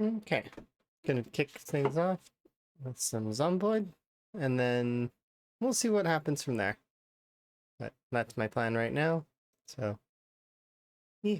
Okay, gonna kick things off with some Zomboid, and then we'll see what happens from there. But that's my plan right now, so yeah.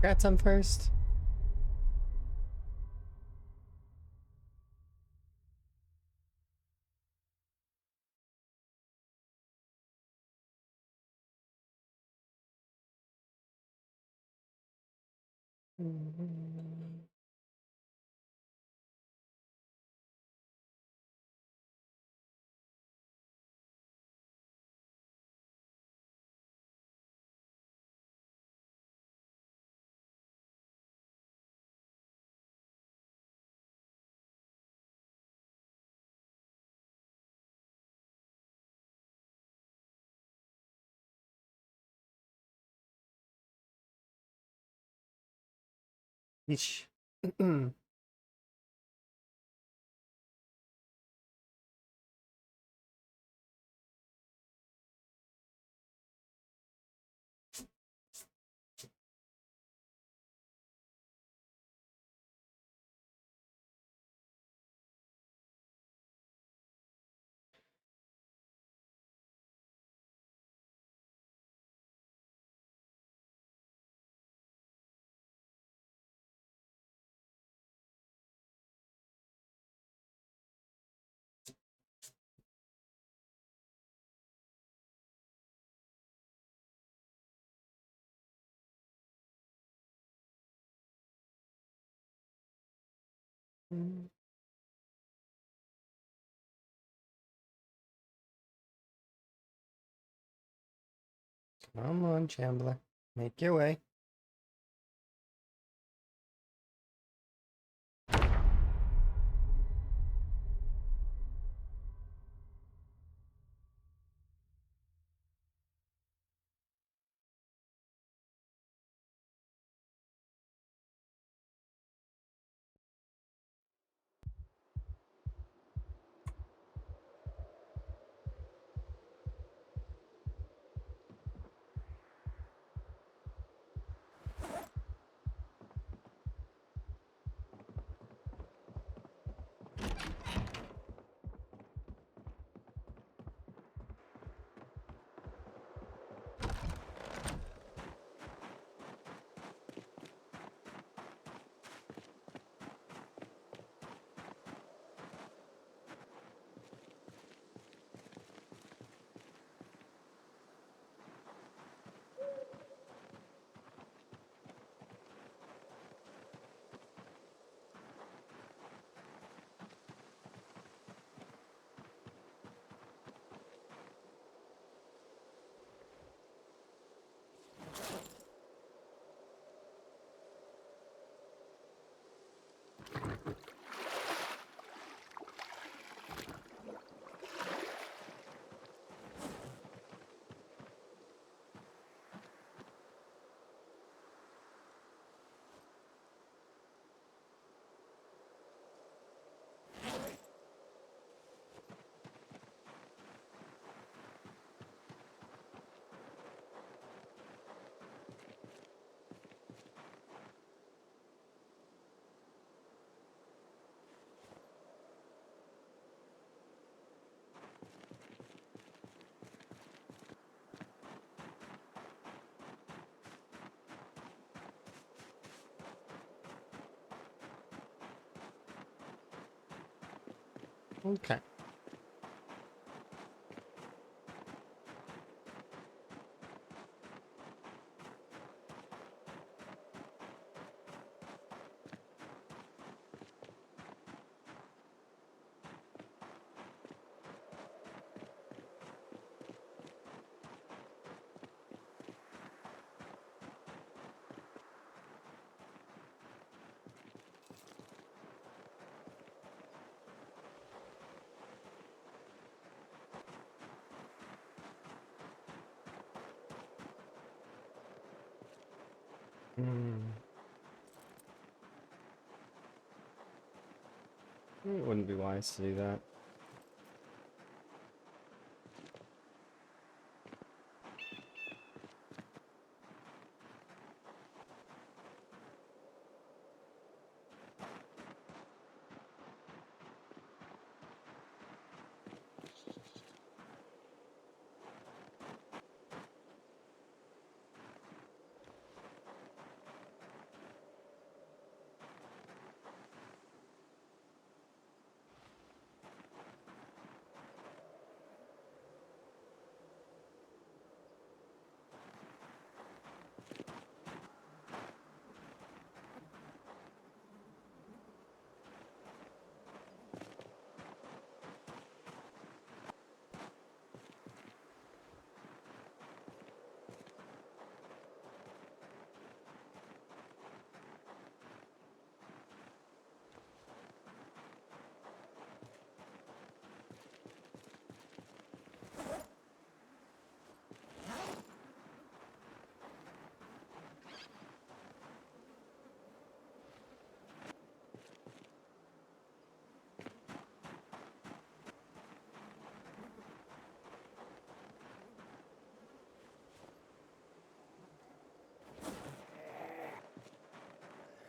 Got some first. Yeesh. Come on, Chandler, make your way. Okay. Hmm. It wouldn't be wise to do that.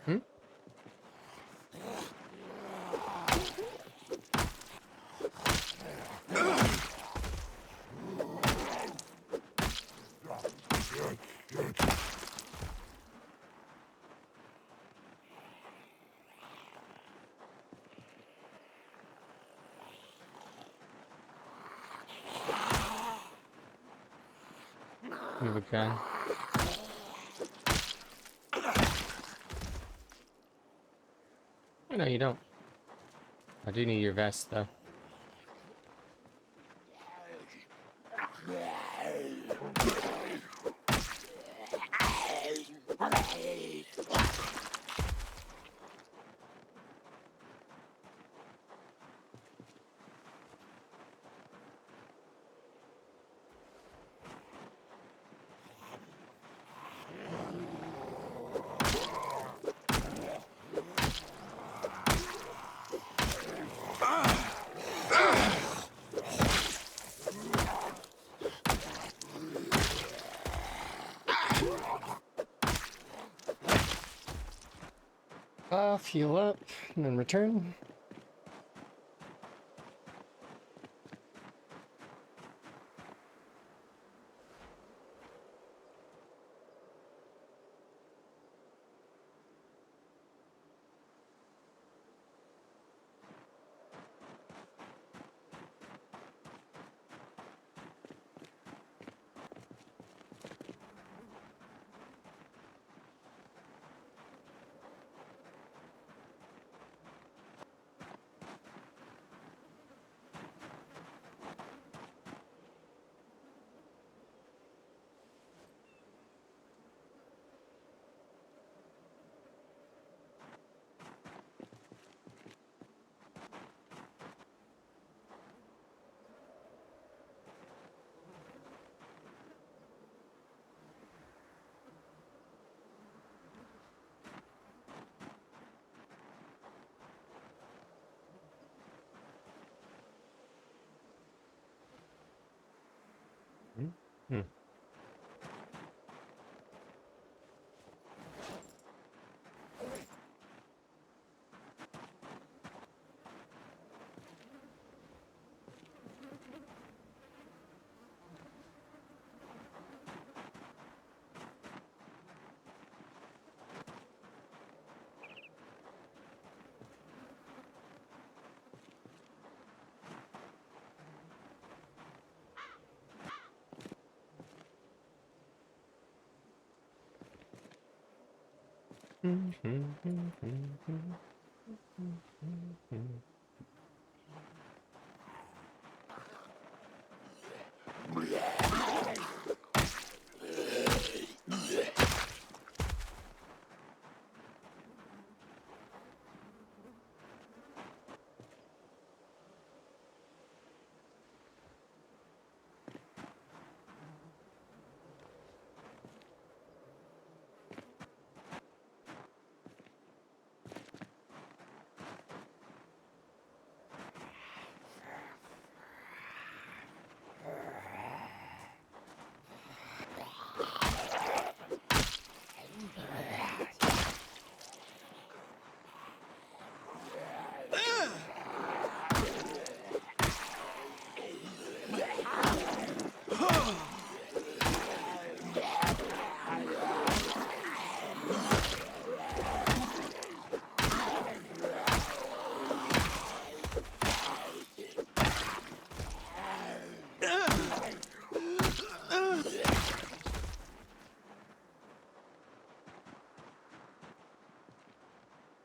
Hmm? You have a gun. Oh, no, you don't. I do need your vest, though. Fuel up, and then return. Hmm.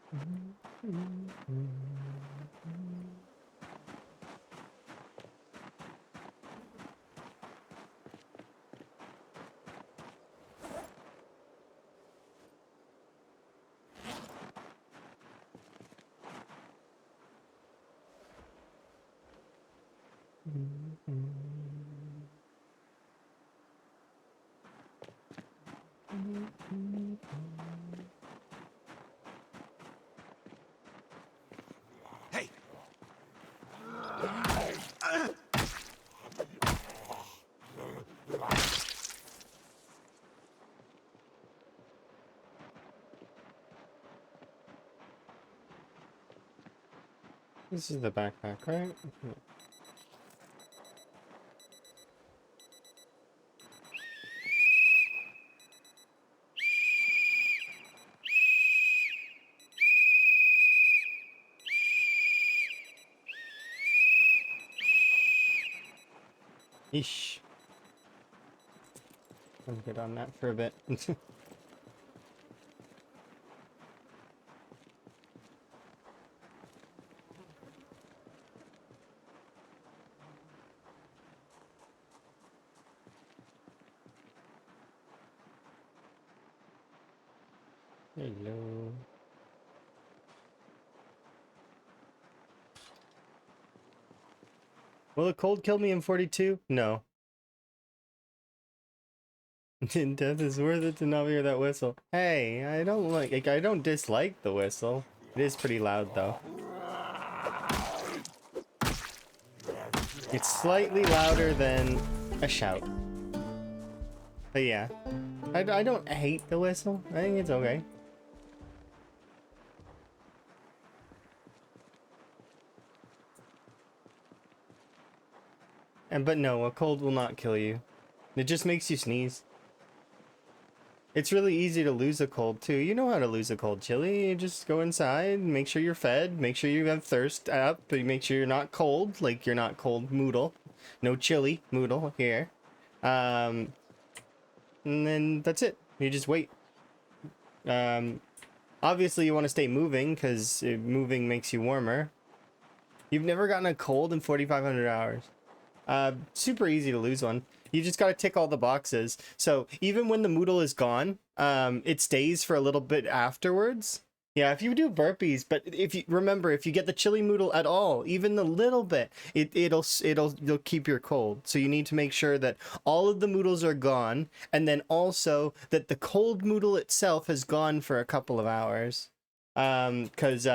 Hey! This is the backpack, right? Yeesh. I'm good on that for a bit. Hello. Will the cold kill me in 42? No. Death is worth it to not hear that whistle. Hey, I don't dislike the whistle. It is pretty loud though. It's slightly louder than a shout. But yeah, I don't hate the whistle. I think it's okay. But no, a cold will not kill you. It just makes you sneeze. It's really easy to lose a cold too. You know how to lose a cold, Chili. You just go inside, make sure you're fed, make sure you have thirst up, but make sure you're not cold, like you're not cold Moodle. No chili Moodle here. And then that's it. You just wait. Obviously you want to stay moving because moving makes you warmer. You've never gotten a cold in 4,500 hours. Super easy to lose one. You just gotta tick all the boxes. So even when the Moodle is gone, it stays for a little bit afterwards. Yeah, if you do burpees, but if you remember, if you get the chili Moodle at all, even a little bit, it'll keep your cold. So you need to make sure that all of the Moodles are gone, and then also that the cold Moodle itself has gone for a couple of hours. Because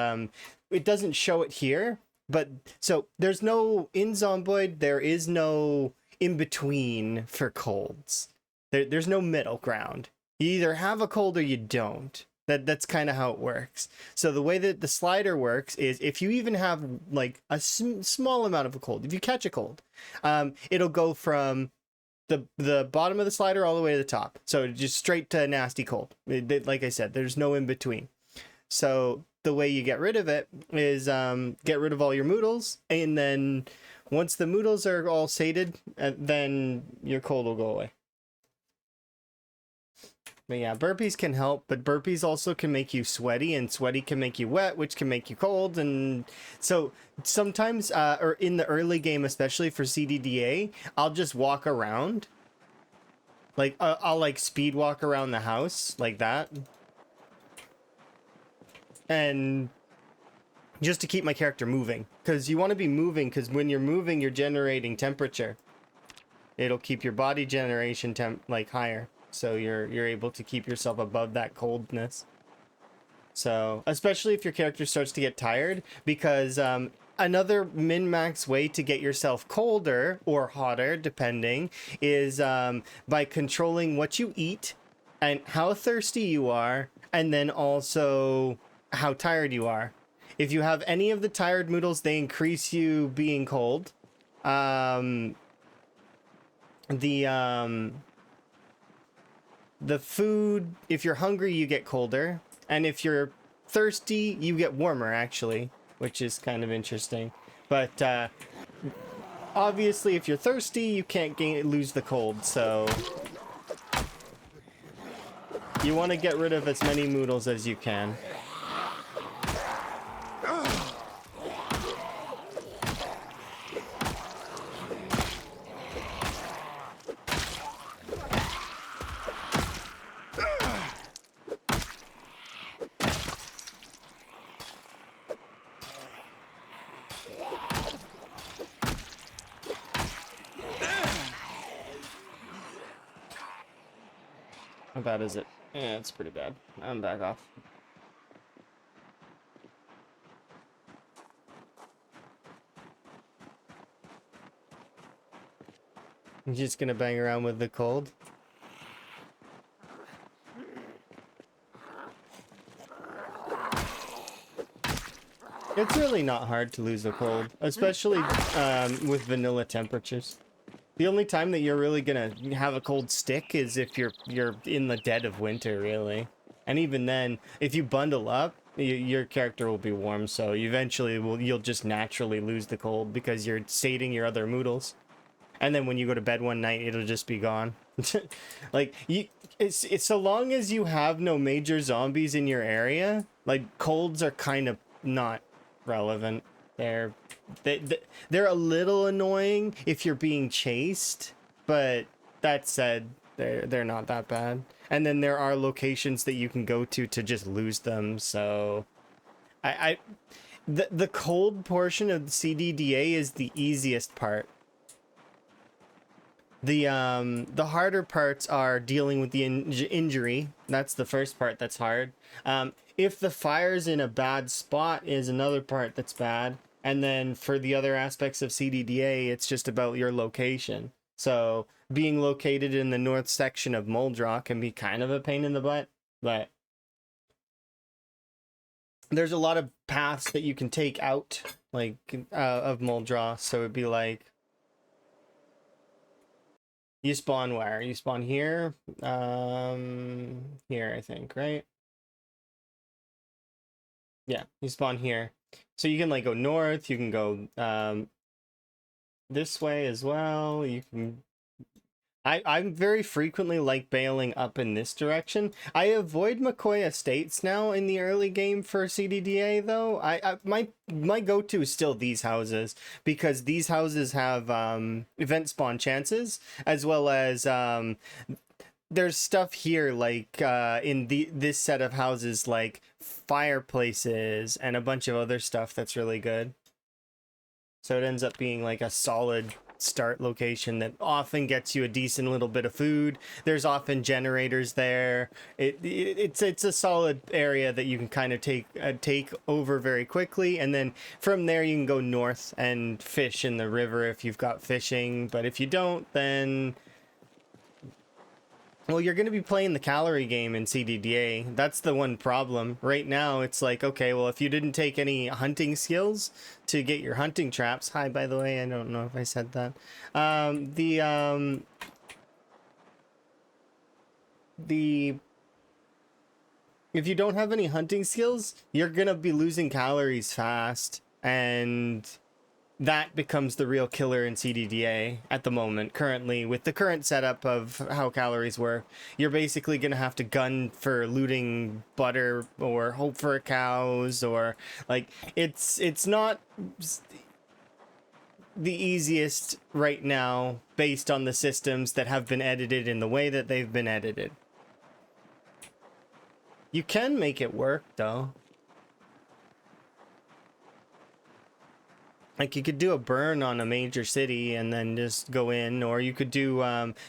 it doesn't show it here. But so there's no in Zomboid, there is no in between for colds. There's no middle ground. You either have a cold or you don't. That's kind of how it works. So the way that the slider works is if you even have like a small amount of a cold, if you catch a cold, it'll go from the bottom of the slider all the way to the top. So just straight to nasty cold. Like I said, there's no in between. So the way you get rid of it is get rid of all your Moodles, and then once the Moodles are all sated, then your cold will go away. But yeah, burpees can help, but burpees also can make you sweaty, and sweaty can make you wet, which can make you cold. And so sometimes, or in the early game, especially for CDDA, I'll just walk around. Like, I'll like speed walk around the house like that. And just to keep my character moving, because you want to be moving, because when you're moving you're generating temperature. It'll keep your body generation like higher, so you're able to keep yourself above that coldness. So especially if your character starts to get tired, because another min-max way to get yourself colder or hotter depending is by controlling what you eat and how thirsty you are, and then also how tired you are. If you have any of the tired Moodles, they increase you being cold. The food, if you're hungry, you get colder, and if you're thirsty, you get warmer, actually, which is kind of interesting. But obviously, if you're thirsty, you can't lose the cold, so you want to get rid of as many Moodles as you can. How bad is it? Yeah, it's pretty bad. I'm back off. I'm just gonna bang around with the cold. It's really not hard to lose the cold, especially with vanilla temperatures. The only time that you're really gonna have a cold stick is if you're in the dead of winter, really. And even then, if you bundle up, your character will be warm, so eventually you'll just naturally lose the cold because you're sating your other moodles. And then when you go to bed one night, it'll just be gone. Like it's so long as you have no major zombies in your area, like colds are kind of not relevant. They're they're a little annoying if you're being chased, but that said, they're not that bad. And then there are locations that you can go to just lose them. So I the cold portion of the CDDA is the easiest part. The harder parts are dealing with the injury. That's the first part that's hard. If the fire's in a bad spot is another part that's bad. And then for the other aspects of CDDA, it's just about your location. So being located in the north section of Muldrock can be kind of a pain in the butt, but there's a lot of paths that you can take out, like of Muldrock. So it'd be like, you spawn where? You spawn here? Here, I think, right? Yeah, you spawn here. So you can like go north, you can go this way as well. You can I'm very frequently like bailing up in this direction. I avoid McCoy Estates now in the early game for CDDA though. My go-to is still these houses because these houses have event spawn chances as well as there's stuff here like in this set of houses like fireplaces and a bunch of other stuff that's really good. So it ends up being like a solid start location that often gets you a decent little bit of food. There's often generators there. It's a solid area that you can kind of take over very quickly, and then from there you can go north and fish in the river if you've got fishing. But if you don't, then well, you're going to be playing the calorie game in CDDA. That's the one problem. Right now, it's like, okay, well, if you didn't take any hunting skills to get your hunting traps... Hi, by the way, I don't know if I said that. If you don't have any hunting skills, you're going to be losing calories fast, and that becomes the real killer in CDDA at the moment. Currently, with the current setup of how calories work, you're basically gonna have to gun for looting butter or hope for cows, or like it's not the easiest right now based on the systems that have been edited in the way that they've been edited. You can make it work though. Like you could do a burn on a major city and then just go in, or you could do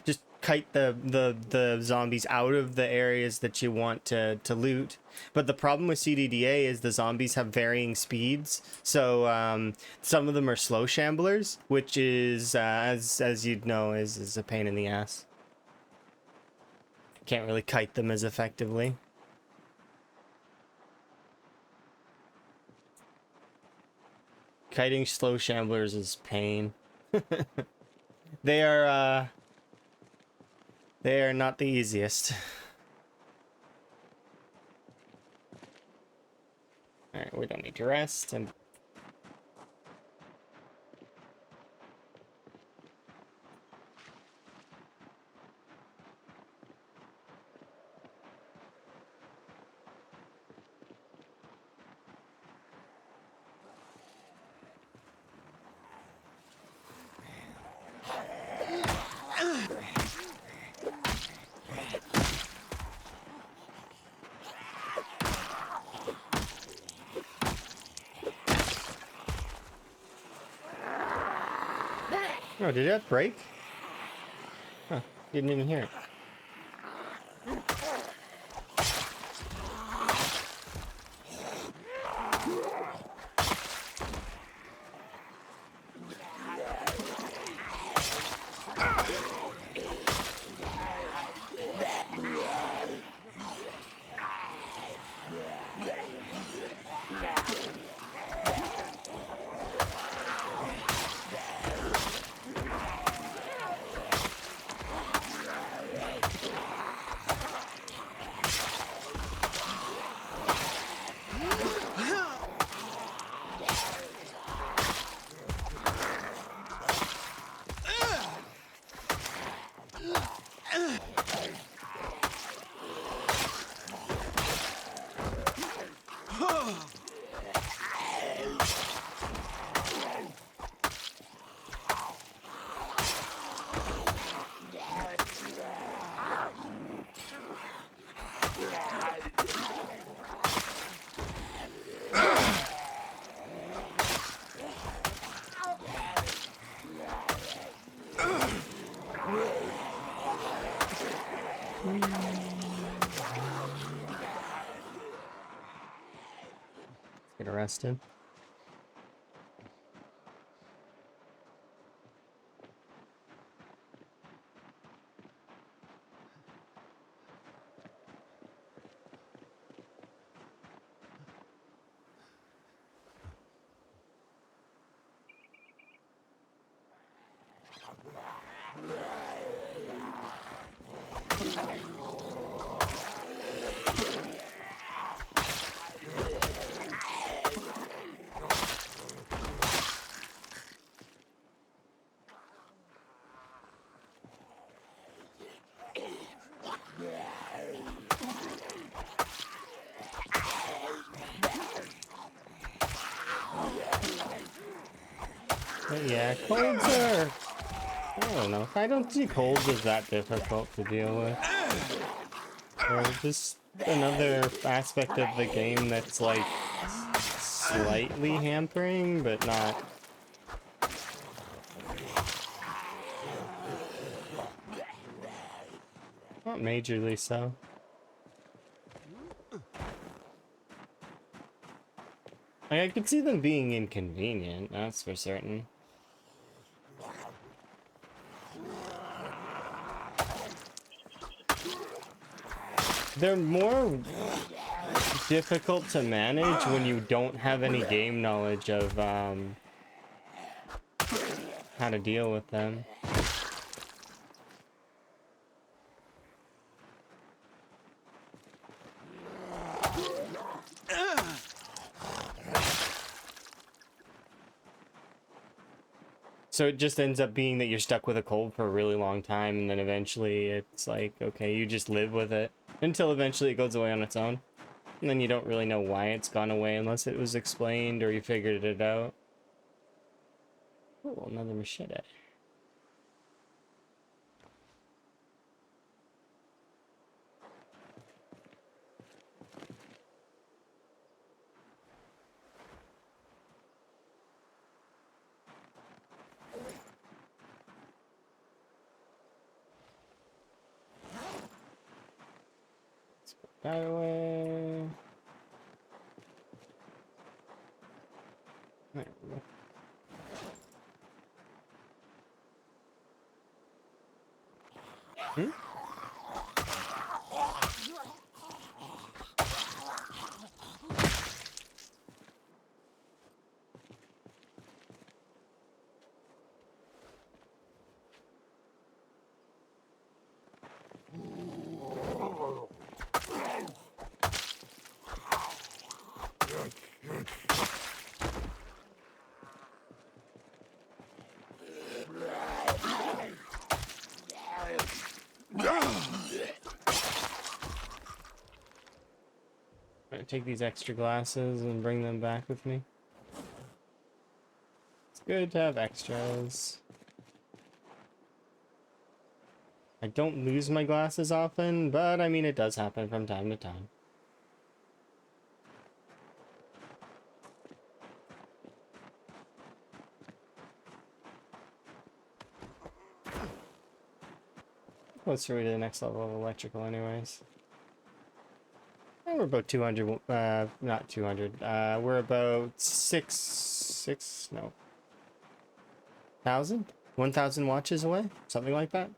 just kite the zombies out of the areas that you want to loot. But the problem with CDDA is the zombies have varying speeds, so some of them are slow shamblers, which is as you'd know is a pain in the ass. Can't really kite them as effectively. Kiting slow shamblers is pain. They are not the easiest. Alright, we don't need to rest and oh, did that break? Huh, didn't even hear it. Get arrested. But yeah, colds are... I don't know. I don't see colds as that difficult to deal with. They're just another aspect of the game that's like slightly hampering, but not majorly so. Like, I could see them being inconvenient, that's for certain. They're more difficult to manage when you don't have any game knowledge of how to deal with them. So it just ends up being that you're stuck with a cold for a really long time, and then eventually it's like, okay, you just live with it until eventually it goes away on its own. And then you don't really know why it's gone away unless it was explained or you figured it out. Oh, another machete. Let's put that away. There we go. Hmm? I'm gonna take these extra glasses and bring them back with me. It's good to have extras. I don't lose my glasses often, but I mean, it does happen from time to time. Closer to the next level of electrical anyways. We're about 200, not 200, we're about 1,000 watches away, something like that.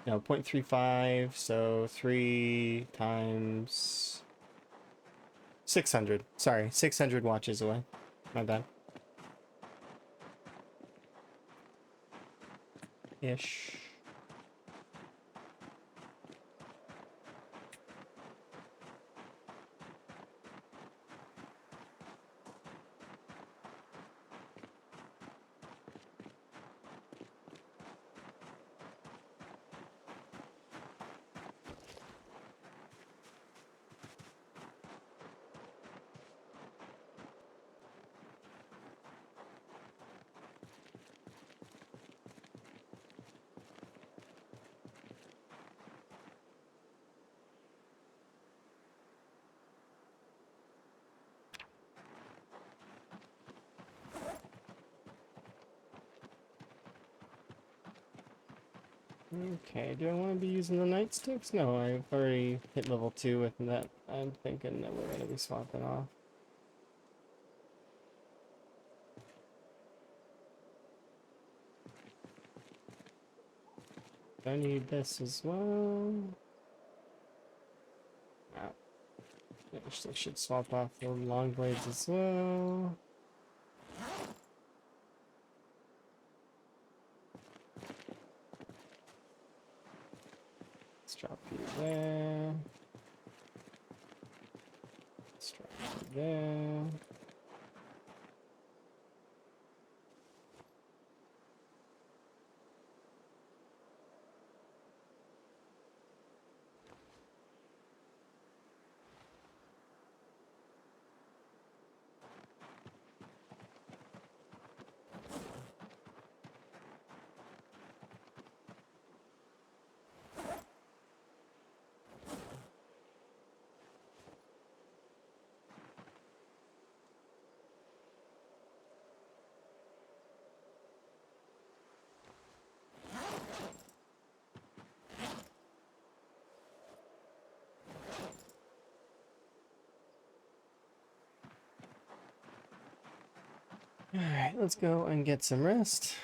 No, 0.35, so 3 times 600, sorry, 600 watches away, my bad. Ish. Okay, do I want to be using the nightsticks? No, I've already hit level 2 with that. I'm thinking that we're going to be swapping off. I need this as well. Wow. Actually, should swap off the long blades as well. Let's drop you there. Let's drop you there. Alright, let's go and get some rest.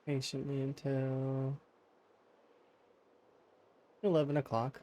Patiently until 11 o'clock.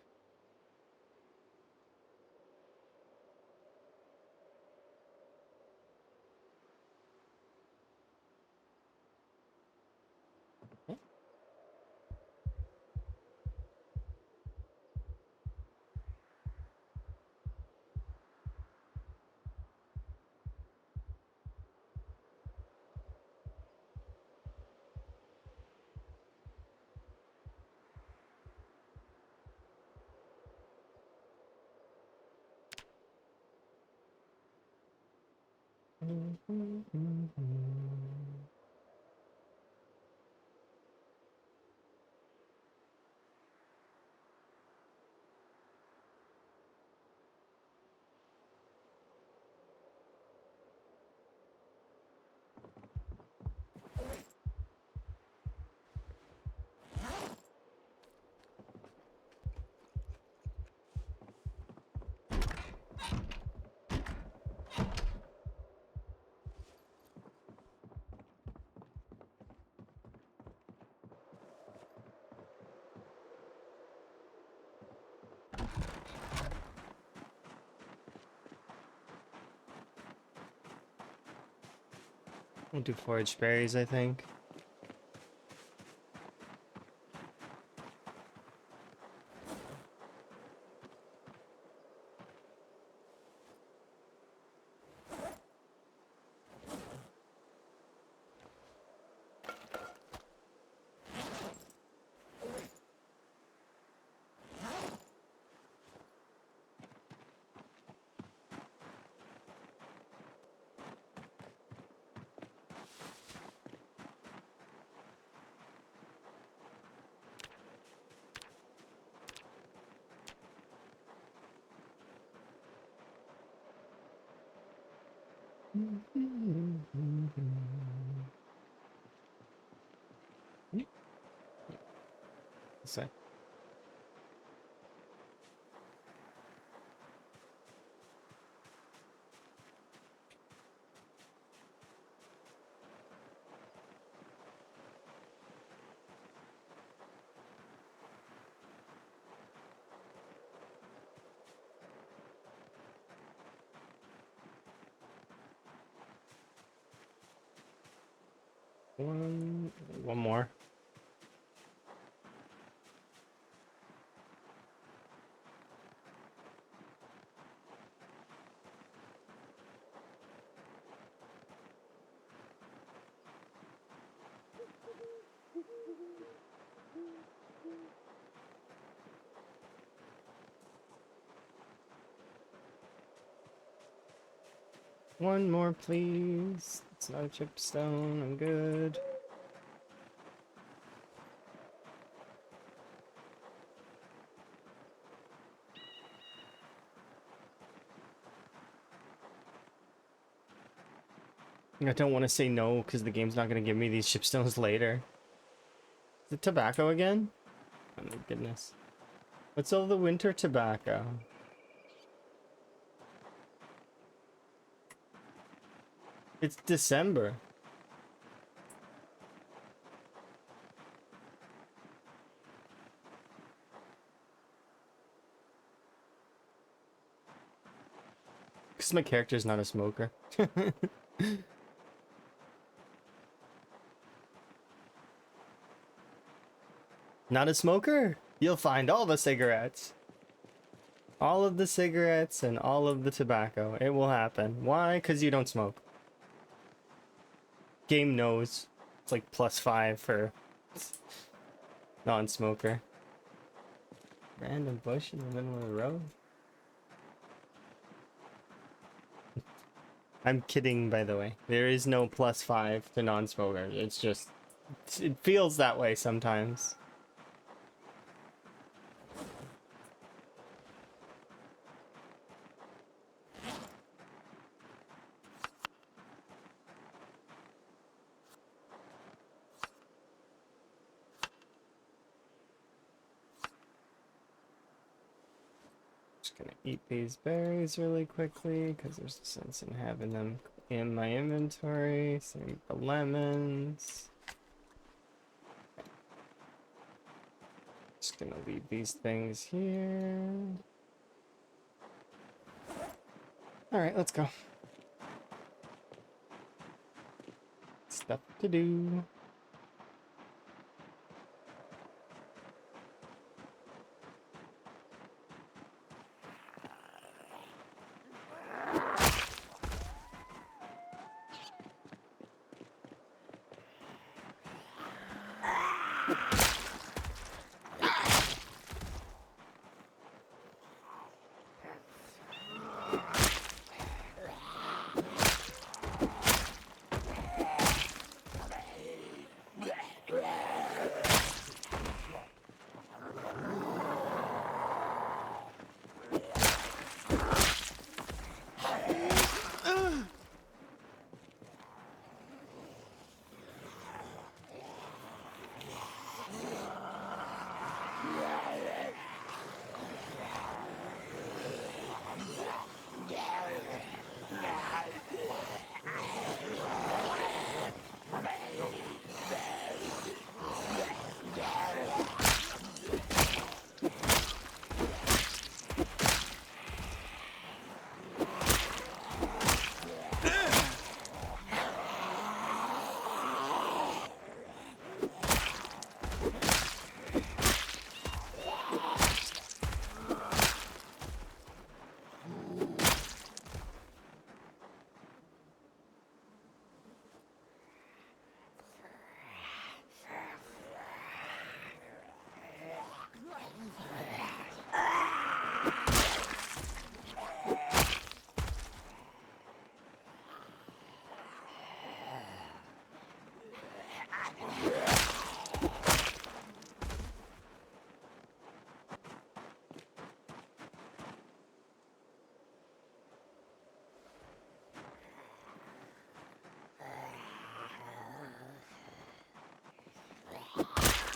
We'll do foraged berries, I think. So, one more. One more, please. It's not a chip stone. I'm good. I don't want to say no because the game's not going to give me these chipstones later. Is it tobacco again? Oh my goodness. What's all the winter tobacco? It's December. Because my character's not a smoker. Not a smoker? You'll find all the cigarettes. All of the cigarettes and all of the tobacco. It will happen. Why? Because you don't smoke. Game knows. It's like +5 for non-smoker. Random bush in the middle of the road. I'm kidding, by the way. There is no +5 to non-smoker. It's just... it feels that way sometimes. Just gonna eat these berries really quickly because there's a sense in having them in my inventory. Same with the lemons. Just gonna leave these things here. Alright, let's go. Stuff to do.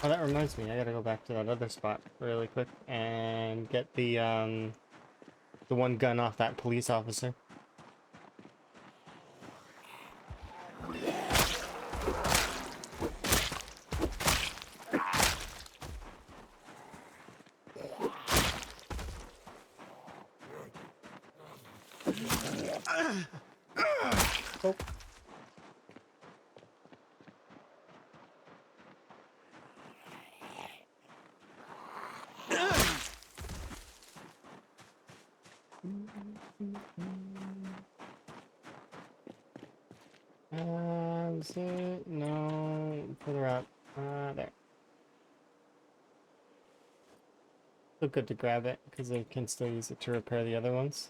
Oh, that reminds me, I gotta go back to that other spot really quick and get the one gun off that police officer. Oh. Is it? No, further up. There. Still good to grab it because I can still use it to repair the other ones.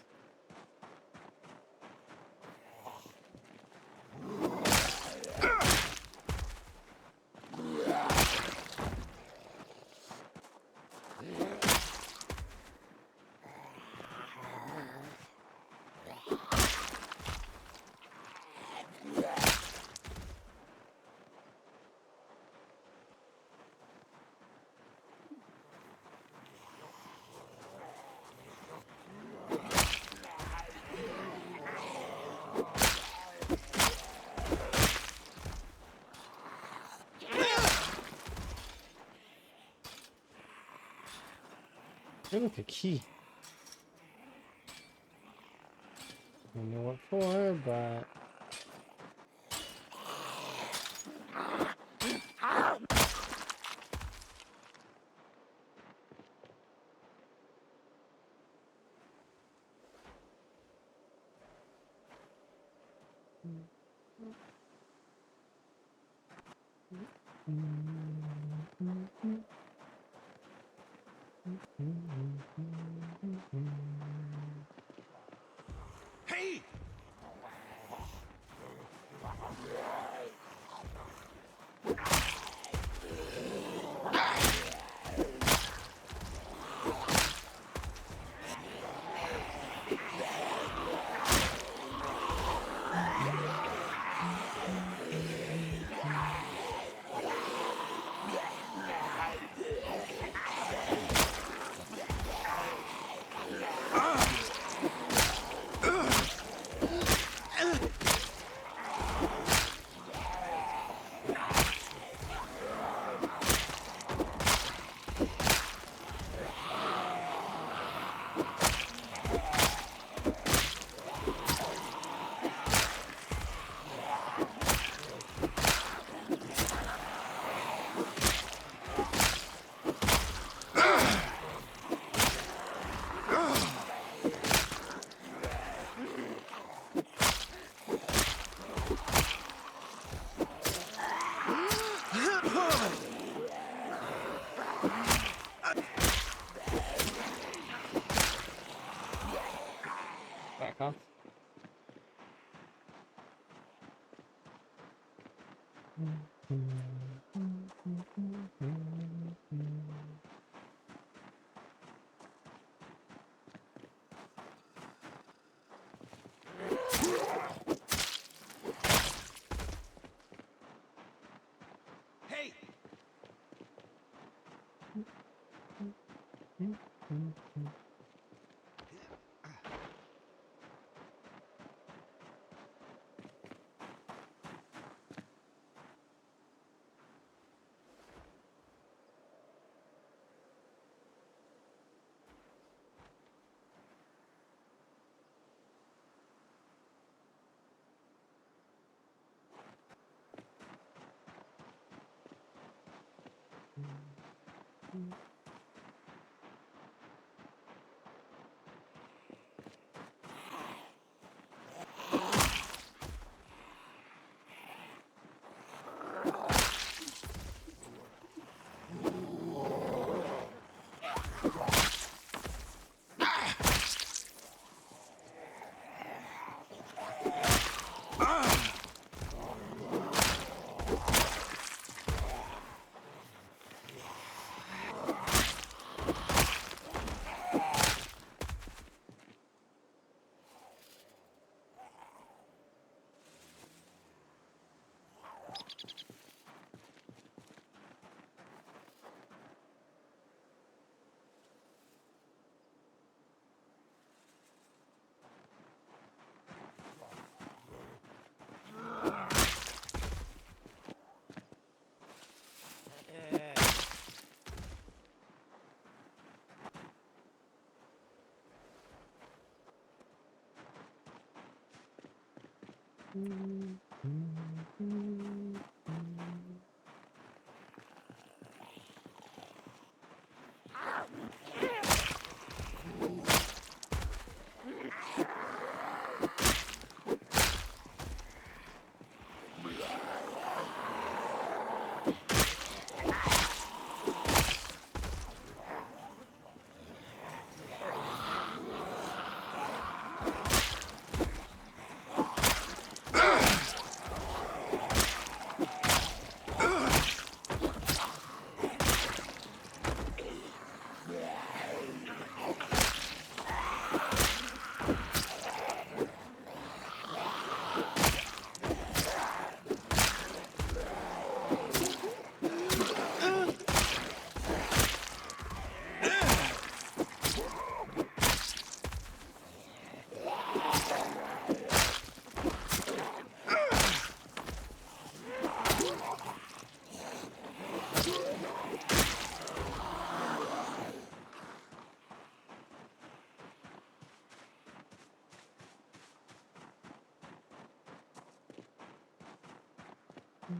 Oh, look, a key. I don't know what for, but... Hey! Back off. Hey! Hey!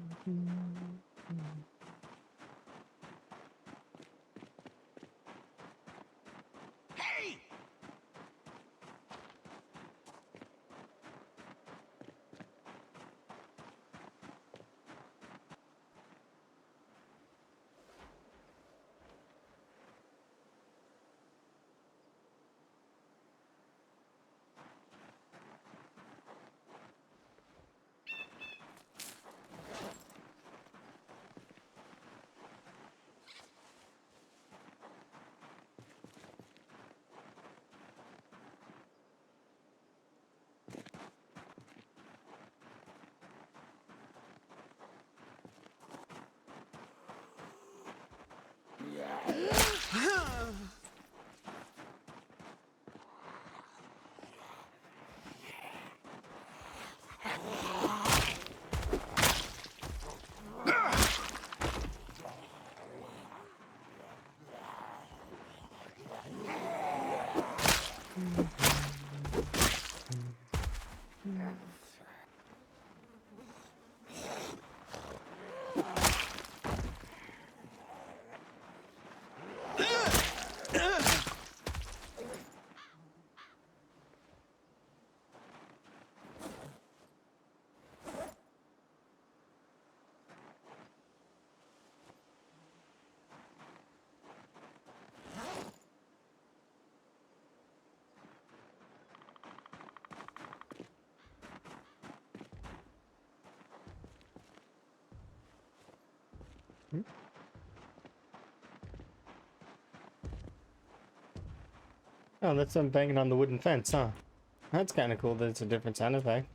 Oh, that's them banging on the wooden fence, huh? That's kind of cool that it's a different sound effect.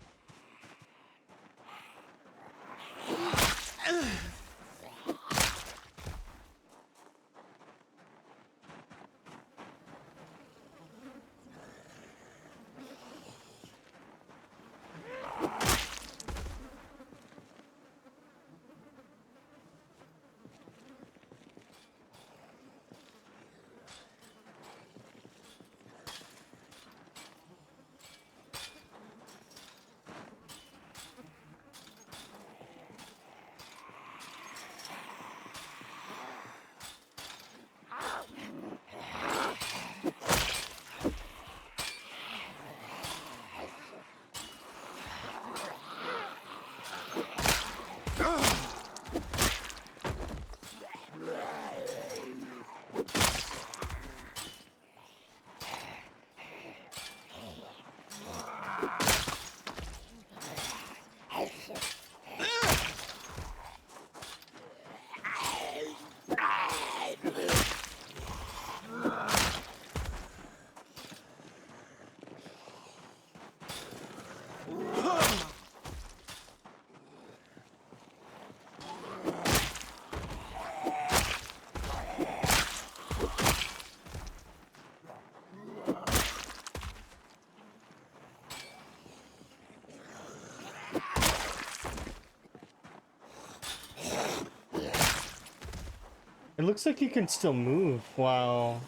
It looks like you can still move while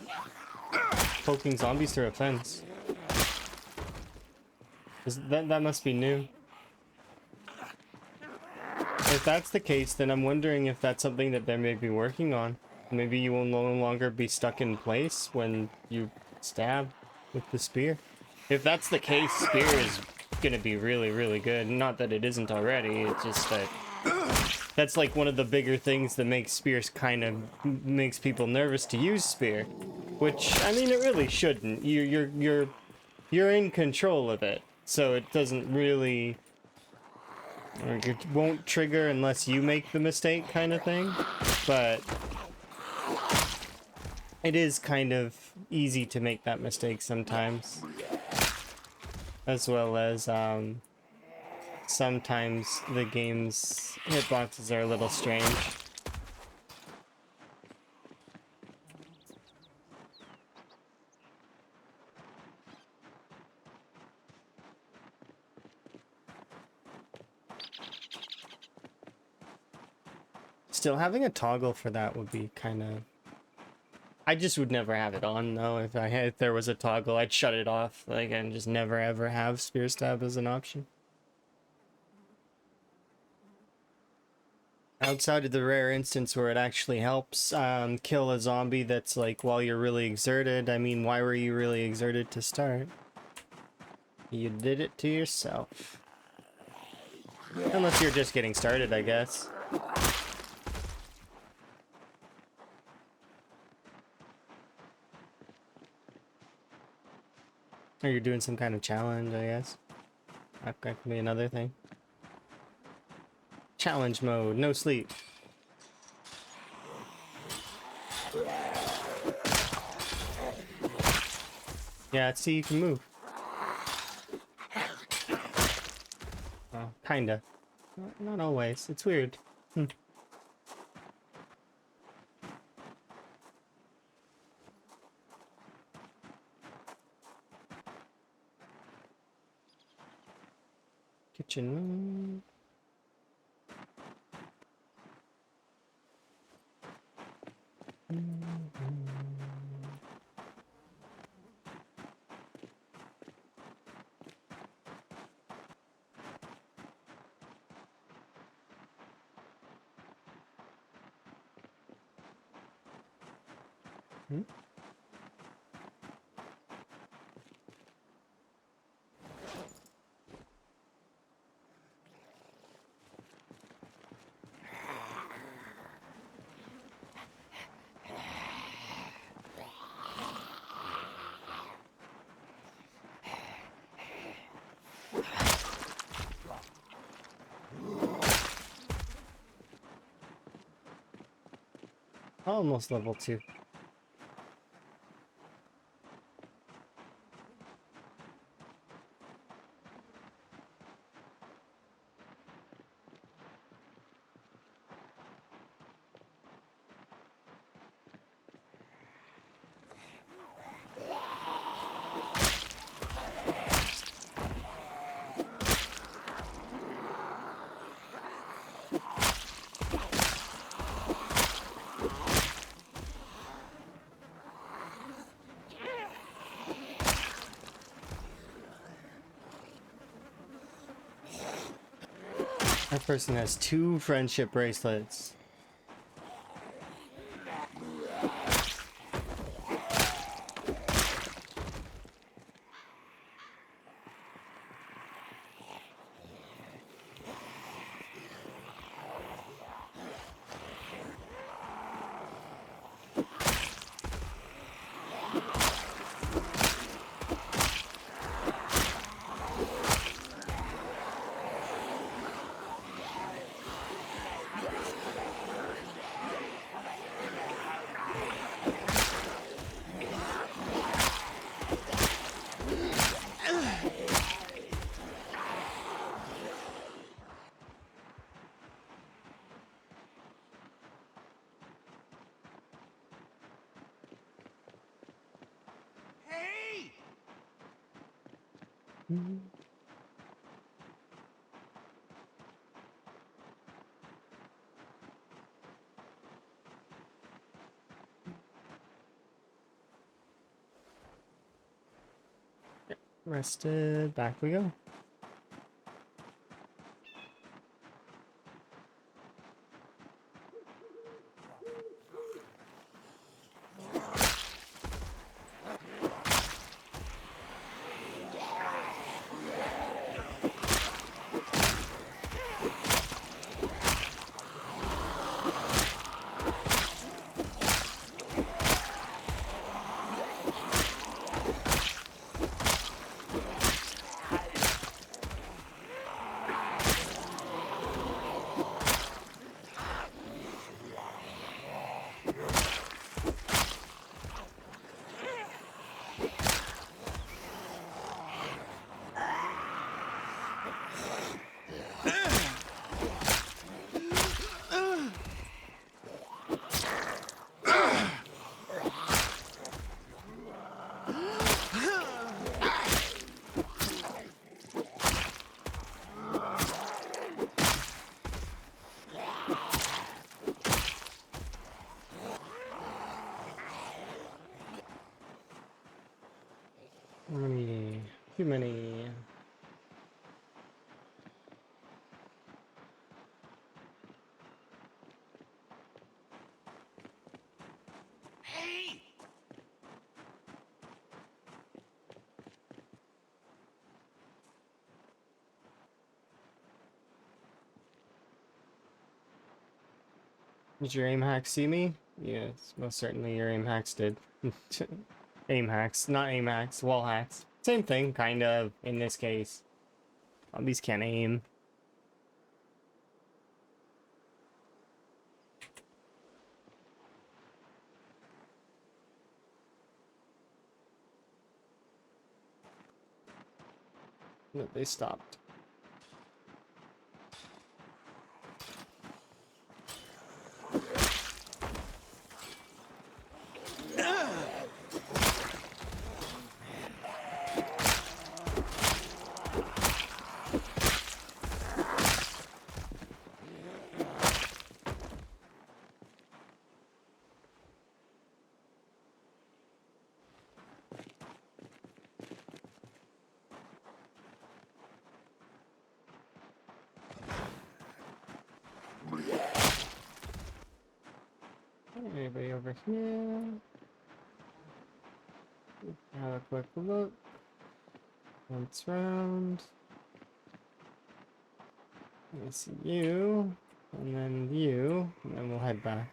poking zombies through a fence. That must be new. If that's the case, then I'm wondering if that's something that they may be working on. Maybe you will no longer be stuck in place when you stab with the spear. If that's the case, spear is gonna be really, really good. Not that it isn't already, it's just that that's like one of the bigger things that makes spears kind of makes people nervous to use spear. Which, I mean, it really shouldn't. You're in control of it, so it doesn't really, like, it won't trigger unless you make the mistake kind of thing. But it is kind of easy to make that mistake sometimes, as well as sometimes the game's hitboxes are a little strange. Still, having a toggle for that would be kind of... I just would never have it on, though. If there was a toggle, I'd shut it off, like, and just never ever have spear stab as an option. Outside of the rare instance where it actually helps kill a zombie that's like while you're really exerted, I mean, why were you really exerted to start? You did it to yourself. Unless you're just getting started, I guess. Or you're doing some kind of challenge, I guess. That could be another thing. Challenge mode, no sleep. Yeah, see, you can move. Well, kinda. Not always. It's weird. Kitchen. Hmm? Almost level 2. That person has 2 friendship bracelets. Hey! Rested. Back we go. Too many. Did your aim hacks see me? Yes, most certainly your aim hacks did. Aim hacks, not aim hacks, wall hacks. Same thing, kind of, in this case. Zombies can't aim. No, they stopped. Anybody over here? Have a quick look. Once round. Let me see you, and then you, and then we'll head back.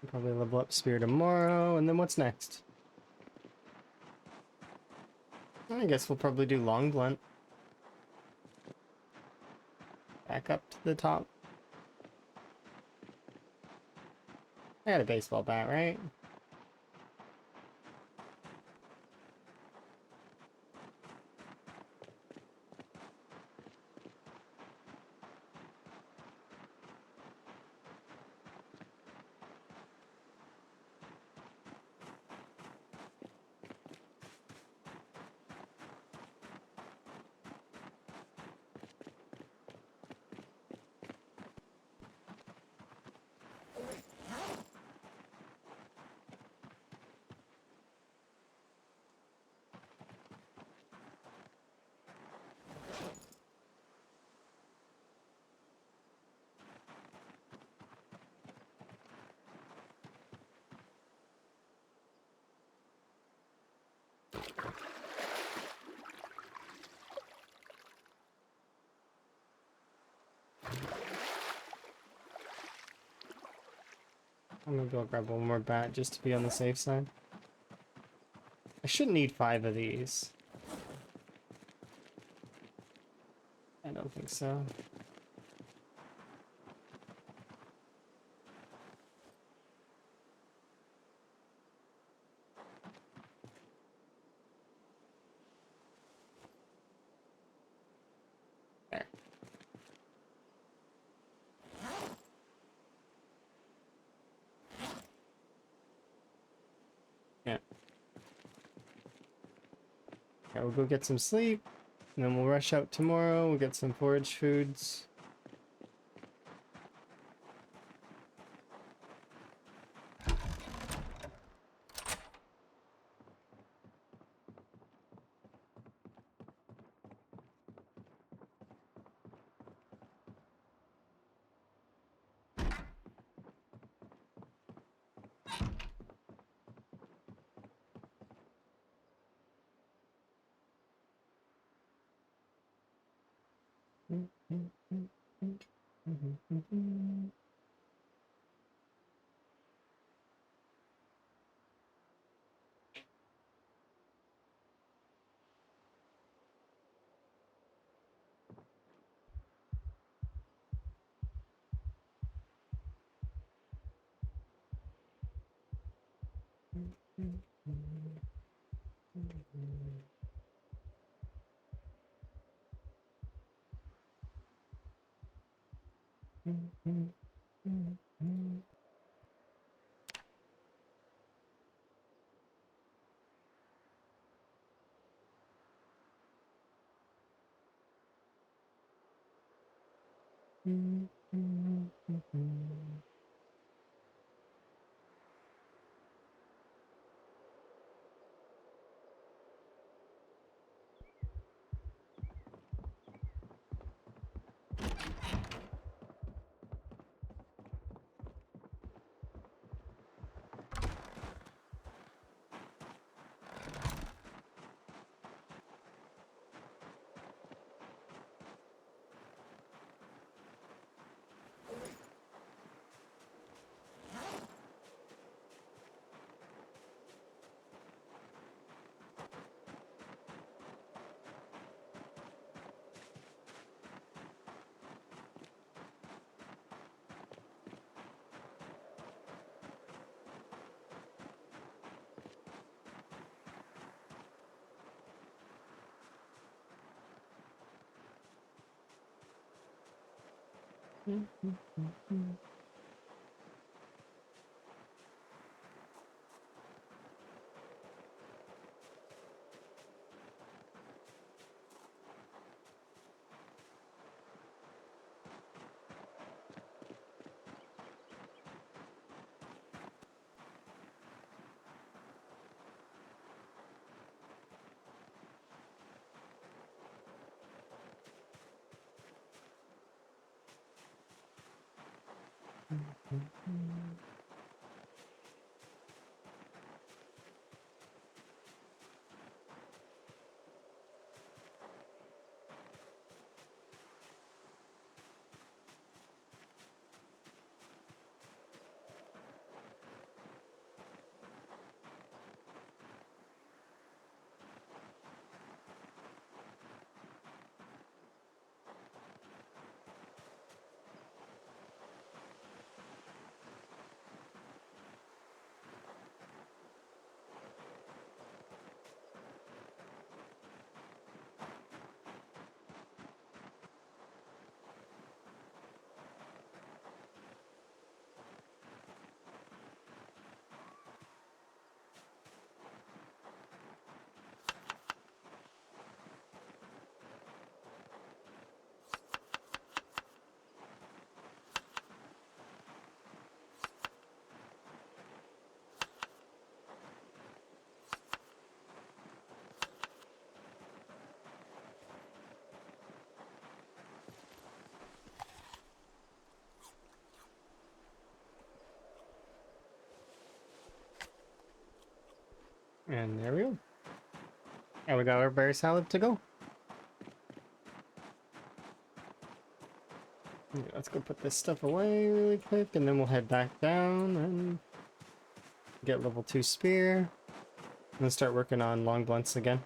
Probably level up spear tomorrow, and then what's next? I guess we'll probably do long blunt. Back up to the top. I had a baseball bat, right? I'm gonna go grab one more bat just to be on the safe side. I shouldn't need 5 of these. I don't think so. There. Yeah. Okay, we'll go get some sleep, and then we'll rush out tomorrow. We'll get some forage foods. And there we go. And we got our berry salad to go. Yeah, let's go put this stuff away really quick, and then we'll head back down and get level 2 spear. And then start working on long blunts again.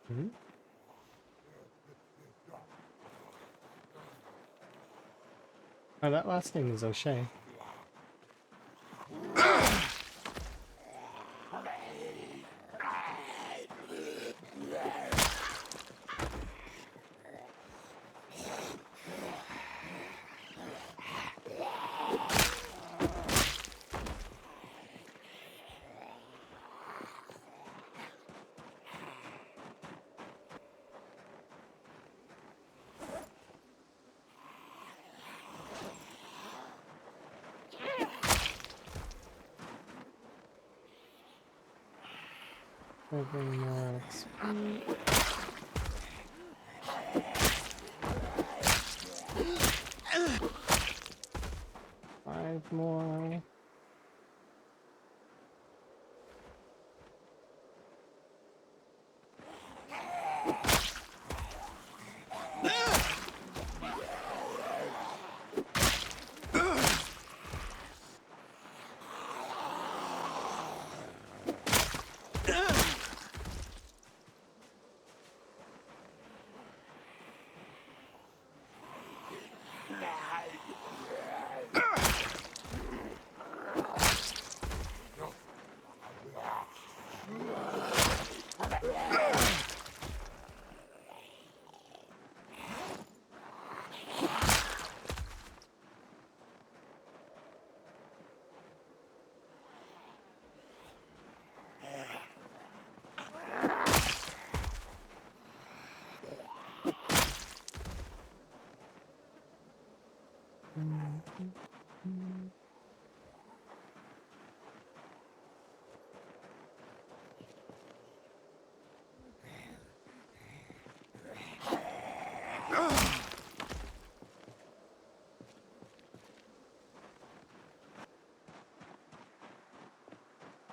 Mhm. Oh, that last name is O'Shea. Seven more XP. 5 more.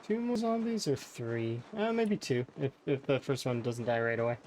Two more zombies or three? Maybe two, if the first one doesn't die right away.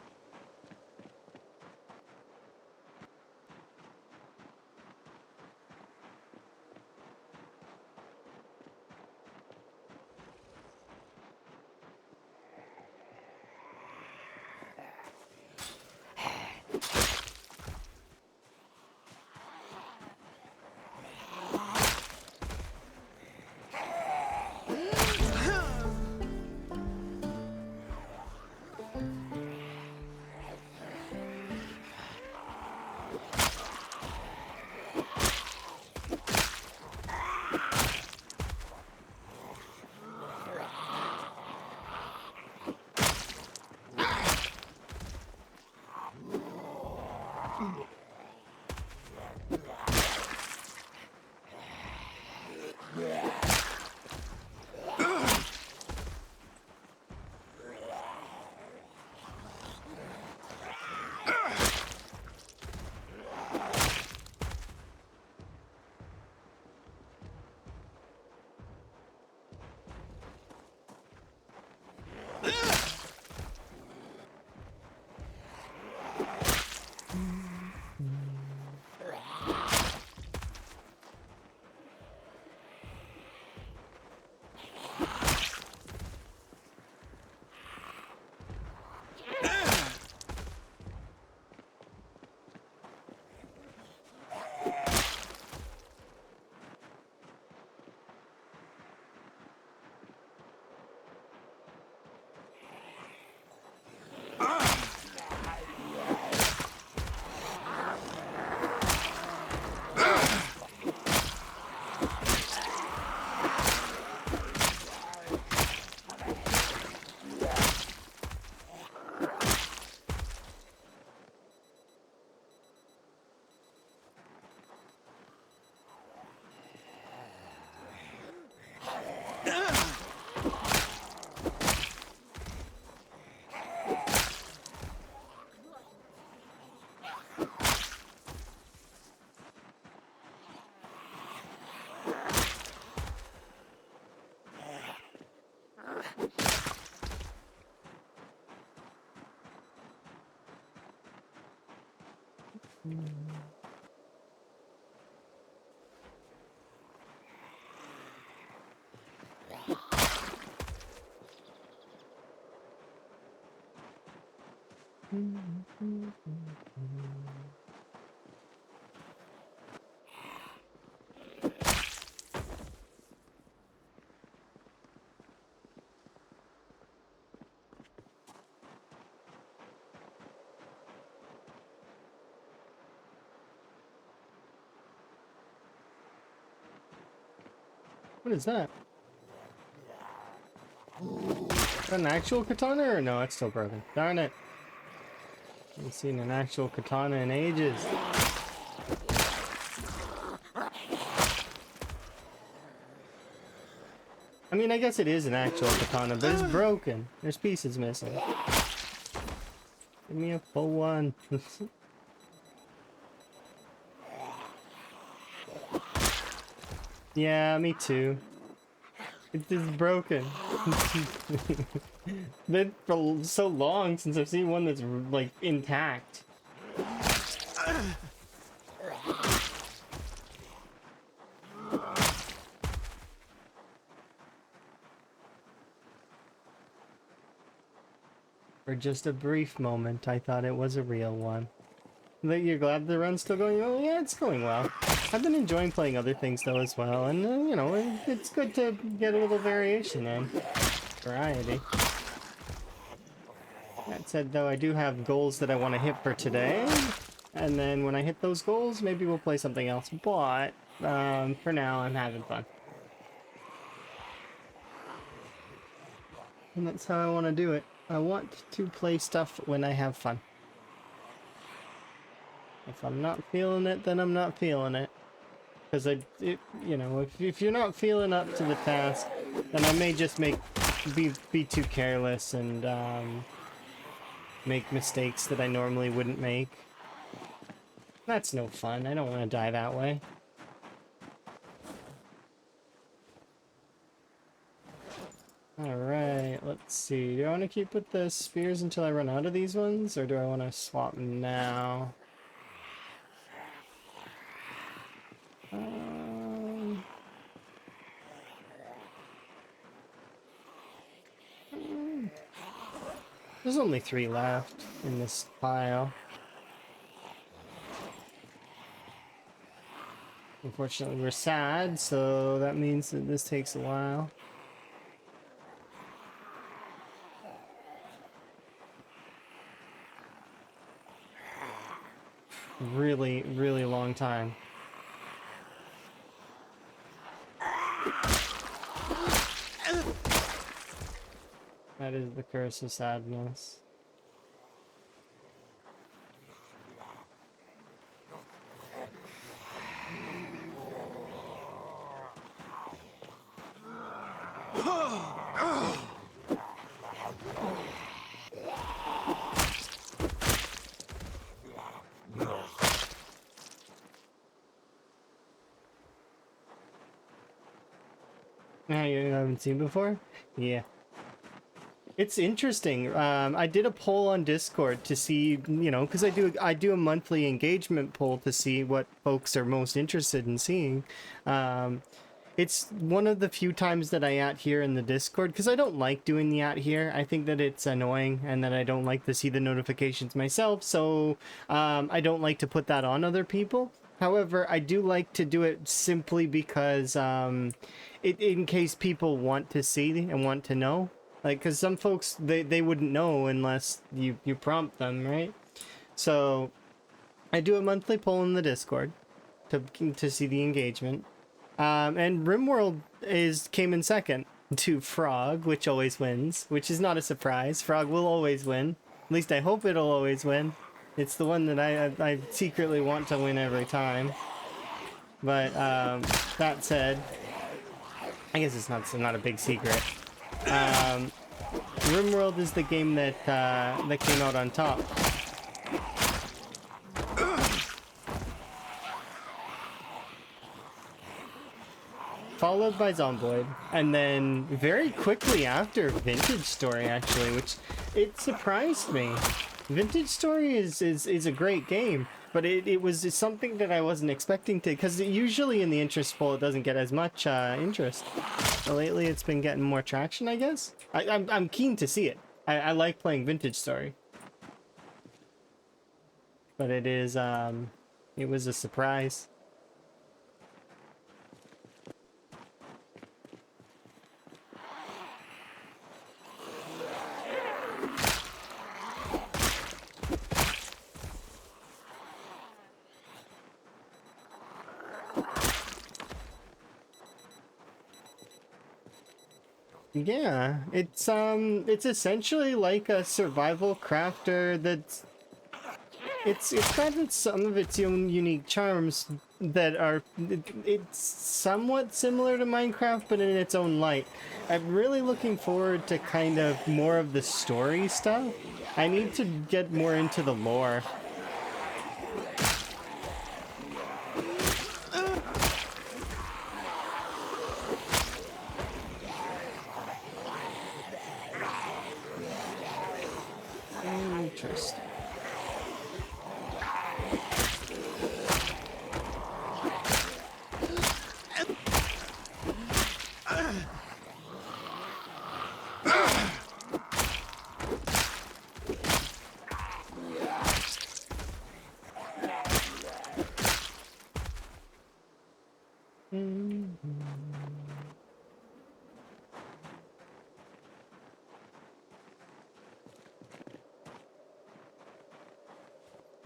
What is that? Is that an actual katana or no? It's still broken. Darn it. I haven't seen an actual katana in ages. I mean, I guess it is an actual katana, but it's broken. There's pieces missing. Give me a full one. Yeah, me too. It is broken. Been for so long since I've seen one that's like intact. For just a brief moment, I thought it was a real one. That you're glad the run's still going? Oh yeah, it's going well. I've been enjoying playing other things though as well, and you know, it's good to get a little variation in. Variety. That said though, I do have goals that I want to hit for today, and then when I hit those goals, maybe we'll play something else, but for now, I'm having fun. And that's how I want to do it. I want to play stuff when I have fun. If I'm not feeling it, then I'm not feeling it. Because you know, if you're not feeling up to the task, then I may just be too careless and make mistakes that I normally wouldn't make. That's no fun. I don't want to die that way. Alright, let's see. Do I want to keep with the spears until I run out of these ones, or do I want to swap now? There's only 3 left in this pile. Unfortunately, we're sad, so that means that this takes a while. Really, really long time. That is the curse of sadness. Now you haven't seen before? Yeah. It's interesting. I did a poll on Discord to see, you know, because I do a monthly engagement poll to see what folks are most interested in seeing. It's one of the few times that I at here in the Discord, because I don't like doing the at here. I think that it's annoying and that I don't like to see the notifications myself, so I don't like to put that on other people. However, I do like to do it simply because in case people want to see and want to know. Like, because some folks, they wouldn't know unless you prompt them, right? So, I do a monthly poll in the Discord to see the engagement. And RimWorld came in second to Frog, which always wins, which is not a surprise. Frog will always win. At least I hope it'll always win. It's the one that I secretly want to win every time. But, that said, I guess it's not a big secret. RimWorld is the game that came out on top. Followed by Zomboid, and then very quickly after Vintage Story, actually, which it surprised me. Vintage Story is a great game, but it was something that I wasn't expecting to, because usually in the interest poll it doesn't get as much interest. But lately it's been getting more traction, I guess. I'm keen to see it. I like playing Vintage Story. But it is, it was a surprise. Yeah, it's essentially like a survival crafter that's it's got some of its own unique charms that are it's somewhat similar to Minecraft but in its own light. I'm really looking forward to kind of more of the story stuff. I need to get more into the lore. Interesting.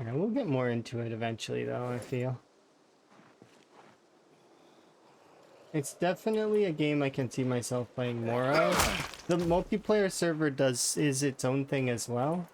Yeah, we'll get more into it eventually, though, I feel. It's definitely a game I can see myself playing more of. The multiplayer server is its own thing as well.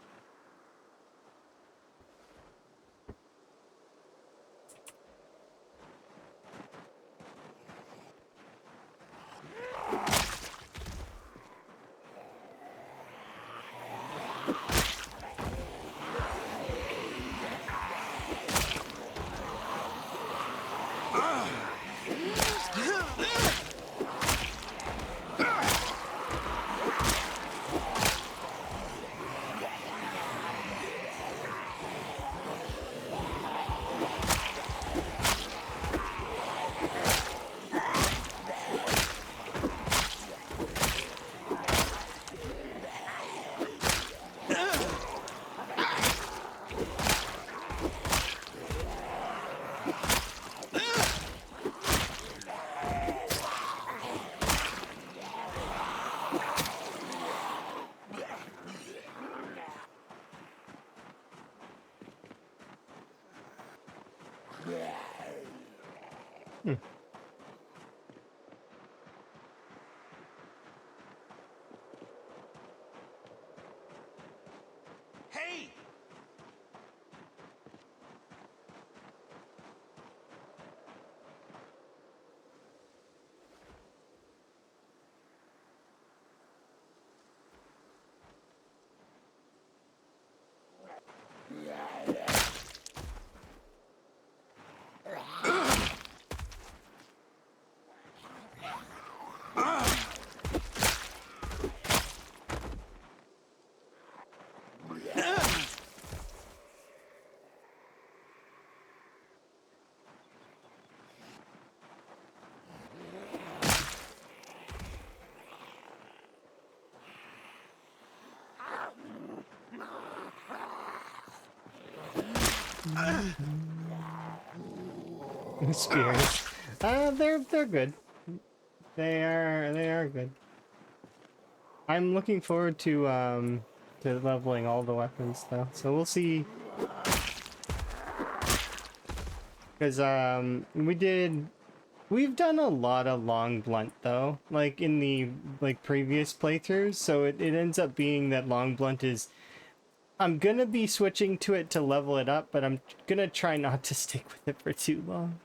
Hey! Spears. They're good. They are good. I'm looking forward to leveling all the weapons though. So we'll see. Because we've done a lot of long blunt though, like in the previous playthroughs, so it ends up being that long blunt is I'm gonna be switching to it to level it up, but I'm gonna try not to stick with it for too long.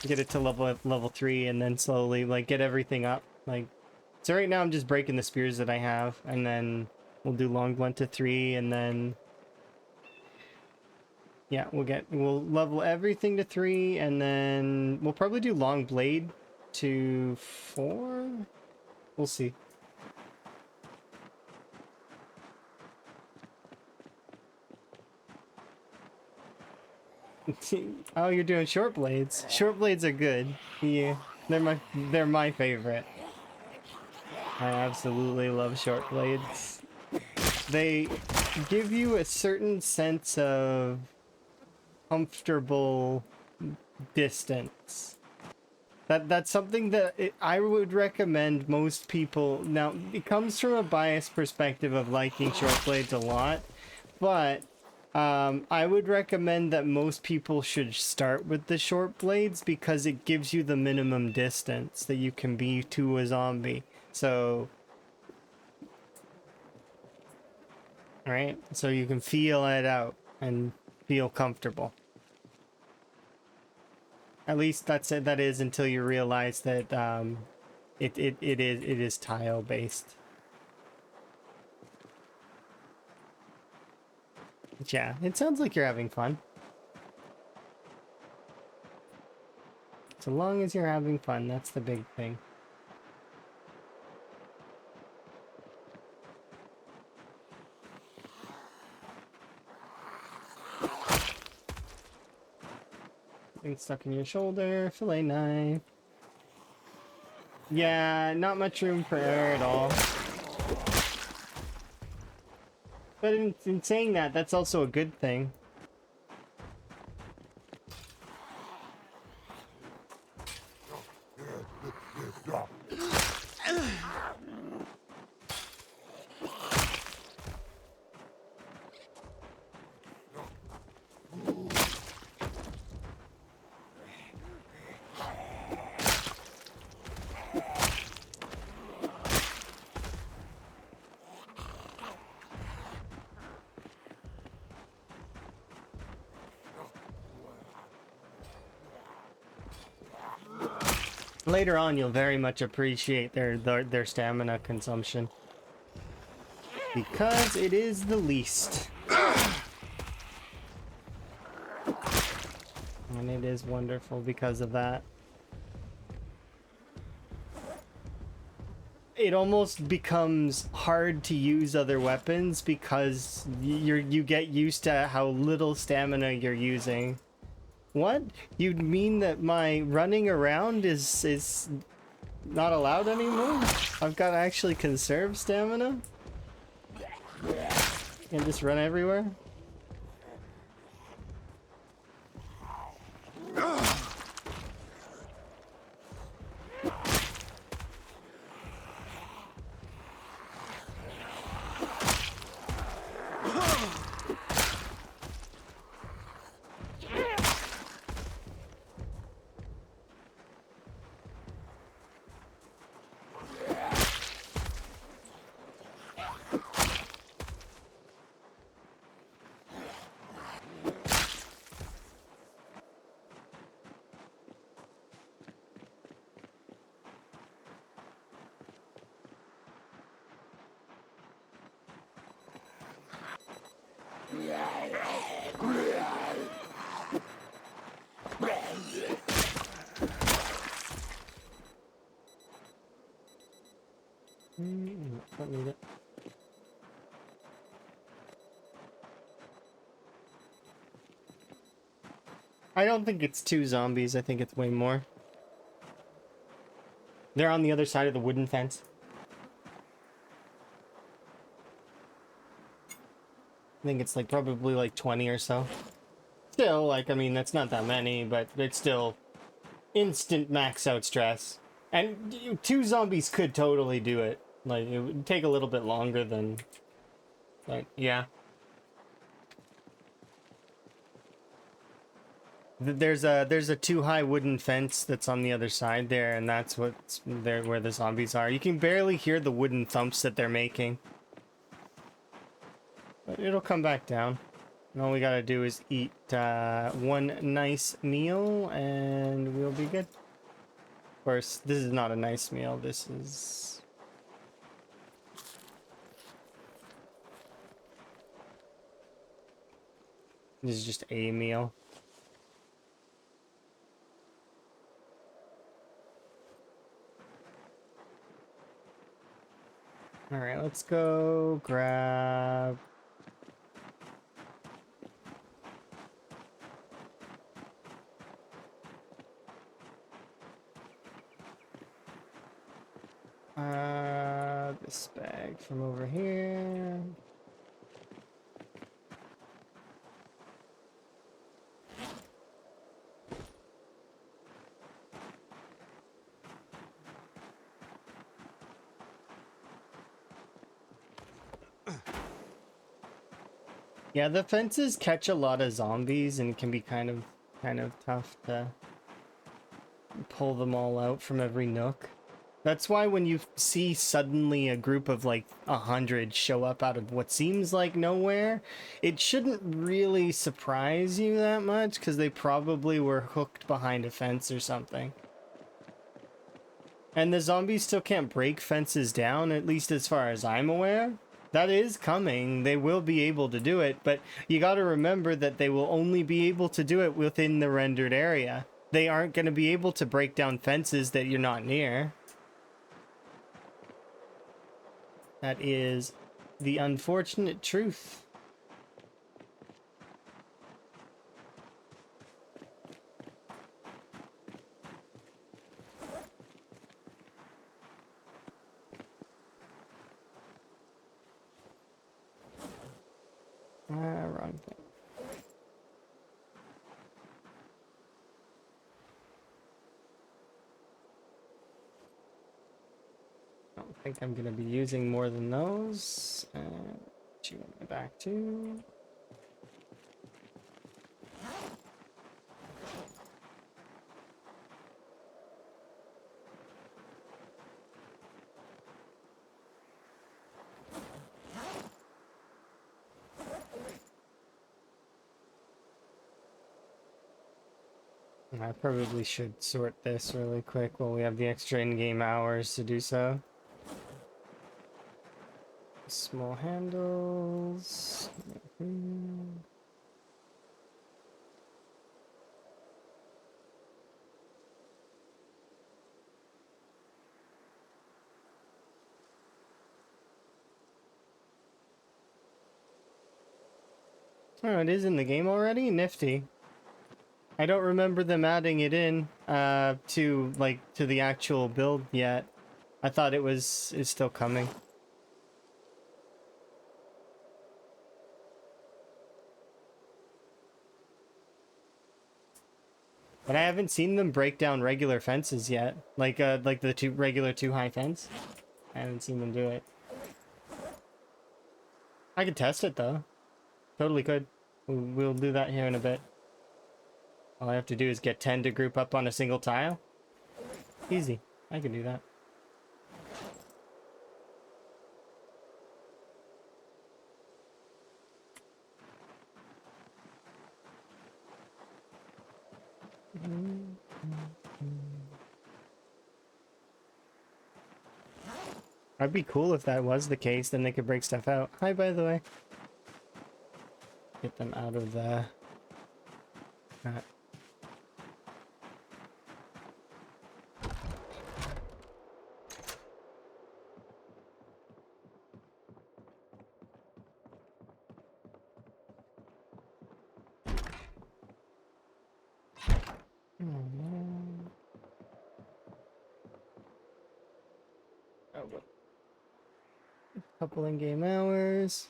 Get it to level 3 and then slowly get everything up. So right now I'm just breaking the spears that I have, and then we'll do long blunt to 3, and then yeah, we'll level everything to 3, and then we'll probably do long blade to 4. We'll see. Oh, you're doing short blades. Short blades are good. Yeah, they're my favorite. I absolutely love short blades. They give you a certain sense of comfortable distance. That's something that I would recommend most people. Now, it comes from a biased perspective of liking short blades a lot, but I would recommend that most people should start with the short blades because it gives you the minimum distance that you can be to a zombie. So, right? So you can feel it out and feel comfortable. At least that's it. That is until you realize that it is tile based. But yeah, it sounds like you're having fun. So long as you're having fun, that's the big thing. Something stuck in your shoulder, fillet knife. Yeah, not much room for error at all. But in saying that, that's also a good thing. Later on, you'll very much appreciate their stamina consumption. Because it is the least. And it is wonderful because of that. It almost becomes hard to use other weapons because you get used to how little stamina you're using. What? You mean that my running around is not allowed anymore? I've got to actually conserve stamina? And just run everywhere? Don't need it. I don't think it's 2 zombies. I think it's way more. They're on the other side of the wooden fence. I think it's like probably like 20 or so. Still, like, I mean, that's not that many, but it's still instant max out stress. And 2 zombies could totally do it. Like, it would take a little bit longer than... But, yeah. There's a 2 high wooden fence that's on the other side there, and that's what's there where the zombies are. You can barely hear the wooden thumps that they're making. But it'll come back down. And all we gotta do is eat 1 nice meal, and we'll be good. Of course, this is not a nice meal. This is just a meal. All right, let's go grab This bag from over here. Yeah, the fences catch a lot of zombies and can be kind of tough to pull them all out from every nook. That's why when you see suddenly a group of like 100 show up out of what seems like nowhere, it shouldn't really surprise you that much because they probably were hooked behind a fence or something. And the zombies still can't break fences down, at least as far as I'm aware. That is coming. They will be able to do it, but you got to remember that they will only be able to do it within the rendered area. They aren't going to be able to break down fences that you're not near. That is the unfortunate truth. Wrong thing. I don't think I'm going to be using more than those. You want me back too? I probably should sort this really quick while we have the extra in-game hours to do so. Small handles. Oh, it is in the game already? Nifty. I don't remember them adding it in to the actual build yet. I thought it's still coming. But I haven't seen them break down regular fences yet. Like the regular 2-high fence. I haven't seen them do it. I could test it though. Totally could. We'll do that here in a bit. All I have to do is get 10 to group up on a single tile. Easy. I can do that. That'd be cool if that was the case, then they could break stuff out. Hi, by the way. Get them out of the... Oh, well. Couple in-game hours.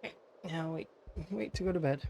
Okay, now wait to go to bed.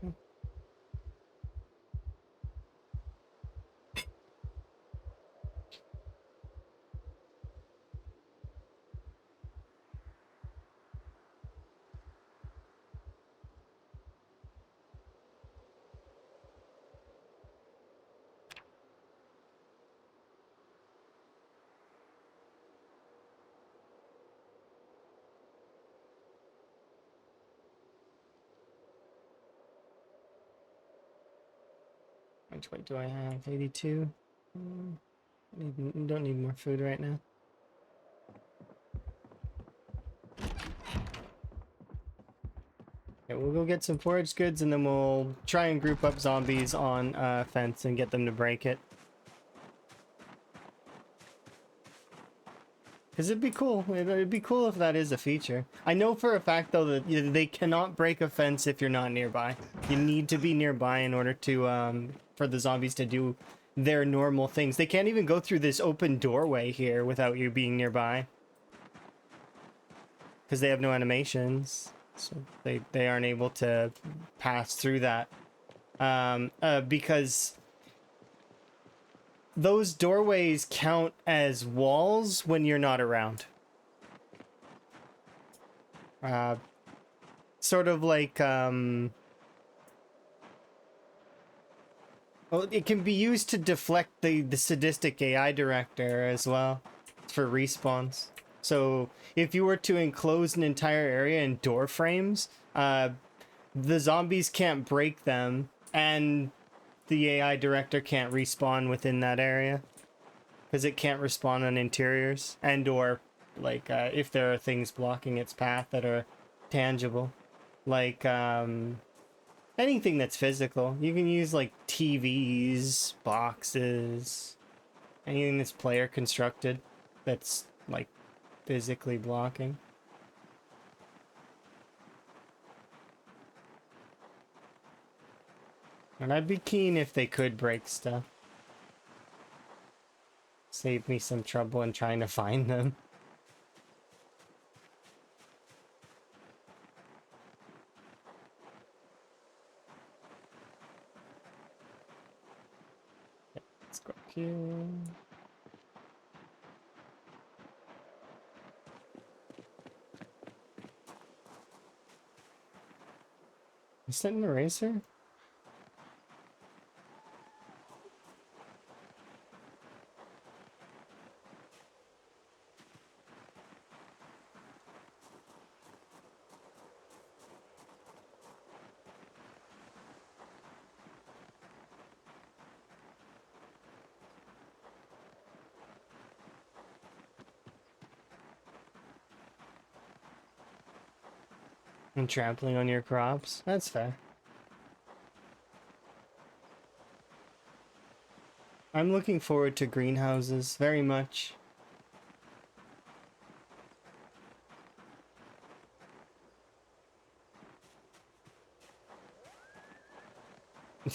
How much weight do I have? 82. Don't need more food right now. Okay, we'll go get some forage goods and then we'll try and group up zombies on a fence and get them to break it. Because it'd be cool. It'd be cool if that is a feature. I know for a fact, though, that they cannot break a fence if you're not nearby. You need to be nearby in order to, for the zombies to do their normal things. They can't even go through this open doorway here without you being nearby. Because they have no animations. So they aren't able to pass through that. Because those doorways count as walls when you're not around. Sort of like, well, it can be used to deflect the sadistic AI director as well for respawns. So if you were to enclose an entire area in door frames, the zombies can't break them, and the AI director can't respawn within that area because it can't respawn on interiors, and or like if there are things blocking its path that are tangible, like anything that's physical. You can use like TVs, boxes, anything that's player constructed that's like physically blocking. And I'd be keen if they could break stuff. Save me some trouble in trying to find them. Let's go here. Is that an eraser? And trampling on your crops? That's fair. I'm looking forward to greenhouses very much.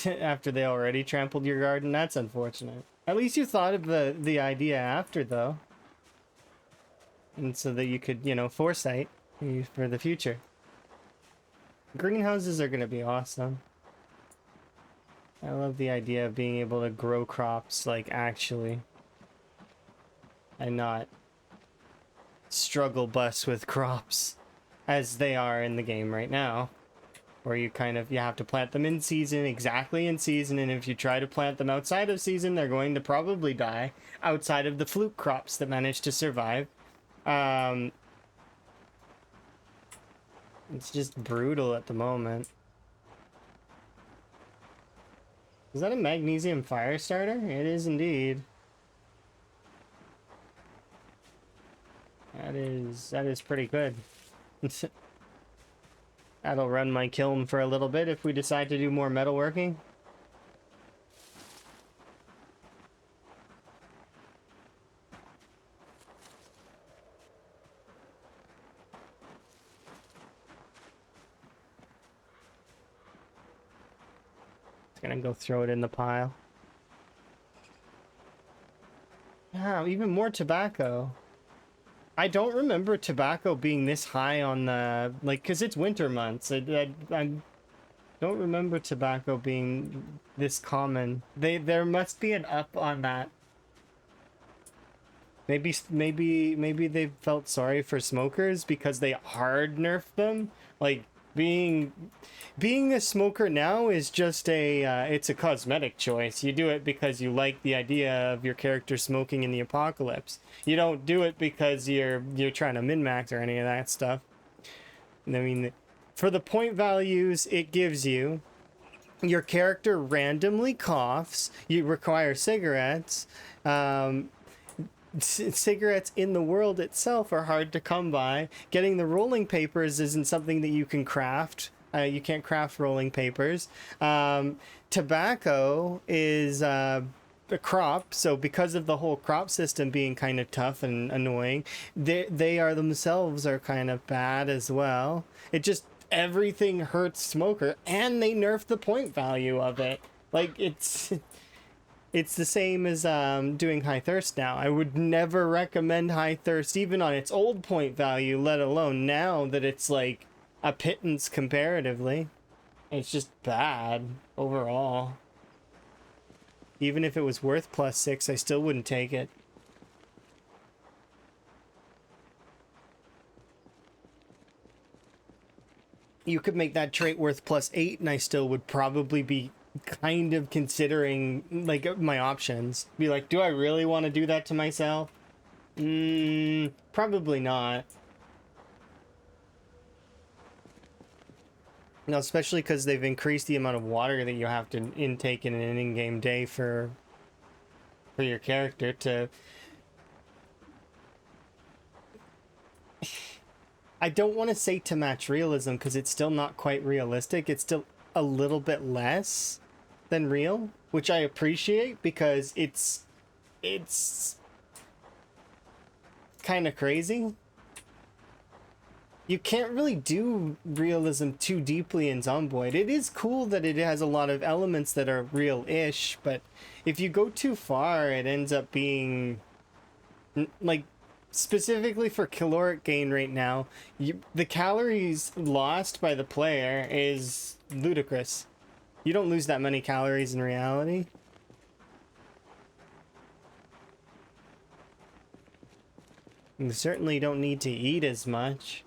After they already trampled your garden, that's unfortunate. At least you thought of the idea after, though. And so that you could, you know, foresight for the future. Greenhouses are going to be awesome. I love the idea of being able to grow crops, like, actually. And not struggle bus with crops, as they are in the game right now. Where you have to plant them in season, exactly in season, and if you try to plant them outside of season, they're going to probably die outside of the fluke crops that manage to survive. It's just brutal at the moment. Is that a magnesium fire starter? It is indeed. That is pretty good. That'll run my kiln for a little bit if we decide to do more metalworking. It's gonna go throw it in the pile. Yeah, even more tobacco. I don't remember tobacco being this high on the, like, because it's winter months. I don't remember tobacco being this common. There must be an up on that. Maybe they felt sorry for smokers because they hard nerfed them. Like, being a smoker now is just it's a cosmetic choice. You do it because you like the idea of your character smoking in the apocalypse. You don't do it because you're trying to min-max or any of that stuff. I mean, for the point values it gives you, your character randomly coughs, you require cigarettes. Cigarettes in the world itself are hard to come by. Getting the rolling papers isn't something that you can craft. You can't craft rolling papers. Tobacco is a crop, so because of the whole crop system being kind of tough and annoying, they are themselves are kind of bad as well. It just everything hurts Smoker, and they nerfed the point value of it. Like it's the same as doing High Thirst now. I would never recommend High Thirst even on its old point value, let alone now that it's like a pittance comparatively. It's just bad overall. Even if it was worth +6, I still wouldn't take it. You could make that trait worth +8 and I still would probably be kind of considering like my options. Be like, do I really want to do that to myself? Probably not. No, especially because they've increased the amount of water that you have to intake in an in-game day for your character to... I don't want to say to match realism because it's still not quite realistic. It's still a little bit less than real, which I appreciate because it's kind of crazy. You can't really do realism too deeply in Zomboid. It is cool that it has a lot of elements that are real-ish, but if you go too far, it ends up being like, specifically for caloric gain right now, the calories lost by the player is ludicrous. You don't lose that many calories in reality. You certainly don't need to eat as much.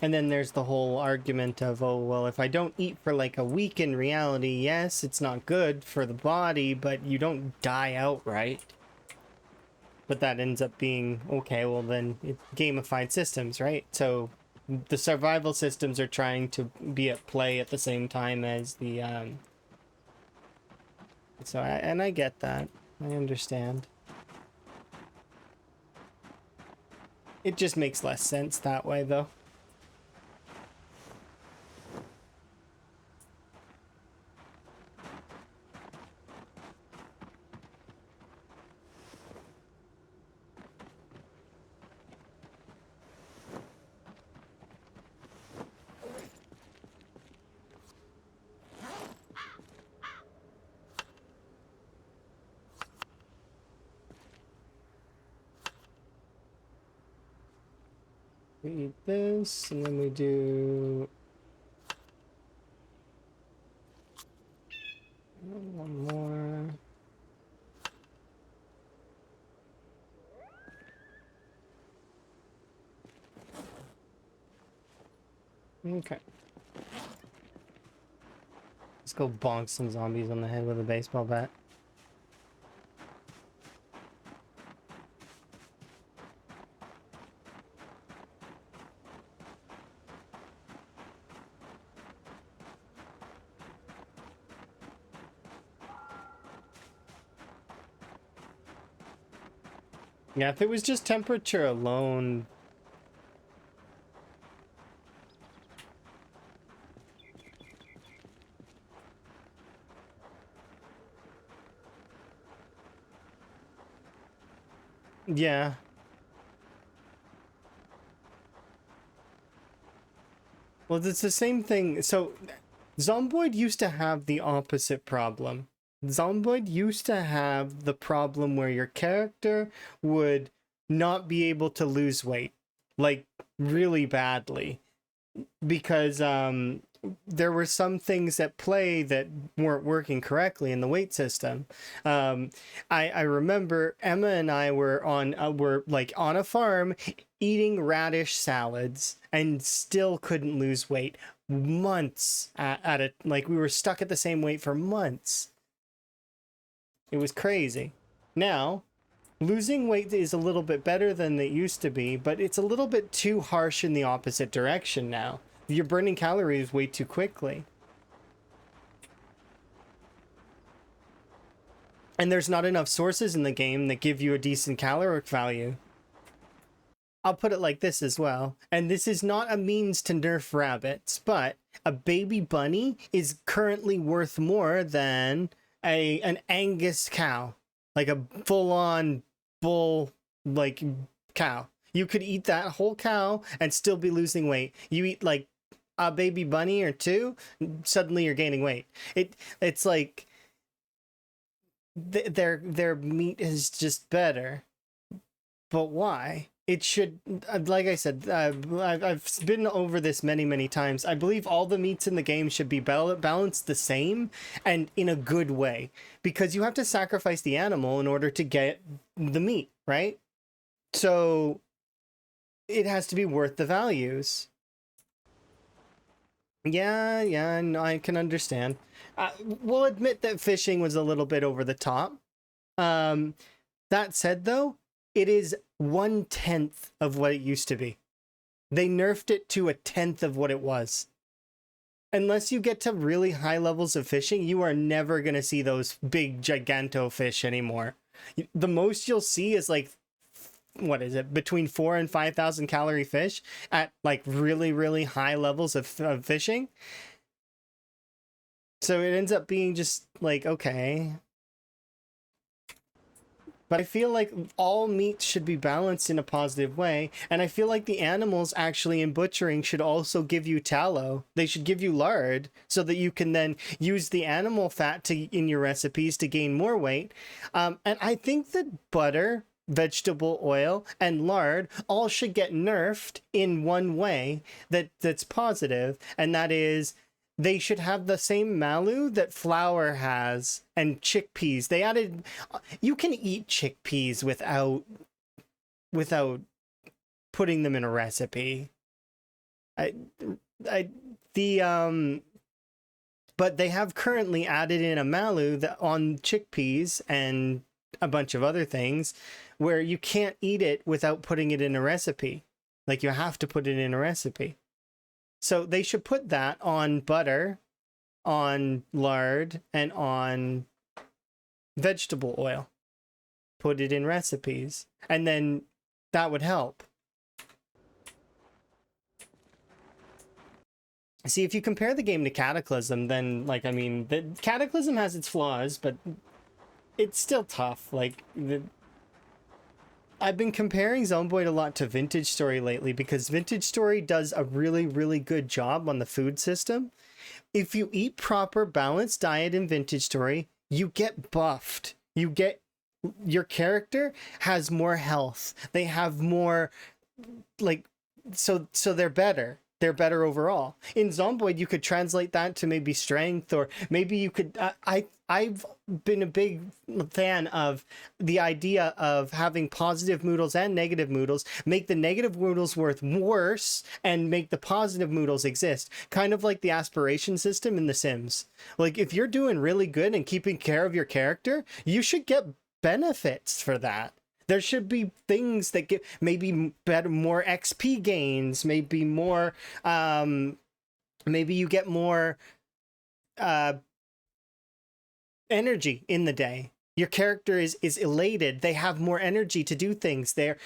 And then there's the whole argument of, oh, well, if I don't eat for like a week in reality, yes, it's not good for the body, but you don't die outright. But that ends up being, okay, well then, it's gamified systems, right? So the survival systems are trying to be at play at the same time as the, and I get that. I understand. It just makes less sense that way, though. We eat this, and then we do one more. Okay. Let's go bonk some zombies on the head with a baseball bat. Yeah, if it was just temperature alone. Yeah. Well, it's the same thing. So, Zomboid used to have the opposite problem. Zomboid used to have the problem where your character would not be able to lose weight, like really badly, because there were some things at play that weren't working correctly in the weight system. I remember Emma and I were like on a farm eating radish salads and still couldn't lose weight months at it. Like we were stuck at the same weight for months. It was crazy. Now, losing weight is a little bit better than it used to be, but it's a little bit too harsh in the opposite direction now. You're burning calories way too quickly. And there's not enough sources in the game that give you a decent caloric value. I'll put it like this as well. And this is not a means to nerf rabbits, but a baby bunny is currently worth more than an Angus cow, like a full-on bull like cow. You could eat that whole cow and still be losing weight. You eat like a baby bunny or two, suddenly you're gaining weight. It's like their meat is just better. But why? It should, like I said, I've been over this many times. I believe all the meats in the game should be balanced the same and in a good way, because you have to sacrifice the animal in order to get the meat, right? So it has to be worth the values. Yeah, no, I can understand. We'll admit that fishing was a little bit over the top. That said, though, it is 1/10 of what it used to be. They nerfed it to 1/10 of what it was. Unless you get to really high levels of fishing, you are never going to see those big giganto fish anymore. The most you'll see is like, what is it, between 4,000 and 5,000 calorie fish at like really high levels of fishing. So it ends up being just like, okay. But I feel like all meat should be balanced in a positive way, and I feel like the animals actually in butchering should also give you tallow. They should give you lard so that you can then use the animal fat in your recipes to gain more weight. And I think that butter, vegetable oil, and lard all should get nerfed in one way that's positive, and that is they should have the same malu that flour has and chickpeas. They added, you can eat chickpeas without putting them in a recipe. But they have currently added in a malu on chickpeas and a bunch of other things where you can't eat it without putting it in a recipe. Like, you have to put it in a recipe. So they should put that on butter, on lard, and on vegetable oil. Put it in recipes. And then that would help. See, if you compare the game to Cataclysm, then, like, I mean, the Cataclysm has its flaws, but it's still tough. Like, I've been comparing Zomboid a lot to Vintage Story lately because Vintage Story does a really good job on the food system. If you eat proper balanced diet in Vintage Story, you get buffed. Your character has more health. They have more, like, so they're better. They're better overall. In Zomboid, you could translate that to maybe strength, or maybe you could. I've been a big fan of the idea of having positive moodles and negative moodles. Make the negative moodles worse, and make the positive moodles exist. Kind of like the aspiration system in The Sims. Like, if you're doing really good and keeping care of your character, you should get benefits for that. There should be things that get maybe better, more XP gains, maybe more, maybe you get more energy in the day. Your character is elated. They have more energy to do things. They're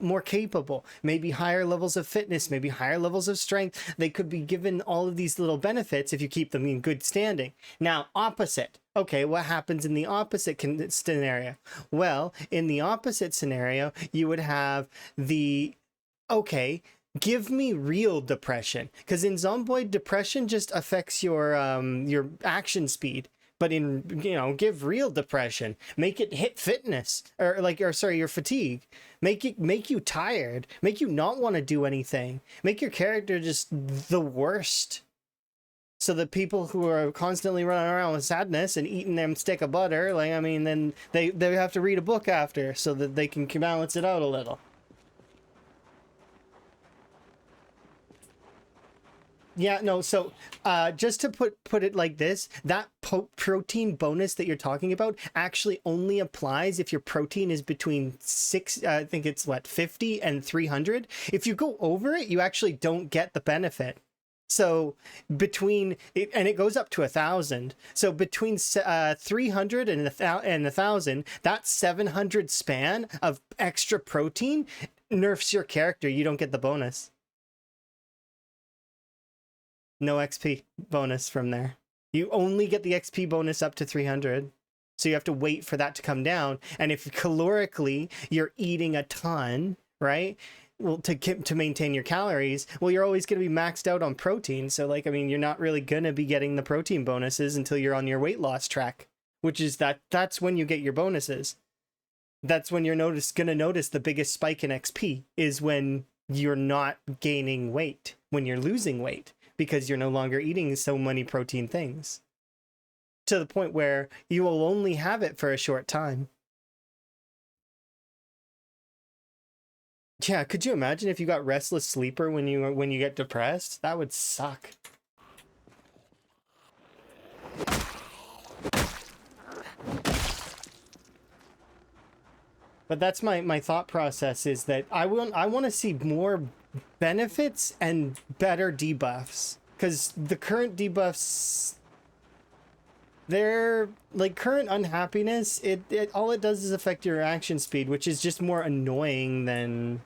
more capable. Maybe higher levels of fitness, maybe higher levels of strength. They could be given all of these little benefits if you keep them in good standing. Now, opposite. Okay, what happens in the opposite scenario? Well, in the opposite scenario, you would have give me real depression. Because in Zomboid, depression just affects your action speed. But give real depression. Make it hit fitness, or your fatigue. Make you tired. Make you not want to do anything. Make your character just the worst. So the people who are constantly running around with sadness and eating them stick of butter, then they have to read a book after so that they can balance it out a little. Yeah, no, so just to put it like this, that protein bonus that you're talking about actually only applies if your protein is between 50 and 300. If you go over it, you actually don't get the benefit. So between it, and it goes up to 1,000. So between 300 and 1,000, that 700 span of extra protein nerfs your character, you don't get the bonus. No XP bonus from there. You only get the XP bonus up to 300. So you have to wait for that to come down. And if calorically you're eating a ton, right? Well, to maintain your calories, well, you're always going to be maxed out on protein. So like, I mean, you're not really going to be getting the protein bonuses until you're on your weight loss track, which is that's when you get your bonuses. That's when you're going to notice the biggest spike in XP is when you're not gaining weight, when you're losing weight, because you're no longer eating so many protein things. To the point where you will only have it for a short time. Yeah, could you imagine if you got restless sleeper when you get depressed? That would suck. But that's my thought process, is that I want to see more benefits and better debuffs, because the current debuffs, they're like current unhappiness. It all it does is affect your action speed, which is just more annoying than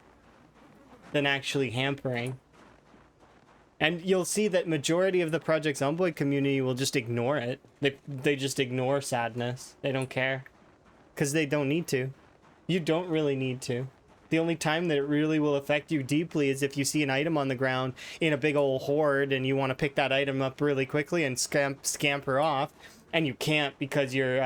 actually hampering. And you'll see that majority of the Project Zomboid community will just ignore it. They just ignore sadness. They don't care, because they don't need to. You don't really need to. The only time that it really will affect you deeply is if you see an item on the ground in a big old horde and you want to pick that item up really quickly and scamper off, and you can't because your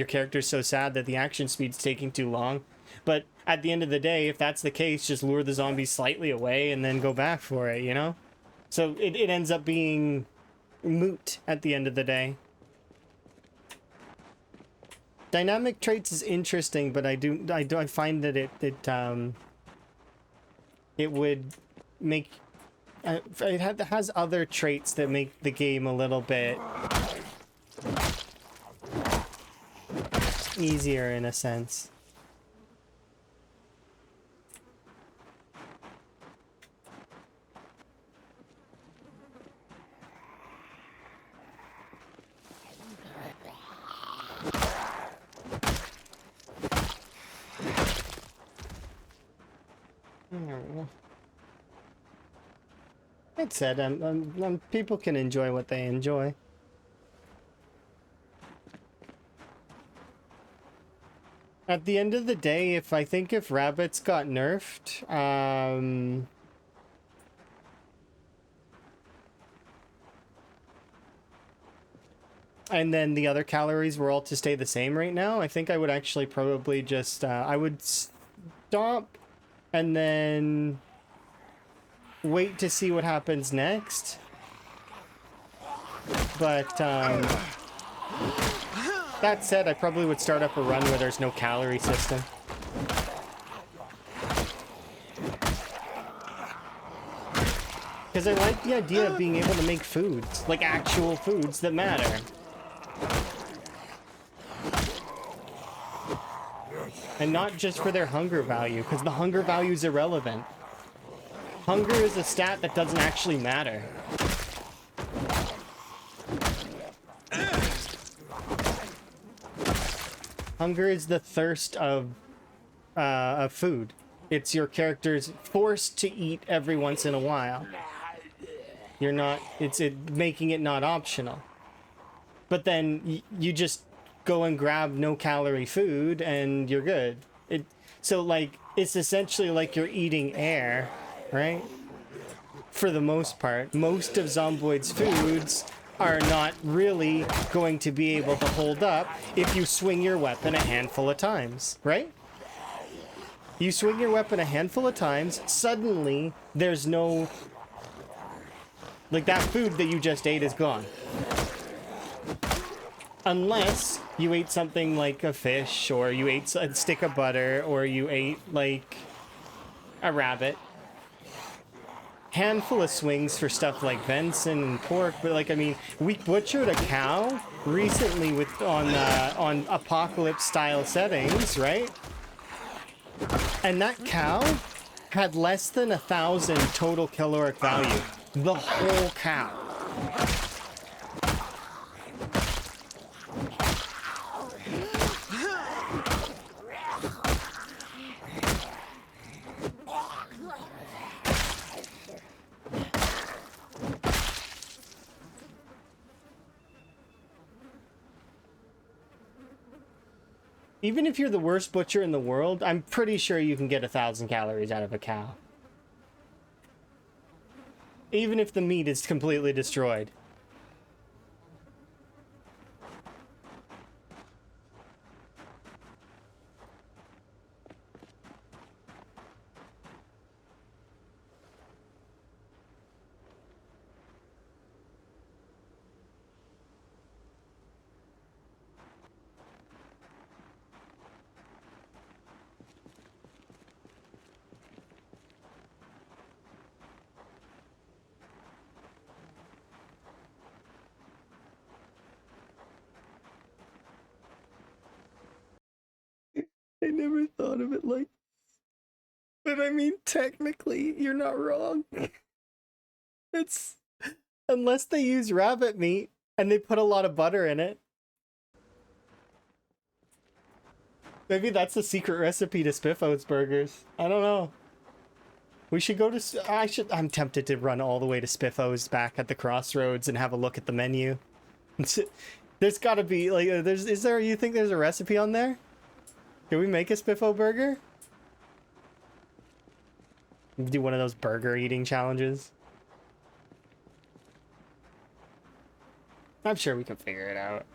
character's so sad that the action speed's taking too long. But at the end of the day, if that's the case, just lure the zombies slightly away and then go back for it, you know? So it ends up being moot at the end of the day. Dynamic traits is interesting, but I find that it would make it has other traits that make the game a little bit easier in a sense. Like I said, people can enjoy what they enjoy. At the end of the day, if rabbits got nerfed, and then the other calories were all to stay the same right now, I think I would actually probably just, I would stop and then wait to see what happens next. But, that said, I probably would start up a run where there's no calorie system. Because I like the idea of being able to make foods, like actual foods that matter. And not just for their hunger value, because the hunger value is irrelevant. Hunger is a stat that doesn't actually matter. Hunger is the thirst of food. It's your character's forced to eat every once in a while. You're not, it's making it not optional. But then you just go and grab no calorie food and you're good. So like, it's essentially like you're eating air, right? For the most part. Most of Zomboid's foods are not really going to be able to hold up if you swing your weapon a handful of times, right? You swing your weapon a handful of times, suddenly there's no... Like, that food that you just ate is gone. Unless you ate something like a fish, or you ate a stick of butter, or you ate, like, a rabbit. Handful of swings for stuff like venison and pork, but like, I mean, we butchered a cow recently on apocalypse style settings, right? And that cow had less than 1,000 total caloric value. The whole cow. Even if you're the worst butcher in the world, I'm pretty sure you can get 1,000 calories out of a cow. Even if the meat is completely destroyed. I never thought of it like, but I mean, technically, you're not wrong. It's, unless they use rabbit meat and they put a lot of butter in it. Maybe that's the secret recipe to Spiffo's burgers. I don't know. We should go to, I'm tempted to run all the way to Spiffo's back at the crossroads and have a look at the menu. There's gotta be, like, you think there's a recipe on there? Can we make a Spiffo burger? Do one of those burger eating challenges. I'm sure we can figure it out.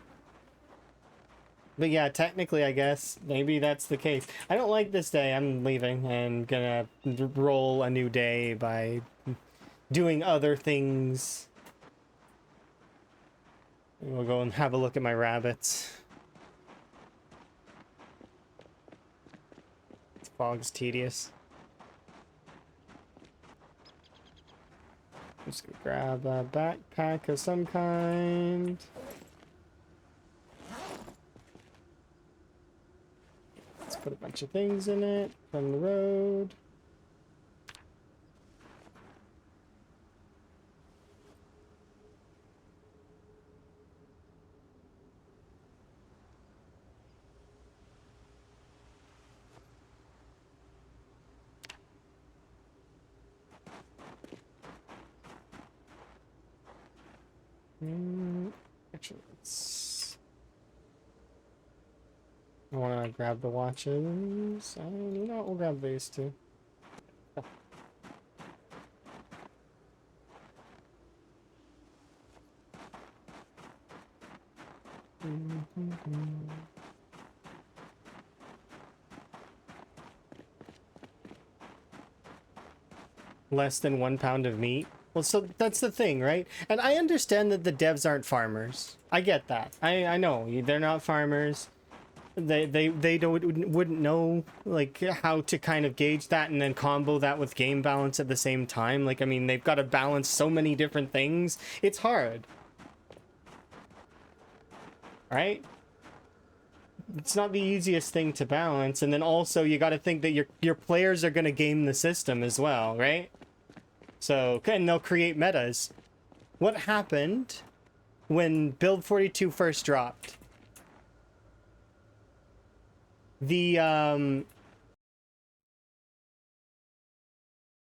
But yeah, technically, I guess, maybe that's the case. I don't like this day. I'm leaving and gonna roll a new day by doing other things. We'll go and have a look at my rabbits. This fog's tedious. I'm just gonna grab a backpack of some kind. Let's put a bunch of things in it from the road. Actually, I want to grab the watches. And you know what? We'll grab these two. Oh. Less than 1 pound of meat. Well, so that's the thing, right? And I understand that the devs aren't farmers. I get that. I know they're not farmers. They wouldn't know like how to kind of gauge that and then combo that with game balance at the same time. Like, I mean, they've got to balance so many different things. It's hard. Right? It's not the easiest thing to balance, and then also you got to think that your players are going to game the system as well, right? So, and they'll create metas. What happened when Build 42 first dropped? The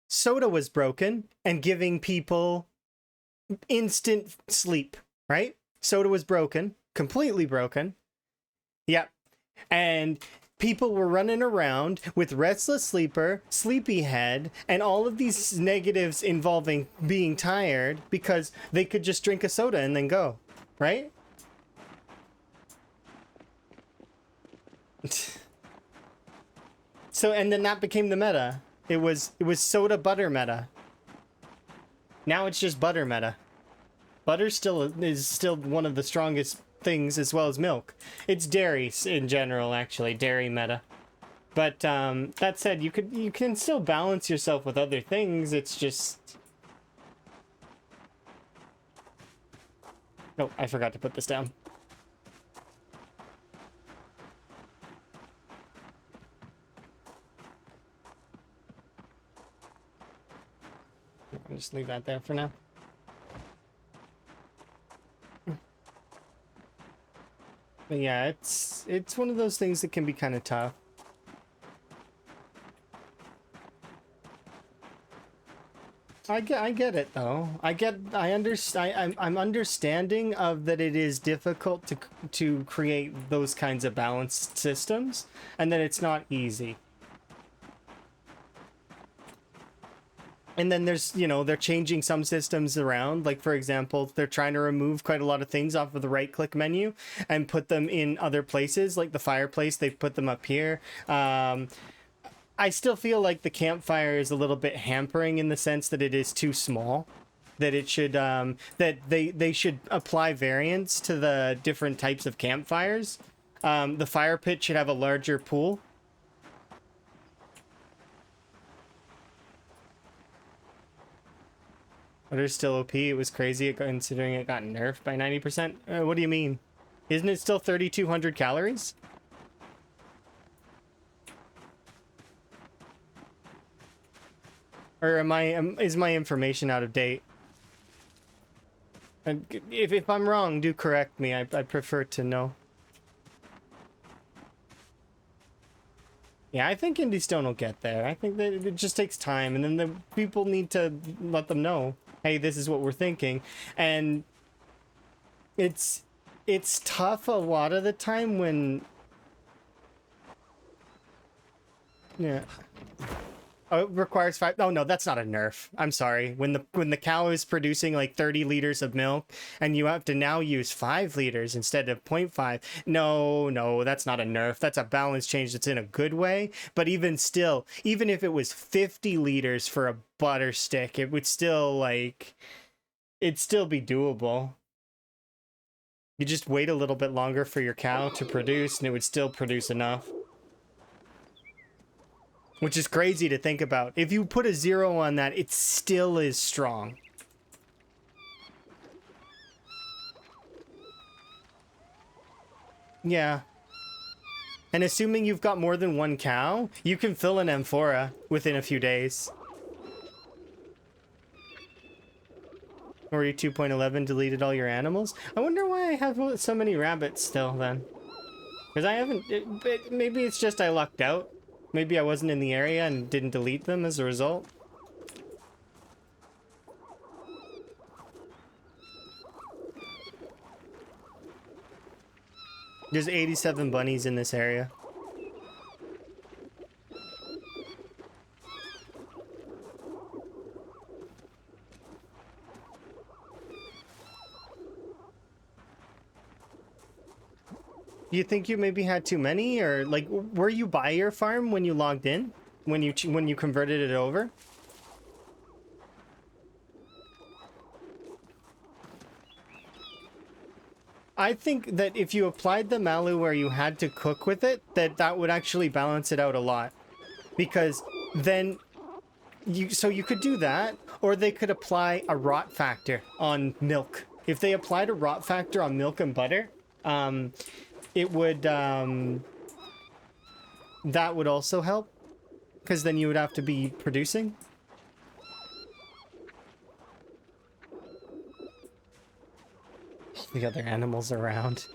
soda was broken and giving people instant sleep, right? Soda was broken, completely broken. Yep. And people were running around with restless sleeper, sleepyhead, and all of these negatives involving being tired because they could just drink a soda and then go, right? So, and then that became the meta. It was soda butter meta. Now it's just butter meta. Butter is still one of the strongest things, as well as milk. It's dairy in general, actually, dairy meta. But that said, you can still balance yourself with other things. It's just, oh, I forgot to put this down. I'll just leave that there for now. But yeah, it's one of those things that can be kind of tough. I get it though. I understand. I'm understanding of that it is difficult to create those kinds of balanced systems, and that it's not easy. And then there's, you know, they're changing some systems around. Like, for example, they're trying to remove quite a lot of things off of the right-click menu and put them in other places, like the fireplace. They've put them up here. I still feel like the campfire is a little bit hampering in the sense that it is too small. That it should, that they should apply variants to the different types of campfires. The fire pit should have a larger pool. But it's still OP. It was crazy considering it got nerfed by 90%. What do you mean? Isn't it still 3,200 calories? Or is my information out of date? And if I'm wrong, do correct me. I prefer to know. Yeah, I think Indie Stone will get there. I think that it just takes time, and then the people need to let them know, hey, this is what we're thinking. And it's tough a lot of the time when, yeah. Oh, it requires 5. Oh no, that's not a nerf. I'm sorry. When the cow is producing like 30 liters of milk and you have to now use 5 liters instead of 0.5. No, that's not a nerf. That's a balance change that's in a good way. But even still, even if it was 50 liters for a butter stick, it would still it'd still be doable. You just wait a little bit longer for your cow to produce and it would still produce enough. Which is crazy to think about. If you put a 0 on that, it still is strong. Yeah. And assuming you've got more than 1 cow, you can fill an amphora within a few days. Or you 2.11 deleted all your animals? I wonder why I have so many rabbits still then. Because I haven't... maybe it's just I lucked out. Maybe I wasn't in the area and didn't delete them as a result. There's 87 bunnies in this area. Do you think you maybe had too many, or like, were you by your farm when you logged in? When you converted it over? I think that if you applied the Malu where you had to cook with it, that would actually balance it out a lot. Because then you could do that, or they could apply a rot factor on milk. If they applied a rot factor on milk and butter, it would, that would also help, because then you would have to be producing. The other animals around.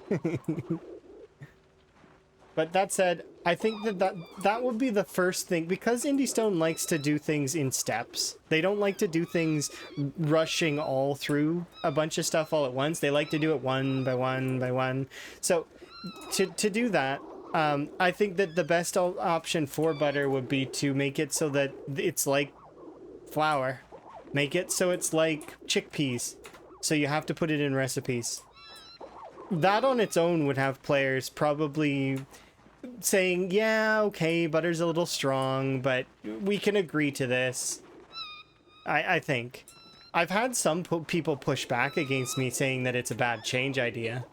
But that said, I think that would be the first thing, because Indie Stone likes to do things in steps. They don't like to do things rushing all through a bunch of stuff all at once. They like to do it one by one by one. So to do that, I think that the best option for butter would be to make it so that it's like flour. Make it so it's like chickpeas. So you have to put it in recipes. That on its own would have players probably saying, yeah, okay, butter's a little strong, but we can agree to this. I think. I've had some people push back against me saying that it's a bad change idea.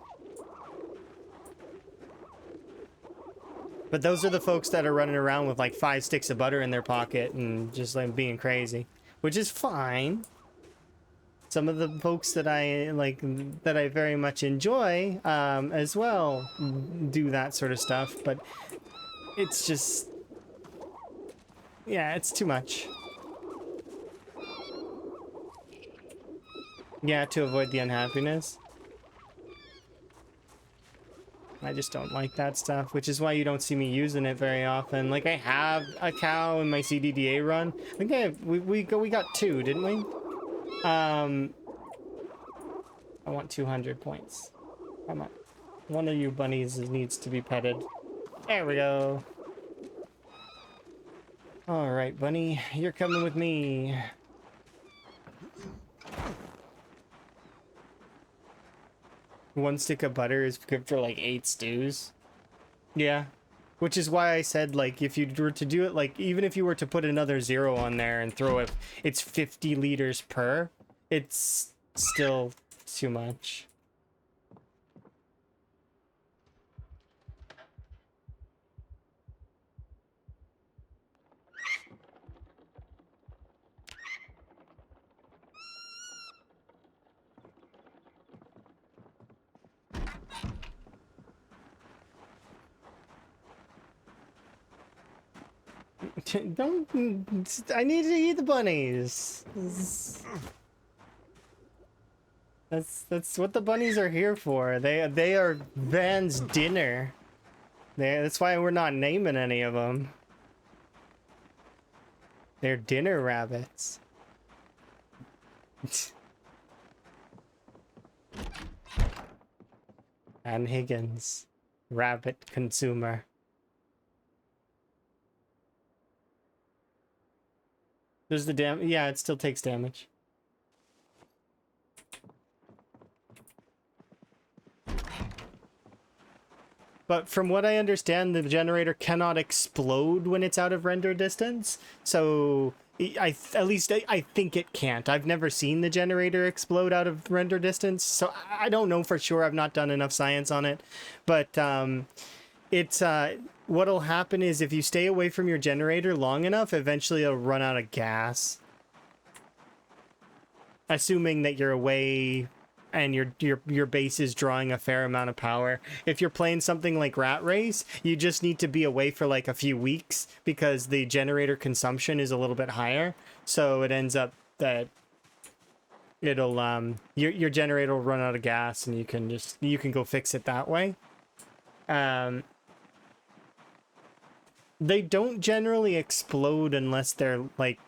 But those are the folks that are running around with like 5 sticks of butter in their pocket and just like being crazy, which is fine. Some of the folks that I like, that I very much enjoy, as well, do that sort of stuff, but it's just, yeah, it's too much. Yeah, to avoid the unhappiness. I just don't like that stuff, which is why you don't see me using it very often. Like, I have a cow in my CDDA run. I think we got 2, didn't we? I want 200 points. Come on. One of you bunnies needs to be petted. There we go. All right, bunny, you're coming with me. One stick of butter is good for like 8 stews. Yeah. Which is why I said, like, if you were to do it, like, even if you were to put another 0 on there and throw it, it's 50 liters per, it's still too much. Don't... I need to eat the bunnies. That's what the bunnies are here for. They are Van's dinner. That's why we're not naming any of them. They're dinner rabbits. Ann Higgins, rabbit consumer. There's the yeah, it still takes damage. But from what I understand, the generator cannot explode when it's out of render distance. So at least I think it can't. I've never seen the generator explode out of render distance, so I don't know for sure. I've not done enough science on it. But it's what'll happen is if you stay away from your generator long enough, eventually it'll run out of gas. Assuming that you're away and your base is drawing a fair amount of power. If you're playing something like Rat Race, you just need to be away for like a few weeks because the generator consumption is a little bit higher. So it ends up that it'll your generator will run out of gas and you can go fix it that way. They don't generally explode unless they're like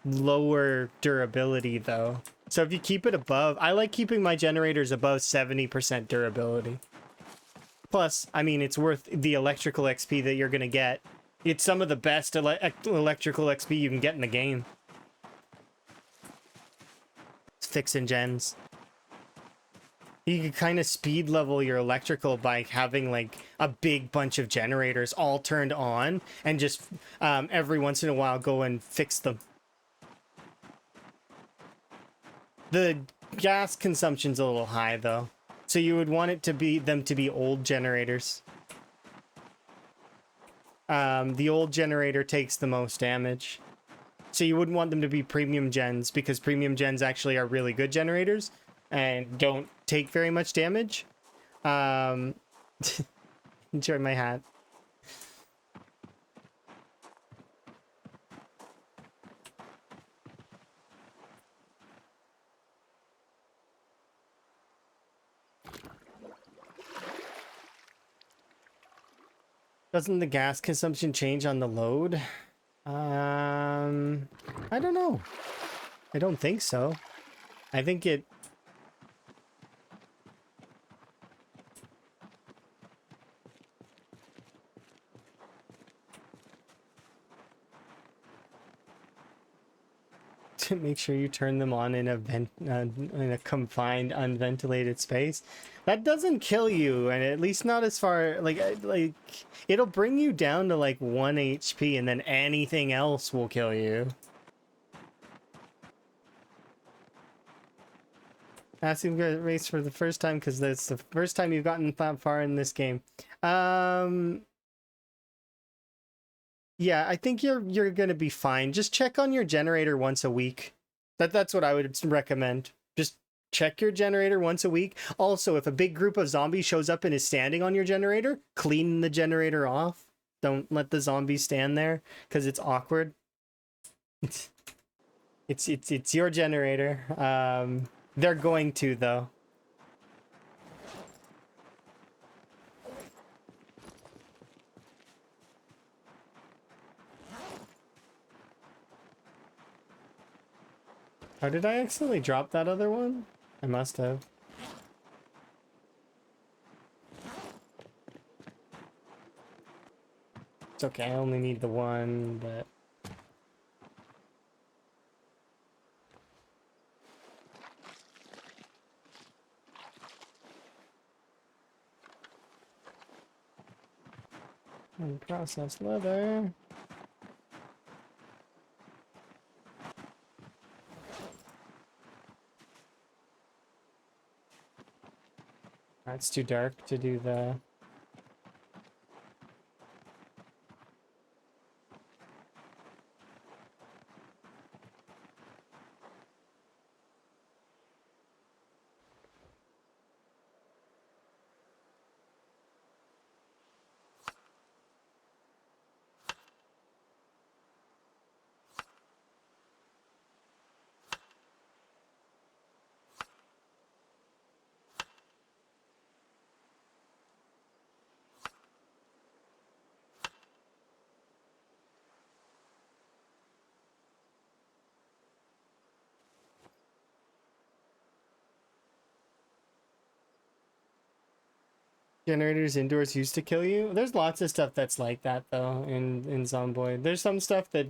lower durability though. So if you keep it above, I like keeping my generators above 70% durability. Plus, I mean, it's worth the electrical XP that you're going to get. It's some of the best electrical XP you can get in the game. It's fixing gens. You can kind of speed level your electrical by having like a big bunch of generators all turned on and just every once in a while go and fix them. The gas consumption's a little high though, so you would want it to be them to be old generators. The old generator takes the most damage, so you wouldn't want them to be premium gens because premium gens actually are really good generators and don't take very much damage. Enjoy my hat. Doesn't the gas consumption change on the load? I don't know. I don't think so. I think it... to make sure you turn them on in a in a confined, unventilated space. That doesn't kill you, and at least not as far like it'll bring you down to like 1 HP, and then anything else will kill you. Asking race for the first time because that's the first time you've gotten that far in this game. Yeah, I think you're gonna be fine. Just check on your generator once a week. That's what I would recommend. Just check your generator once a week. Also, if a big group of zombies shows up and is standing on your generator, clean the generator off. Don't let the zombies stand there because it's awkward. It's your generator. They're going to though. Oh, did I accidentally drop that other one? I must have. It's okay, I only need the one, but... And processed leather. It's too dark to do the... Generators indoors used to kill you. There's lots of stuff that's like that though in Zomboid. There's some stuff that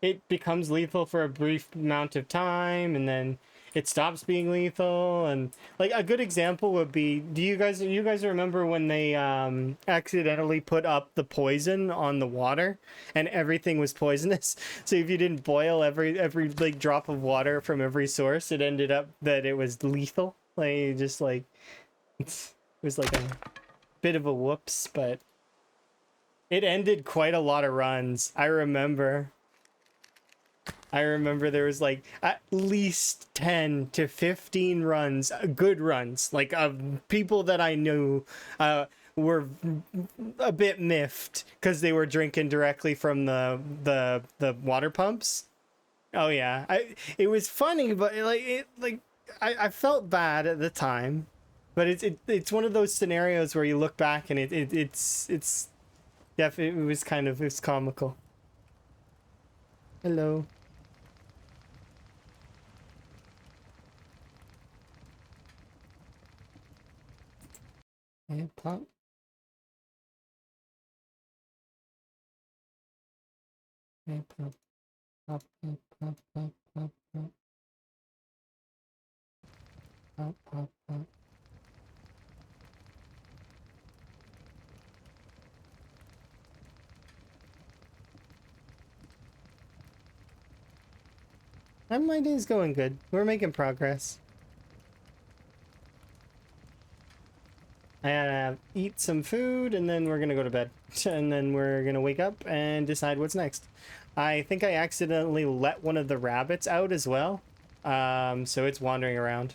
it becomes lethal for a brief amount of time and then it stops being lethal. And like a good example would be, do you guys remember when they accidentally put up the poison on the water and everything was poisonous? So if you didn't boil every like drop of water from every source, it ended up that it was lethal. Like just like it was like a bit of a whoops, but it ended quite a lot of runs. I remember there was like at least 10 to 15 runs, good runs, like of people that I knew were a bit miffed because they were drinking directly from the water pumps. Oh yeah, it was funny, but I felt bad at the time. But it's one of those scenarios where you look back and it's definitely it was kind of it's comical. Hello. And pop. And pop. Pop. Pop. Pop. Pop. Pop. Pop. Pop. Pop. Pop. And my day's going good. We're making progress. I gotta eat some food and then we're gonna go to bed. And then we're gonna wake up and decide what's next. I think I accidentally let one of the rabbits out as well. So it's wandering around.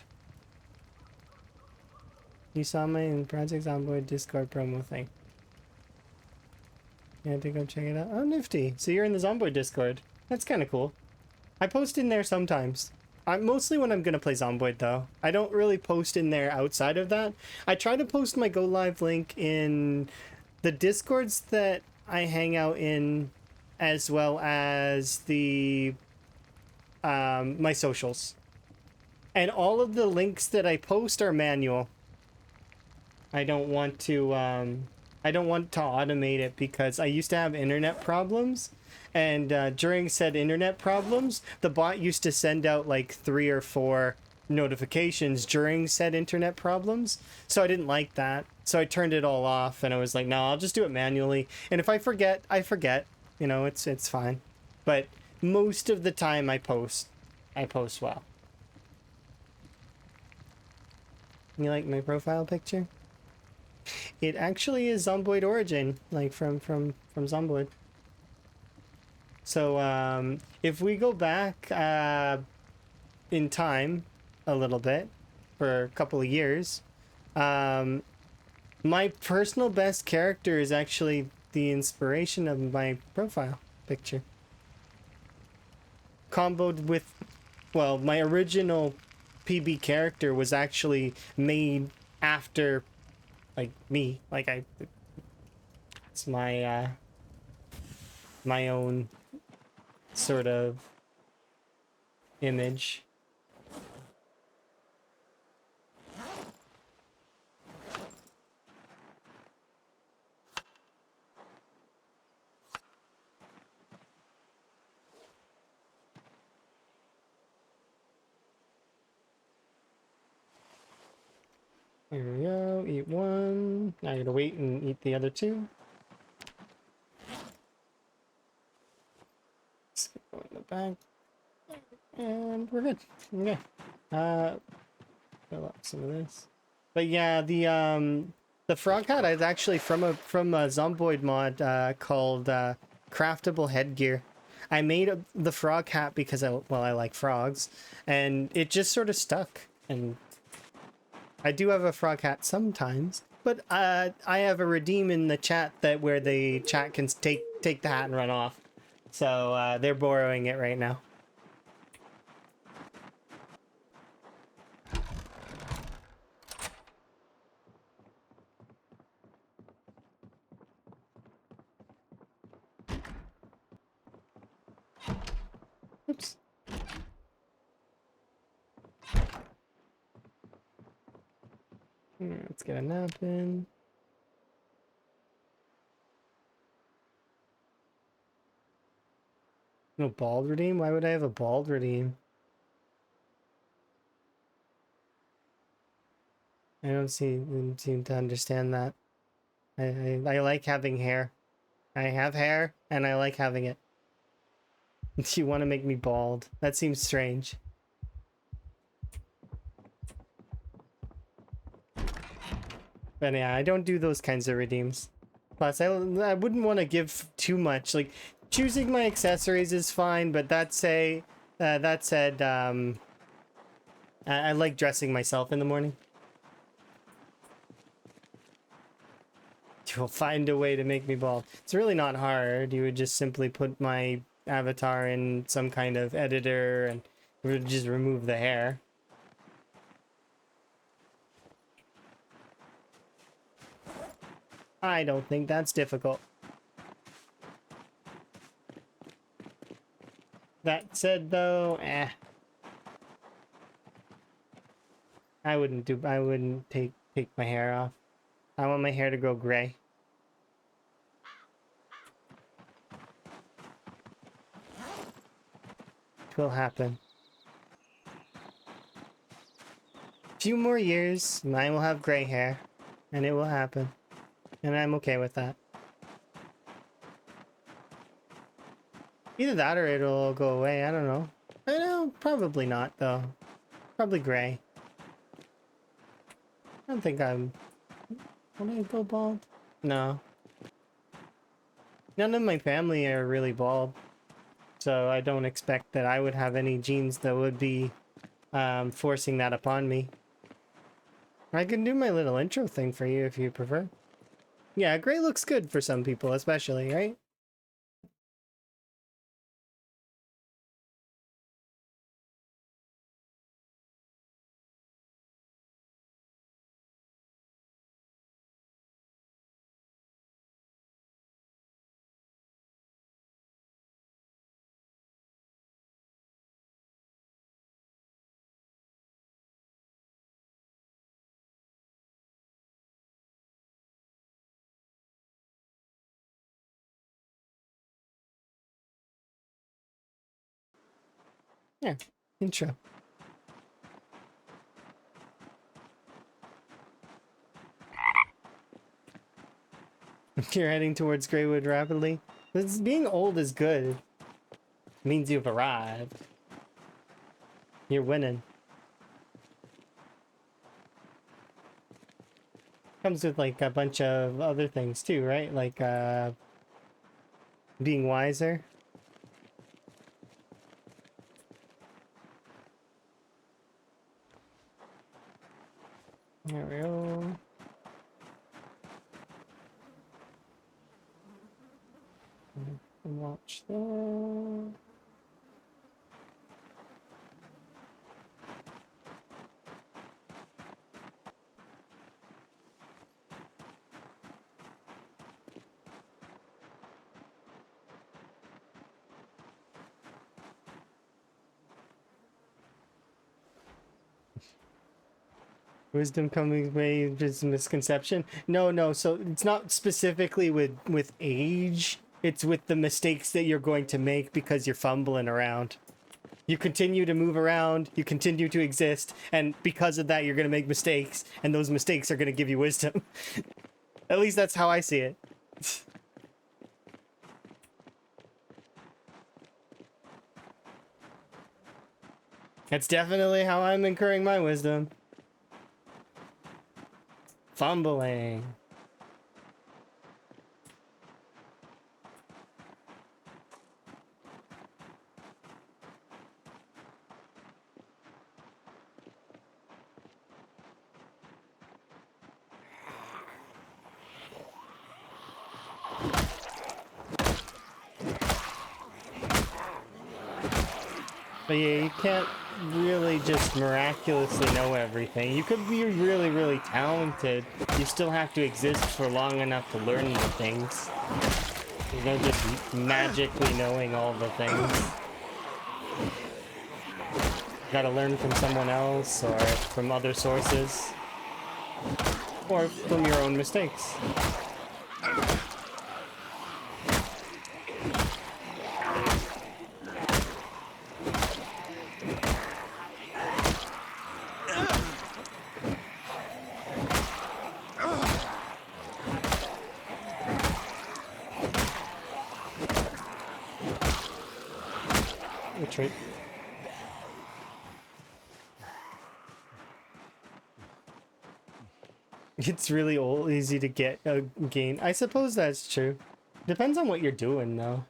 You saw my Project Zomboid Discord promo thing. You had to go check it out. Oh, nifty. So you're in the Zomboid Discord. That's kind of cool. I post in there sometimes. I'm mostly when I'm gonna play Zomboid though. I don't really post in there outside of that. I try to post my Go Live link in the Discords that I hang out in, as well as the my socials. And all of the links that I post are manual. I don't want to automate it because I used to have internet problems, and during said internet problems, the bot used to send out like 3 or 4 notifications during said internet problems. So I didn't like that. So I turned it all off and I was like, no, I'll just do it manually. And if I forget, I forget. You know, it's fine. But most of the time I post well. You like my profile picture? It actually is Zomboid origin, like from Zomboid. So if we go back in time a little bit for a couple of years, my personal best character is actually the inspiration of my profile picture. Comboed with, well, my original PB character was actually made after, like, me. Like, it's my, my own sort of image. There we go. Eat one. Now you gotta wait and eat the other two. Let's go in the back. And we're good. Okay. Fill up some of this. But yeah, the frog hat is actually from a Zomboid mod called Craftable Headgear. I made the frog hat because I like frogs, and it just sort of stuck. And I do have a frog hat sometimes, but I have a redeem in the chat that where the chat can take the hat and run off. So they're borrowing it right now. Oops. Let's get a nap in. No bald redeem? Why would I have a bald redeem? I don't seem to understand that. I like having hair. I have hair, and I like having it. You want to make me bald? That seems strange. But yeah, I don't do those kinds of redeems. Plus, I wouldn't want to give too much. Like, choosing my accessories is fine, but that said, I like dressing myself in the morning. You'll find a way to make me bald. It's really not hard. You would just simply put my avatar in some kind of editor and we would just remove the hair. I don't think that's difficult. That said though, I wouldn't take my hair off. I want my hair to grow gray. It will happen. A few more years, and I will have gray hair, and it will happen. And I'm okay with that. Either that or it'll go away, I don't know. I know, probably not though. Probably gray. I don't think I'm... Will I go bald? No. None of my family are really bald. So I don't expect that I would have any genes that would be forcing that upon me. I can do my little intro thing for you if you prefer. Yeah, gray looks good for some people, especially, right? Yeah, intro. You're heading towards Greywood rapidly. Being old is good. It means you've arrived. You're winning. Comes with like a bunch of other things too, right? Like being wiser. There we go. Watch that. Wisdom coming way is misconception. No. So it's not specifically with age. It's with the mistakes that you're going to make because you're fumbling around. You continue to move around, you continue to exist, and because of that, you're going to make mistakes, and those mistakes are going to give you wisdom. At least that's how I see it. That's definitely how I'm incurring my wisdom. Fumbling. But yeah, you can't really just miraculously know everything. You could be really, really talented. You still have to exist for long enough to learn the things. There's no just magically knowing all the things. You gotta learn from someone else, or from other sources. Or from your own mistakes. Retreat. It's really easy to get a gain. I suppose that's true. Depends on what you're doing, though.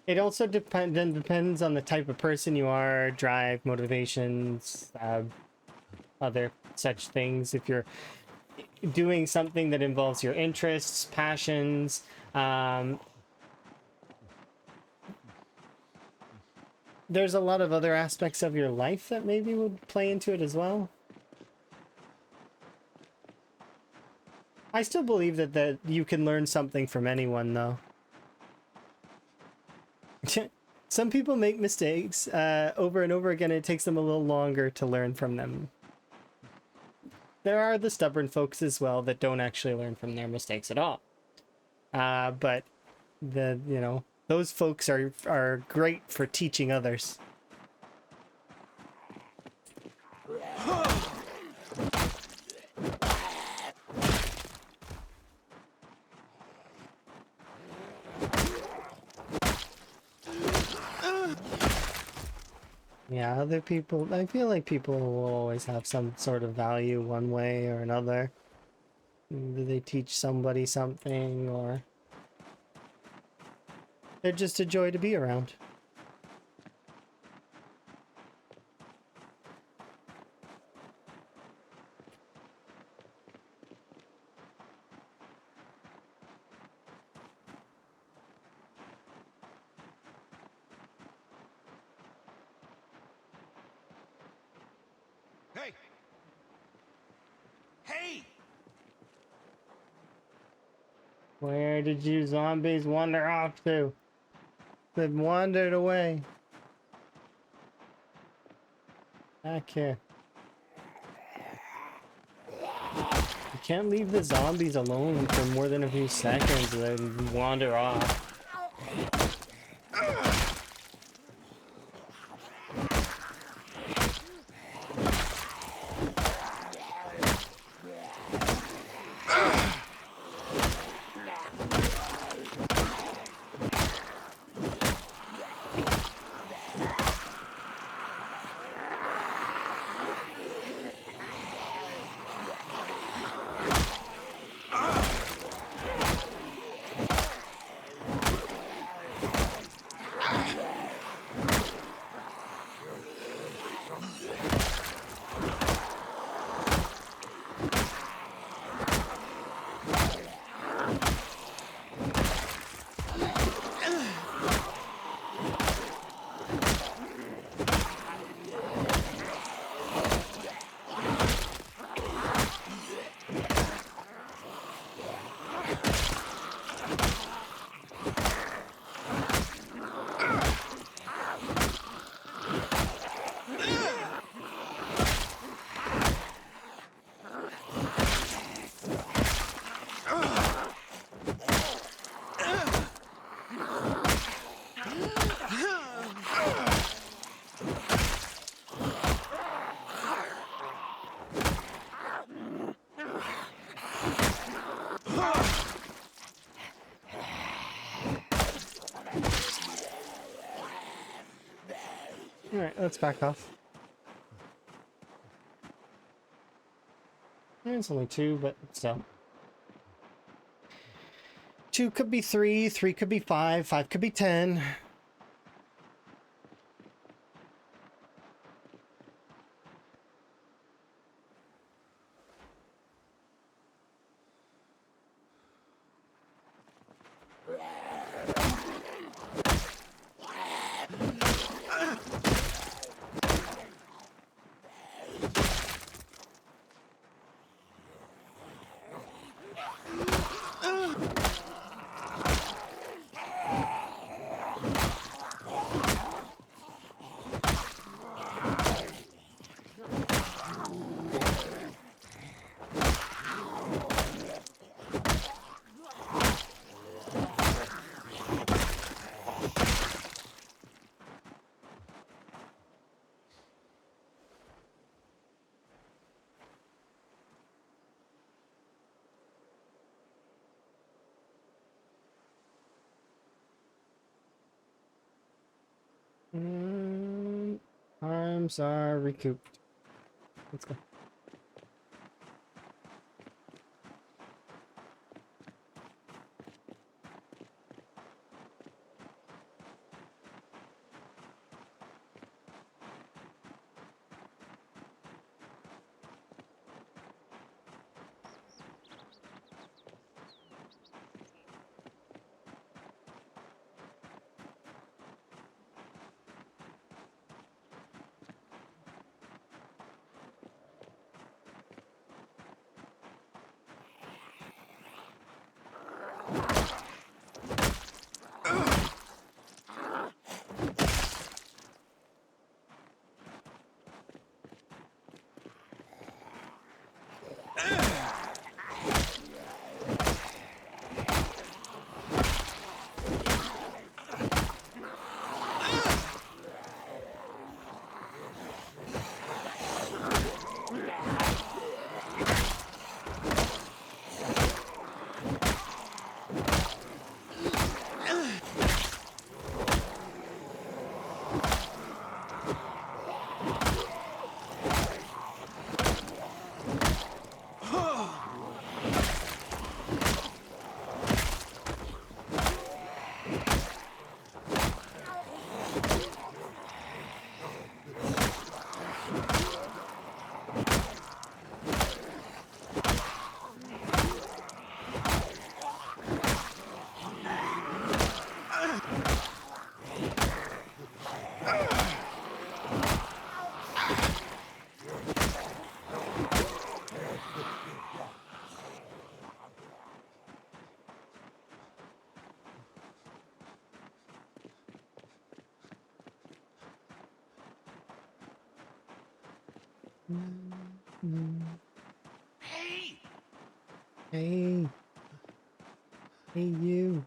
It also depends on the type of person you are, drive, motivations, other such things. If you're doing something that involves your interests, passions, there's a lot of other aspects of your life that maybe would play into it as well. I still believe that you can learn something from anyone, though. Some people make mistakes over and over again. It takes them a little longer to learn from them. There are the stubborn folks as well that don't actually learn from their mistakes at all. But those folks are great for teaching others. Yeah, other people, I feel like people will always have some sort of value one way or another. Do they teach somebody something, or they're just a joy to be around. Hey! Hey! Where did you zombies wander off to? They've wandered away. Back here. You can't leave the zombies alone for more than a few seconds and then wander off. let's back off. It's only 2, but still. 2 could be 3, 3 could be 5, 5 could be 10. Arms are recouped. Let's go. Hey! Hey. Hey, you.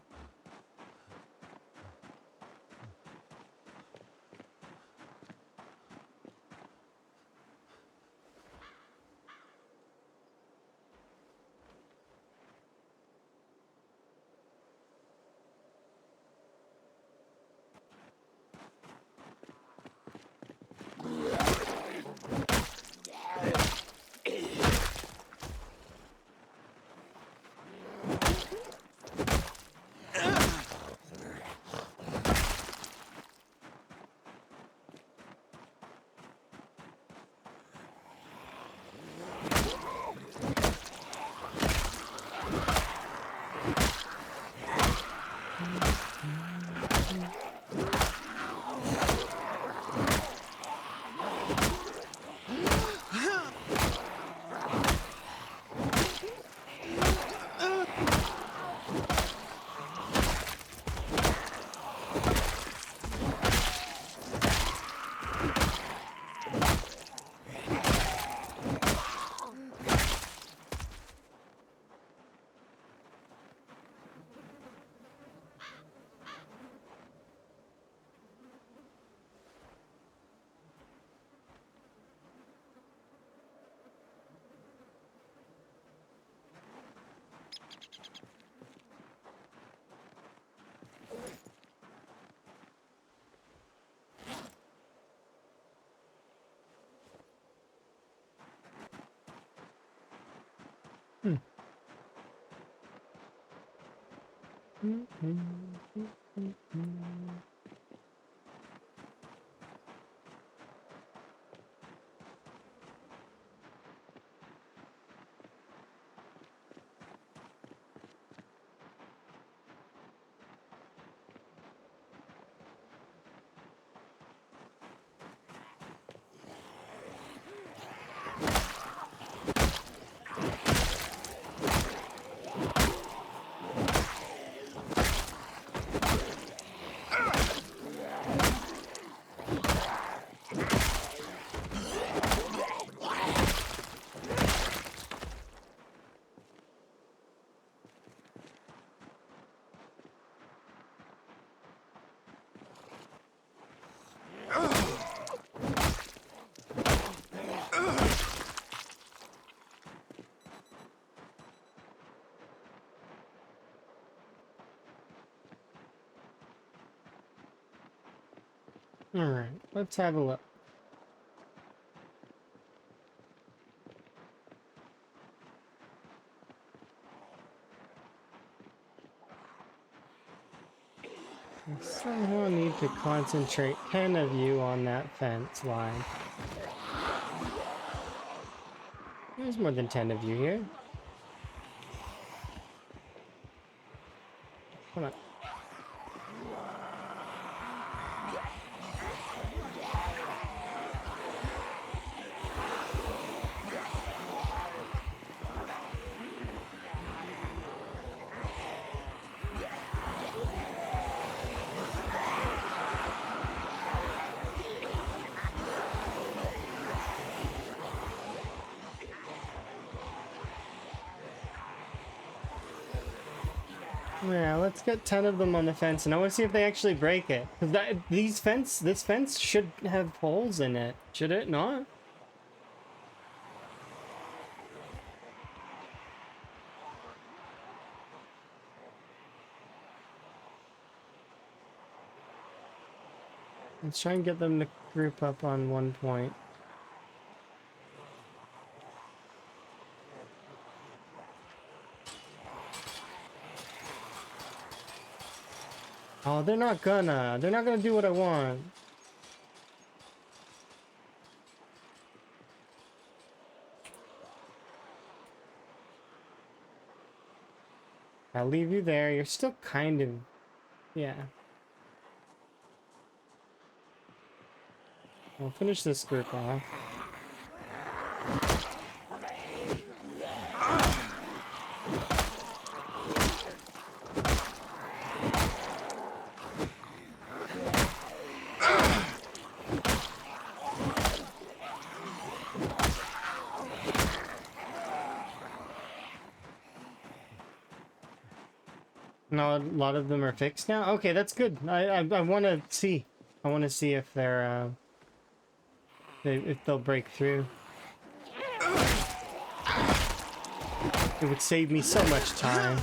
Hmm. All right, let's have a look. I somehow need to concentrate 10 of you on that fence line. There's more than 10 of you here. Come on. Yeah, let's get 10 of them on the fence, and I want to see if they actually break it. Because this fence should have holes in it, should it not? Let's try and get them to group up on one point. Oh, they're not gonna do what I want. I'll leave you there. You're still kind of, yeah. We'll finish this group off. No, a lot of them are fixed now. Okay, that's good. I want to see. I want to see if they're if they'll break through. It would save me so much time.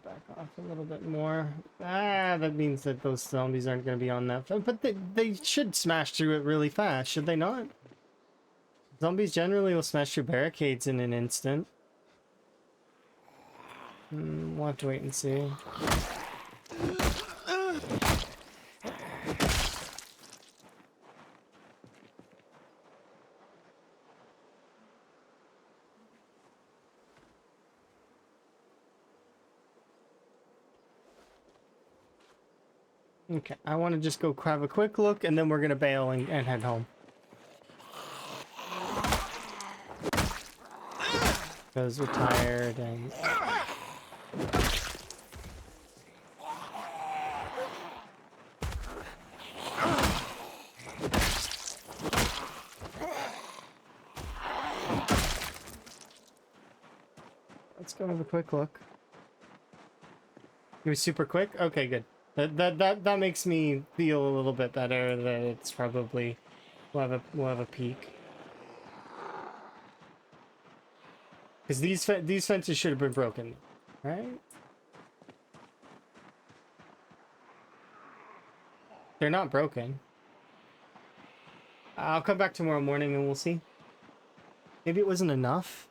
Back off a little bit more. Ah, that means that those zombies aren't going to be on that. But they should smash through it really fast, should they not? Zombies generally will smash through barricades in an instant. We'll have to wait and see. Okay, I want to just go have a quick look, and then we're going to bail and head home. Because we're tired and... Let's go have a quick look. It was super quick? Okay, good. That makes me feel a little bit better that it's probably we'll have a peak. Because these fences should have been broken, right? They're not broken. I'll come back tomorrow morning and we'll see. Maybe it wasn't enough.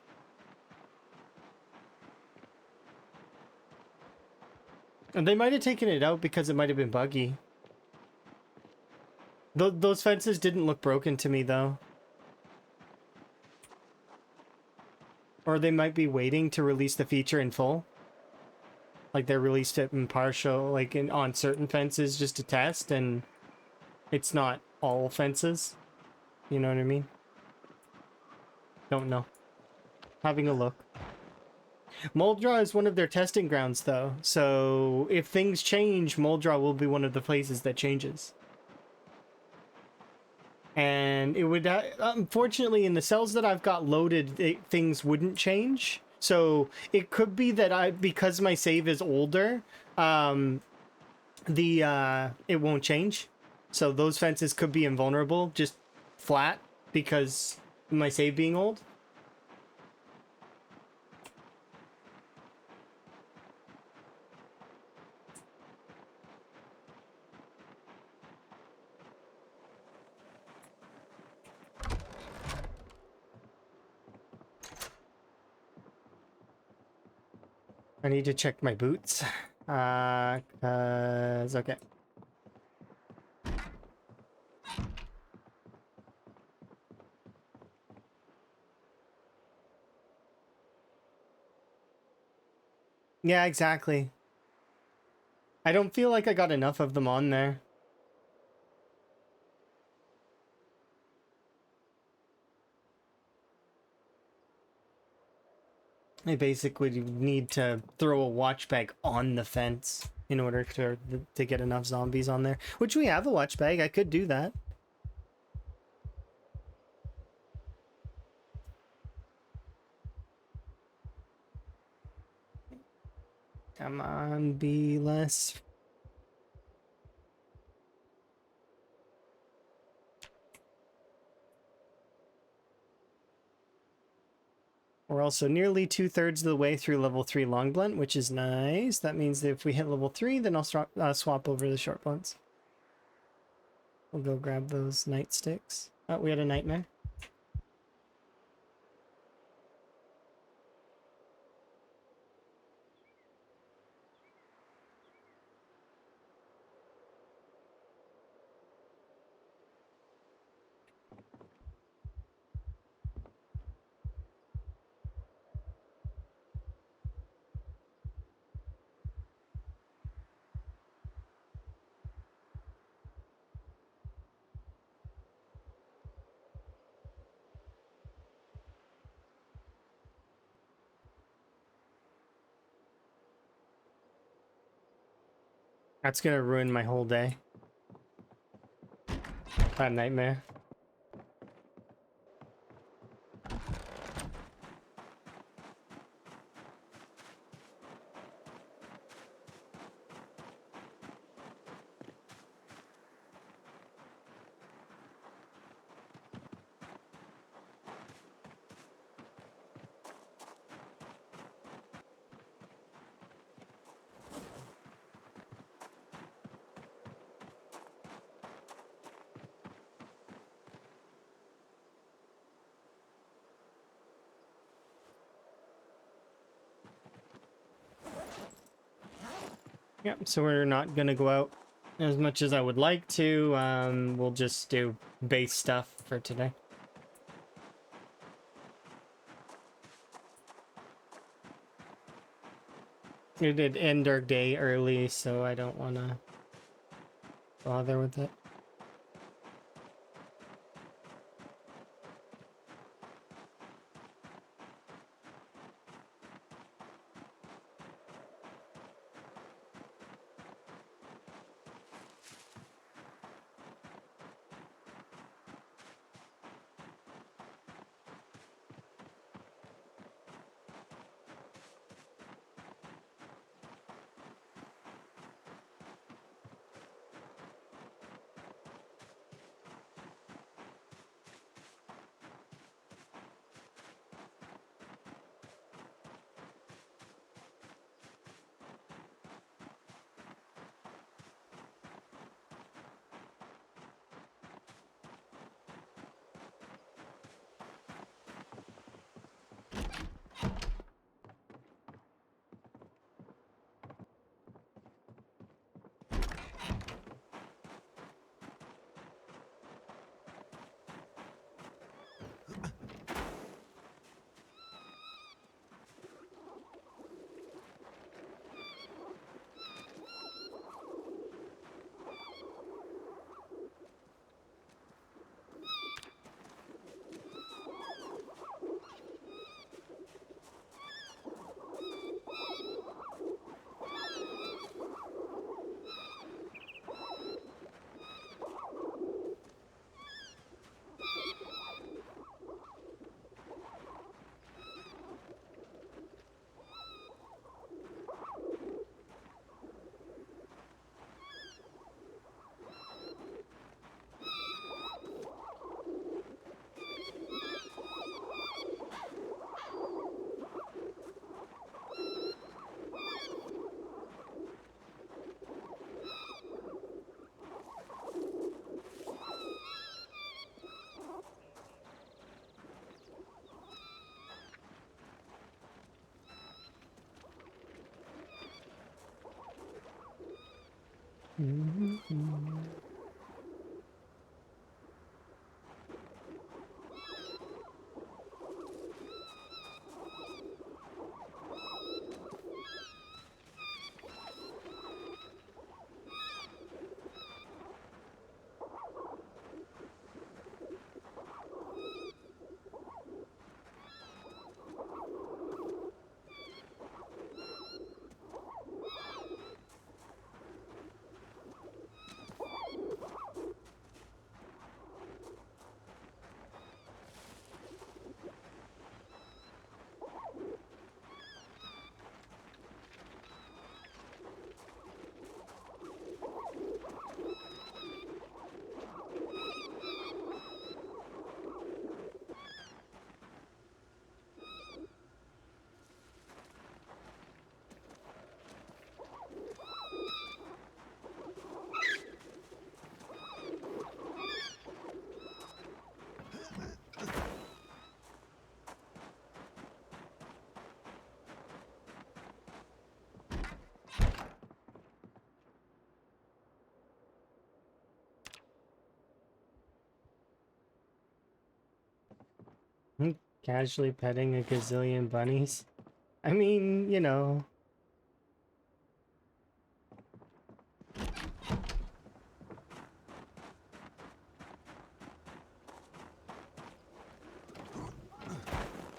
And they might have taken it out because it might have been buggy. Those fences didn't look broken to me, though. Or they might be waiting to release the feature in full. Like they released it in partial, like on certain fences just to test, and it's not all fences. You know what I mean? Don't know. Having a look. Moldraw is one of their testing grounds, though. So if things change, Moldraw will be one of the places that changes. And it would, unfortunately, in the cells that I've got loaded, things wouldn't change. So it could be that because my save is older, it won't change. So those fences could be invulnerable, just flat, because my save being old. I need to check my boots. Okay. Yeah, exactly. I don't feel like I got enough of them on there. I basically need to throw a watch bag on the fence in order to get enough zombies on there. Which we have a watch bag. I could do that. Come on, be less. We're also nearly 2/3 of the way through level 3 long blunt, which is nice. That means that if we hit level 3, then I'll swap over the short blunts. We'll go grab those nightsticks. Oh, we had a nightmare. That's gonna ruin my whole day. That nightmare. Yep, so we're not gonna go out as much as I would like to. We'll just do base stuff for today. We did end our day early, so I don't want to bother with it. Casually petting a gazillion bunnies. I mean, you know.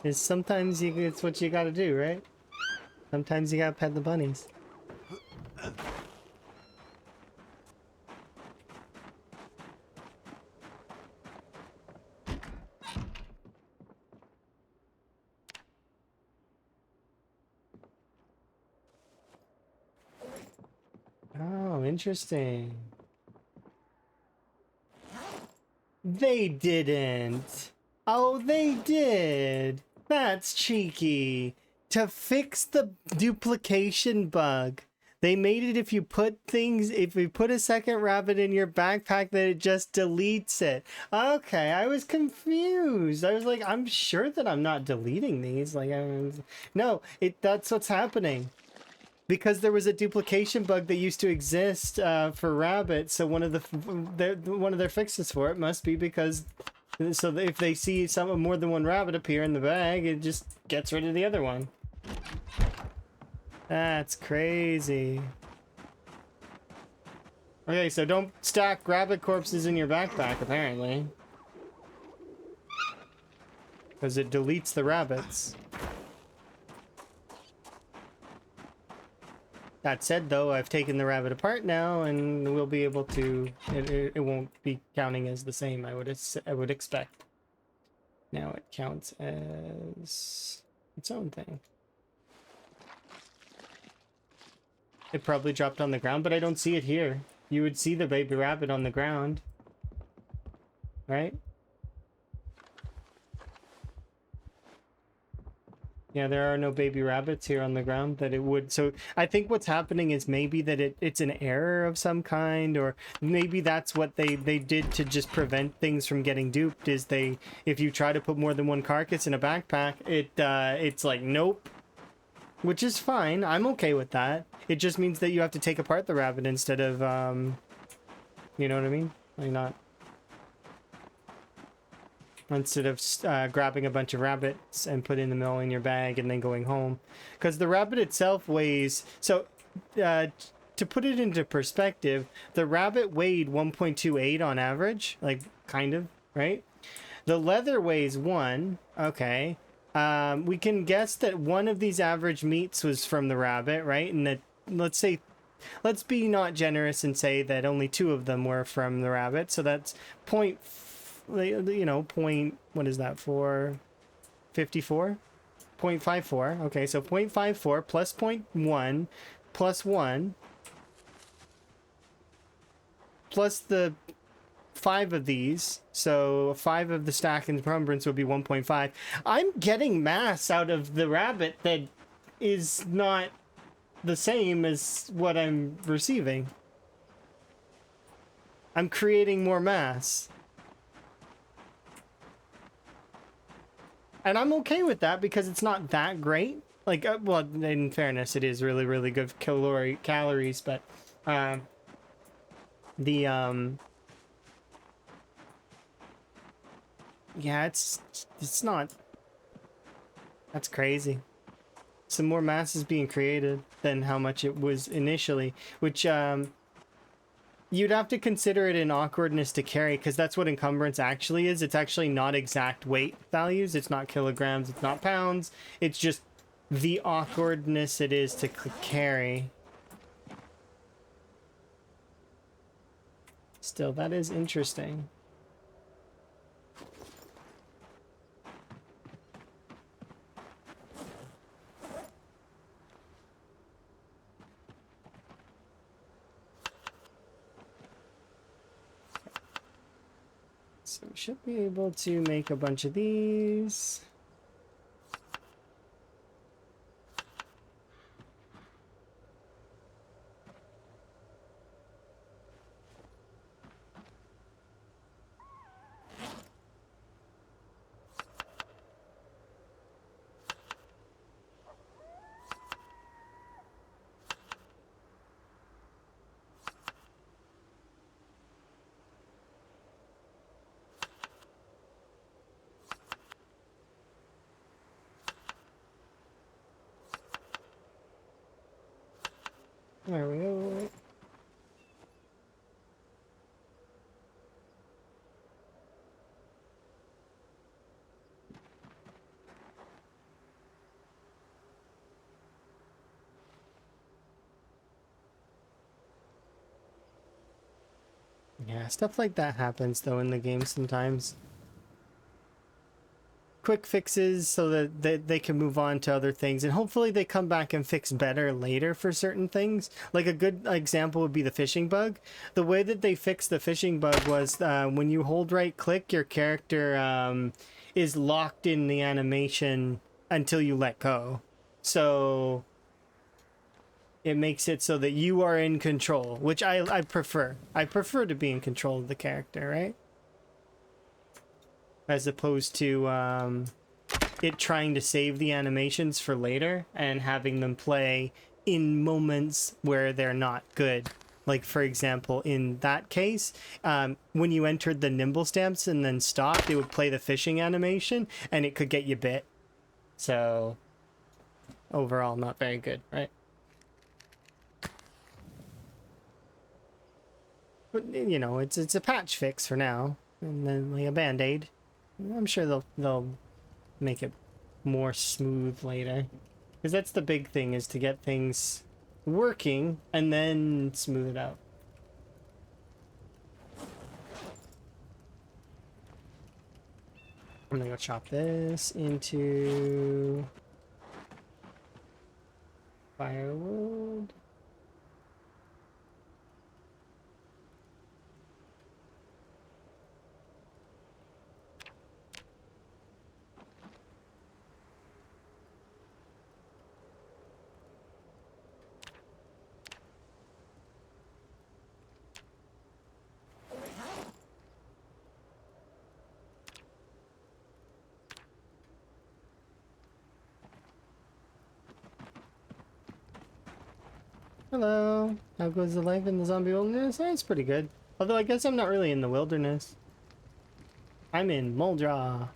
Is sometimes it's what you gotta do, right? Sometimes you gotta pet the bunnies. Oh, interesting. They didn't. Oh, they did. That's cheeky. To fix the duplication bug, they made it if you put a second rabbit in your backpack, that it just deletes it. Okay, I was confused. I was like, I'm sure that I'm not deleting these. Like, no, that's what's happening. Because there was a duplication bug that used to exist for rabbits, so one of their fixes for it must be because so that if they see more than one rabbit appear in the bag, it just gets rid of the other one. That's crazy. Okay, so don't stack rabbit corpses in your backpack, apparently, because it deletes the rabbits. That said, though, I've taken the rabbit apart now, and we'll be able to. It won't be counting as the same. I would expect. Now it counts as its own thing. It probably dropped on the ground, but I don't see it here. You would see the baby rabbit on the ground, right? Yeah, there are no baby rabbits here on the ground that it would. So I think what's happening is maybe that it's an error of some kind, or maybe that's what they did to just prevent things from getting duped. Is if you try to put more than one carcass in a backpack, it's like, nope, which is fine. I'm okay with that. It just means that you have to take apart the rabbit instead of, you know what I mean? Like, not. Instead of grabbing a bunch of rabbits and putting them all in your bag and then going home. Because the rabbit itself weighs... So, to put it into perspective, the rabbit weighed 1.28 on average. Like, kind of, right? The leather weighs 1. Okay. We can guess that one of these average meats was from the rabbit, right? And that, let's be not generous and say that only 2 of them were from the rabbit. So that's point, what is that for? 54? 0.54. Okay, so 0.54 plus 0.1 plus 1 plus the 5 of these. So 5 of the stack encumbrance would be 1.5. I'm getting mass out of the rabbit that is not the same as what I'm receiving. I'm creating more mass. And I'm okay with that because it's not that great. Like, well, in fairness, it is really, really good calories, but The yeah, it's not. That's crazy. Some more mass is being created than how much it was initially, which you'd have to consider it an awkwardness to carry, because that's what encumbrance actually is. It's actually not exact weight values. It's not kilograms. It's not pounds. It's just the awkwardness it is to carry. Still, that is interesting. So we should be able to make a bunch of these. There we go. Yeah, stuff like that happens though in the game sometimes. Quick fixes so that they can move on to other things, and hopefully they come back and fix better later for certain things. Like a good example would be the fishing bug. The way that they fixed the fishing bug was when you hold right click, your character is locked in the animation until you let go. So it makes it so that you are in control, which I prefer. I prefer to be in control of the character, right? As opposed to it trying to save the animations for later and having them play in moments where they're not good. Like, for example, in that case, when you entered the nimble stamps and then stopped, it would play the fishing animation and it could get you bit. So, overall, not very good, right? But, you know, it's a patch fix for now. And then, like, a band-aid. I'm sure they'll make it more smooth later, because that's the big thing, is to get things working and then smooth it out. I'm gonna go chop this into firewood. Hello. How goes the life in the zombie wilderness? Eh, it's pretty good. Although I guess I'm not really in the wilderness. I'm in Moldra.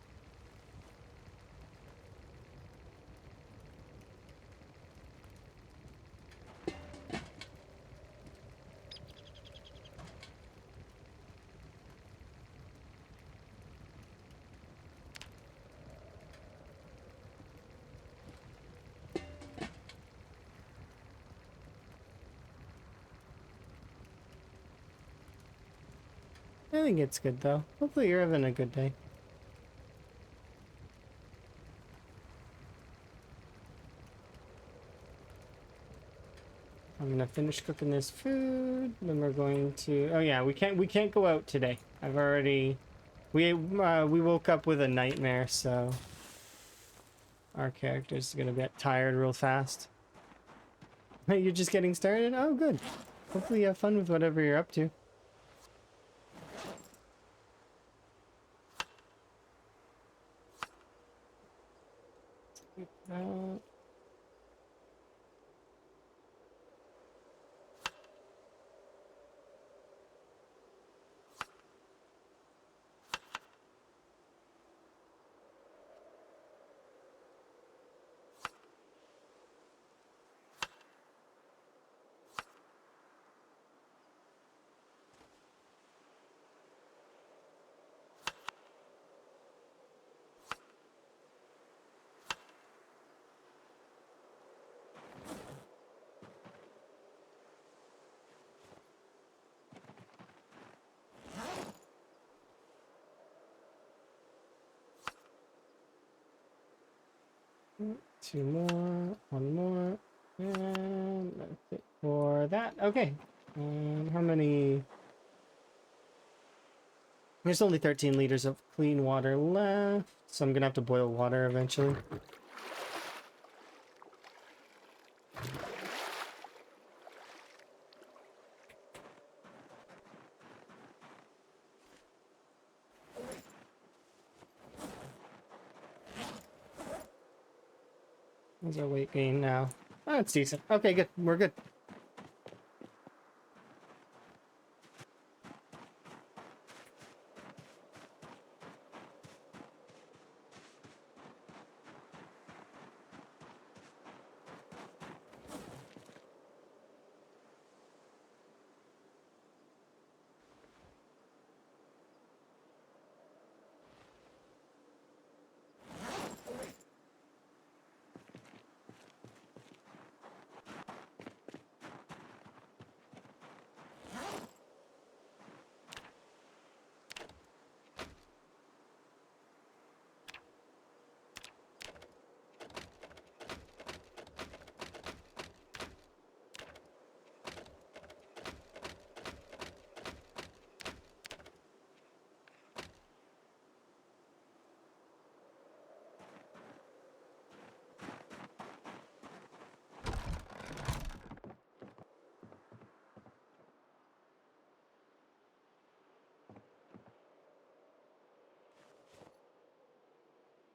I think it's good though. Hopefully you're having a good day. I'm gonna finish cooking this food. Then we're going to. Oh yeah, we can't go out today. I've already. We woke up with a nightmare, so our character's gonna get tired real fast. You're just getting started? Oh, good. Hopefully you have fun with whatever you're up to. Uh, Two more, one more, and that's it for that. Okay. How many? There's only 13 liters of clean water left, so I'm gonna have to boil water eventually. What's our weight gain now? Oh, it's decent. Okay, good. We're good.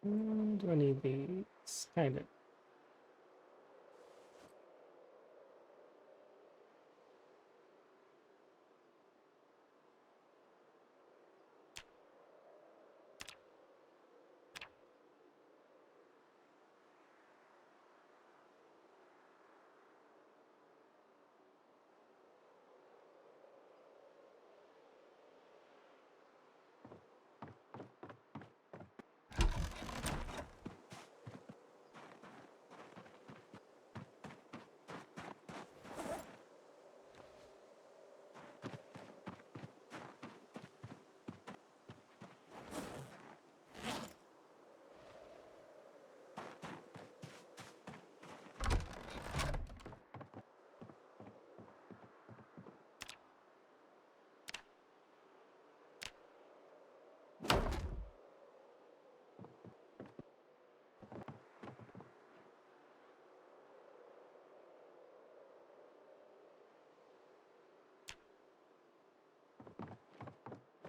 Do I need these? Kind of.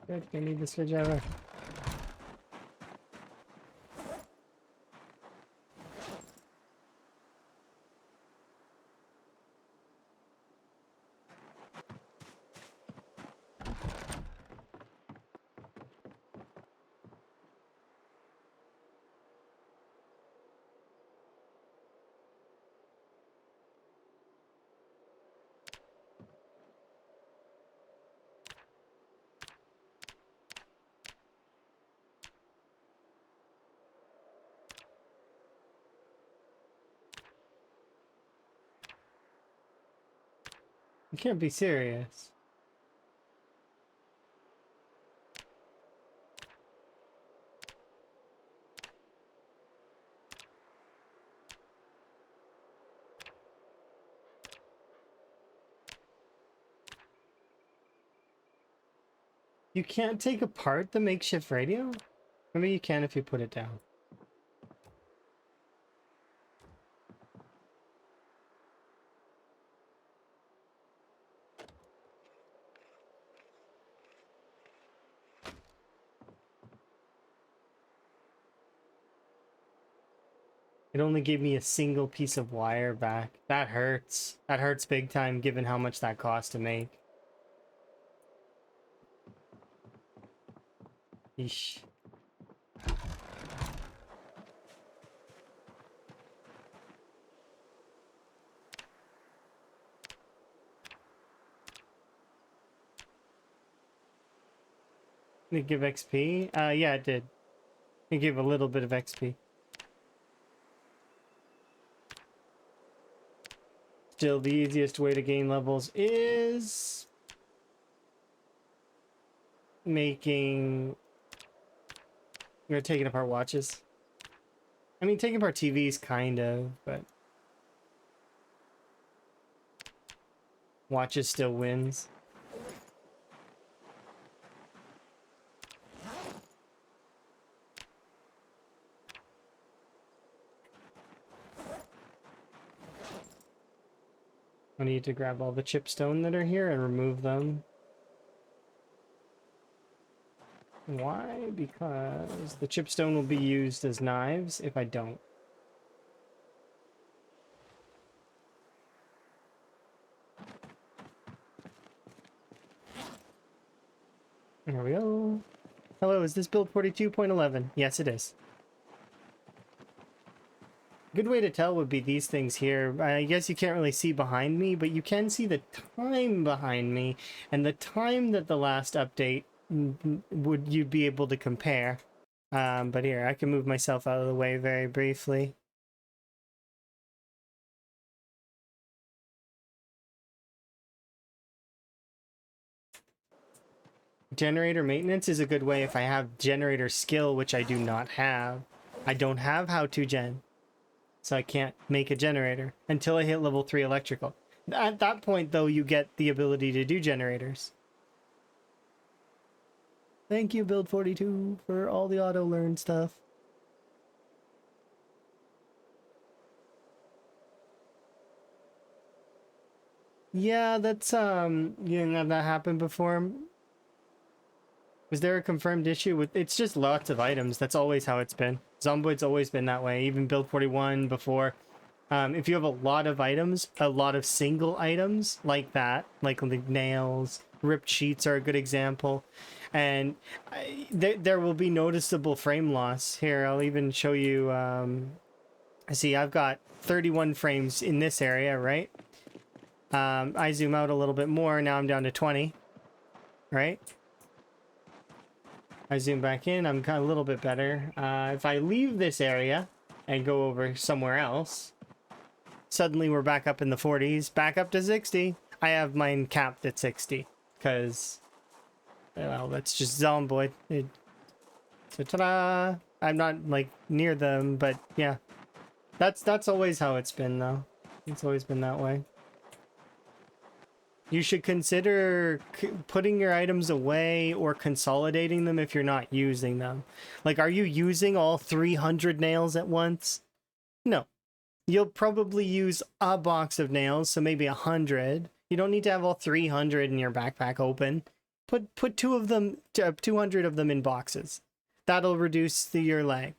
Good. I need the screwdriver. You can't be serious. You can't take apart the makeshift radio? Maybe you can if you put it down. It only gave me a single piece of wire back. That hurts. That hurts big time given how much that cost to make. Eesh. Did it give XP? Yeah, it did. It gave a little bit of XP. Still, the easiest way to gain levels is making... You're taking apart watches. I mean, taking apart TVs, kind of, but watches still wins. I need to grab all the chipstone that are here and remove them. Why? Because the chipstone will be used as knives if I don't. There we go. Hello, is this build 42.11? Yes, it is. Good way to tell would be these things here. I guess you can't really see behind me, but you can see the time behind me and the time that the last update would you be able to compare. But here, I can move myself out of the way very briefly. Generator maintenance is a good way if I have generator skill, which I do not have. I don't have how to gen. So I can't make a generator until I hit level 3 electrical. At that point, though, you get the ability to do generators. Thank you, Build 42, for all the auto-learn stuff. Yeah, that's, you didn't have that happen before? Was there a confirmed issue with... It's just lots of items. That's always how it's been. Zomboid's always been that way. Even Build 41 before. If you have a lot of items, a lot of single items like that, like the nails, ripped sheets are a good example. And there will be noticeable frame loss. Here, I'll even show you... see, I've got 31 frames in this area, right? I zoom out a little bit more. Now I'm down to 20, right? I zoom back in, I'm kind of a little bit better. If I leave this area and go over somewhere else, suddenly we're back up in the 40s, back up to 60. I have mine capped at 60 because, well, that's just Zomboid. So ta-da! I'm not like near them, but yeah, that's always how it's been though. It's always been that way. You should consider putting your items away or consolidating them if you're not using them. Like, are you using all 300 nails at once? No. You'll probably use a box of nails, so maybe 100. You don't need to have all 300 in your backpack open. Put 200 of them in boxes. That'll reduce your lag.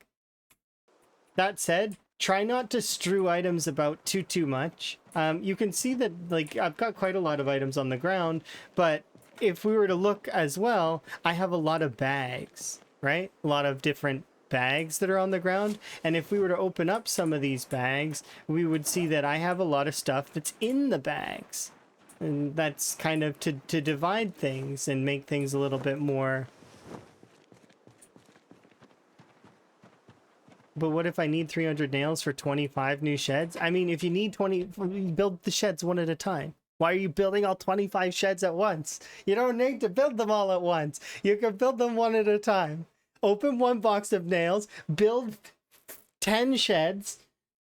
That said, try not to strew items about too much. You can see that, like, I've got quite a lot of items on the ground, but if we were to look as well, I have a lot of bags, right? A lot of different bags that are on the ground. And if we were to open up some of these bags, we would see that I have a lot of stuff that's in the bags. And that's kind of to divide things and make things a little bit more... But what if I need 300 nails for 25 new sheds? I mean, if you need 20, build the sheds one at a time. Why are you building all 25 sheds at once? You don't need to build them all at once. You can build them one at a time. Open one box of nails, build 10 sheds,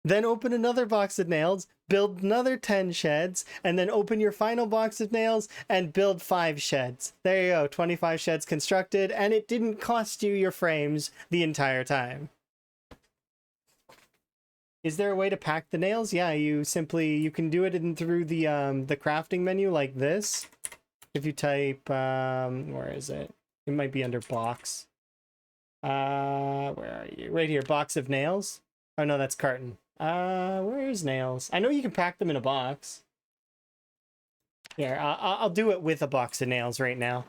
then open another box of nails, build another 10 sheds, and then open your final box of nails and build 5 sheds. There you go, 25 sheds constructed, and it didn't cost you your frames the entire time. Is there a way to pack the nails? Yeah, you can do it through the crafting menu like this. If you type, where is it? It might be under box. Where are you? Right here, box of nails. Oh no, that's carton. Where's nails? I know you can pack them in a box. Here, I'll do it with a box of nails right now.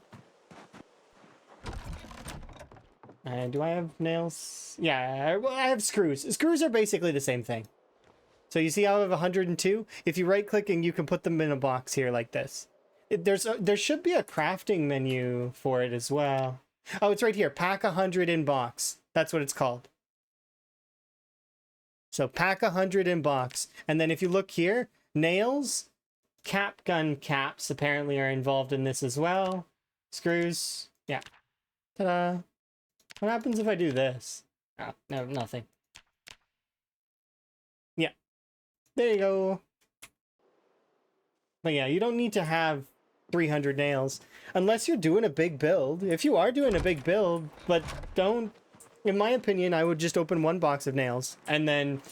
Do I have nails? Yeah, well, I have screws. Screws are basically the same thing. So you see how I have 102? If you right click and you can put them in a box here like this. There should be a crafting menu for it as well. Oh, it's right here. Pack 100 in box. That's what it's called. So pack 100 in box. And then if you look here, nails, cap gun caps apparently are involved in this as well. Screws. Yeah. Ta-da. What happens if I do this? Oh, no, nothing. There you go. But yeah, you don't need to have 300 nails unless you're doing a big build. If you are doing a big build, but don't, in my opinion, I would just open one box of nails and then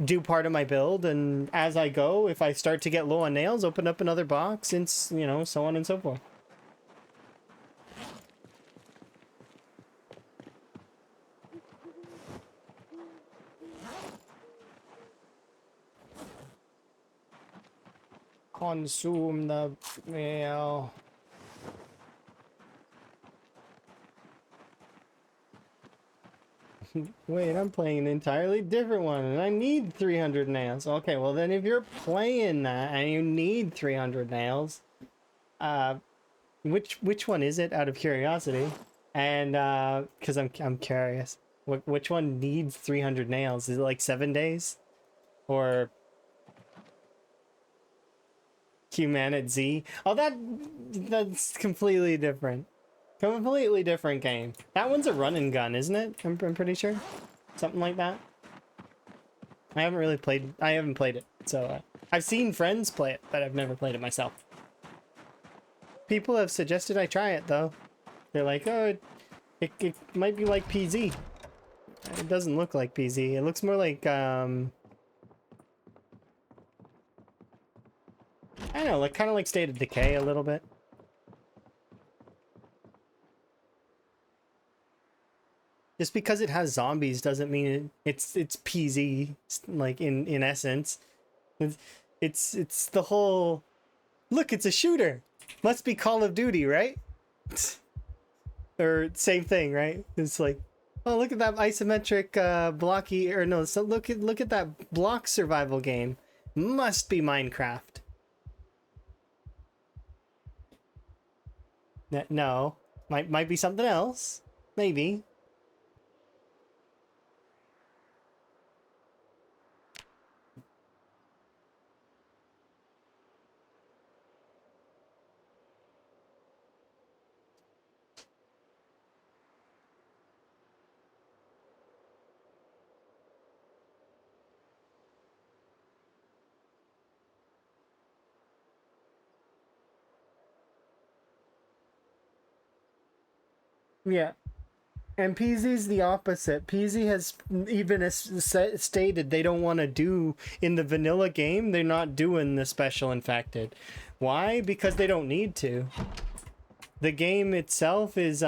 do part of my build. And as I go, if I start to get low on nails, open up another box and, you know, so on and so forth. Consume the nail. Wait, I'm playing an entirely different one and I need 300 nails. Okay, well then if you're playing that and you need 300 nails, which one is it out of curiosity? And because I'm curious. Which one needs 300 nails? Is it like 7 days? Or Humanit Z? Oh, that's completely different. Completely different game. That one's a run and gun, isn't it? I'm pretty sure. Something like that. I haven't played it. So I've seen friends play it, but I've never played it myself. People have suggested I try it though. They're like, oh, it might be like PZ. It doesn't look like PZ. It looks more like, I don't know, like kind of like State of Decay a little bit. Just because it has zombies doesn't mean it's PZ, like in essence. It's the whole, look, it's a shooter. Must be Call of Duty, right? Or same thing, right? It's like, oh, look at that isometric blocky, or no, so look at that block survival game. Must be Minecraft. No, might be something else. Maybe. Yeah. And PZ's the opposite. PZ has even stated they don't want to do in the vanilla game. They're not doing the special infected. Why? Because they don't need to. The game itself is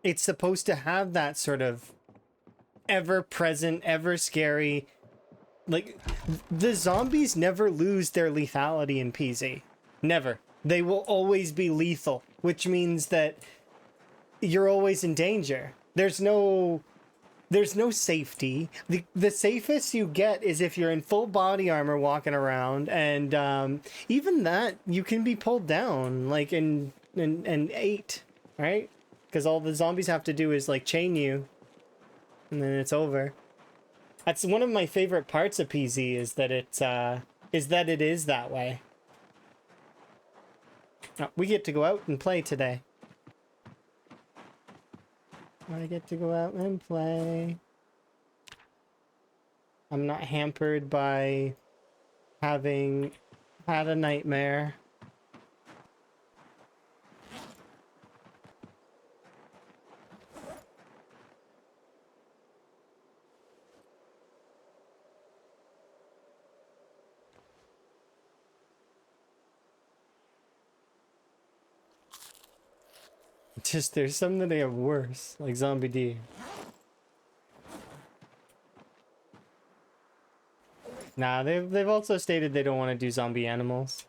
it's supposed to have that sort of ever present, ever scary, like the zombies never lose their lethality in PZ. Never. They will always be lethal, which means that you're always in danger. There's no safety. The safest you get is if you're in full body armor walking around, and even that you can be pulled down like in 8, right? Because all the zombies have to do is like chain you, and then it's over. That's one of my favorite parts of PZ is that it is that way. Oh, we get to go out and play today. I get to go out and play. I'm not hampered by having had a nightmare. Just there's some that they have worse, like Zombie D. Nah, they've also stated they don't want to do zombie animals.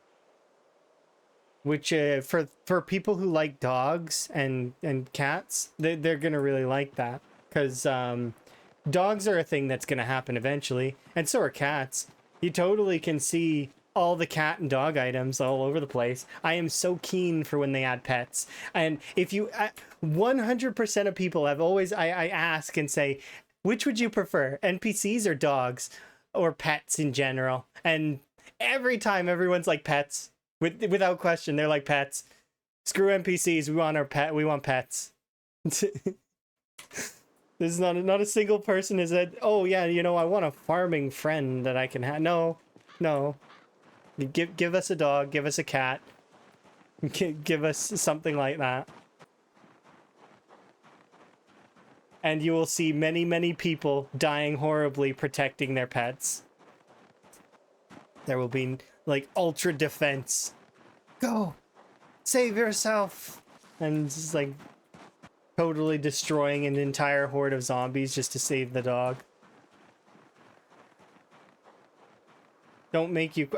Which for people who like dogs and cats, they're gonna really like that, because dogs are a thing that's gonna happen eventually, and so are cats. You totally can see all the cat and dog items all over the place. I am so keen for when they add pets. And if you 100% of people have always I ask and say, which would you prefer, NPCs or dogs or pets in general? And every time everyone's like pets. Without question, they're like pets. Screw NPCs, we want our pet, we want pets. There's not a single person has said, "Oh yeah, you know, I want a farming friend that I can have." No, no. Give us a dog, give us a cat, give us something like that, and you will see many people dying horribly protecting their pets. There will be like ultra defense. Go, save yourself, and just like totally destroying an entire horde of zombies just to save the dog. Don't make you,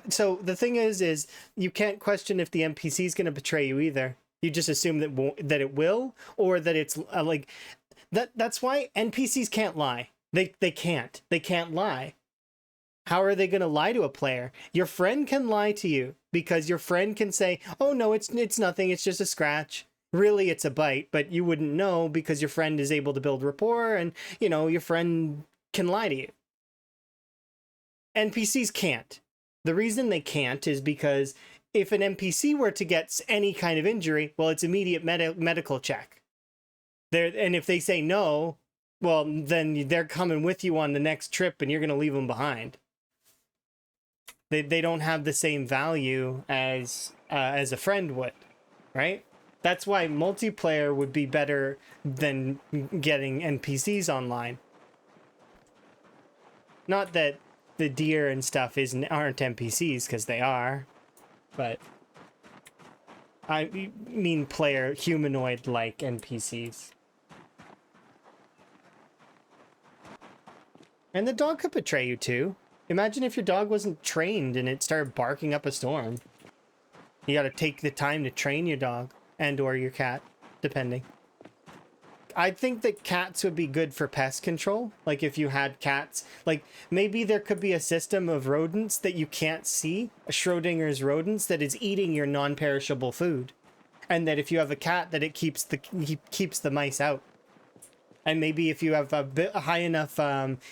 so the thing is you can't question if the NPC is going to betray you either. You just assume that it will, or that it's like that. That's why NPCs can't lie. They can't lie. How are they going to lie to a player? Your friend can lie to you because your friend can say, "Oh no, it's nothing. It's just a scratch." Really, it's a bite, but you wouldn't know because your friend is able to build rapport, and you know your friend can lie to you. NPCs can't. The reason they can't is because if an NPC were to get any kind of injury, well, it's immediate medical check. And if they say no, well, then they're coming with you on the next trip, and you're going to leave them behind. They don't have the same value as a friend would, right? That's why multiplayer would be better than getting NPCs online. Not that the deer and stuff aren't NPCs, because they are, but I mean player humanoid-like NPCs. And the dog could betray you too. Imagine if your dog wasn't trained and it started barking up a storm. You gotta take the time to train your dog and or your cat, depending. I think that cats would be good for pest control. Like if you had cats, like maybe there could be a system of rodents that you can't see, Schrodinger's rodents, that is eating your non-perishable food. And that if you have a cat, that it keeps the mice out. And maybe if you have a bit high enough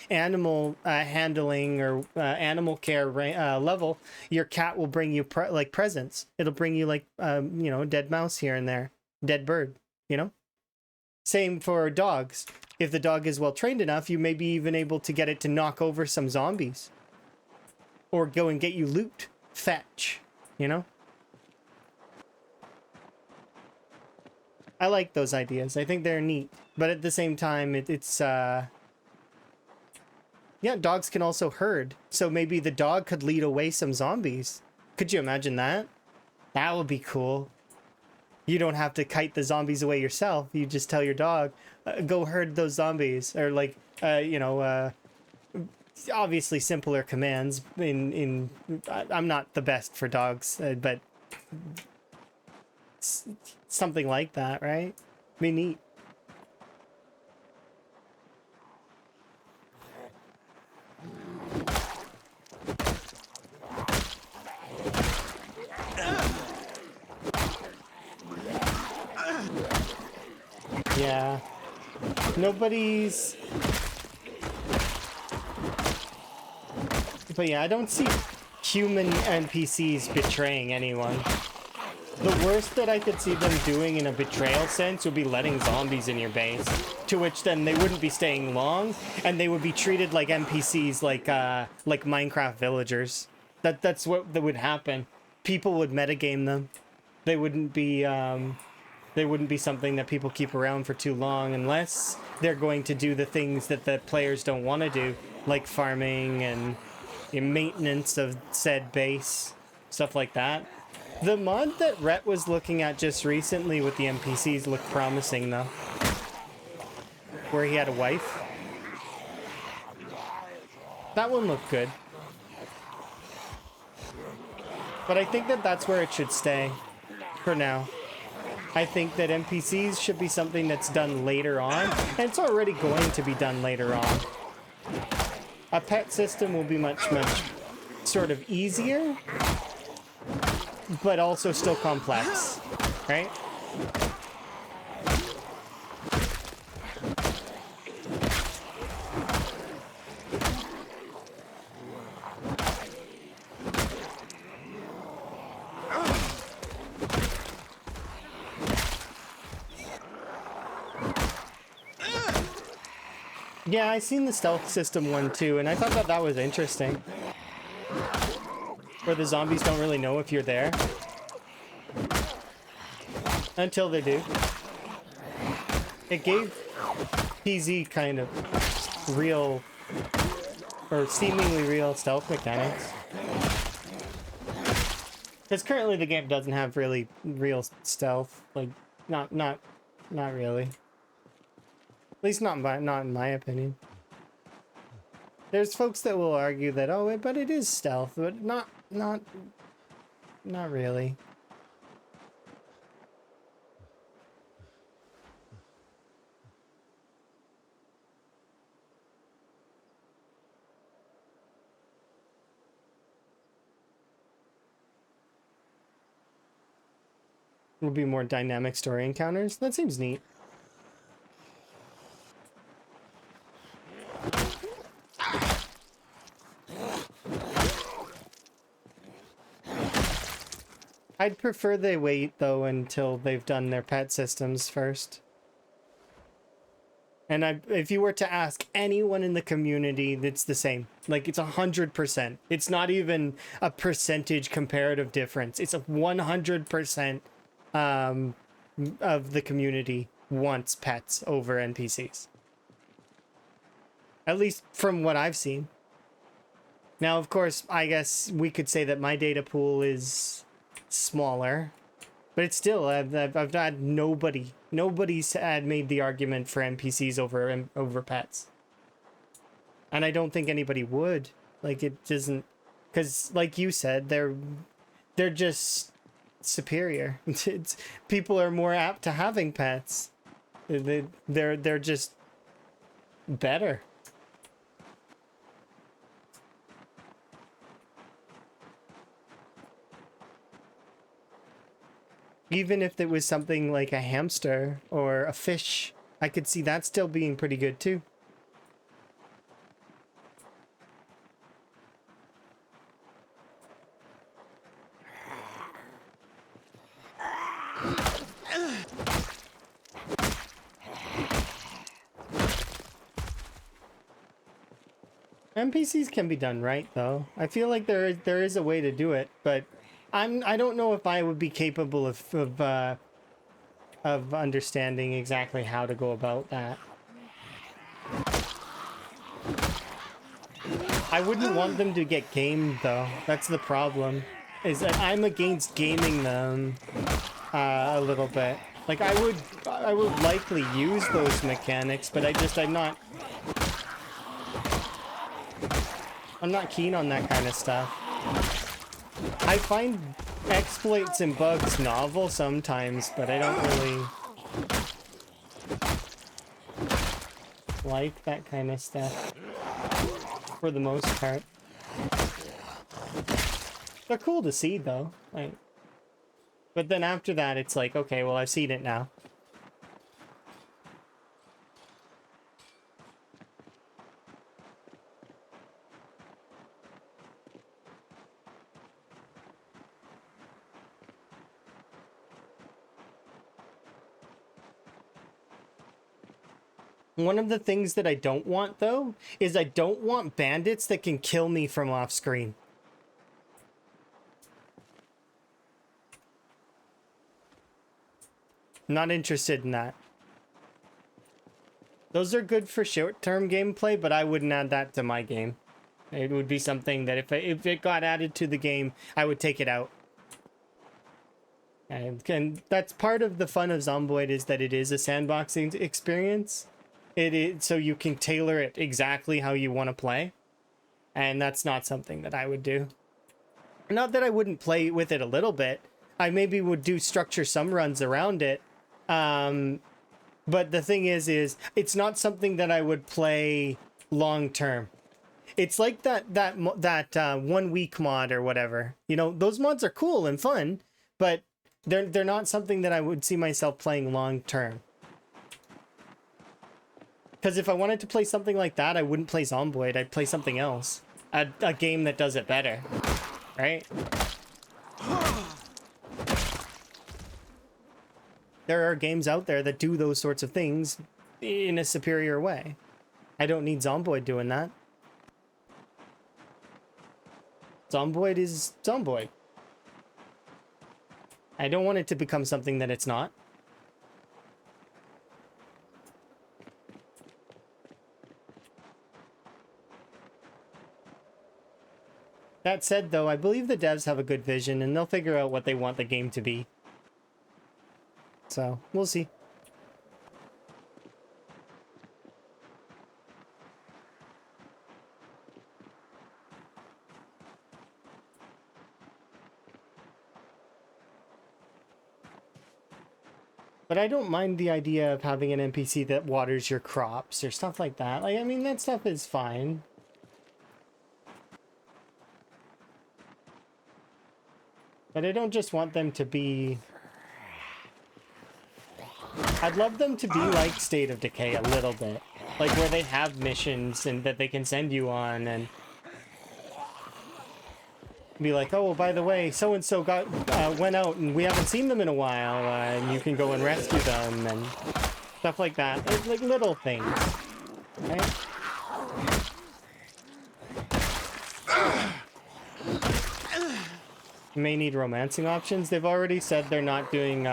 animal handling or animal care level, your cat will bring you like presents. It'll bring you like you know, dead mouse here and there, dead bird, you know. Same for dogs. If the dog is well trained enough, you may be even able to get it to knock over some zombies, or go and get you loot, fetch, you know. I like those ideas. I think they're neat. But at the same time, it's yeah, dogs can also herd. So maybe the dog could lead away some zombies. Could you imagine that? That would be cool. You don't have to kite the zombies away yourself. You just tell your dog, go herd those zombies. Or like, you know, obviously simpler commands. I'm not the best for dogs, but something like that, right? Be neat. Yeah. Nobody's... But yeah, I don't see human NPCs betraying anyone. The worst that I could see them doing in a betrayal sense would be letting zombies in your base. To which then they wouldn't be staying long, and they would be treated like NPCs, like Minecraft villagers. That's what that would happen. People would metagame them. They wouldn't be something that people keep around for too long, unless they're going to do the things that the players don't want to do, like farming and maintenance of said base, stuff like that. The mod that Rhett was looking at just recently with the NPCs looked promising, though. Where he had a wife. That one looked good. But I think that that's where it should stay, for now. I think that NPCs should be something that's done later on, and it's already going to be done later on. A pet system will be much sort of easier, but also still complex, right? Yeah, I seen the stealth system one too, and I thought that that was interesting. Where the zombies don't really know if you're there. Until they do. It gave PZ kind of real, or seemingly real stealth mechanics. Because currently the game doesn't have really real stealth. Like, not really. At least not in my opinion. There's folks that will argue that, oh, but it is stealth, but not really. Will be more dynamic story encounters. That seems neat. I'd prefer they wait, though, until they've done their pet systems first. And if you were to ask anyone in the community, it's the same. Like, it's 100%. It's not even a percentage comparative difference. It's a 100% of the community wants pets over NPCs. At least from what I've seen. Now, of course, I guess we could say that my data pool is smaller, but it's still, I've had nobody's had made the argument for NPCs over pets, and I don't think anybody would. Like, it doesn't, because like you said, they're just superior. People are more apt to having pets. They're just better. Even if it was something like a hamster or a fish, I could see that still being pretty good too. NPCs can be done right, though. I feel like there is a way to do it, but I don't know if I would be capable of understanding exactly how to go about that. I wouldn't want them to get gamed, though. That's the problem. Is that I'm against gaming them a little bit. Like, I would likely use those mechanics, but I'm not keen on that kind of stuff. I find exploits and bugs novel sometimes, but I don't really like that kind of stuff for the most part. They're cool to see, though. Like, but then after that, it's like, okay, well, I've seen it now. One of the things that I don't want, though, is I don't want bandits that can kill me from off screen. Not interested in that. Those are good for short-term gameplay, but I wouldn't add that to my game. It would be something that if it got added to the game, I would take it out. And that's part of the fun of Zomboid, is that it is a sandboxing experience. It is, so you can tailor it exactly how you want to play. And that's not something that I would do. Not that I wouldn't play with it a little bit. I maybe would structure some runs around it. But the thing is it's not something that I would play long term. It's like that 1 week mod or whatever. You know, those mods are cool and fun, but they're not something that I would see myself playing long term. Because if I wanted to play something like that, I wouldn't play Zomboid. I'd play something else. A game that does it better. Right? There are games out there that do those sorts of things in a superior way. I don't need Zomboid doing that. Zomboid is Zomboid. I don't want it to become something that it's not. That said, though, I believe the devs have a good vision and they'll figure out what they want the game to be. So, we'll see. But I don't mind the idea of having an NPC that waters your crops or stuff like that. Like, I mean, that stuff is fine. But I don't just want them to be... I'd love them to be like State of Decay a little bit. Like, where they have missions and that they can send you on and... be like, oh, well, by the way, so-and-so went out and we haven't seen them in a while, and you can go and rescue them and stuff like that. It's like little things, right? You may need romancing options. They've already said they're not doing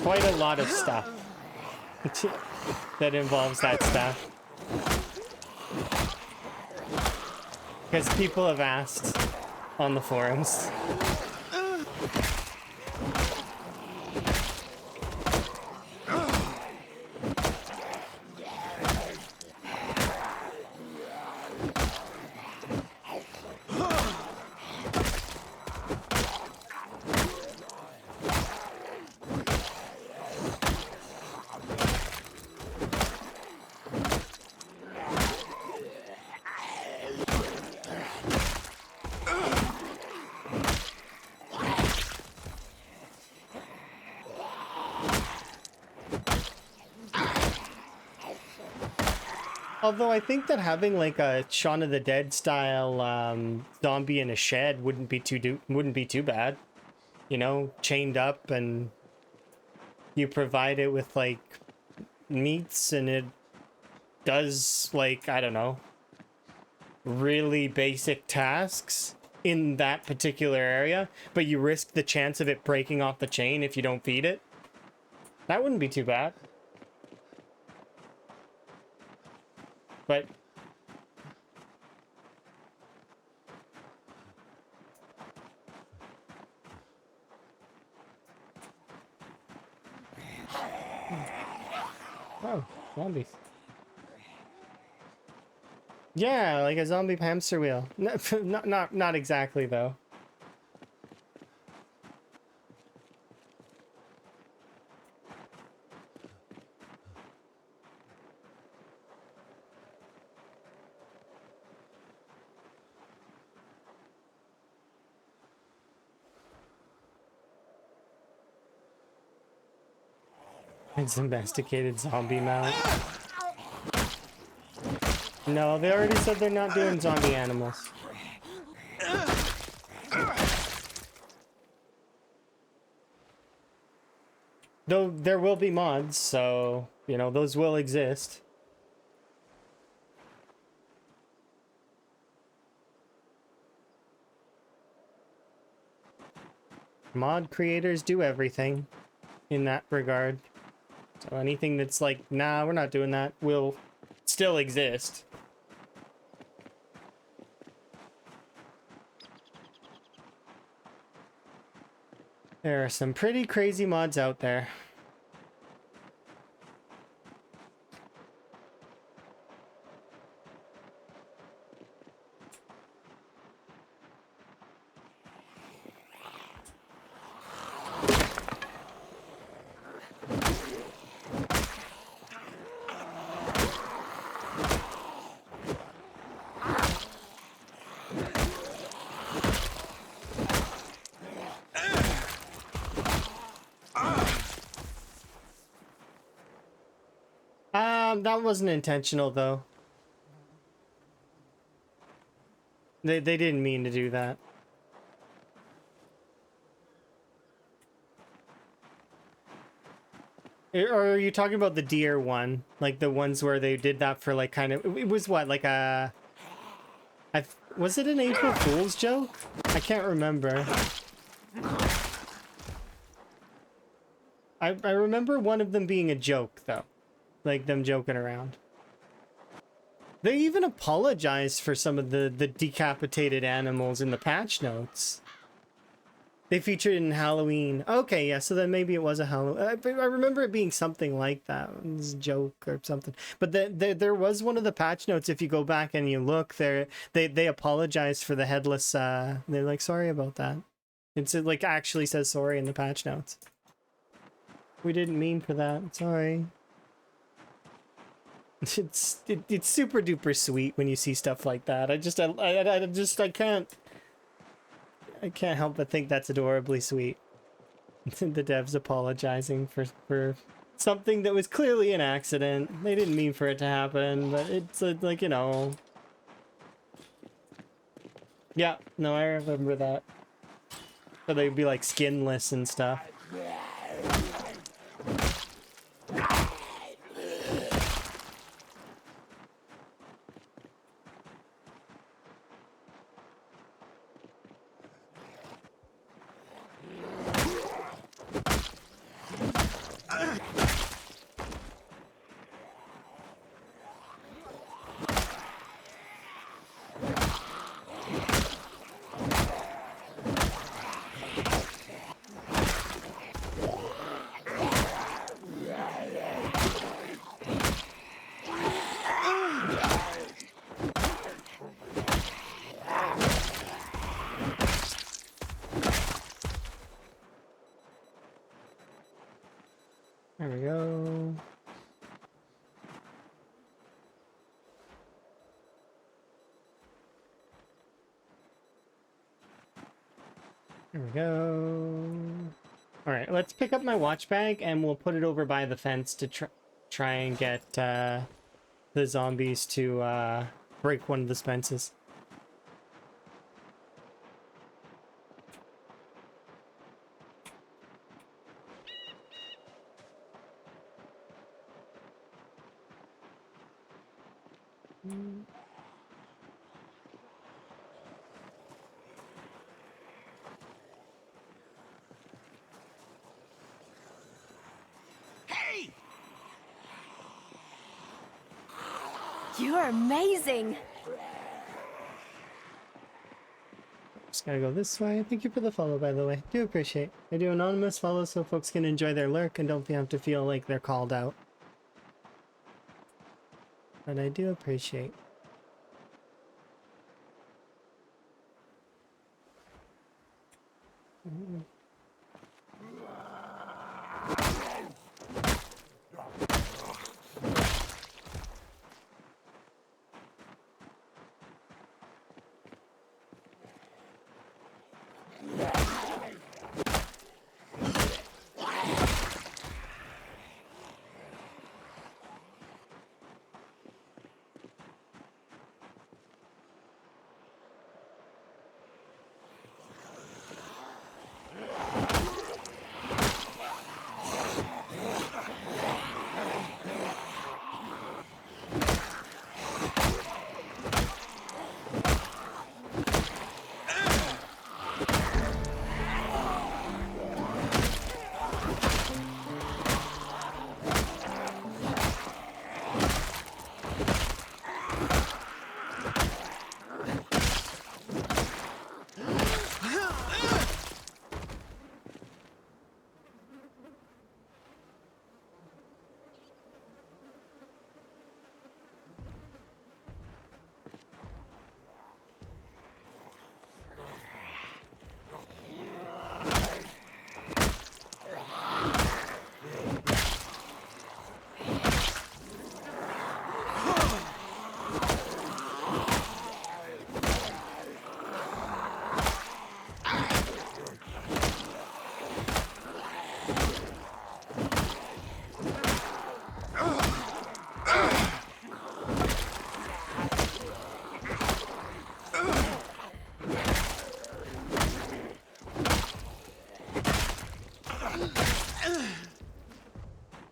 quite a lot of stuff that involves that stuff. Because people have asked on the forums. Although I think that having like a Shaun of the Dead style zombie in a shed wouldn't be too bad. You know, chained up, and you provide it with like meats, and it does like, I don't know, really basic tasks in that particular area, but you risk the chance of it breaking off the chain if you don't feed it. That wouldn't be too bad. But oh, zombies. Yeah, like a zombie hamster wheel. Not exactly though. It's domesticated zombie mount. No, they already said they're not doing zombie animals. Though there will be mods, so, you know, those will exist. Mod creators do everything in that regard. So anything that's like, nah, we're not doing that, will still exist. There are some pretty crazy mods out there. That wasn't intentional, though. They didn't mean to do that. Or are you talking about the deer one? Like the ones where they did that for like kind of... It was what, like a... was it an April Fool's joke? I can't remember. I remember one of them being a joke, though. Like them joking around. They even apologized for some of the decapitated animals in the patch notes. They featured in Halloween. Okay, yeah, so then maybe it was a Halloween. I remember it being something like that. It was a joke or something. But there was one of the patch notes, if you go back and you look, they apologized for the headless... they're like, sorry about that. It's like actually says sorry in the patch notes. We didn't mean for that. Sorry. It's super duper sweet when you see stuff like that. I can't help but think that's adorably sweet. The devs apologizing for something that was clearly an accident. They didn't mean for it to happen, but it's like, you know. Yeah, no, I remember that. So they'd be like skinless and stuff. There we go. There we go. All right, let's pick up my watch bag and we'll put it over by the fence to try and get the zombies to break one of the fences. Hey! You're amazing. Just gotta go this way. Thank you for the follow, by the way. Do appreciate. I do anonymous follows so folks can enjoy their lurk and don't have to feel like they're called out. But I do appreciate.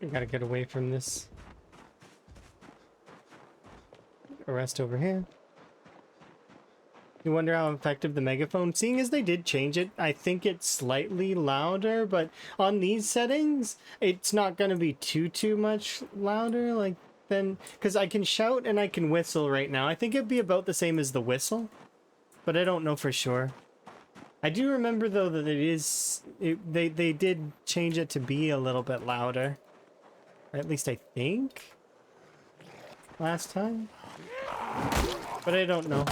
I gotta get away from this arrest over here. You wonder how effective the megaphone, seeing as they did change it, I think it's slightly louder, but on these settings, it's not going to be too much louder, like, then, because I can shout and I can whistle right now. I think it'd be about the same as the whistle, but I don't know for sure. I do remember, though, that they did change it to be a little bit louder. Or at least I think, last time. But I don't know.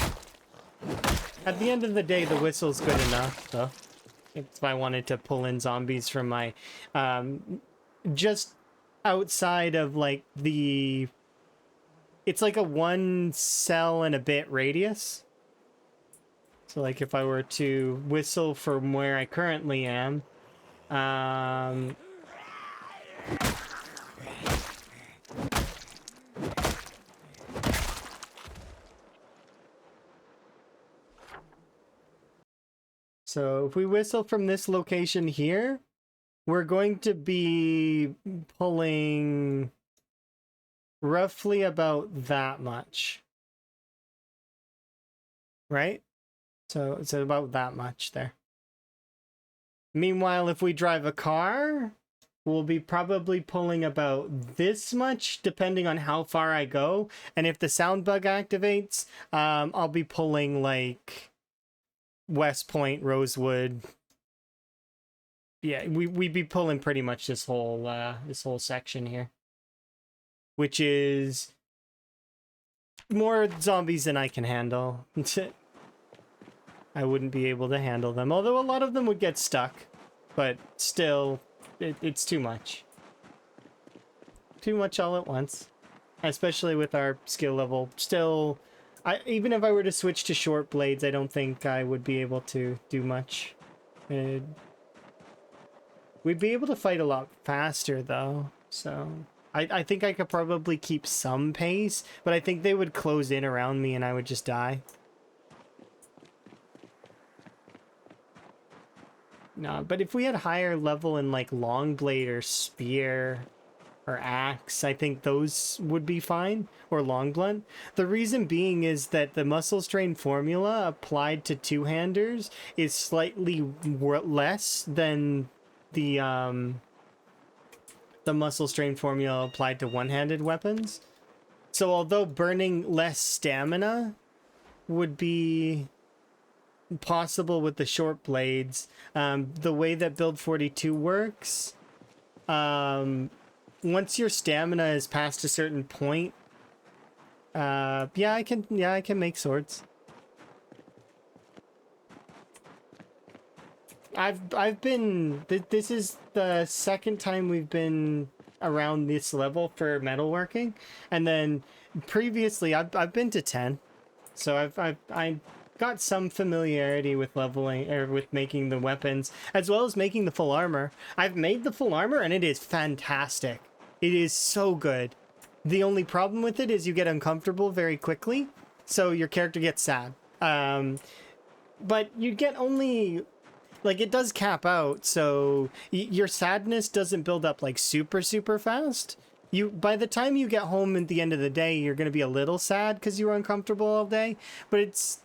At the end of the day, the whistle's good enough, though. If I wanted to pull in zombies from my, just outside of, like, the... It's like a 1 cell and a bit radius. So, like, if I were to whistle from where I currently am, so if we whistle from this location here, we're going to be pulling roughly about that much. Right? So it's about that much there. Meanwhile, if we drive a car, we'll be probably pulling about this much, depending on how far I go. And if the sound bug activates, I'll be pulling like West Point, Rosewood. Yeah, we'd be pulling pretty much this whole section here, which is more zombies than I can handle. I wouldn't be able to handle them, although a lot of them would get stuck, but still, it's too much. Too much all at once, especially with our skill level. Still, even if I were to switch to short blades, I don't think I would be able to do much. We'd be able to fight a lot faster, though, so... I think I could probably keep some pace, but I think they would close in around me and I would just die. No, but if we had higher level in like long blade or spear or axe, I think those would be fine, or long blunt. The reason being is that the muscle strain formula applied to two-handers is slightly less than the muscle strain formula applied to one-handed weapons. So although burning less stamina would be possible with the short blades, the way that build 42 works, once your stamina is past a certain point, I can make swords. This is the second time we've been around this level for metalworking, and then previously I've been to 10, so I got some familiarity with leveling, or with making the weapons, as well as making the full armor. I've made the full armor and it is fantastic. It is so good. The only problem with it is you get uncomfortable very quickly, so your character gets sad. But you get only, like, it does cap out, so your sadness doesn't build up like super fast. By the time you get home at the end of the day, you're going to be a little sad because you were uncomfortable all day, but it's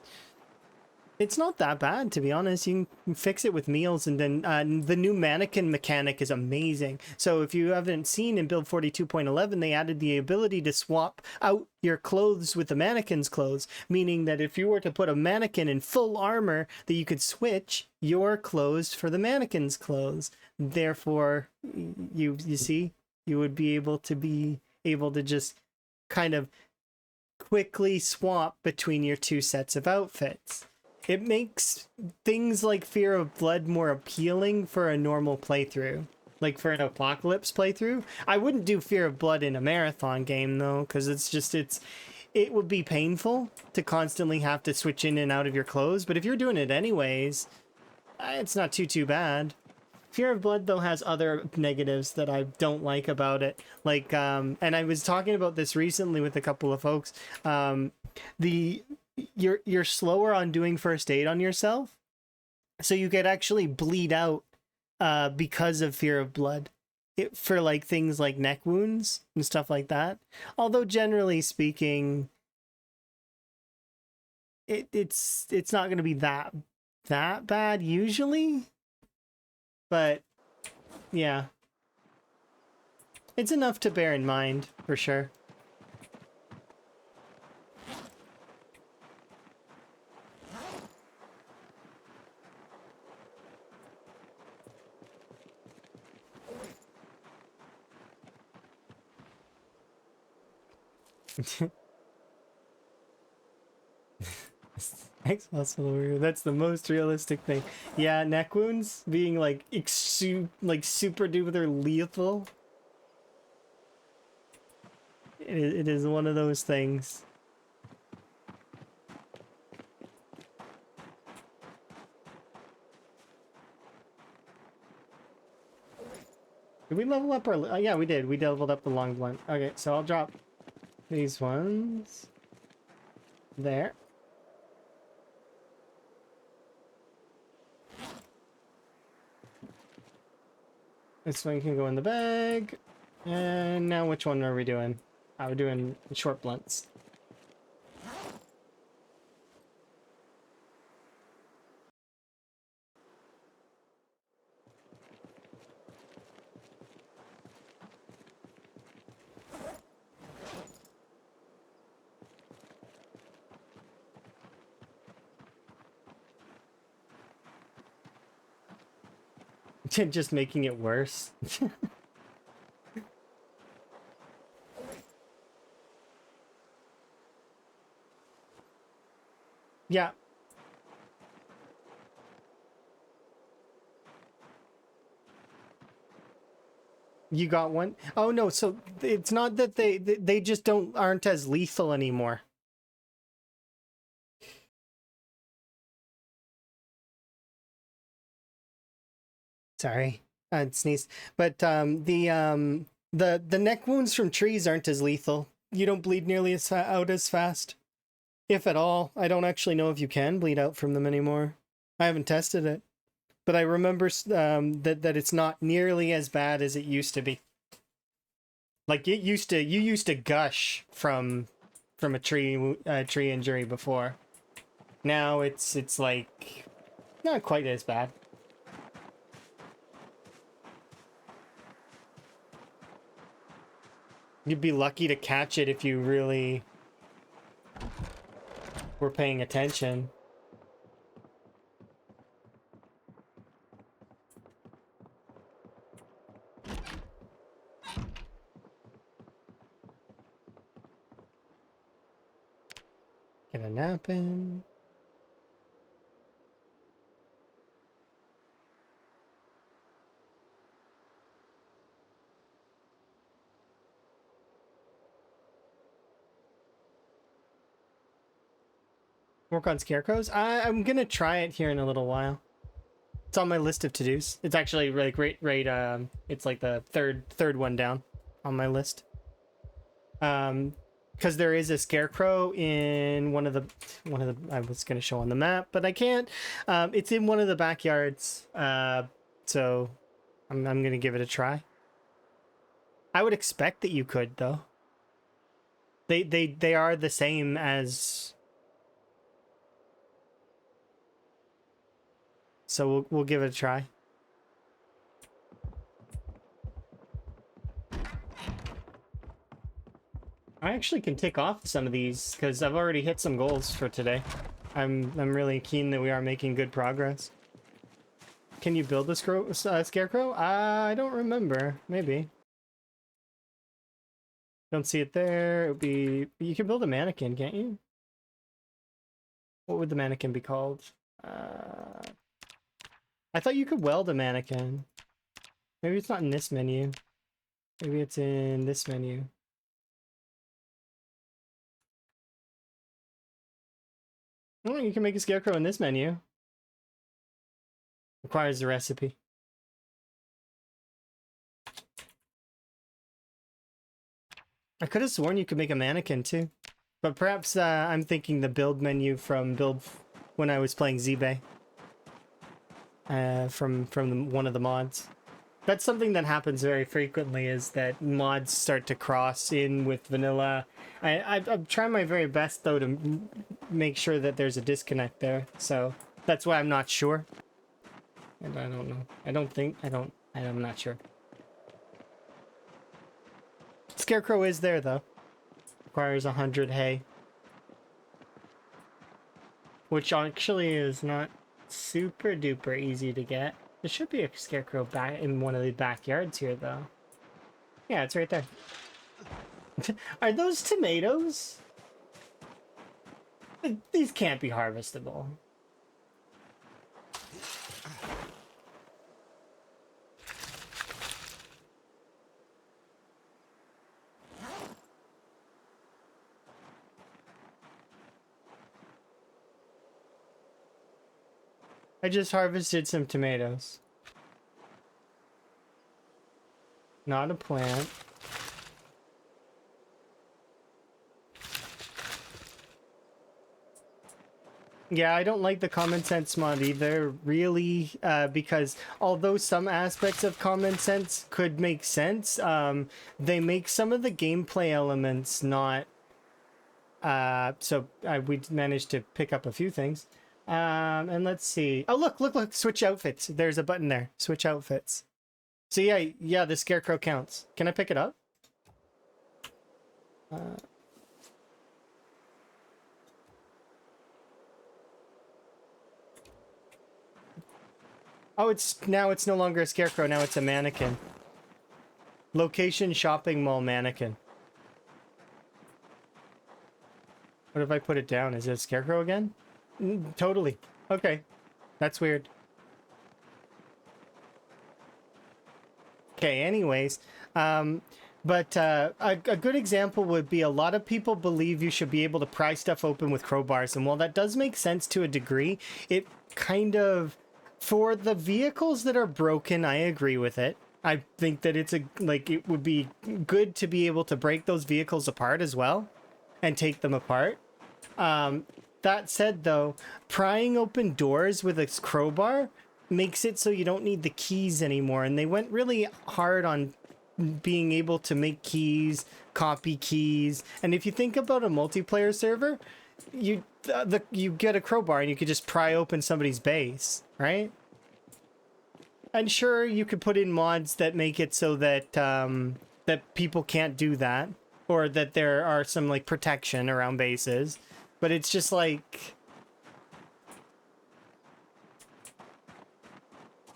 not that bad, to be honest. You can fix it with meals, and then the new mannequin mechanic is amazing. So if you haven't seen in build 42.11, they added the ability to swap out your clothes with the mannequin's clothes, meaning that if you were to put a mannequin in full armor, that you could switch your clothes for the mannequin's clothes. Therefore, you see, you would be able to just kind of quickly swap between your two sets of outfits. It makes things like Fear of Blood more appealing for a normal playthrough. Like for an apocalypse playthrough. I wouldn't do Fear of Blood in a marathon game though, because it would be painful to constantly have to switch in and out of your clothes. But if you're doing it anyways, it's not too bad. Fear of Blood though has other negatives that I don't like about it. Like, and I was talking about this recently with a couple of folks. You're slower on doing first aid on yourself, so you could actually bleed out because of Fear of Blood. it for like things like neck wounds and stuff like that. Although generally speaking, it's not going to be that bad usually. But yeah, it's enough to bear in mind for sure. That's the most realistic thing. Yeah, neck wounds being like super duper lethal. It is one of those things. Did we level up our... yeah, we did. We leveled up the long blunt. Okay, so I'll drop these ones there. This one can go in the bag. And now which one are we doing? We're doing short blunts. Just making it worse. Yeah. You got one? Oh no, so it's not that they just aren't as lethal anymore. Sorry, I sneezed. But the neck wounds from trees aren't as lethal. You don't bleed nearly out as fast, if at all. I don't actually know if you can bleed out from them anymore. I haven't tested it, but I remember that it's not nearly as bad as it used to be. Like you used to gush from a tree injury before. Now it's like not quite as bad. You'd be lucky to catch it if you really were paying attention. Get a nap in. Work on scarecrows? I'm gonna try it here in a little while. It's on my list of to-dos. It's actually like it's like the third one down on my list. Because there is a scarecrow in one of the I was gonna show on the map, but I can't. It's in one of the backyards. So I'm gonna give it a try. I would expect that you could though. They are the same as. So we'll give it a try. I actually can tick off some of these because I've already hit some goals for today. I'm really keen that we are making good progress. Can you build a scarecrow? I don't remember. Maybe. Don't see it there. It would be... You can build a mannequin, can't you? What would the mannequin be called? I thought you could weld a mannequin. Maybe it's not in this menu. Maybe it's in this menu. Oh, you can make a scarecrow in this menu. Requires the recipe. I could have sworn you could make a mannequin too. But perhaps I'm thinking the build menu from when I was playing Z-Bay. From one of the mods. That's something that happens very frequently, is that mods start to cross in with vanilla. I'm trying my very best, though, to make sure that there's a disconnect there. So that's why I'm not sure. And I don't know. I'm not sure. Scarecrow is there, though. Requires 100 hay. Which actually is not super duper easy to get. There should be a scarecrow back in one of the backyards here, though. Yeah, it's right there. Are those tomatoes? These can't be harvestable. I just harvested some tomatoes. Not a plant. Yeah, I don't like the common sense mod either, really, because although some aspects of common sense could make sense, they make some of the gameplay elements not... we managed to pick up a few things. And let's see. Oh, look, switch outfits. There's a button there. Switch outfits. So yeah, the scarecrow counts. Can I pick it up? Oh, it's no longer a scarecrow. Now it's a mannequin. Location shopping mall mannequin. What if I put it down? Is it a scarecrow again? Totally. Okay. That's weird. Okay, anyways. But a good example would be, a lot of people believe you should be able to pry stuff open with crowbars. And while that does make sense to a degree, it kind of... For the vehicles that are broken, I agree with it. I think that it would be good to be able to break those vehicles apart as well and take them apart. That said, though, prying open doors with a crowbar makes it so you don't need the keys anymore. And they went really hard on being able to make keys, copy keys. And if you think about a multiplayer server, you get a crowbar and you could just pry open somebody's base, right? And sure, you could put in mods that make it so that that people can't do that, or that there are some like protection around bases. But it's just like...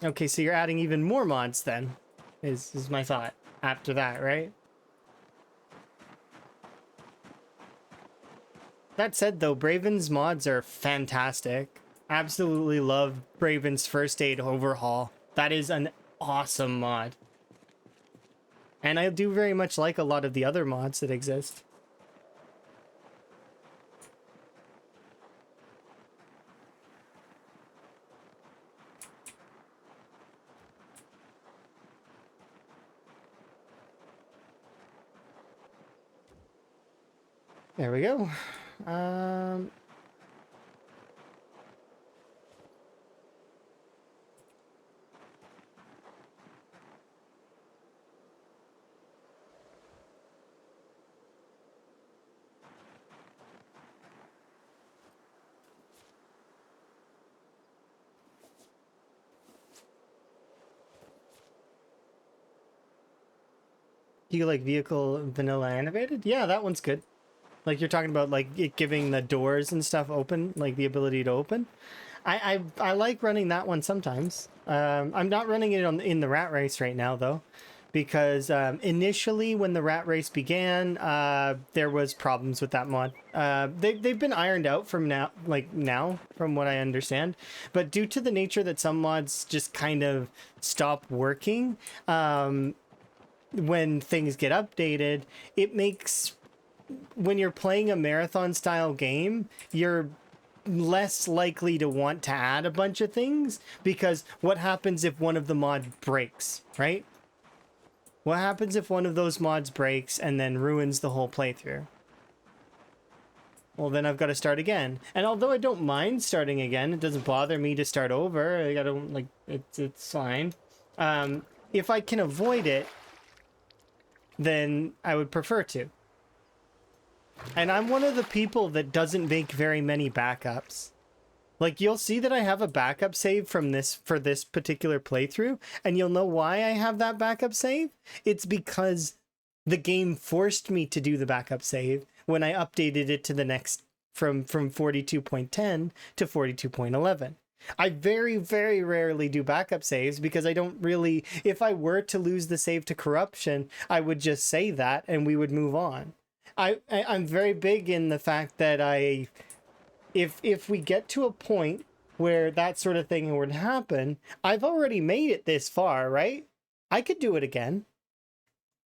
Okay, so you're adding even more mods then, is my thought after that, right? That said, though, Braven's mods are fantastic. Absolutely love Braven's First Aid Overhaul. That is an awesome mod. And I do very much like a lot of the other mods that exist. There we go. Do you like vehicle vanilla animated? Yeah, that one's good. Like you're talking about, like it giving the doors and stuff open, like the ability to open. I like running that one sometimes. I'm not running it in the rat race right now though, because initially when the rat race began, there was problems with that mod. They've been ironed out from now, from what I understand. But due to the nature that some mods just kind of stop working, when things get updated, it makes, when you're playing a marathon style game, you're less likely to want to add a bunch of things, because what happens if one of the mod breaks, right? What happens if one of those mods breaks and then ruins the whole playthrough? Well, then I've got to start again. And although I don't mind starting again, it doesn't bother me to start over. I don't, like, it's fine. if I can avoid it, then I would prefer to. And I'm one of the people that doesn't make very many backups. Like, you'll see that I have a backup save from this for this particular playthrough, and you'll know why I have that backup save. It's because the game forced me to do the backup save when I updated it to the next from 42.10 to 42.11. I very, very rarely do backup saves because I don't really, if I were to lose the save to corruption, I would just say that and we would move on. I'm very big in the fact that if we get to a point where that sort of thing would happen, I've already made it this far, right? I could do it again.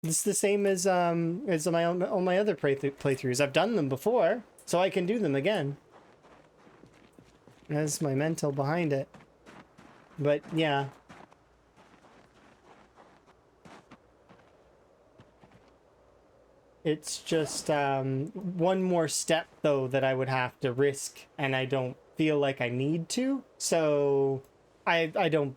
It's the same as my own, all my other playthroughs. I've done them before, so I can do them again. That's my mental behind it. But yeah. It's just one more step, though, that I would have to risk, and I don't feel like I need to. So I don't.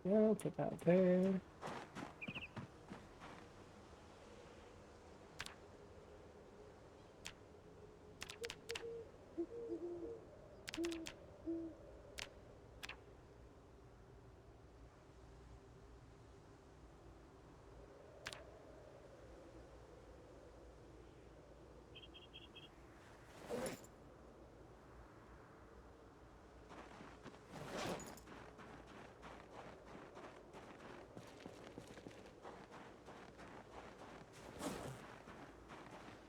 Yeah, put that there.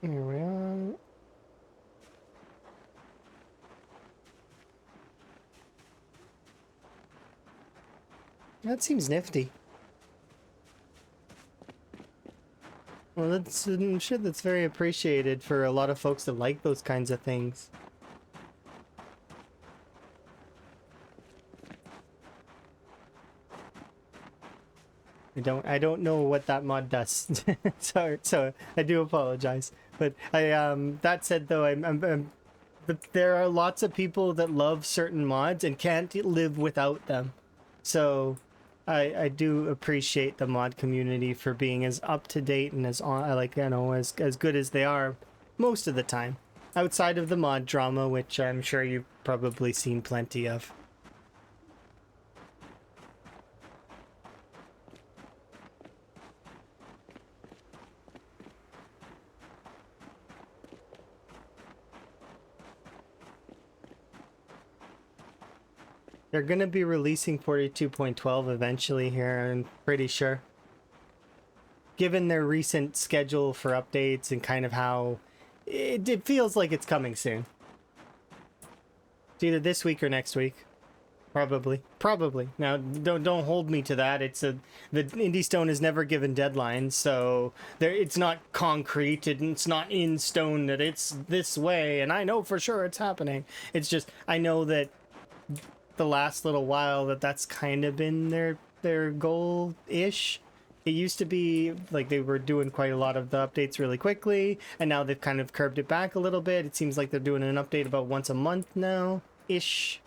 Here we are. That seems nifty. Well, I'm sure that's very appreciated for a lot of folks that like those kinds of things. I don't know what that mod does. so I do apologize. But that said though, there are lots of people that love certain mods and can't live without them. So I do appreciate the mod community for being as up to date and as as good as they are most of the time. Outside of the mod drama, which I'm sure you've probably seen plenty of. They're going to be releasing 42.12 eventually here, I'm pretty sure. Given their recent schedule for updates and kind of how it feels like it's coming soon. It's either this week or next week. Probably. Now, don't hold me to that. The Indie Stone has never given deadlines, so it's not concrete. It's not in stone that it's this way, and I know for sure it's happening. It's just, I know that the last little while that's kind of been their goal-ish. It used to be like they were doing quite a lot of the updates really quickly, and now they've kind of curbed it back a little bit. It seems like they're doing an update about once a month now ish,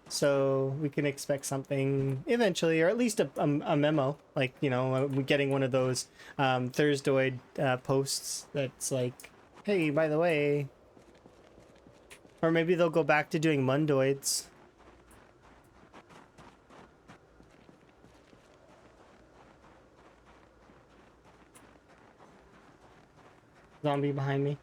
so we can expect something eventually, or at least a memo, like, you know, we're getting one of those Thursdoid posts that's like, hey, by the way. Or maybe they'll go back to doing Mundoids. Zombie behind me.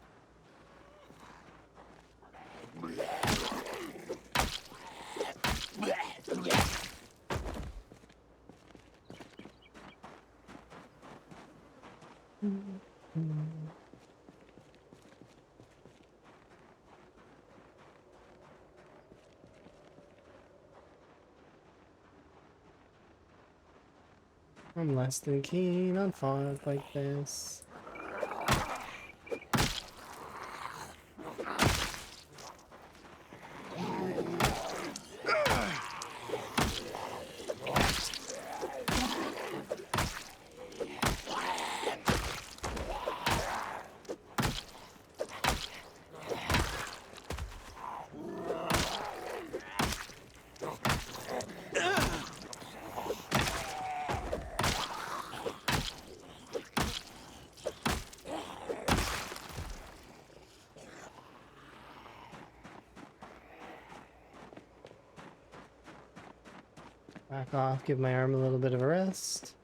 I'm less than keen on fog like this. Back off, give my arm a little bit of a rest.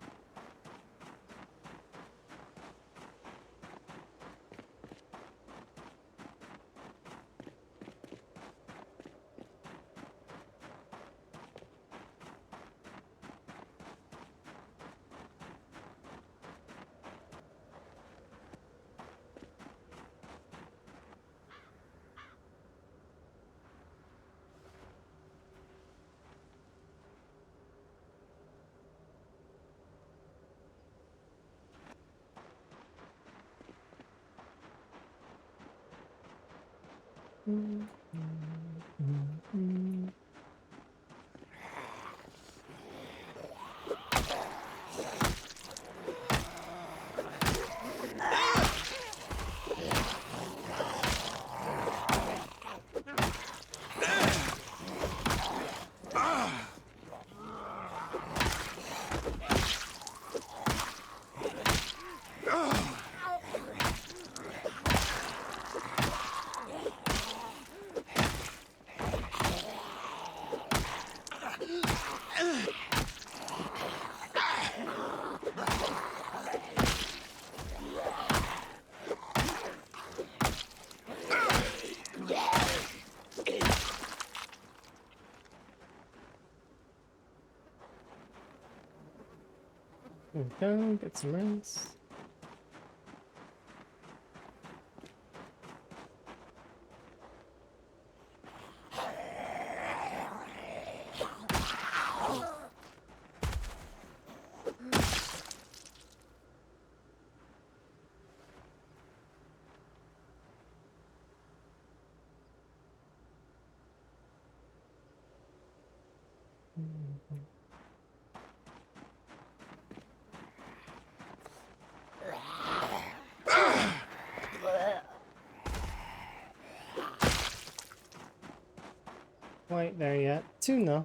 There we go, get some rest. Quite there yet. Soon though.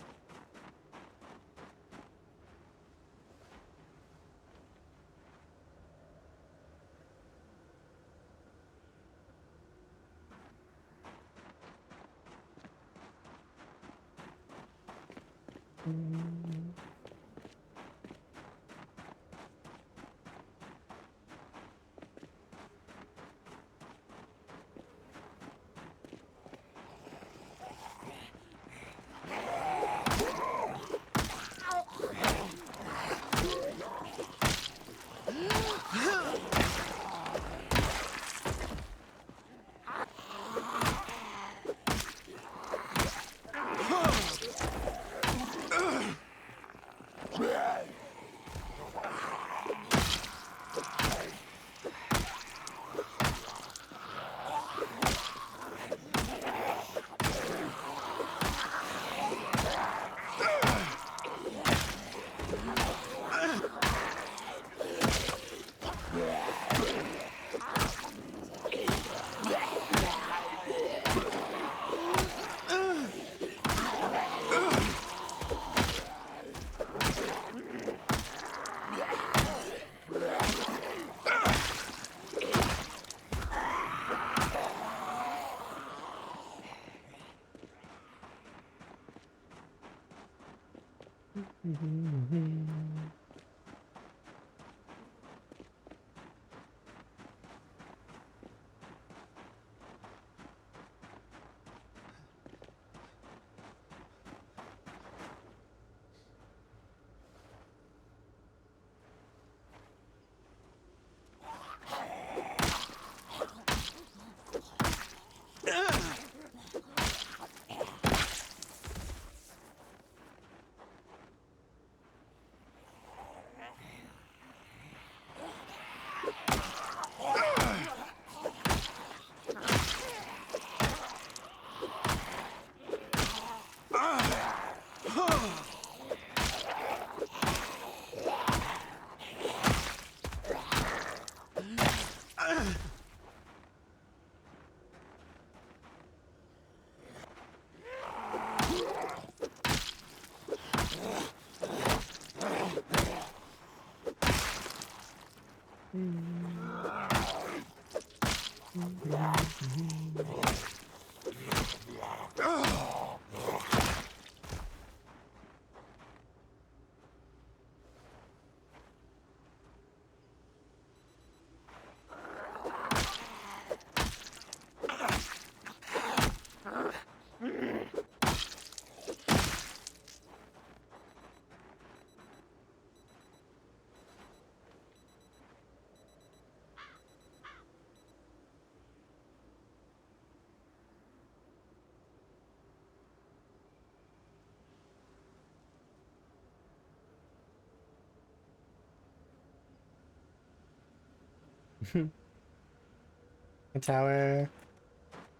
A tower.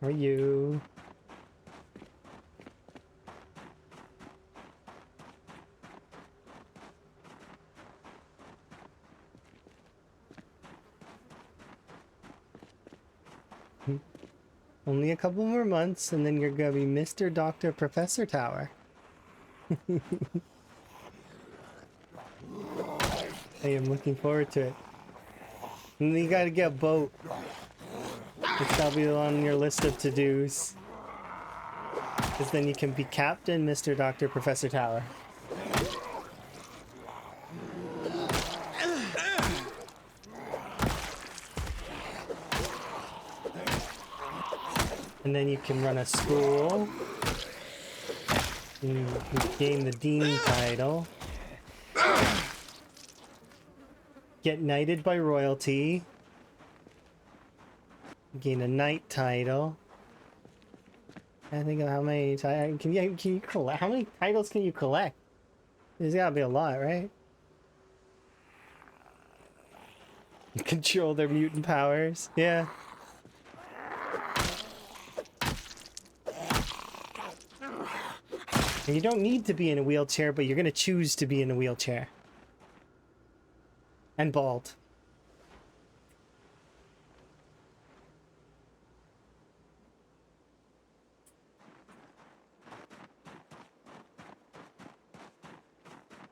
How are you? Only a couple more months, and then you're gonna be Mr. Dr. Professor Tower. I am looking forward to it. And then you gotta get a boat. It's gotta be on your list of to-dos. Because then you can be Captain Mr. Dr. Professor Tower. And then you can run a school. You gain the dean title. Get knighted by royalty. Gain a knight title. I think of how many can you collect? How many titles can you collect? There's gotta be a lot, right? Control their mutant powers. Yeah. And you don't need to be in a wheelchair, but you're gonna choose to be in a wheelchair. And bald.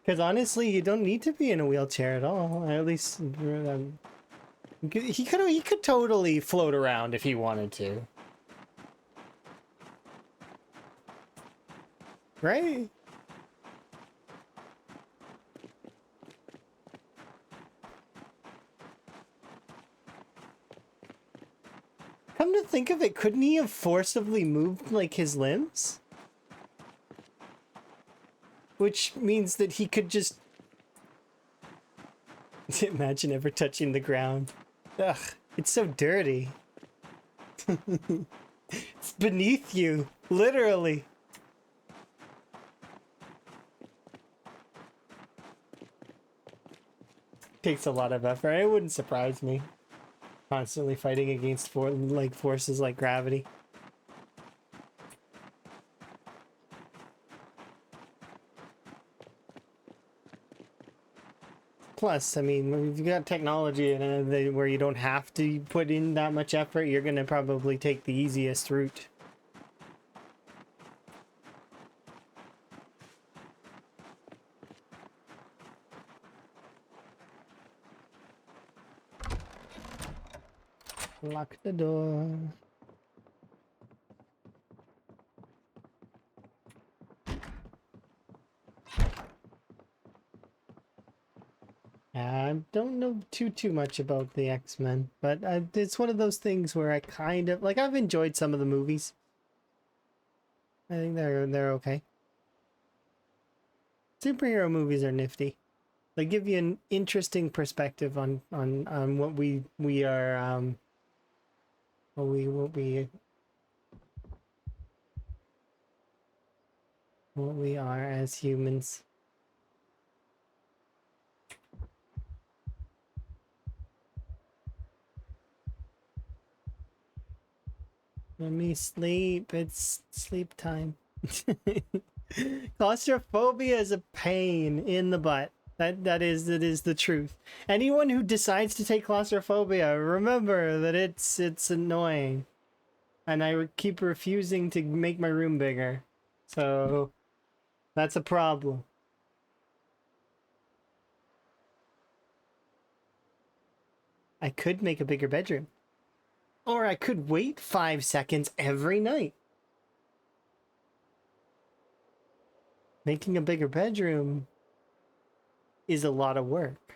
Because honestly, you don't need to be in a wheelchair at all. At least he could totally float around if he wanted to. Right? Come to think of it, couldn't he have forcibly moved, like, his limbs? Which means that he could just... Imagine ever touching the ground. Ugh, it's so dirty. It's beneath you, literally. Takes a lot of effort. It wouldn't surprise me. Constantly fighting against forces like gravity. Plus, I mean, when you've got technology where you don't have to put in that much effort, you're gonna probably take the easiest route. Lock the door. I don't know too much about the X-Men, but it's one of those things where I kind of like. I've enjoyed some of the movies. I think they're okay. Superhero movies are nifty. They give you an interesting perspective on what we are what we are as humans. Let me sleep. It's sleep time. Claustrophobia is a pain in the butt. That is the truth. Anyone who decides to take claustrophobia, remember that it's annoying. And I would keep refusing to make my room bigger. So that's a problem. I could make a bigger bedroom. Or I could wait 5 seconds every night. Making a bigger bedroom is a lot of work.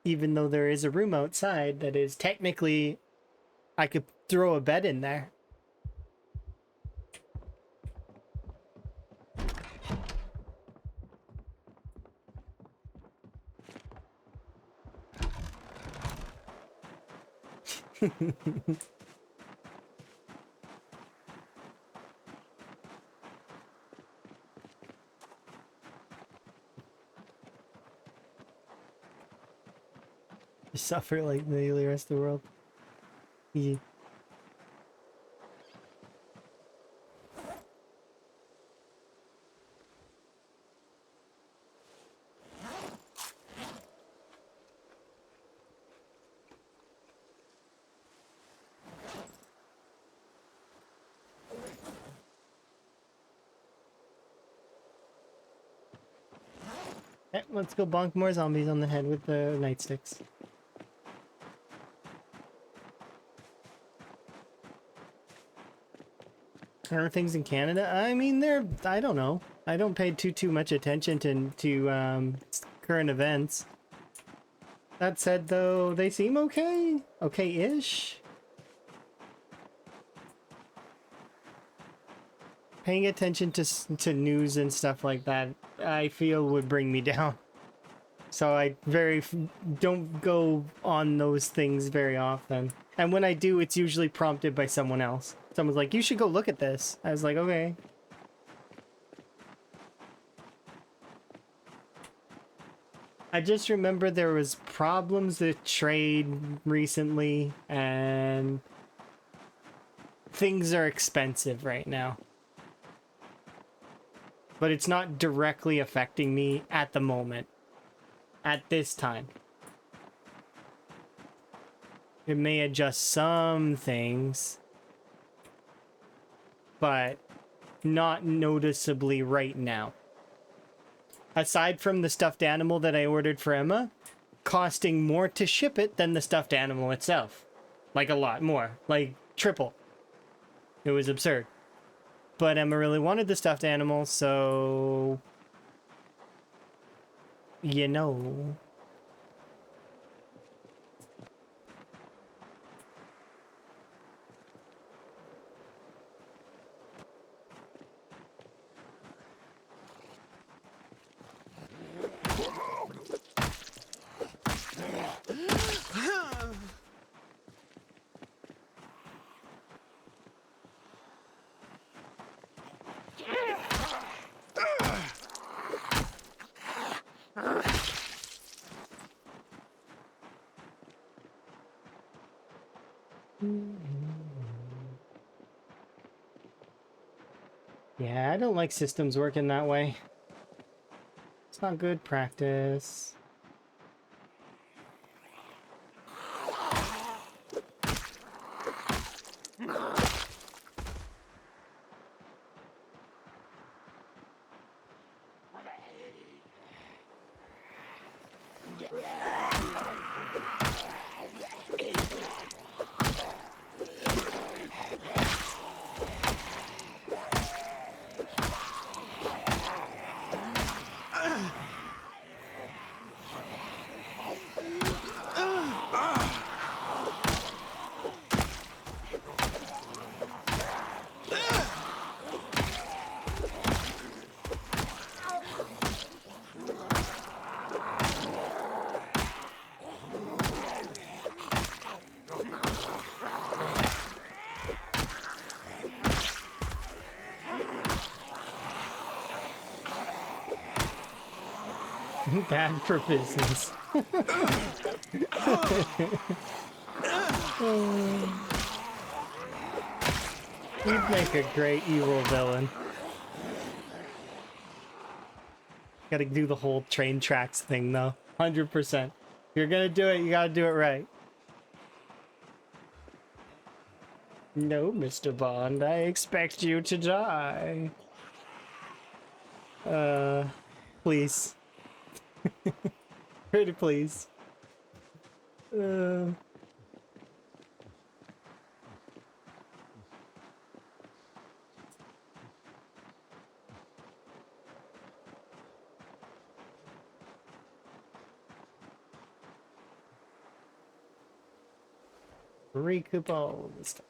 Even though there is a room outside that is technically, I could throw a bed in there. You suffer like the rest of the world. Easy. Okay, let's go bonk more zombies on the head with the nightsticks. Are things in Canada? I mean, I don't know. I don't pay too much attention to current events. That said, though, they seem okay. Okay-ish. Paying attention to news and stuff like that, I feel would bring me down. So I don't go on those things very often. And when I do, it's usually prompted by someone else. Someone's like, you should go look at this. I was like, okay. I just remember there was problems with trade recently, and things are expensive right now. But it's not directly affecting me at the moment. At this time. It may adjust some things, but not noticeably right now. Aside from the stuffed animal that I ordered for Emma, costing more to ship it than the stuffed animal itself. Like a lot more. Like triple. It was absurd. But Emma really wanted the stuffed animal, so... You know... Yeah, I don't like systems working that way. It's not good practice. Bad for business. You'd make a great evil villain. Gotta do the whole train tracks thing though. 100%. If you're gonna do it, you gotta do it right. No, Mr. Bond, I expect you to die. Please. Pretty please. Recoup all this stuff.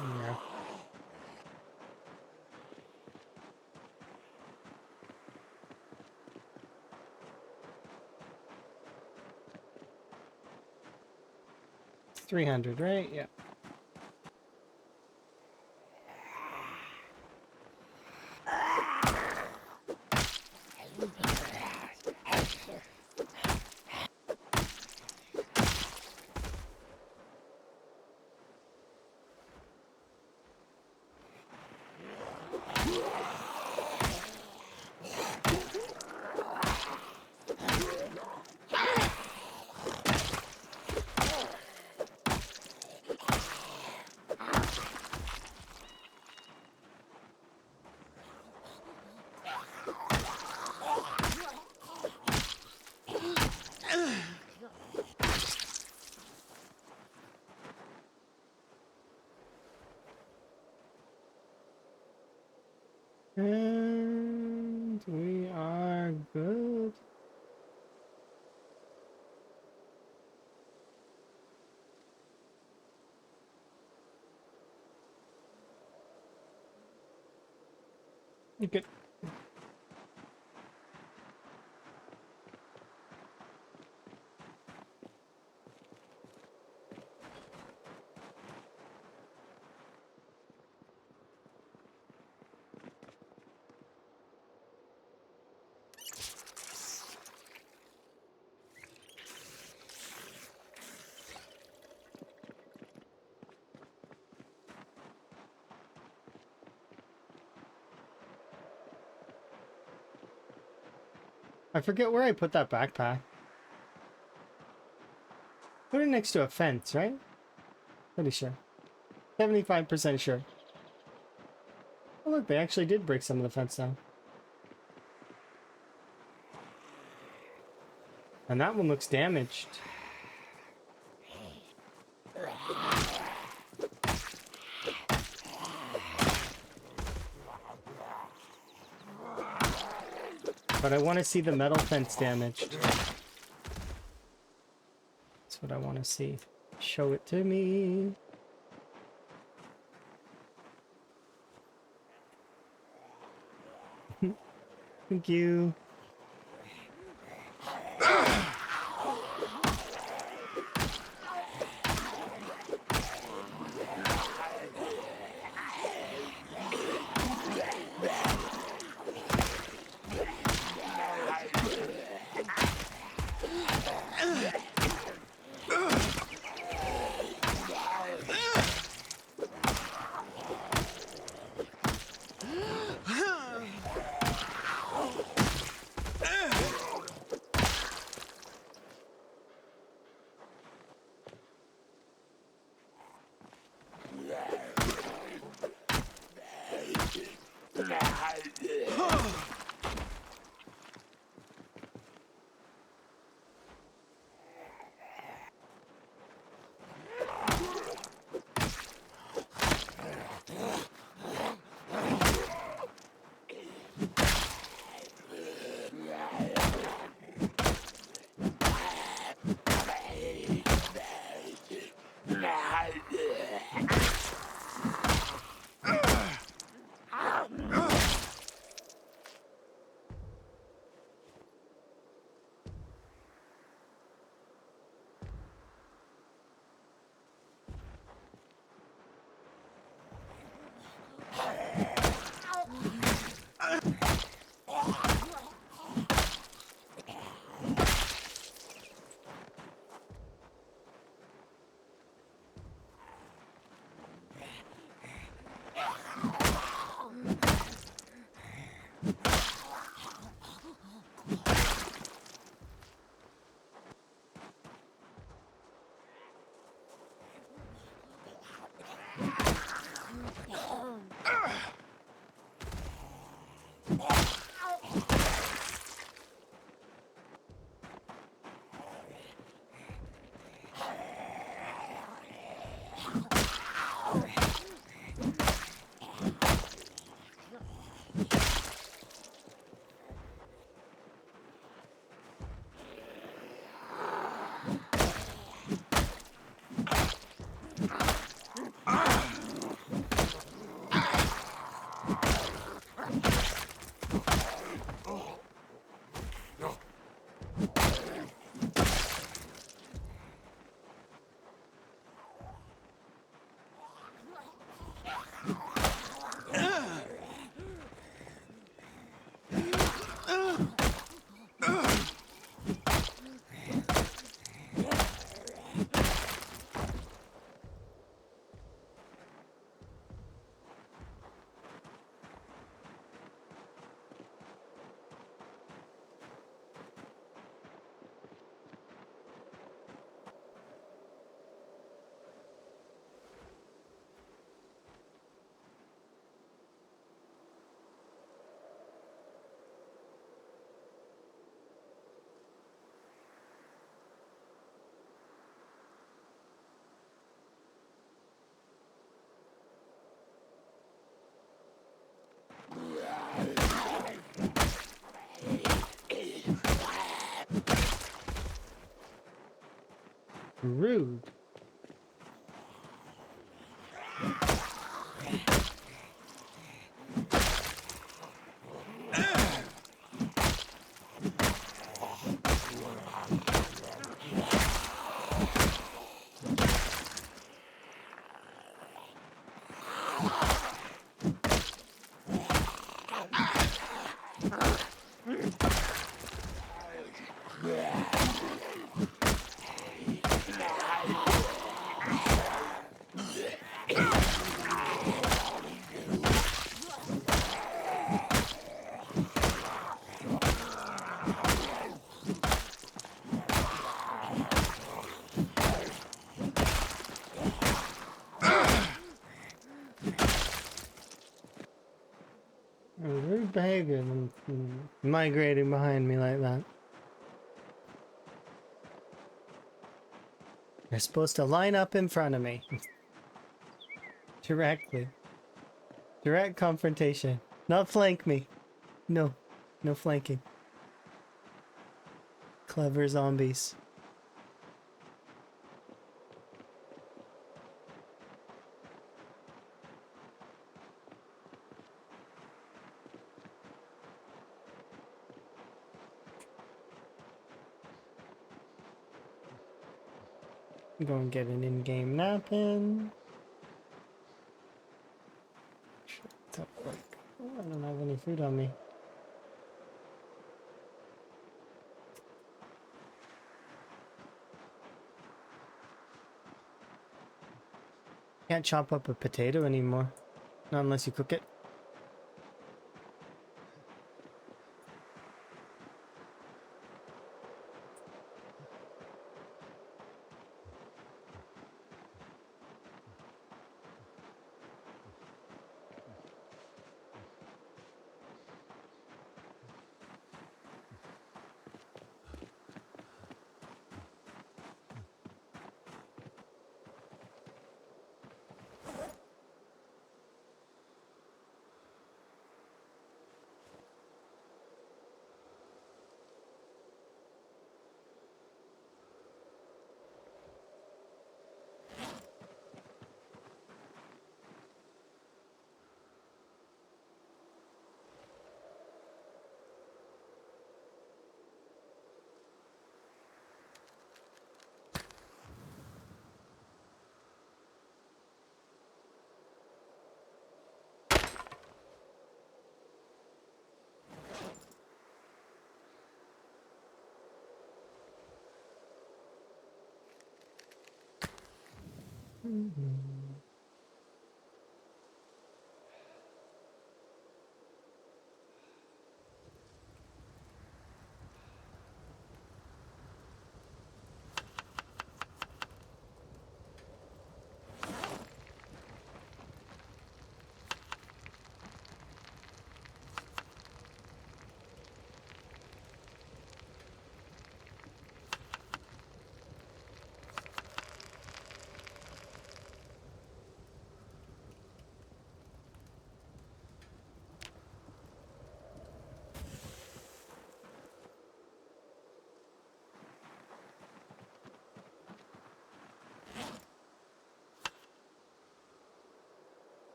Yeah. 300, right? Yeah. And we are good. You're good. I forget where I put that backpack. Put it next to a fence, right? Pretty sure. 75% sure. Oh look, they actually did break some of the fence down. And that one looks damaged. But I want to see the metal fence damaged. That's what I want to see. Show it to me. Thank you. Rude. Rude behavior and migrating behind me like that. You're supposed to line up in front of me. Directly. Direct confrontation. Not flank me. No. No flanking. Clever zombies. Go and get an in-game nap in. Shut up, like, I don't have any food on me. Can't chop up a potato anymore. Not unless you cook it.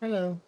Hello.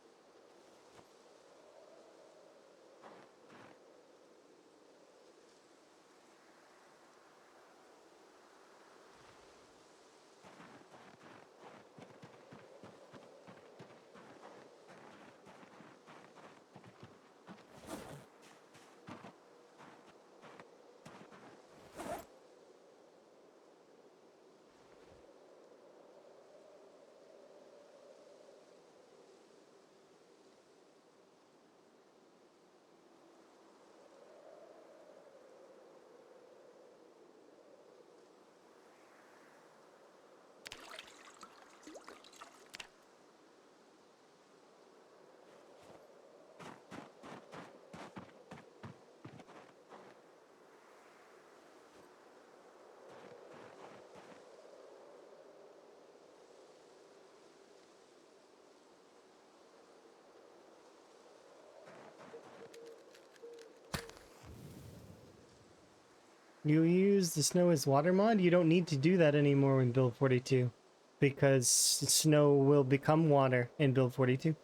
You use the snow as water mod? You don't need to do that anymore in build 42 because snow will become water in build 42.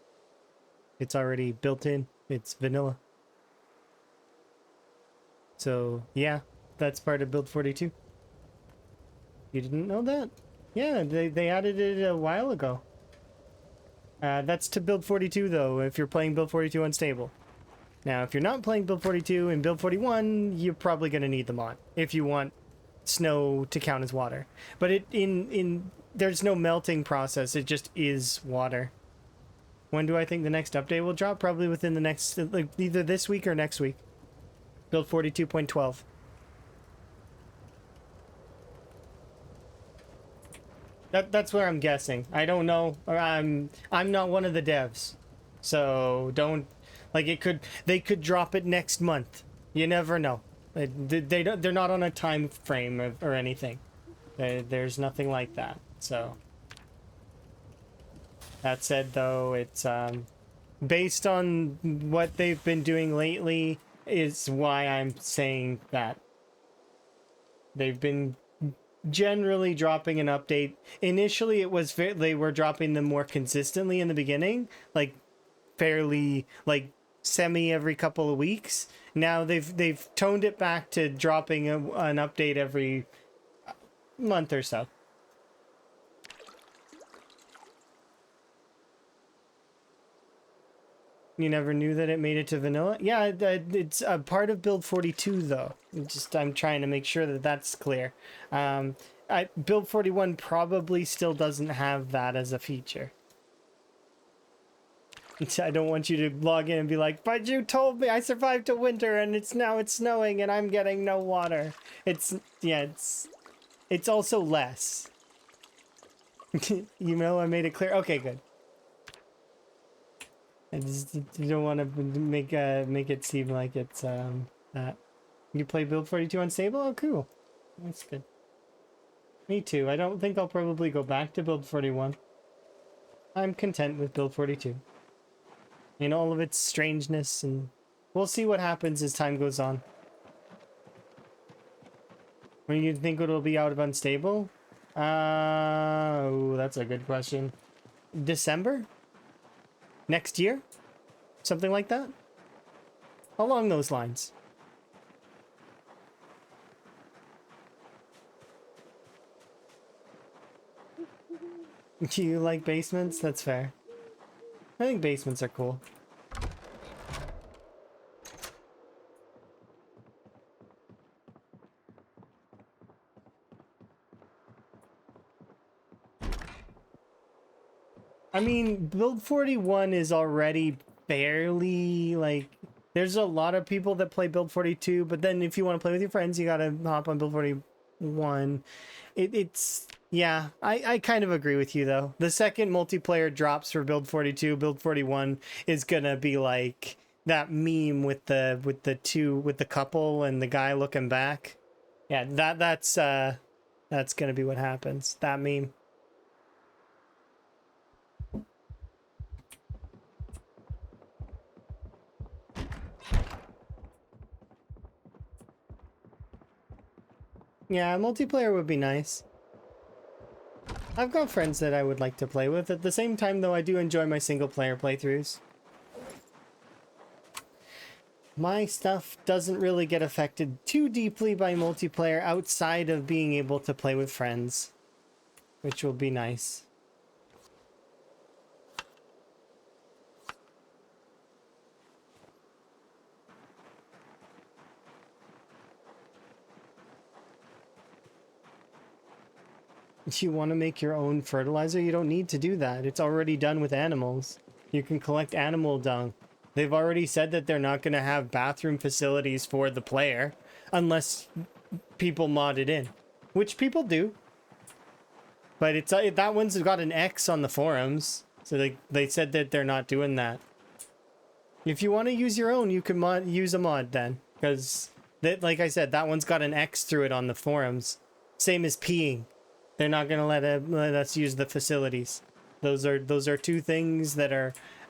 It's already built in. It's vanilla. So, yeah, that's part of build 42. You didn't know that? Yeah, they added it a while ago. That's to build 42 though, if you're playing build 42 unstable. Now, if you're not playing build 42 and build 41, you're probably going to need the mod if you want snow to count as water. But there's no melting process, it just is water. When do I think the next update will drop? Probably within the next, like, either this week or next week. Build 42.12. That's where I'm guessing. I don't know. I'm not one of the devs. So don't, like, they could drop it next month. You never know. They're not on a time frame or anything. There's nothing like that. So that said, though, it's based on what they've been doing lately is why I'm saying that. They've been generally dropping an update. Initially, it was they were dropping them more consistently in the beginning, like fairly, like semi every couple of weeks. Now they've toned it back to dropping an update every month or so. You never knew that it made it to vanilla? Yeah, it's a part of build 42 though. I'm trying to make sure that that's clear. Build 41 probably still doesn't have that as a feature. I don't want you to log in and be like, but you told me I survived to winter and it's snowing and I'm getting no water. It's also less. You know, I made it clear. Okay, good. I just don't want to make it seem like it's that. You play build 42 unstable? Oh, cool. That's good. Me too. I don't think I'll probably go back to build 41. I'm content with build 42. In all of its strangeness, and we'll see what happens as time goes on. When you think it'll be out of unstable? Oh, that's a good question. December? Next year? Something like that? Along those lines. Do you like basements? That's fair. I think basements are cool. I mean, build 41 is already barely, like, there's a lot of people that play build 42, but then if you want to play with your friends, you gotta hop on build 41. It's yeah, I kind of agree with you though. The second multiplayer drops for build 42, build 41 is gonna be like that meme with the couple and the guy looking back. Yeah, that's gonna be what happens. That meme. Yeah, multiplayer would be nice. I've got friends that I would like to play with. At the same time, though, I do enjoy my single-player playthroughs. My stuff doesn't really get affected too deeply by multiplayer outside of being able to play with friends, which will be nice. If you want to make your own fertilizer, you don't need to do that. It's already done with animals. You can collect animal dung. They've already said that they're not going to have bathroom facilities for the player unless people mod it in, which people do. But it's that one's got an X on the forums, so they said that they're not doing that. If you want to use your own, you can use a mod then, because like I said, that one's got an X through it on the forums. Same as peeing. They're not going to let us use the facilities. Those are two things that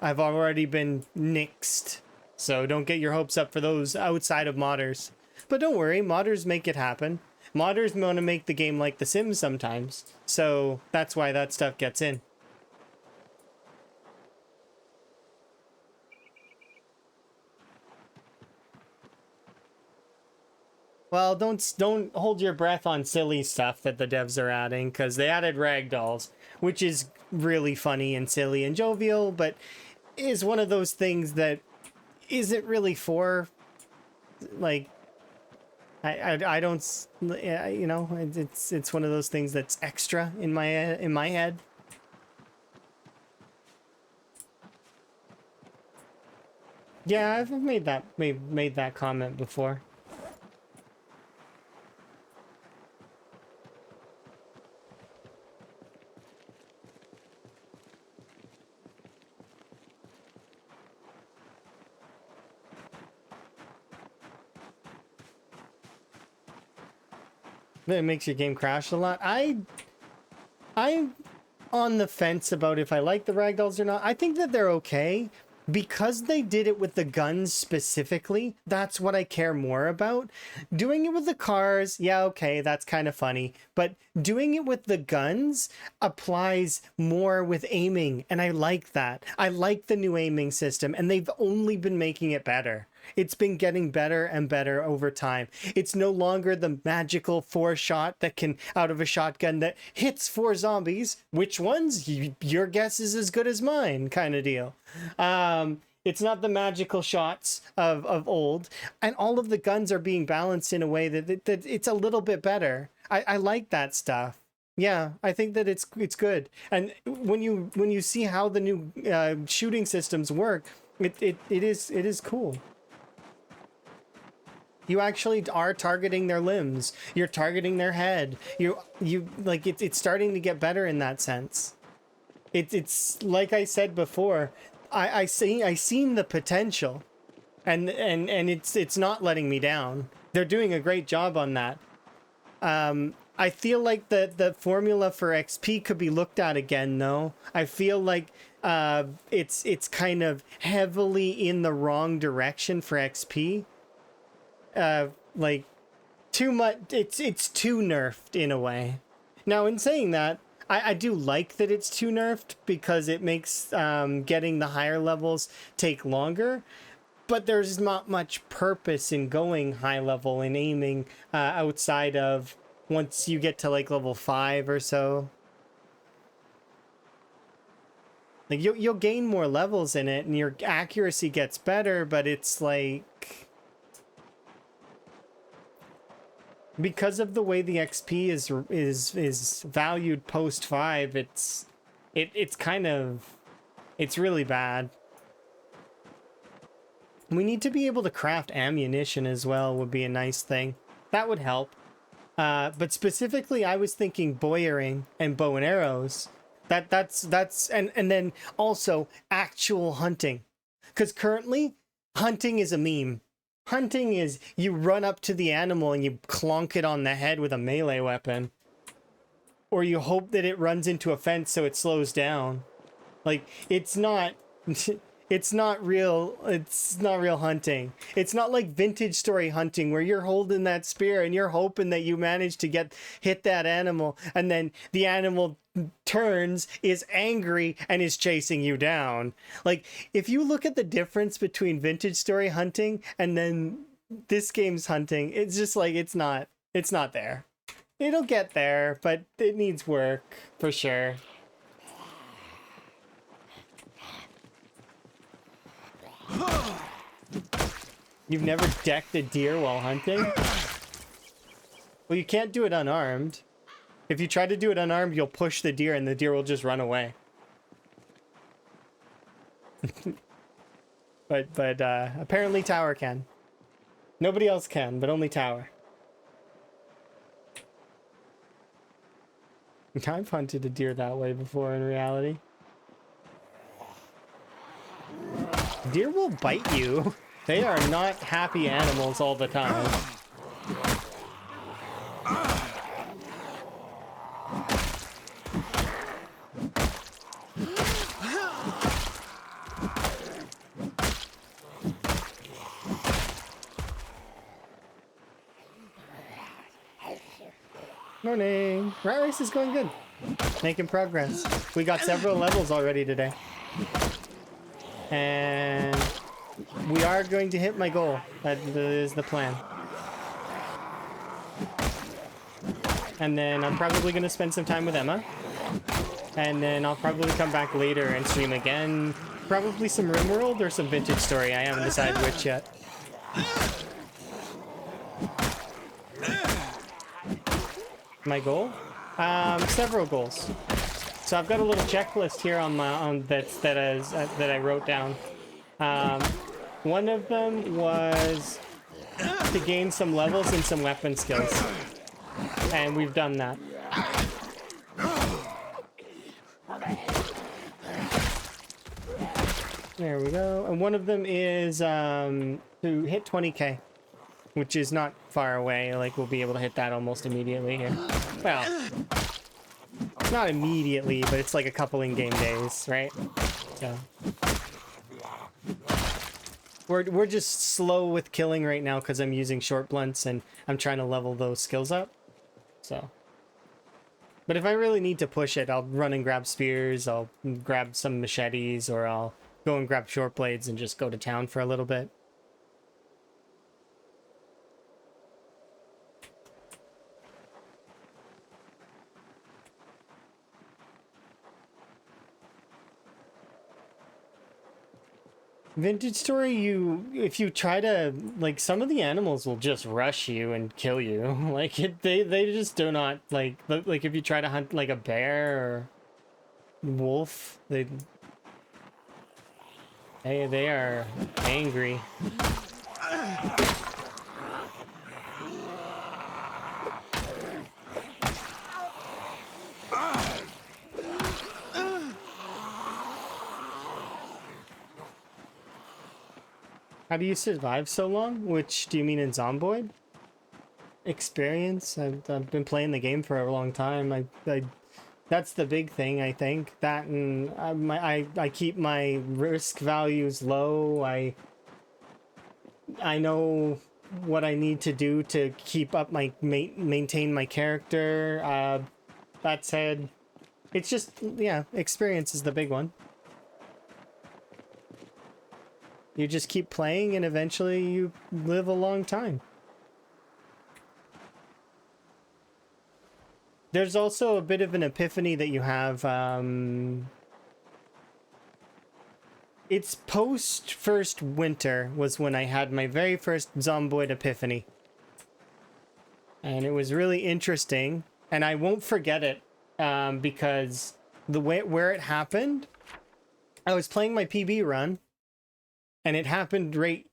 have already been nixed. So don't get your hopes up for those outside of modders. But don't worry, modders make it happen. Modders want to make the game like The Sims sometimes. So that's why that stuff gets in. Well, don't hold your breath on silly stuff that the devs are adding, because they added ragdolls, which is really funny and silly and jovial, but is one of those things that isn't really for, like, I don't, you know, it's one of those things that's extra in my head. Yeah, I've made that comment before. That makes your game crash a lot. I'm on the fence about if I like the ragdolls or not. I think that they're okay. Because they did it with the guns specifically, that's what I care more about. Doing it with the cars, yeah, okay, that's kind of funny. But doing it with the guns applies more with aiming, and I like that. I like the new aiming system, and they've only been making it better. It's been getting better and better over time. It's no longer the magical 4-shot that can, out of a shotgun, that hits 4 zombies. Which ones? Your guess is as good as mine, kind of deal. It's not the magical shots of old. And all of the guns are being balanced in a way that it's a little bit better. I like that stuff. Yeah, I think that it's good. And when you see how the new shooting systems work, it is cool. You actually are targeting their limbs. You're targeting their head. You like it's starting to get better in that sense. It's like I said before, I seen the potential, and it's not letting me down. They're doing a great job on that. I feel like the formula for XP could be looked at again, though. I feel like it's kind of heavily in the wrong direction for XP. Like too much. It's too nerfed in a way. Now, in saying that, I do like that it's too nerfed because it makes getting the higher levels take longer. But there's not much purpose in going high level and aiming outside of once you get to like level 5 or so. Like you'll gain more levels in it and your accuracy gets better, but it's like, because of the way the XP is valued post 5, it's really bad. We need to be able to craft ammunition as well, would be a nice thing. That would help. But specifically, I was thinking bowyering and bow and arrows. That's and then also actual hunting. Because currently, hunting is a meme. Hunting is you run up to the animal and you clonk it on the head with a melee weapon. Or you hope that it runs into a fence so it slows down. Like, it's not real hunting. It's not like vintage story hunting where you're holding that spear and you're hoping that you manage to hit that animal and then the animal turns, is angry, and is chasing you down. Like, if you look at the difference between Vintage Story hunting and then this game's hunting, it's just like it's not there. It'll get there, but it needs work for sure. You've never decked a deer while hunting? Well, you can't do it unarmed. If you try to do it unarmed, you'll push the deer and the deer will just run away. but apparently Tower can. Nobody else can, but only Tower. I've hunted a deer that way before in reality. Deer will bite you. They are not happy animals all the time. Morning. Rat race is going good. Making progress. We got several levels already today. And we are going to hit my goal. That is the plan. And then I'm probably going to spend some time with Emma. And then I'll probably come back later and stream again. Probably some RimWorld or some Vintage Story. I haven't decided which yet. My goal? Several goals. So I've got a little checklist here on my that I wrote down. One of them was to gain some levels and some weapon skills, and we've done that. There we go. And one of them is to hit 20k. Which is not far away. Like, we'll be able to hit that almost immediately here. Well, not immediately, but it's like a couple in-game days, right? So we're just slow with killing right now because I'm using short blunts and I'm trying to level those skills up. So, but if I really need to push it, I'll run and grab spears. I'll grab some machetes, or I'll go and grab short blades and just go to town for a little bit. Vintage Story, if you try to, like, some of the animals will just rush you and kill you. Like, they just do not, like if you try to hunt, like, a bear or wolf, they are angry. How do you survive so long? Which, do you mean in Zomboid? Experience? I've been playing the game for a long time. That's the big thing, I think. That, and I keep my risk values low. I know what I need to do to keep up my maintain my character. That said, it's just, yeah, experience is the big one. You just keep playing and eventually you live a long time. There's also a bit of an epiphany that you have. It's post first winter was when I had my very first Zomboid epiphany. And it was really interesting. And I won't forget it because the way where it happened, I was playing my PB run. And it happened right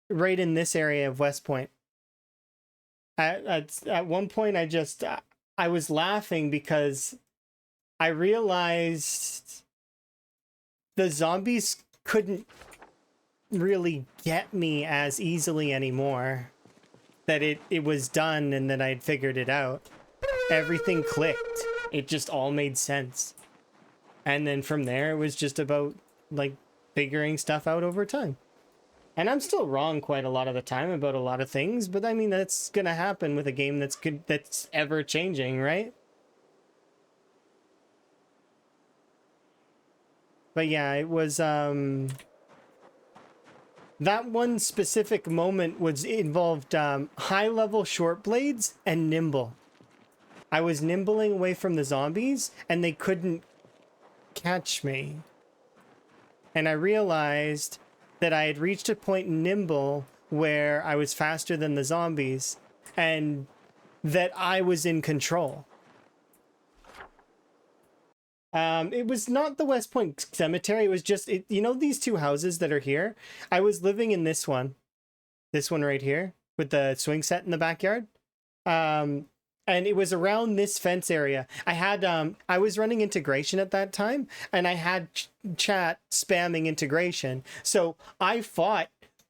in this area of West Point. At one point, I was laughing because I realized the zombies couldn't really get me as easily anymore. That it was done and that I'd figured it out. Everything clicked. It just all made sense. And then from there, it was just about, like, figuring stuff out over time. And I'm still wrong quite a lot of the time about a lot of things, but I mean, that's gonna happen with a game that's ever changing, right? But yeah, it was that one specific moment was involved high level short blades and nimble. I was nimbling away from the zombies and they couldn't catch me. And I realized that I had reached a point in nimble where I was faster than the zombies and that I was in control. It was not the West Point Cemetery. It was just, you know, these two houses that are here. I was living in this one right here with the swing set in the backyard. And it was around this fence area. I had, I was running integration at that time and I had chat spamming integration. So I fought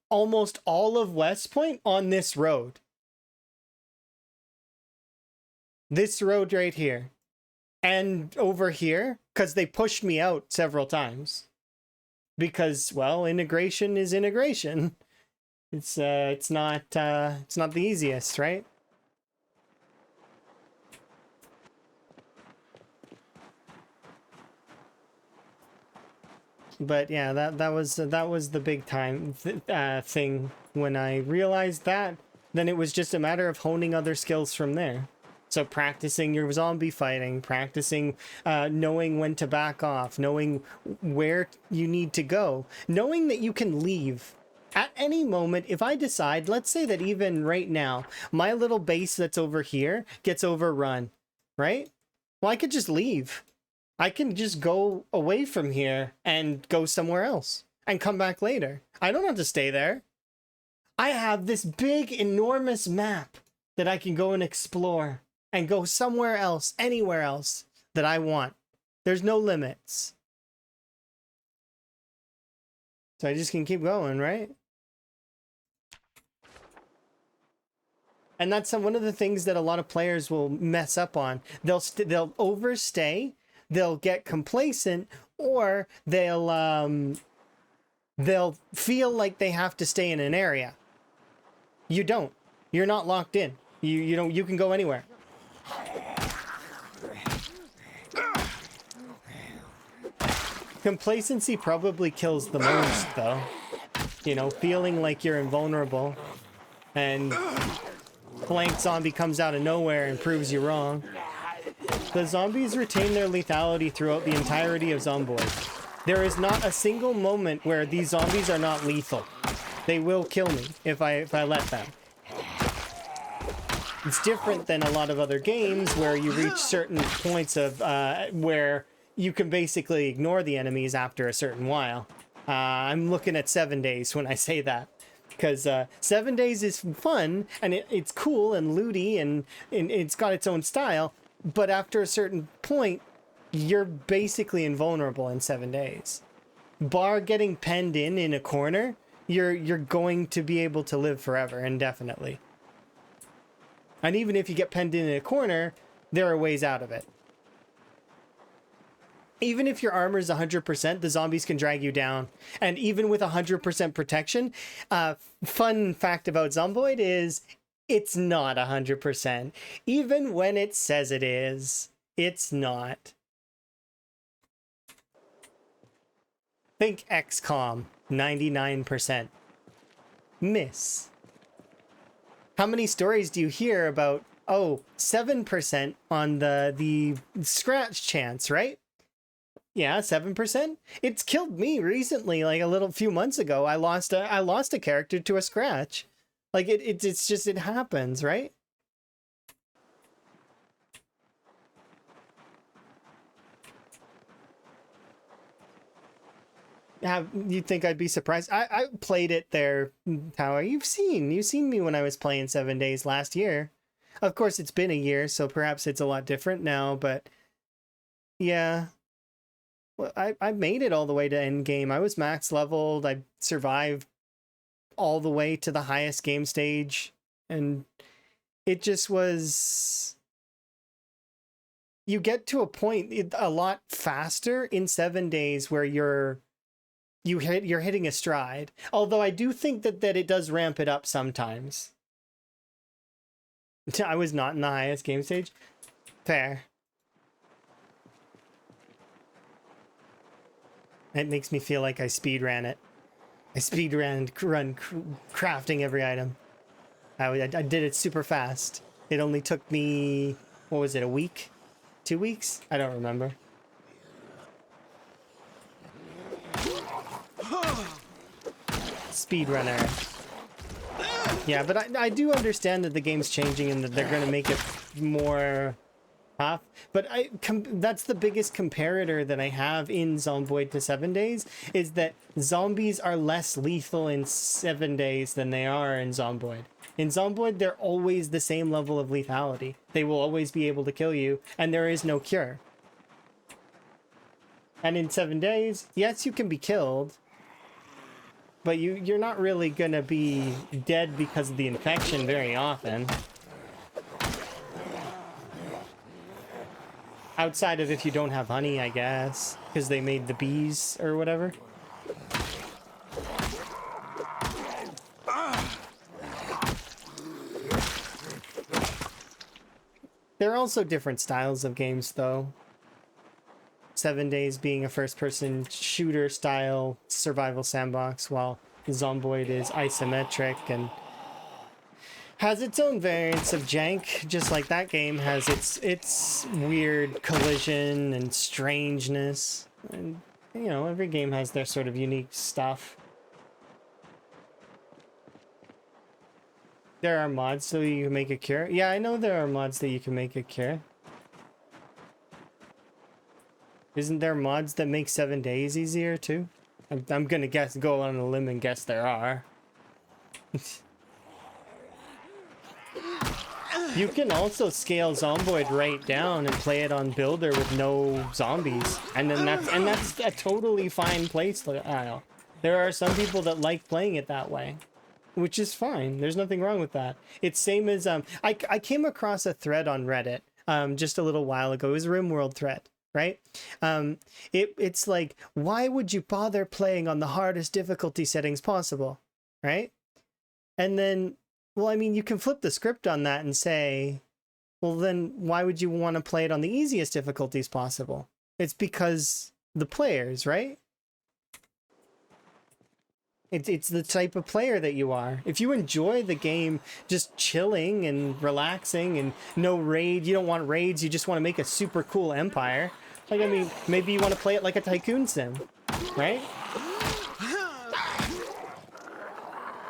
almost all of West Point on this road. This road right here. And over here, because they pushed me out several times. Because, well, integration is integration. It's not the easiest, right? But yeah, that was the big time thing. When I realized that, then it was just a matter of honing other skills from there. So practicing your zombie fighting, practicing knowing when to back off, knowing where you need to go, knowing that you can leave at any moment. If I decide, let's say that even right now, my little base that's over here gets overrun, right? Well, I could just leave. I can just go away from here and go somewhere else and come back later. I don't have to stay there. I have this big, enormous map that I can go and explore and go somewhere else, anywhere else that I want. There's no limits. So I just can keep going, right? And that's one of the things that a lot of players will mess up on. They'll overstay, they'll get complacent, or they'll feel like they have to stay in an area. You don't. You're not locked in. You can go anywhere. Complacency probably kills the most, though. You know, feeling like you're invulnerable and flanked zombie comes out of nowhere and proves you wrong. The zombies retain their lethality throughout the entirety of Zomboid. There is not a single moment where these zombies are not lethal. They will kill me if I let them. It's different than a lot of other games where you reach certain points of where you can basically ignore the enemies after a certain while. I'm looking at 7 days when I say that. Because 7 days is fun, and it's cool and looty, and it's got its own style. But after a certain point, you're basically invulnerable in 7 days. Bar getting penned in a corner, you're going to be able to live forever, indefinitely. And even if you get penned in a corner, there are ways out of it. Even if your armor is 100%, the zombies can drag you down. And even with 100% protection, fun fact about Zomboid is it's not 100%. Even when it says it is, it's not. Think XCOM, 99%. Miss. How many stories do you hear about, 7% on the scratch chance, right? Yeah, 7%. It's killed me recently, like a few months ago. I lost a character to a scratch. Like it's just, it happens, right? You'd think I'd be surprised. I played it there, Tower. You've seen me when I was playing 7 days last year. Of course, it's been a year, so perhaps it's a lot different now, but yeah. Well, I made it all the way to end game. I was max leveled. I survived all the way to the highest game stage, and it just was. You get to a point a lot faster in 7 days where you're hitting a stride. Although I do think that it does ramp it up sometimes. I was not in the highest game stage. Fair. It makes me feel like I speed ran it. I speed ran crafting every item. I did it super fast. It only took me, what was it, a week? 2 weeks? I don't remember. Speedrunner. Yeah, but I do understand that the game's changing and that they're going to make it more tough. But that's the biggest comparator that I have in Zomboid to 7 Days, is that zombies are less lethal in 7 Days than they are in Zomboid. In Zomboid, they're always the same level of lethality. They will always be able to kill you, and there is no cure. And in 7 Days, yes, you can be killed, but you're not really gonna be dead because of the infection very often. Outside of if you don't have honey, I guess, because they made the bees or whatever. There are also different styles of games, though. 7 Days being a first-person shooter style survival sandbox, while Zomboid is isometric and has its own variants of jank, just like that game has its weird collision and strangeness. And, you know, every game has their sort of unique stuff. There are mods so you can make a cure. Yeah, I know there are mods that you can make a cure. Isn't there mods that make 7 Days easier too? I'm gonna go on a limb and guess there are. You can also scale Zomboid right down and play it on Builder with no zombies, and that's a totally fine playstyle. There are some people that like playing it that way, which is fine. There's nothing wrong with that. It's same as I came across a thread on Reddit just a little while ago. It was a RimWorld thread, right? It's like, why would you bother playing on the hardest difficulty settings possible, right? And then, well, I mean, you can flip the script on that and say, well, then why would you want to play it on the easiest difficulties possible? It's because the players, right? It's the type of player that you are. If you enjoy the game just chilling and relaxing and no raid, you don't want raids, you just want to make a super cool empire. Like, I mean, maybe you want to play it like a tycoon sim, right?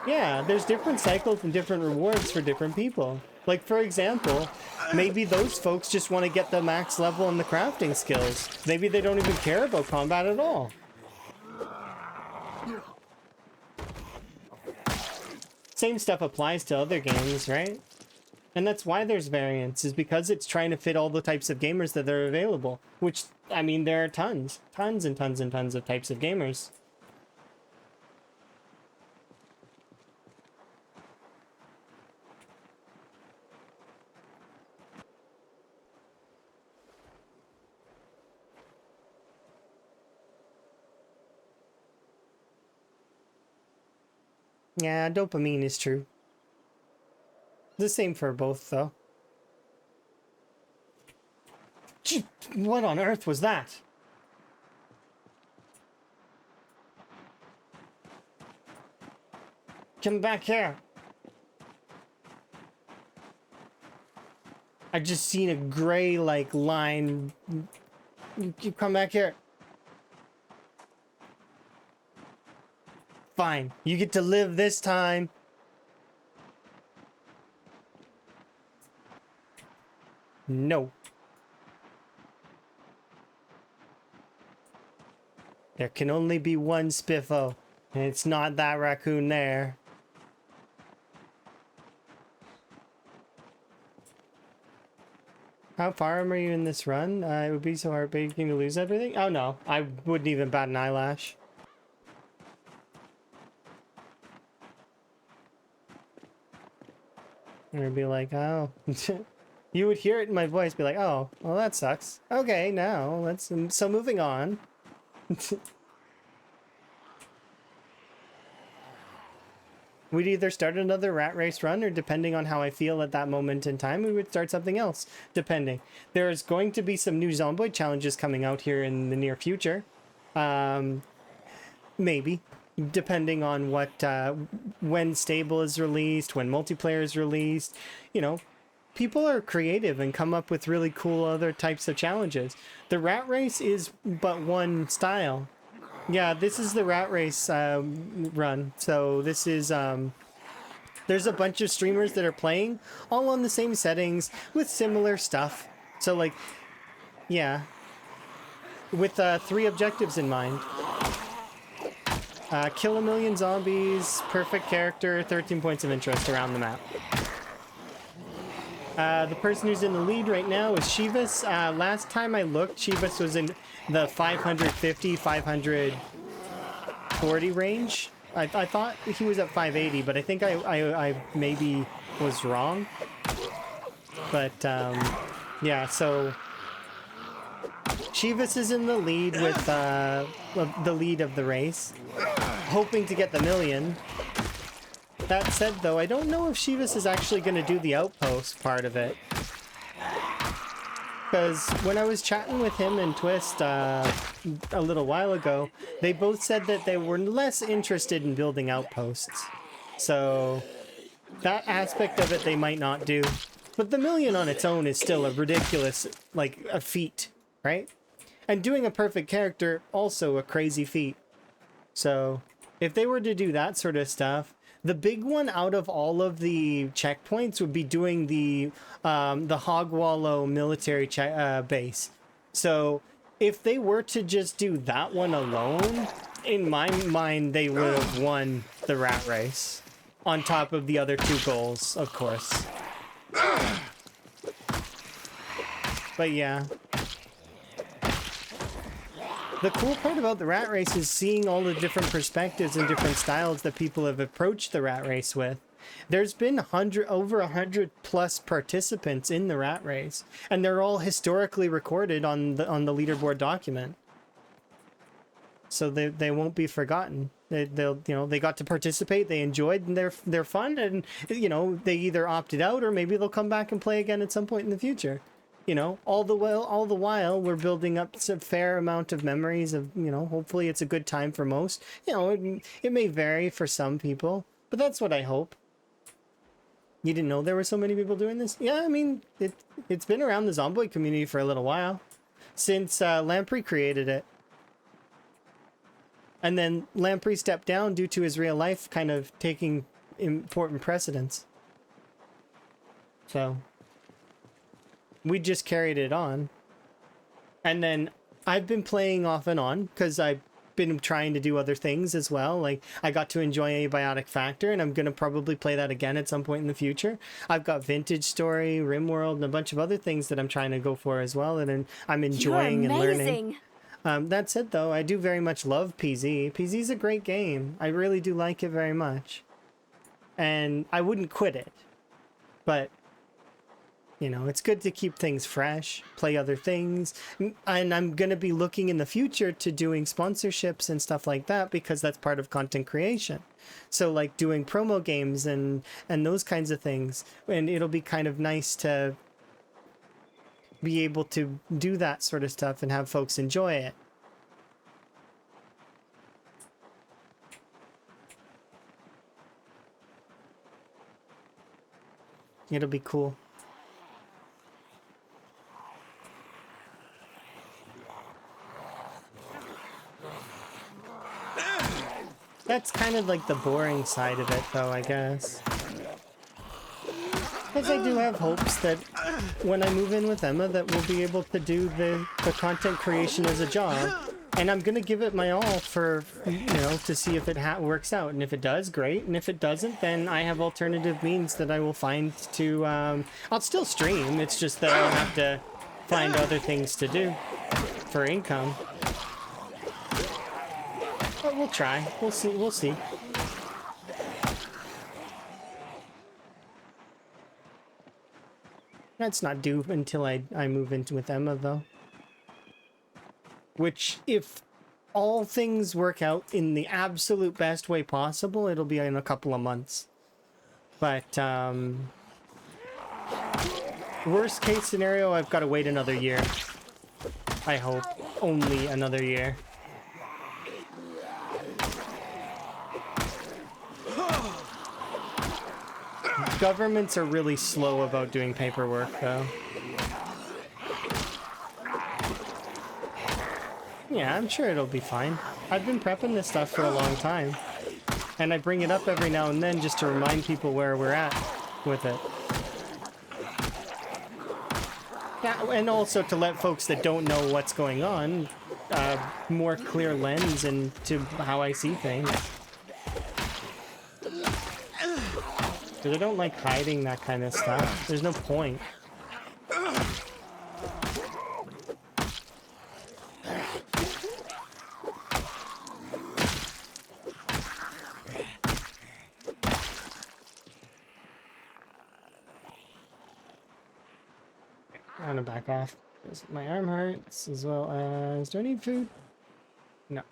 Yeah, there's different cycles and different rewards for different people. Like, for example, maybe those folks just want to get the max level and the crafting skills. Maybe they don't even care about combat at all. Same stuff applies to other games, right? And that's why there's variants, is because it's trying to fit all the types of gamers that are available. Which, I mean, there are tons and tons and tons of types of gamers. Yeah, dopamine is true. The same for both, though. Gee, what on earth was that? Come back here. I just seen a gray, like, line. You come back here. Fine. You get to live this time. No. There can only be one Spiffo, and it's not that raccoon there. How far are you in this run? It would be so heartbreaking to lose everything. Oh no, I wouldn't even bat an eyelash. And I'd be like, oh. You would hear it in my voice, be like, oh, well, that sucks. Okay, now let's. So moving on. We'd either start another rat race run, or depending on how I feel at that moment in time, we would start something else. Depending. There's going to be some new Zomboid challenges coming out here in the near future. Maybe, depending on what when stable is released, when multiplayer is released. You know, people are creative and come up with really cool other types of challenges. The rat race is but one style. Yeah, this is the rat race run. So this is there's a bunch of streamers that are playing all on the same settings with similar stuff. So like, yeah, with 3 objectives in mind. Kill a million zombies, perfect character, 13 points of interest around the map. The person who's in the lead right now is Shivas. Last time I looked, Shivas was in the 550, 540 range. I thought he was at 580, but I think I maybe was wrong. But, yeah, so Shivas is in the lead with the lead of the race, hoping to get the million. That said, though, I don't know if Shivas is actually going to do the outpost part of it. Because when I was chatting with him and Twist a little while ago, they both said that they were less interested in building outposts. So that aspect of it they might not do. But the million on its own is still a ridiculous, like, a feat, right? And doing a perfect character, also a crazy feat. So if they were to do that sort of stuff, the big one out of all of the checkpoints would be doing the Hogwallow military base. So if they were to just do that one alone, in my mind, they would have won the rat race. On top of the other 2 goals, of course. But yeah. The cool part about the rat race is seeing all the different perspectives and different styles that people have approached the rat race with. There's been over 100 plus participants in the rat race, and they're all historically recorded on the leaderboard document. So they won't be forgotten. They'll they got to participate, they enjoyed, and they're fun, and they either opted out or maybe they'll come back and play again at some point in the future. All the while we're building up a fair amount of memories of, hopefully it's a good time for most. It may vary for some people, but that's what I hope. You didn't know there were so many people doing this? Yeah, I mean, it's been around the Zomboid community for a little while. Since Lamprey created it. And then Lamprey stepped down due to his real life kind of taking important precedence. So we just carried it on. And then I've been playing off and on because I've been trying to do other things as well. Like I got to enjoy Abiotic Factor, and I'm going to probably play that again at some point in the future. I've got Vintage Story, RimWorld, and a bunch of other things that I'm trying to go for as well. And I'm enjoying and learning. That said, though, I do very much love PZ. PZ's a great game. I really do like it very much. And I wouldn't quit it. But it's good to keep things fresh, play other things. And I'm going to be looking in the future to doing sponsorships and stuff like that, because that's part of content creation. So like doing promo games and those kinds of things. And it'll be kind of nice to be able to do that sort of stuff and have folks enjoy it. It'll be cool. That's kind of like the boring side of it, though, I guess. Because I do have hopes that when I move in with Emma that we'll be able to do the content creation as a job. And I'm going to give it my all for, to see if it works out. And if it does, great. And if it doesn't, then I have alternative means that I will find to... I'll still stream. It's just that I'll have to find other things to do for income. But we'll try. We'll see. We'll see. That's not due until I move into with Emma, though. Which, if all things work out in the absolute best way possible, it'll be in a couple of months. But, worst case scenario, I've got to wait another year. I hope. Only another year. Governments are really slow about doing paperwork, though. Yeah, I'm sure it'll be fine. I've been prepping this stuff for a long time. And I bring it up every now and then just to remind people where we're at with it. Yeah, and also to let folks that don't know what's going on more clear lens into how I see things. Because I don't like hiding that kind of stuff. There's no point. I'm gonna back off. My arm hurts as well as... Do I need food? No.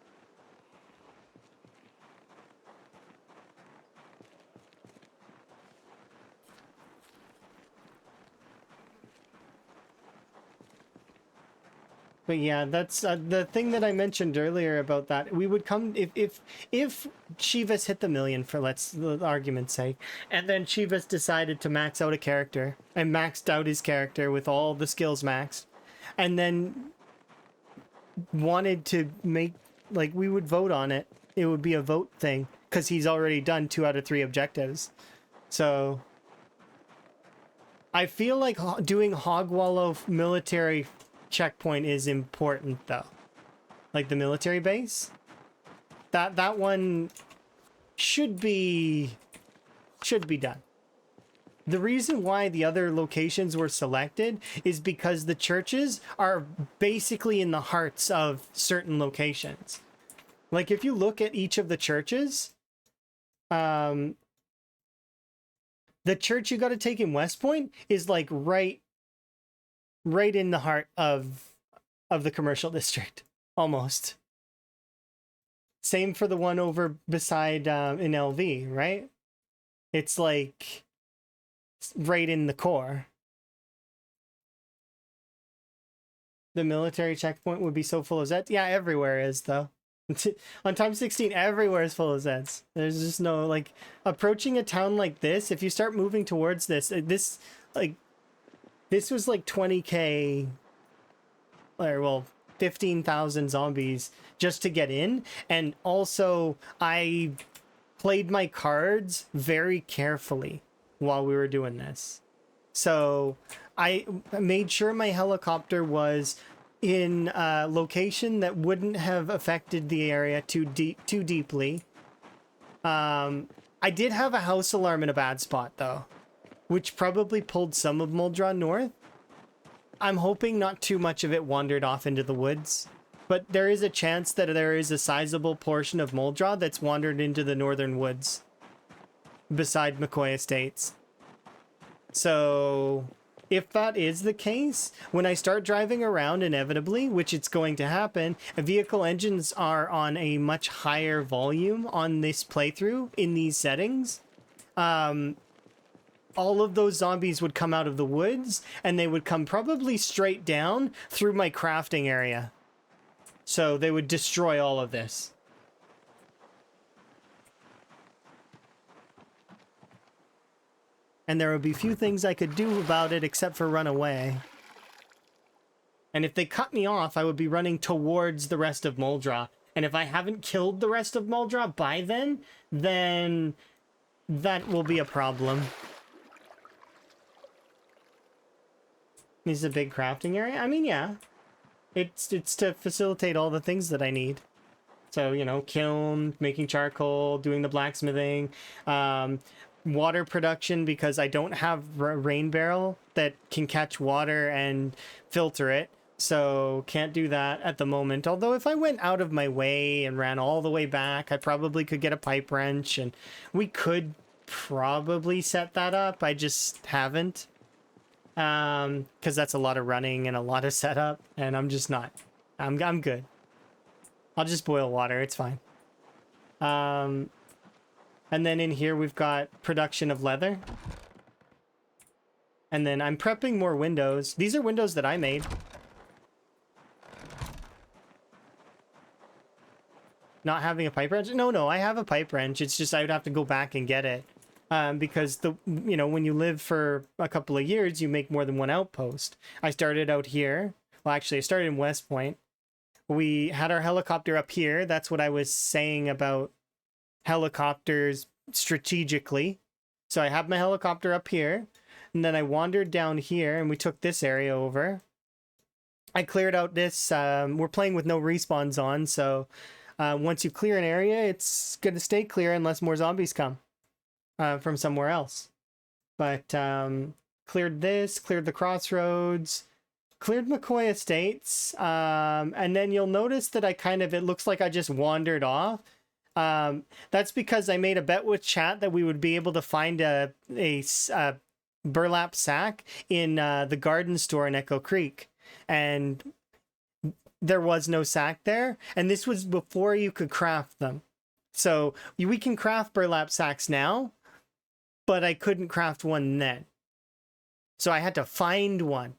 But yeah, that's the thing that I mentioned earlier about that. We would come if Chivas hit the million, for let's the argument's sake, and then Chivas decided to max out a character and maxed out his character with all the skills maxed, and then wanted to make, like, we would vote on it. It would be a vote thing because he's already done 2 out of 3 objectives. So I feel like doing Hogwallow military checkpoint is important, though. Like the military base, that one should be done. The reason why the other locations were selected is because the churches are basically in the hearts of certain locations. Like if you look at each of the churches, the church you got to take in West Point is like right in the heart of the commercial district, almost. Same for the one over beside in LV, right? It's like right in the core. The military checkpoint would be so full of Zeds. Yeah, everywhere is, though. On Time 16, everywhere is full of Zeds. There's just no, like, approaching a town like this, if you start moving towards this was like 20k, or well, 15,000 zombies just to get in. And also, I played my cards very carefully while we were doing this. So I made sure my helicopter was in a location that wouldn't have affected the area too deeply. I did have a house alarm in a bad spot, though, which probably pulled some of Muldra north. I'm hoping not too much of it wandered off into the woods, but there is a chance that there is a sizable portion of Muldra that's wandered into the northern woods beside McCoy Estates. So if that is the case, when I start driving around, inevitably, which it's going to happen, vehicle engines are on a much higher volume on this playthrough in these settings. All of those zombies would come out of the woods, and they would come probably straight down through my crafting area. So they would destroy all of this. And there would be few things I could do about it except for run away. And if they cut me off, I would be running towards the rest of Muldra. And if I haven't killed the rest of Muldra by then that will be a problem. This is a big crafting area? I mean, yeah. It's to facilitate all the things that I need. So, you know, kiln, making charcoal, doing the blacksmithing, water production, because I don't have a rain barrel that can catch water and filter it. So can't do that at the moment. Although if I went out of my way and ran all the way back, I probably could get a pipe wrench and we could probably set that up. I just haven't. Because that's a lot of running and a lot of setup, and I'm just not. I'm good. I'll just boil water. It's fine. And then in here we've got production of leather. And then I'm prepping more windows. These are windows that I made. Not having a pipe wrench? No, I have a pipe wrench. It's just I would have to go back and get it. because when you live for a couple of years, you make more than one outpost. I started out here. Well, actually, I started in West Point. We had our helicopter up here. That's what I was saying about helicopters strategically. So I have my helicopter up here, and then I wandered down here, and we took this area over. I cleared out this. We're playing with no respawns on, so once you clear an area, it's going to stay clear unless more zombies come from somewhere else. But cleared this, cleared the crossroads, cleared McCoy Estates, and then you'll notice that it looks like I just wandered off. That's because I made a bet with chat that we would be able to find a burlap sack in the garden store in Echo Creek. And there was no sack there. And this was before you could craft them. So we can craft burlap sacks now, but I couldn't craft one then. So I had to find one.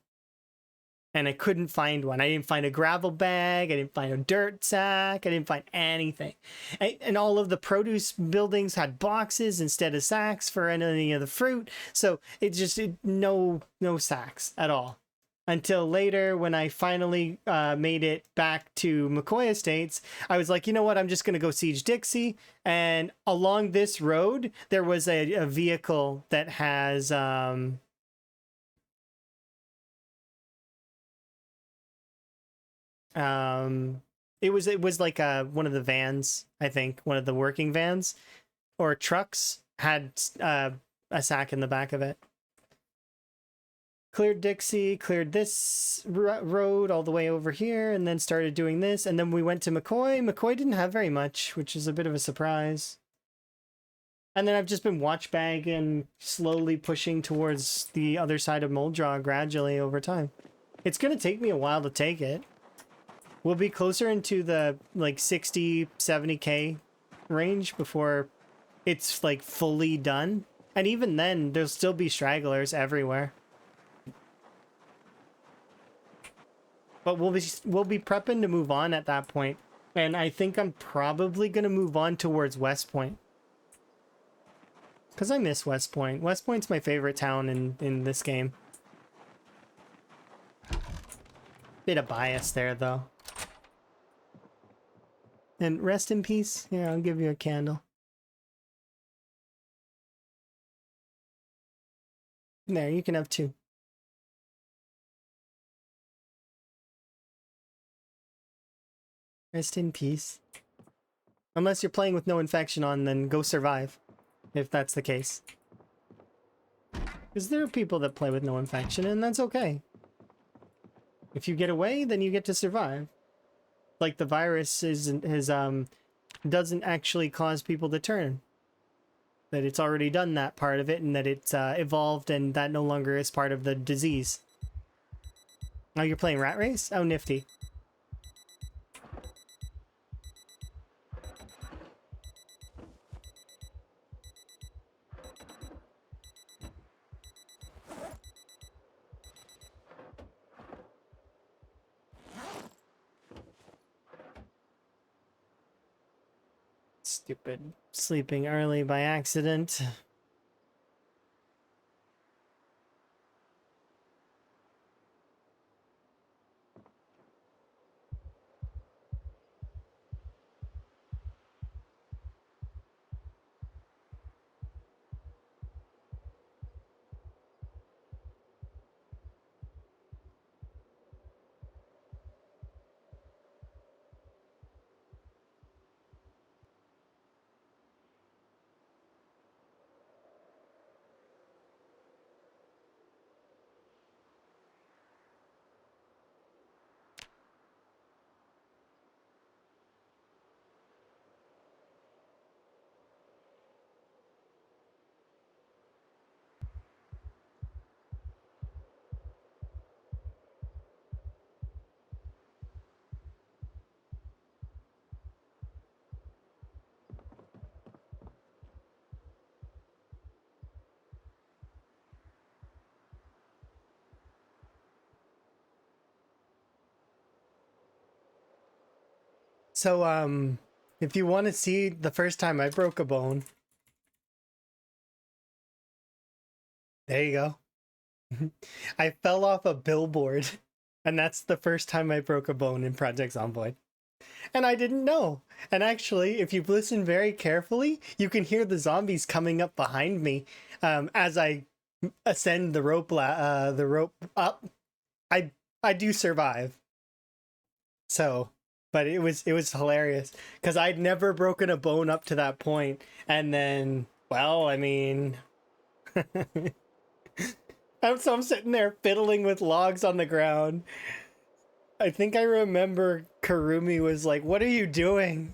And I couldn't find one. I didn't find a gravel bag. I didn't find a dirt sack. I didn't find anything. And all of the produce buildings had boxes instead of sacks for any of the fruit. So no sacks at all. Until later, when I finally made it back to McCoy Estates, I was like, you know what? I'm just going to go siege Dixie. And along this road, there was a vehicle that has... it was like one of the vans, I think, one of the working vans or trucks had a sack in the back of it. Cleared Dixie, cleared this road all the way over here, and then started doing this, and then we went to McCoy. McCoy didn't have very much, which is a bit of a surprise. And then I've just been watch bagging, slowly pushing towards the other side of Moldraw gradually over time. It's going to take me a while to take it. We'll be closer into the like 60, 70k range before it's like fully done. And even then, there'll still be stragglers everywhere. But we'll be prepping to move on at that point. And I think I'm probably going to move on towards West Point. Because I miss West Point. West Point's my favorite town in this game. Bit of bias there, though. And rest in peace. Yeah, I'll give you a candle. There, you can have two. Rest in peace. Unless you're playing with no infection on, then go survive. If that's the case. Because there are people that play with no infection, and that's okay. If you get away, then you get to survive. Like the virus doesn't actually cause people to turn. That it's already done that part of it, and that it's evolved, and that no longer is part of the disease. Oh, you're playing Rat Race? Oh, nifty. Stupid sleeping early by accident. So, if you want to see the first time I broke a bone, There you go. I fell off a billboard, and that's the first time I broke a bone in Project Zomboid. And I didn't know. And actually, if you listen very carefully, you can hear the zombies coming up behind me as I ascend the rope up. I do survive. So, but it was hilarious because I'd never broken a bone up to that point, and then, well, I mean. So I'm sitting there fiddling with logs on the ground. I think I remember Karumi was like, "What are you doing?"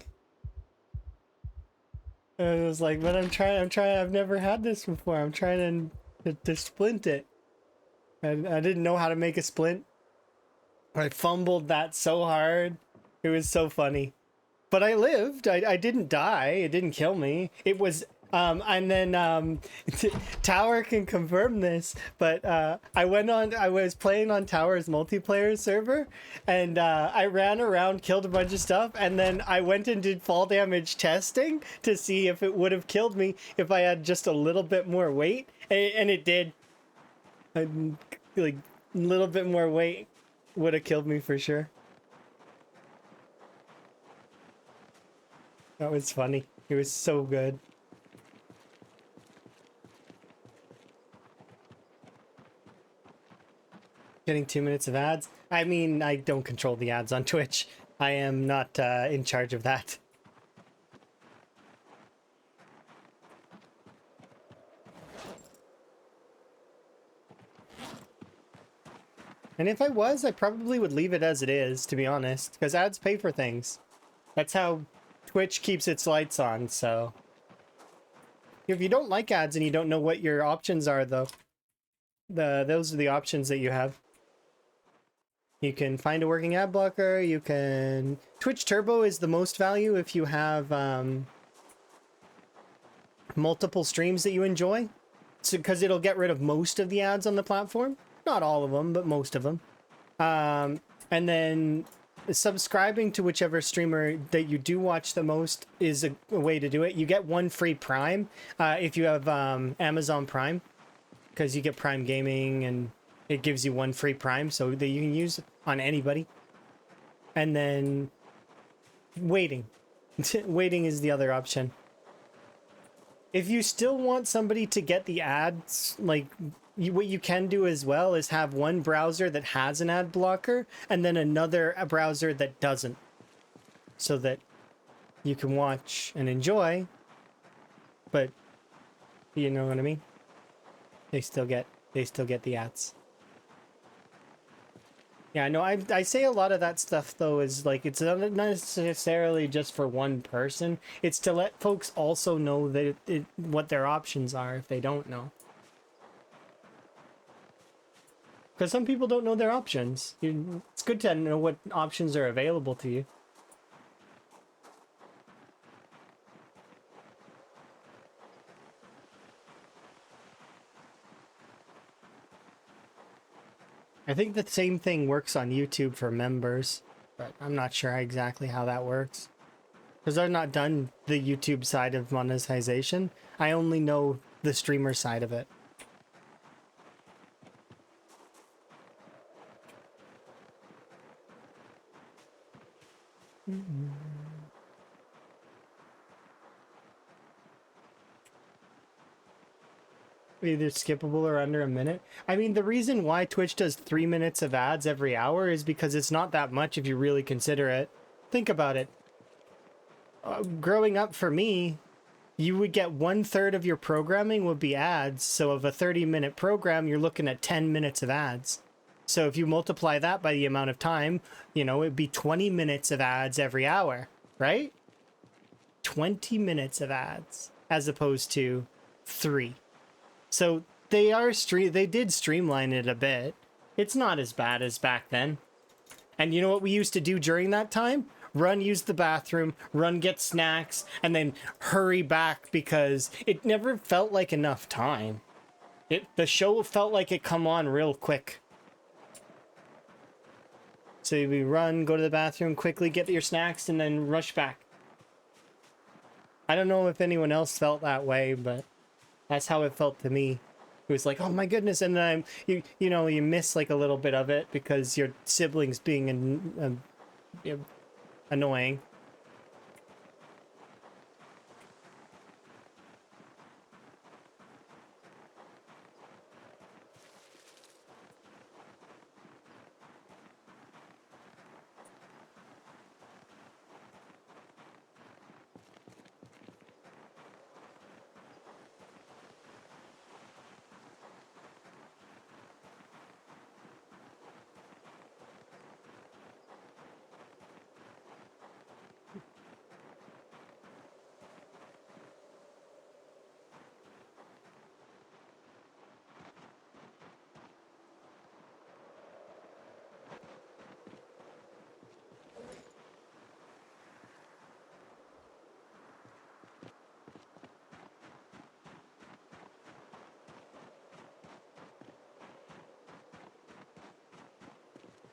And I was like, "But I'm trying, I've never had this before. I'm trying to splint it." And I didn't know how to make a splint. I fumbled that so hard. It was so funny. But I lived. I didn't die. It didn't kill me. It was and then Tower can confirm this, but I was playing on Tower's multiplayer server, and I ran around, killed a bunch of stuff, and then I went and did fall damage testing to see if it would have killed me if I had just a little bit more weight, and it did. Like, a little bit more weight would have killed me for sure. That was funny. It was so good. Getting 2 minutes of ads? I mean, I don't control the ads on Twitch. I am not in charge of that. And if I was, I probably would leave it as it is, to be honest, because ads pay for things. That's how Twitch keeps its lights on, so. If you don't like ads and you don't know what your options are, though, those are the options that you have. You can find a working ad blocker, you can... Twitch Turbo is the most value if you have multiple streams that you enjoy. Because it'll get rid of most of the ads on the platform. Not all of them, but most of them. And then subscribing to whichever streamer that you do watch the most is a way to do it. You get one free Prime if you have Amazon Prime, because you get Prime Gaming and it gives you one free Prime so that you can use on anybody. And then waiting. Waiting is the other option. If you still want somebody to get the ads, like, what you can do as well is have one browser that has an ad blocker and then another browser that doesn't, so that you can watch and enjoy, but you know what I mean? They still get the ads. Yeah, no, I say a lot of that stuff, though, is like, it's not necessarily just for one person. It's to let folks also know that what their options are if they don't know. Because some people don't know their options. It's good to know what options are available to you. I think the same thing works on YouTube for members, but I'm not sure exactly how that works. Because I've not done the YouTube side of monetization. I only know the streamer side of it. Either skippable or under a minute. I mean, the reason why Twitch does 3 minutes of ads every hour is because it's not that much if you really consider it. Think about it. Growing up for me, you would get 1/3 of your programming would be ads. So of a 30-minute program, you're looking at 10 minutes of ads. So if you multiply that by the amount of time, you know, it'd be 20 minutes of ads every hour, right? 20 minutes of ads as opposed to 3. So they did streamline it a bit. It's not as bad as back then. And you know what we used to do during that time? Run, use the bathroom, run, get snacks, and then hurry back because it never felt like enough time. The show felt like it come on real quick. So we run, go to the bathroom, quickly get your snacks, and then rush back. I don't know if anyone else felt that way, but that's how it felt to me. who's like, oh my goodness, and then you know, you miss like a little bit of it because your siblings being annoying.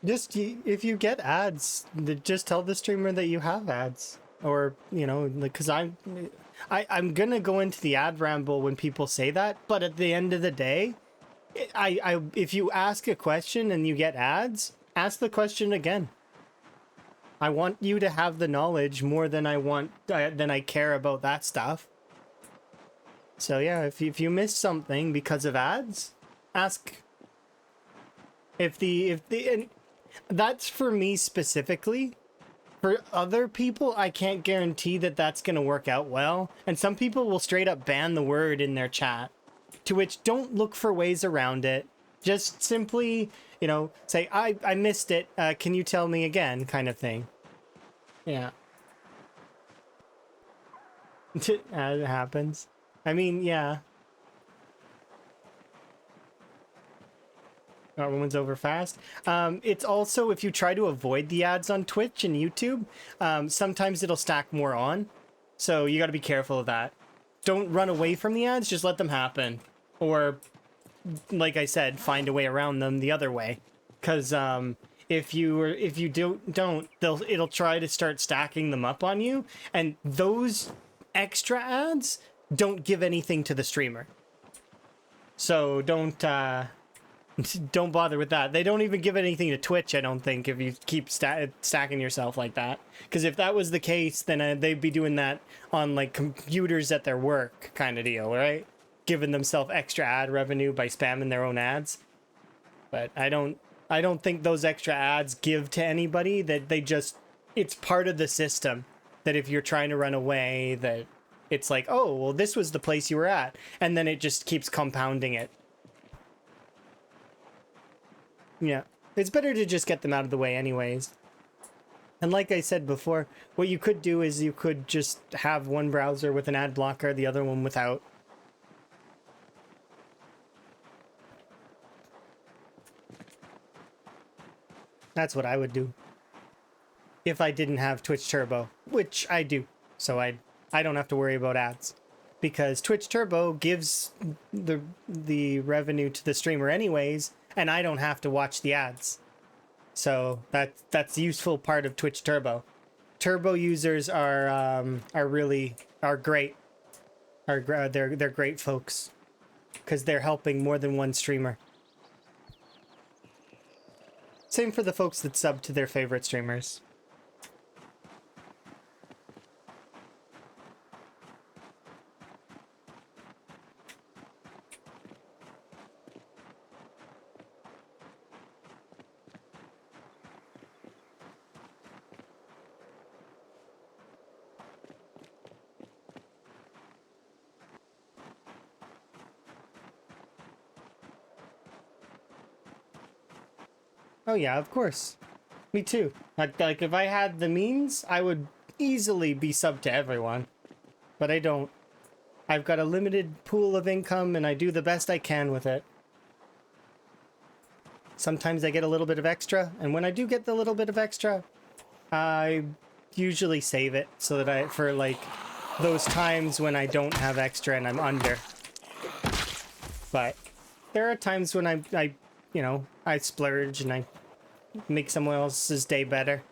Just if you get ads, just tell the streamer that you have ads, or you know, because I'm gonna go into the ad ramble when people say that, but at the end of the day, I if you ask a question and you get ads, ask the question again. I want you to have the knowledge more than I care about that stuff. So yeah, if you miss something because of ads, ask. And that's for me specifically. For other people, I can't guarantee that that's going to work out well. And some people will straight up ban the word in their chat. To which, don't look for ways around it. Just simply, you know, say, I missed it. Can you tell me again? Kind of thing. Yeah. It happens. I mean, yeah. Everyone's over fast. It's also, if you try to avoid the ads on Twitch and YouTube, sometimes it'll stack more on. So you got to be careful of that. Don't run away from the ads, just let them happen. Or, like I said, find a way around them the other way. Because if you don't, it'll try to start stacking them up on you. And those extra ads don't give anything to the streamer. So don't bother with that. They don't even give anything to Twitch, I don't think, if you keep stacking yourself like that. Because if that was the case, then they'd be doing that on like computers at their work kind of deal, right? Giving themselves extra ad revenue by spamming their own ads. But I don't think those extra ads give to anybody. That it's part of the system. That if you're trying to run away, that it's like, oh, well, this was the place you were at, and then it just keeps compounding it. Yeah, it's better to just get them out of the way anyways. And like I said before, what you could do is you could just have one browser with an ad blocker, the other one without. That's what I would do. If I didn't have Twitch Turbo, which I do. So I don't have to worry about ads. Because Twitch Turbo gives the revenue to the streamer anyways, and I don't have to watch the ads. So that's the useful part of Twitch Turbo. Turbo users are great. They're great folks, because they're helping more than one streamer. Same for the folks that sub to their favorite streamers. Oh yeah, of course. Me too. Like if I had the means, I would easily be sub to everyone. But I don't. I've got a limited pool of income and I do the best I can with it. Sometimes I get a little bit of extra, and when I do get the little bit of extra, I usually save it so that for like those times when I don't have extra and I'm under. But there are times when I splurge and I make someone else's day better.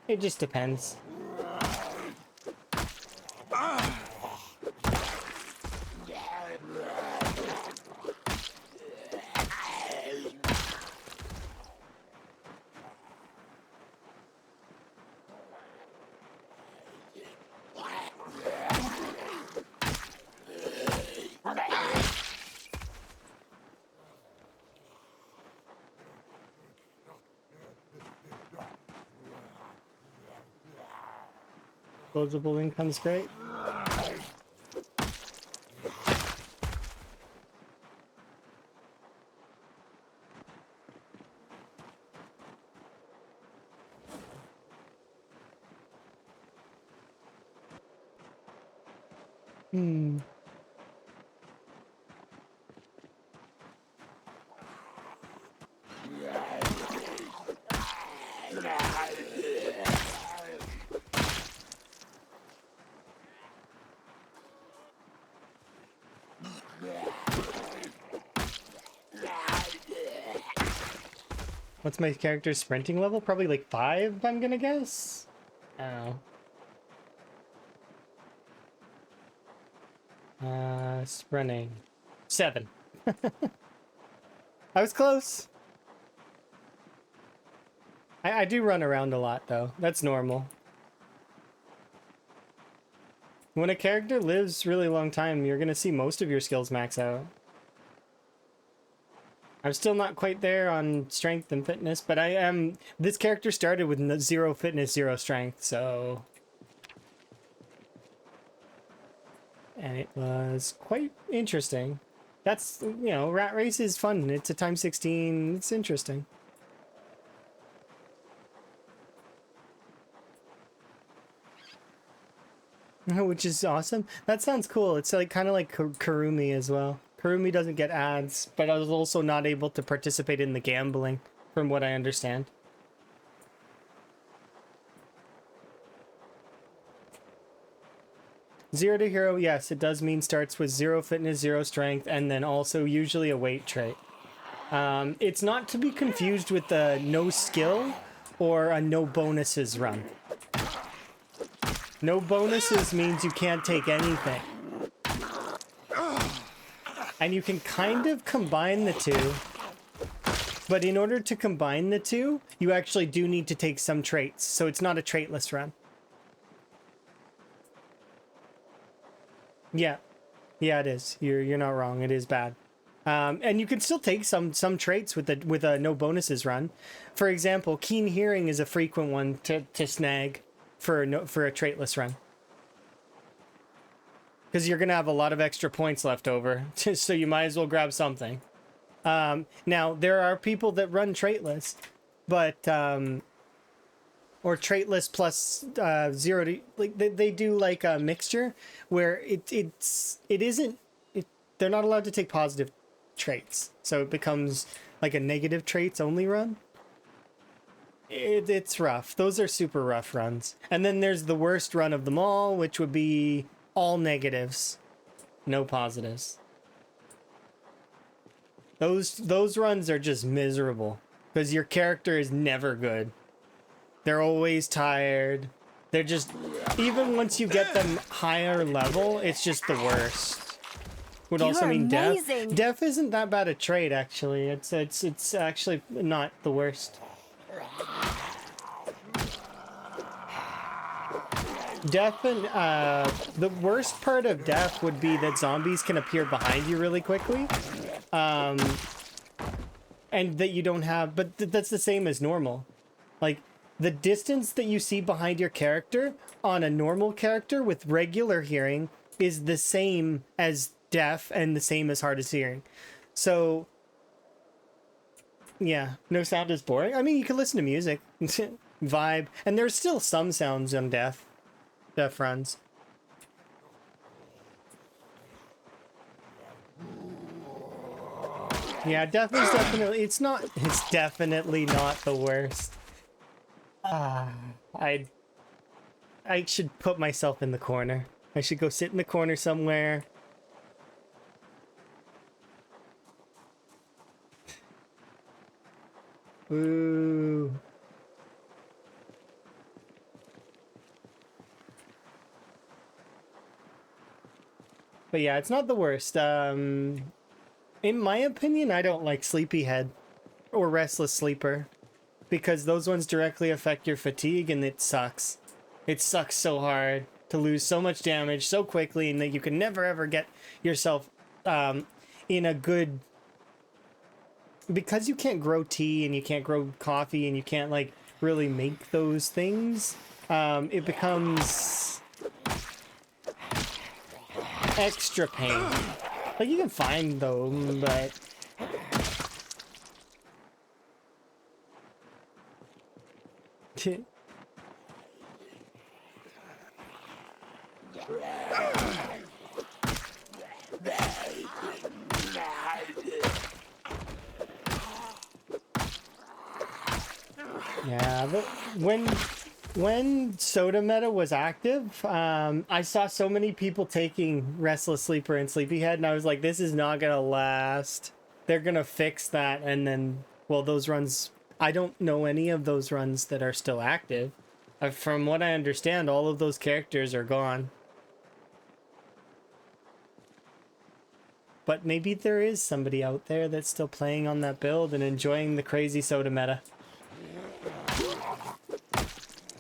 It just depends. Disposable income's great. Hmm. What's my character's sprinting level? Probably like 5, I'm gonna guess. Oh. Sprinting. 7. I was close. I do run around a lot though. That's normal. When a character lives really long time, you're gonna see most of your skills max out. I'm still not quite there on strength and fitness, but I am. This character started with 0 fitness, 0 strength, so. And it was quite interesting. That's, you know, Rat Race is fun. It's a time 16. It's interesting. Which is awesome. That sounds cool. It's like kind of like Karumi as well. Karumi doesn't get ads, but I was also not able to participate in the gambling, from what I understand. Zero to hero, yes, it does mean starts with 0 fitness, 0 strength, and then also usually a weight trait. It's not to be confused with the no skill or a no bonuses run. No bonuses means you can't take anything. And you can kind of combine the two. But in order to combine the two, you actually do need to take some traits. So it's not a traitless run. Yeah. Yeah, it is. You're not wrong. It is bad. And you can still take some traits with a no bonuses run. For example, keen hearing is a frequent one to snag for a traitless run. Because you're going to have a lot of extra points left over, so you might as well grab something. Now, there are people that run traitless, but... or traitless plus 0 to... Like, they do like a mixture where they're not allowed to take positive traits. So it becomes like a negative traits only run. It's rough. Those are super rough runs. And then there's the worst run of them all, which would be... all negatives, no positives. Those runs are just miserable because your character is never good. They're always tired. They're just, even once you get them higher level, it's just the worst. Would also mean deaf. Deaf isn't that bad a trait actually. It's actually not the worst. Deaf and the worst part of deaf would be that zombies can appear behind you really quickly, and that you don't have. But that's the same as normal. Like the distance that you see behind your character on a normal character with regular hearing is the same as deaf and the same as hard of hearing. So yeah, no sound is boring. I mean, you can listen to music, vibe, and there's still some sounds on deaf runs. Yeah, deaf is definitely, it's definitely not the worst. I should put myself in the corner. I should go sit in the corner somewhere. Ooh. But yeah, it's not the worst. In my opinion, I don't like Sleepyhead or Restless Sleeper because those ones directly affect your fatigue and it sucks. It sucks so hard to lose so much damage so quickly and that you can never ever get yourself in a good, because you can't grow tea and you can't grow coffee and you can't like really make those things, it becomes extra pain. Like you can find them, but yeah, but when soda meta was active, I saw so many people taking Restless Sleeper and Sleepyhead, and I was like, this is not gonna last. They're gonna fix that, and then, well, those runs, I don't know any of those runs that are still active. From what I understand, all of those characters are gone. But maybe there is somebody out there that's still playing on that build and enjoying the crazy soda meta.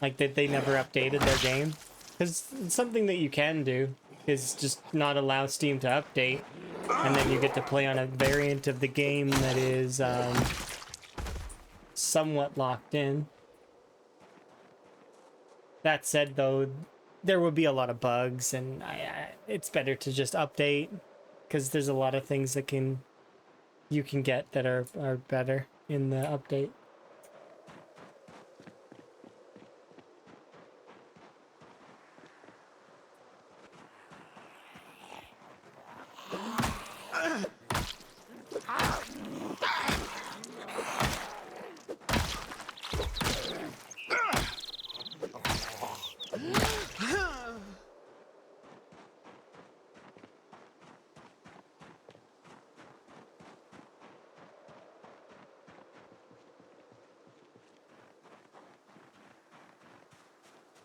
Like that they never updated their game. Because it's something that you can do is just not allow Steam to update. And then you get to play on a variant of the game that is somewhat locked in. That said, though, there will be a lot of bugs, and it's better to just update, because there's a lot of things that you can get that are better in the update.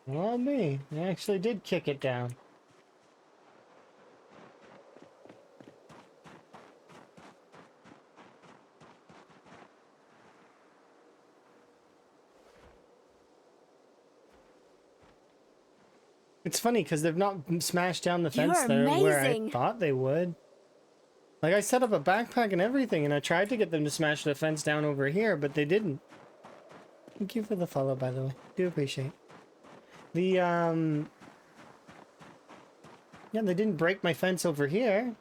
Well, me. I actually did kick it down. It's funny because they've not smashed down the fence You're there where I amazing. thought they would. Like, I set up a backpack and everything, and I tried to get them to smash the fence down over here, but they didn't. Thank you for the follow, by the way. Do appreciate. The, yeah, they didn't break my fence over here.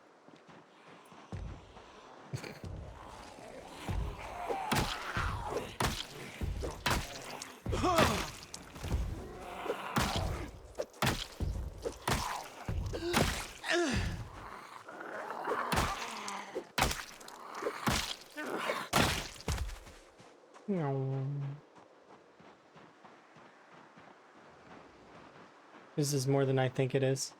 This is more than I think it is.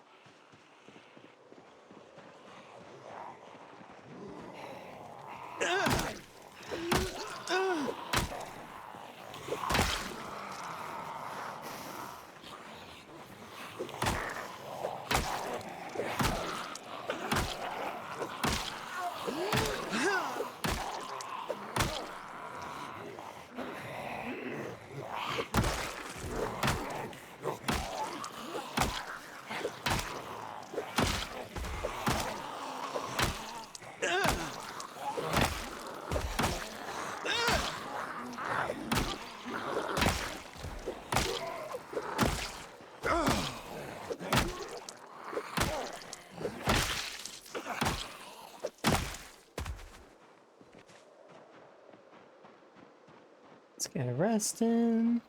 Let's get arrested.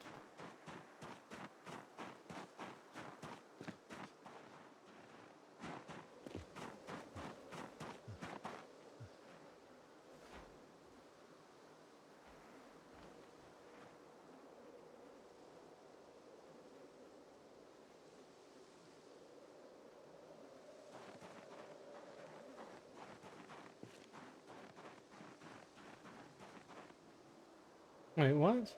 Wait, what?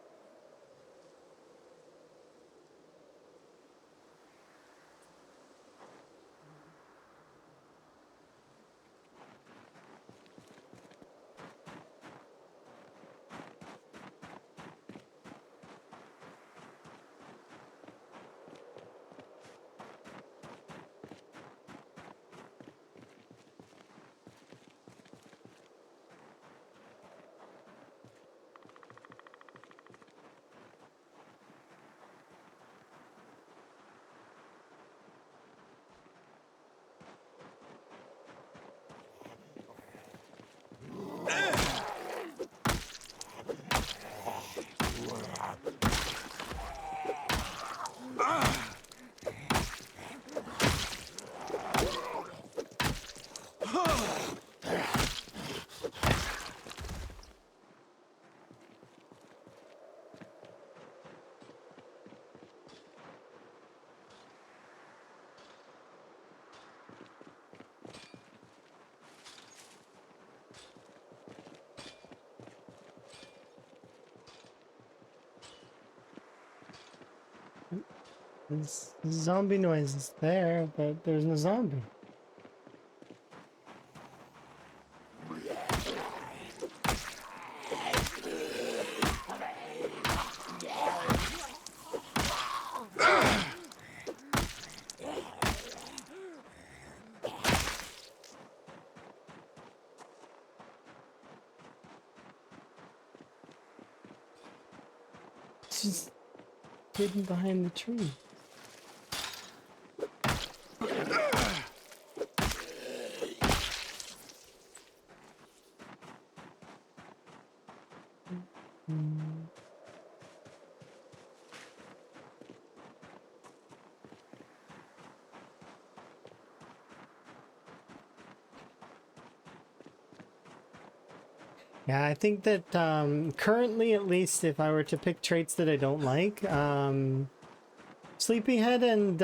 This zombie noise is there, but there's no zombie. She's hidden behind the tree. Yeah, I think that currently, at least, if I were to pick traits that I don't like, Sleepyhead and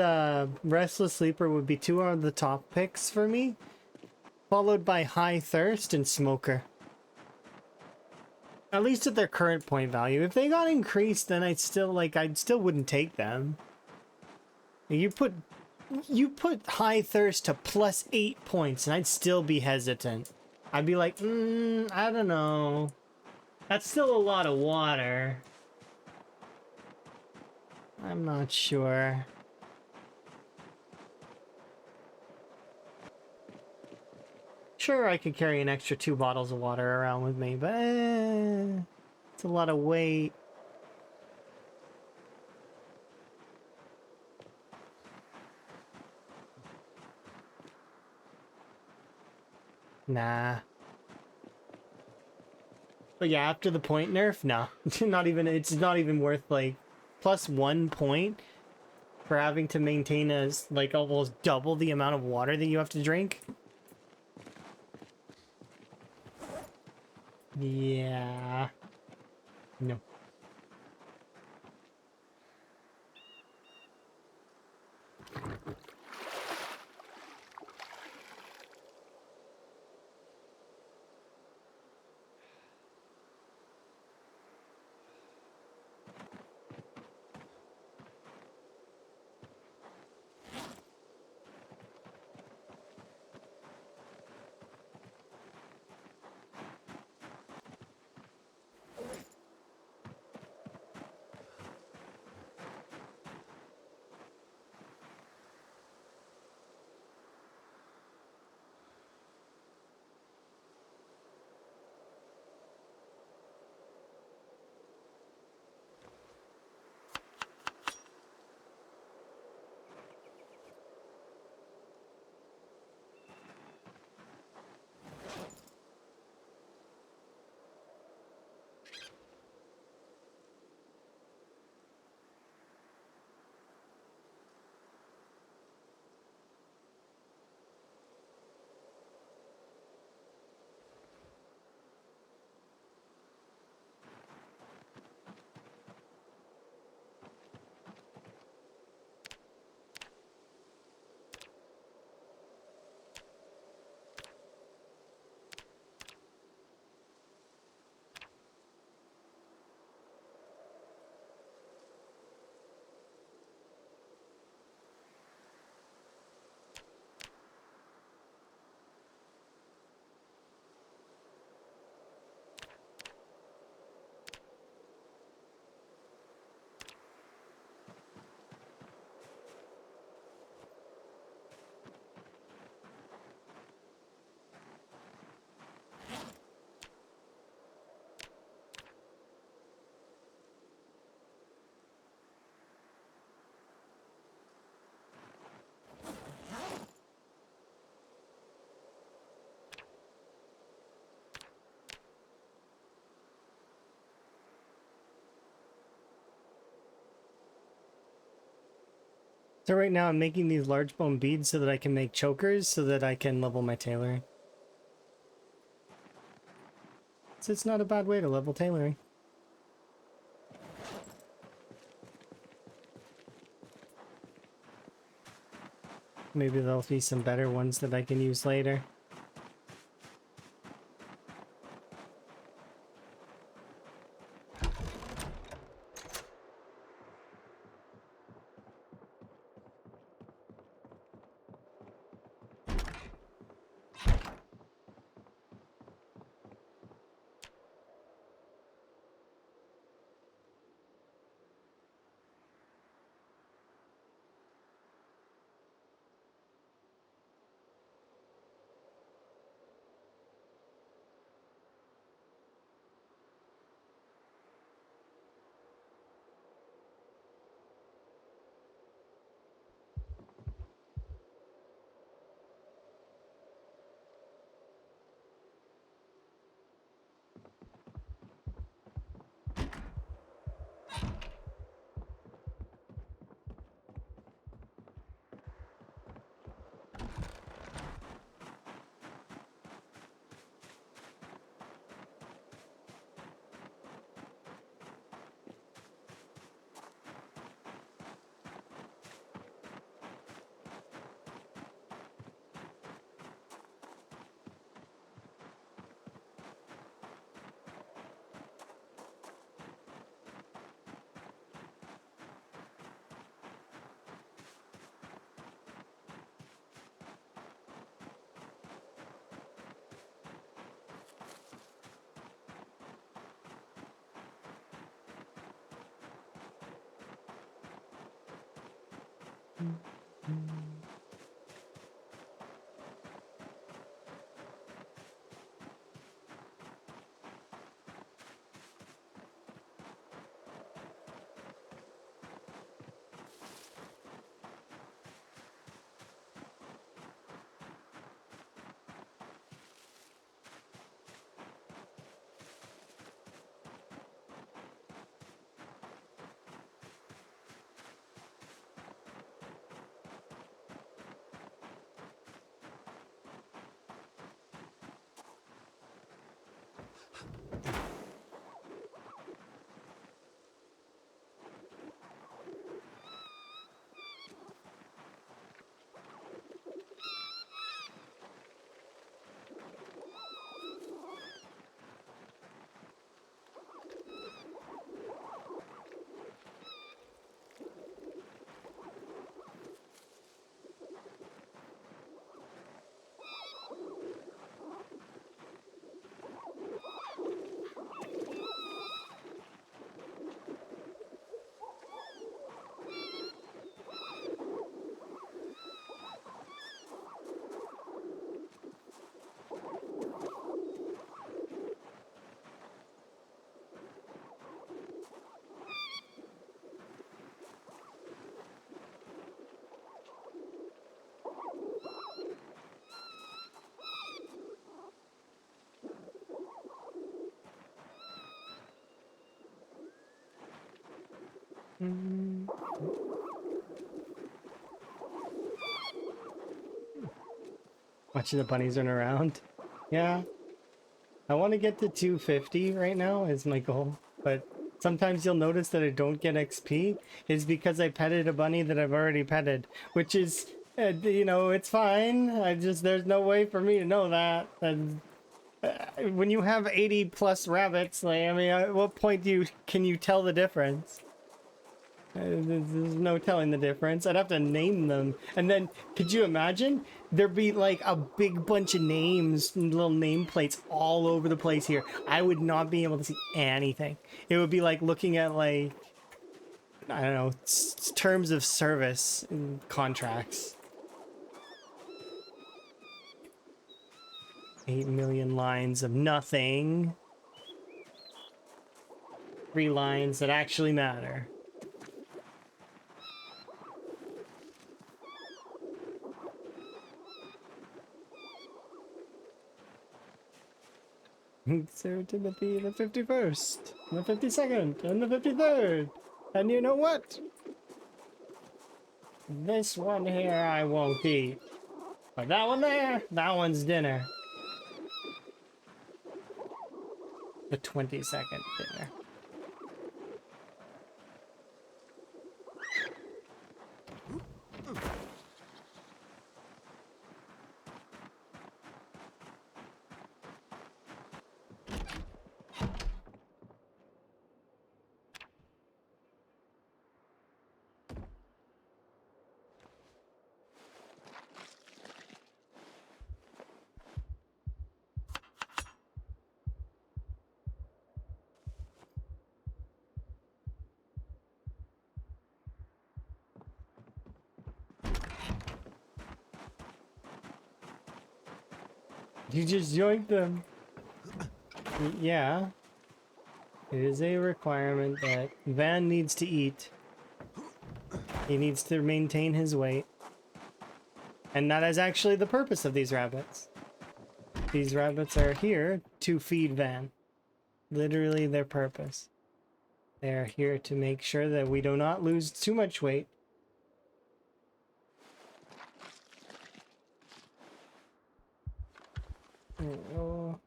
Restless Sleeper would be two of the top picks for me, followed by High Thirst and Smoker. At least at their current point value. If they got increased, then I'd still wouldn't take them. You put High Thirst to +8 points, and I'd still be hesitant. I'd be like, I don't know. That's still a lot of water. I'm not sure. Sure, I could carry an extra 2 bottles of water around with me, but it's a lot of weight. Nah. But yeah, after the point nerf, no. Not even, it's not even worth like +1 point for having to maintain like almost double the amount of water that you have to drink. Yeah. No. So right now I'm making these large bone beads so that I can make chokers so that I can level my tailoring. So it's not a bad way to level tailoring. Maybe there'll be some better ones that I can use later. Watching the bunnies run around. Yeah. I want to get to 250 right now is my goal, but sometimes you'll notice that I don't get XP is because I petted a bunny that I've already petted, which is, you know, it's fine. There's no way for me to know that. And when you have 80 plus rabbits, like, I mean, at what point can you tell the difference? There's no telling the difference. I'd have to name them. And then, could you imagine? There'd be like a big bunch of names, little nameplates all over the place here. I would not be able to see anything. It would be like looking at like, I don't know, terms of service and contracts. 8 million lines of nothing. 3 lines that actually matter. Sir Timothy the 51st, the 52nd, and the 53rd. And you know what? This one here I won't eat. But that one there, that one's dinner. The 22nd dinner. You just yoinked them. Yeah. It is a requirement that Van needs to eat. He needs to maintain his weight. And that is actually the purpose of these rabbits. These rabbits are here to feed Van. Literally their purpose. They are here to make sure that we do not lose too much weight. Oh.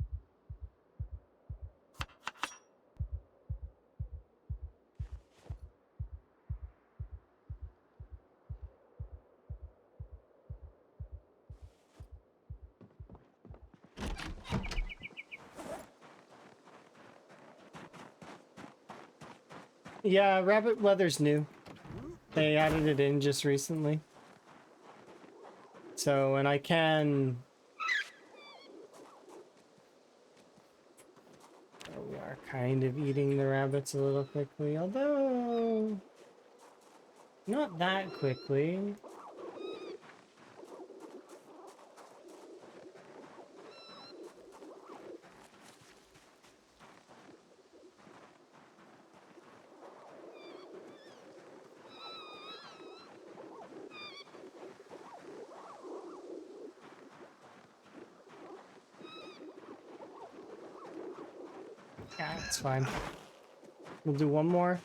Yeah, rabbit leather's new. They added it in just recently. So, and I can... We are kind of eating the rabbits a little quickly, although... Not that quickly. Yeah, it's fine. We'll do one more.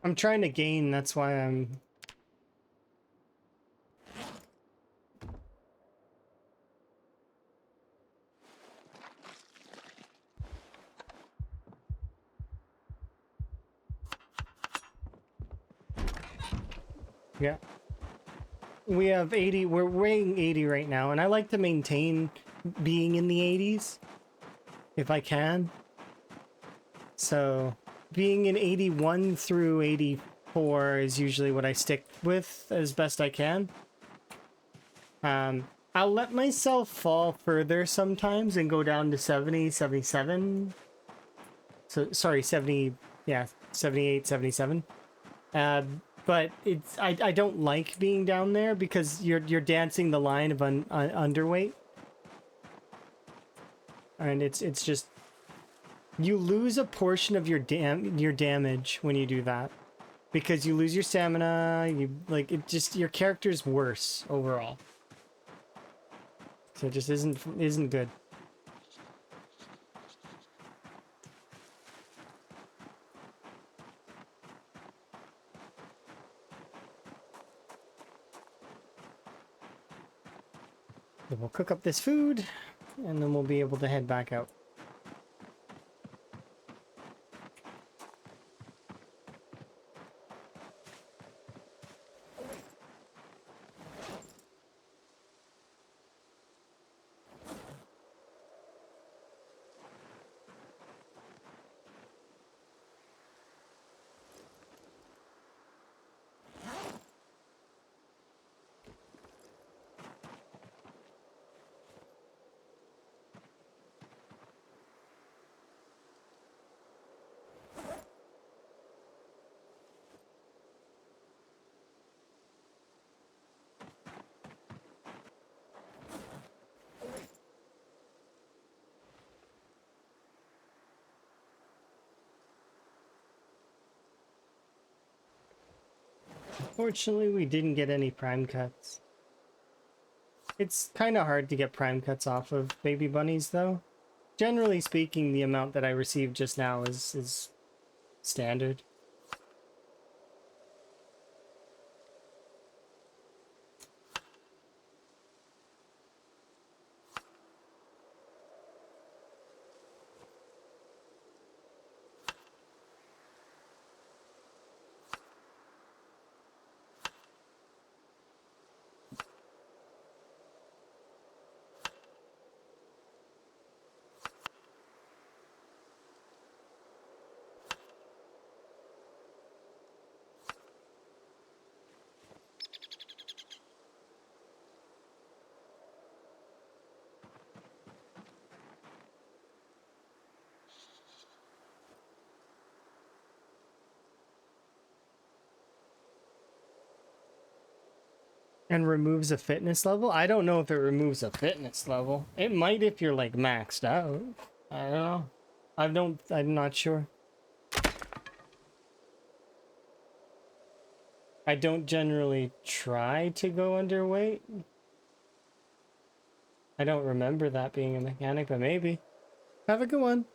I'm trying to gain, that's why I'm... Yeah. We have 80, we're weighing 80 right now, and I like to maintain being in the 80s, if I can. So, being in 81 through 84 is usually what I stick with as best I can. I'll let myself fall further sometimes and go down to 70, 77. So, sorry, 70, yeah, 78, 77. But it's I don't like being down there because you're dancing the line of underweight, and it's just you lose a portion of your damage when you do that because you lose your stamina. You like it just your character's worse overall, so it just isn't good. So we'll cook up this food, and then we'll be able to head back out. Fortunately, we didn't get any prime cuts. It's kind of hard to get prime cuts off of baby bunnies, though. Generally speaking, the amount that I received just now is standard. And removes a fitness level? I don't know if it removes a fitness level. It might if you're like maxed out. I don't know. I'm not sure. I don't generally try to go underweight. I don't remember that being a mechanic, but maybe. Have a good one.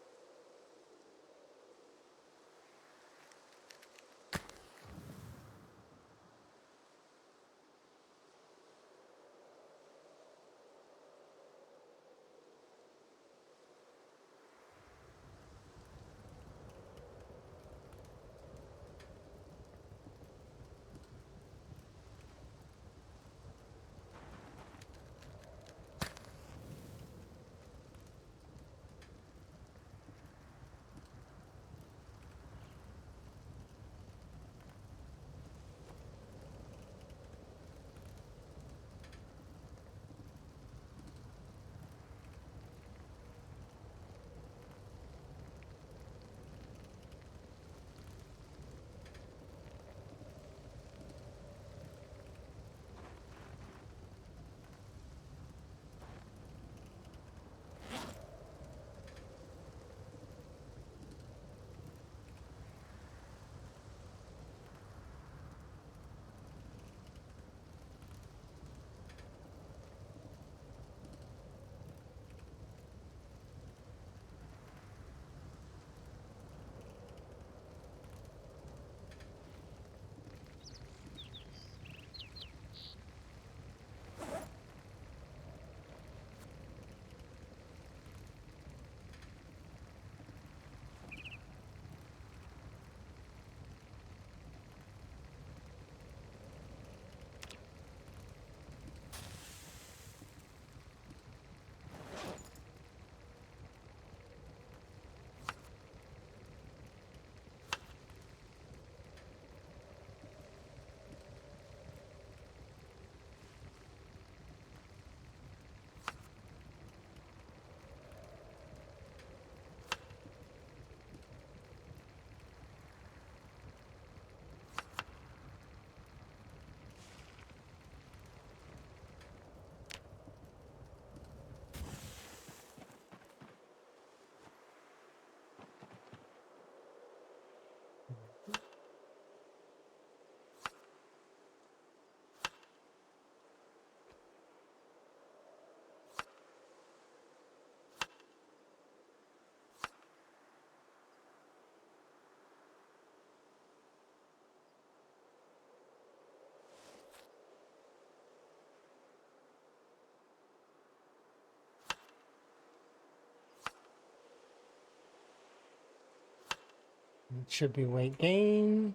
It should be weight gain.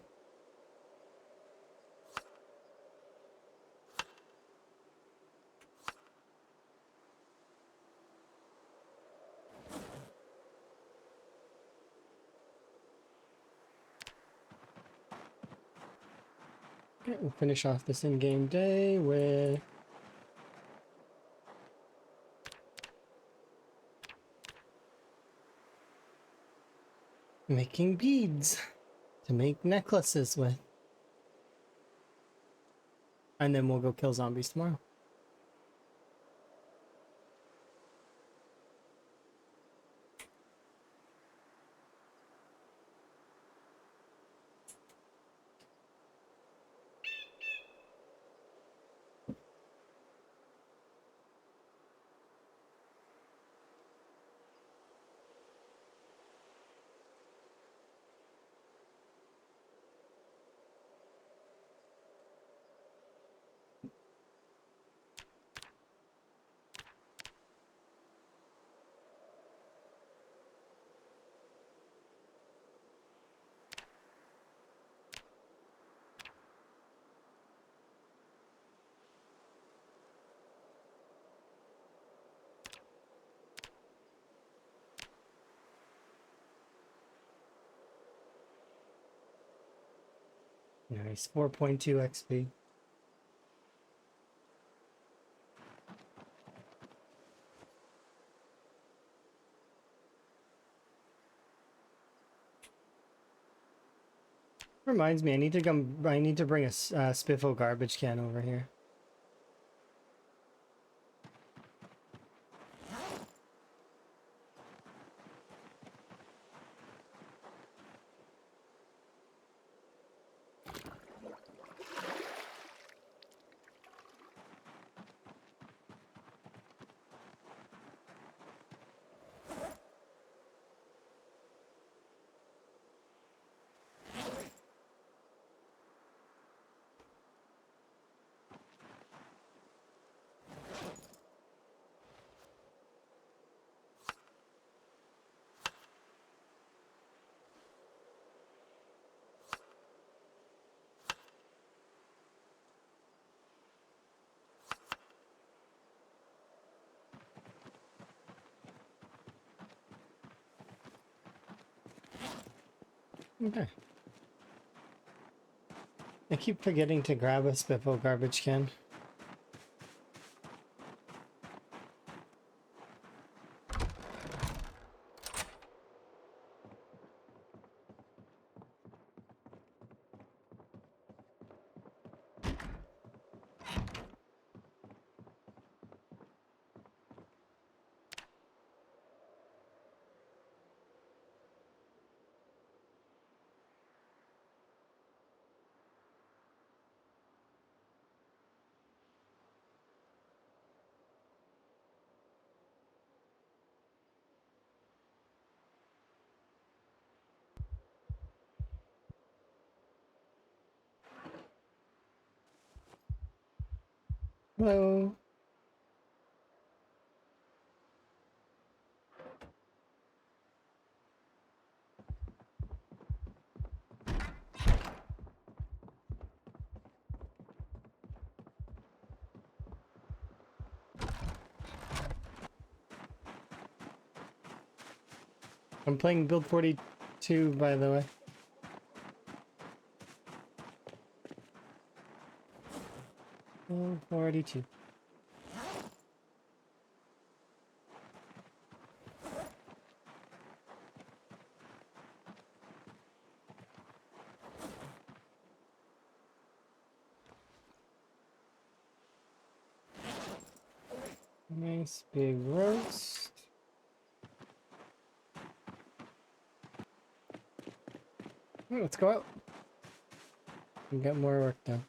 Okay, we'll finish off this in-game day with making beads to make necklaces with. And then we'll go kill zombies tomorrow. Nice, 4.2 XP. Reminds me, I need to bring a Spiffo garbage can over here. Okay. I keep forgetting to grab a Spiffo garbage can. Hello. I'm playing build 42, by the way. Build 42. Nice big roast. Let's go out and get more work done.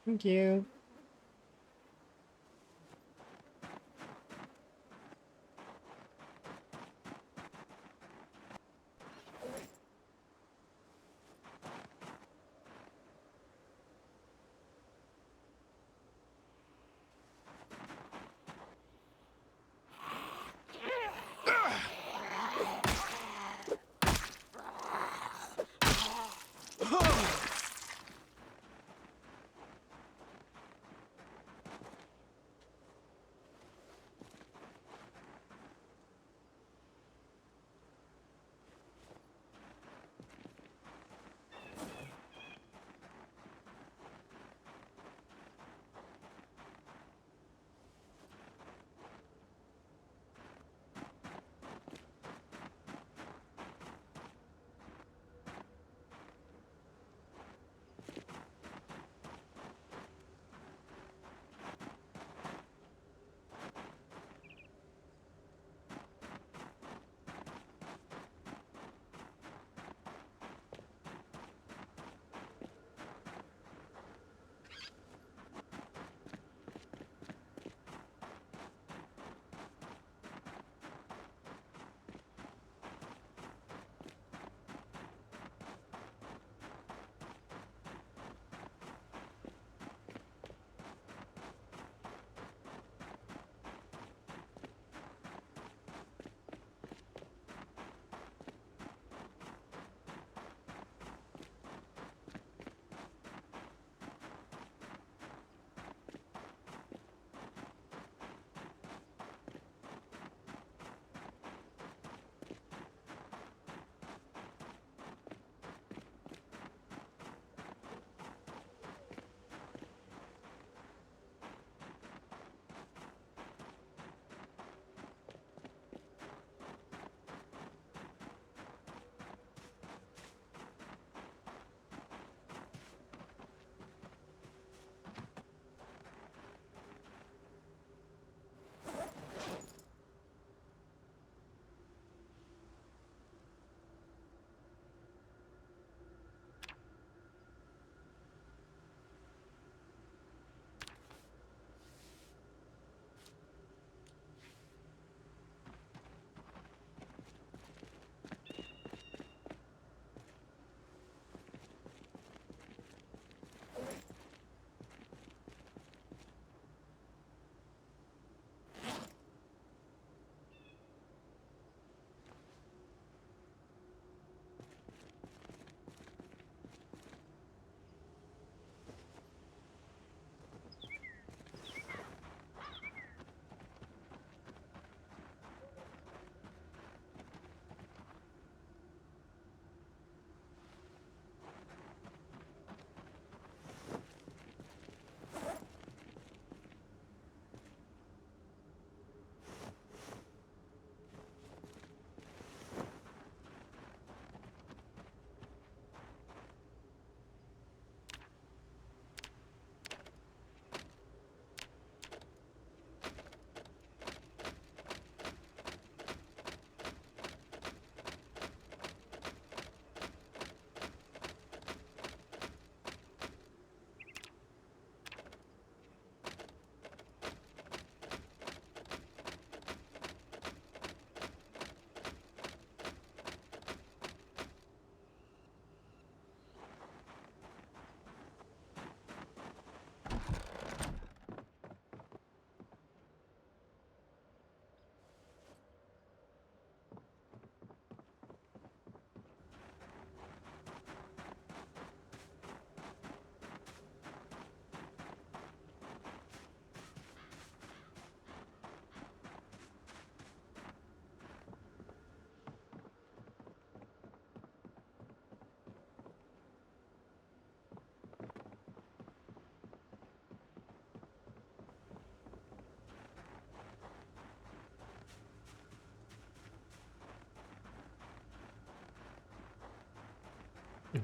Thank you.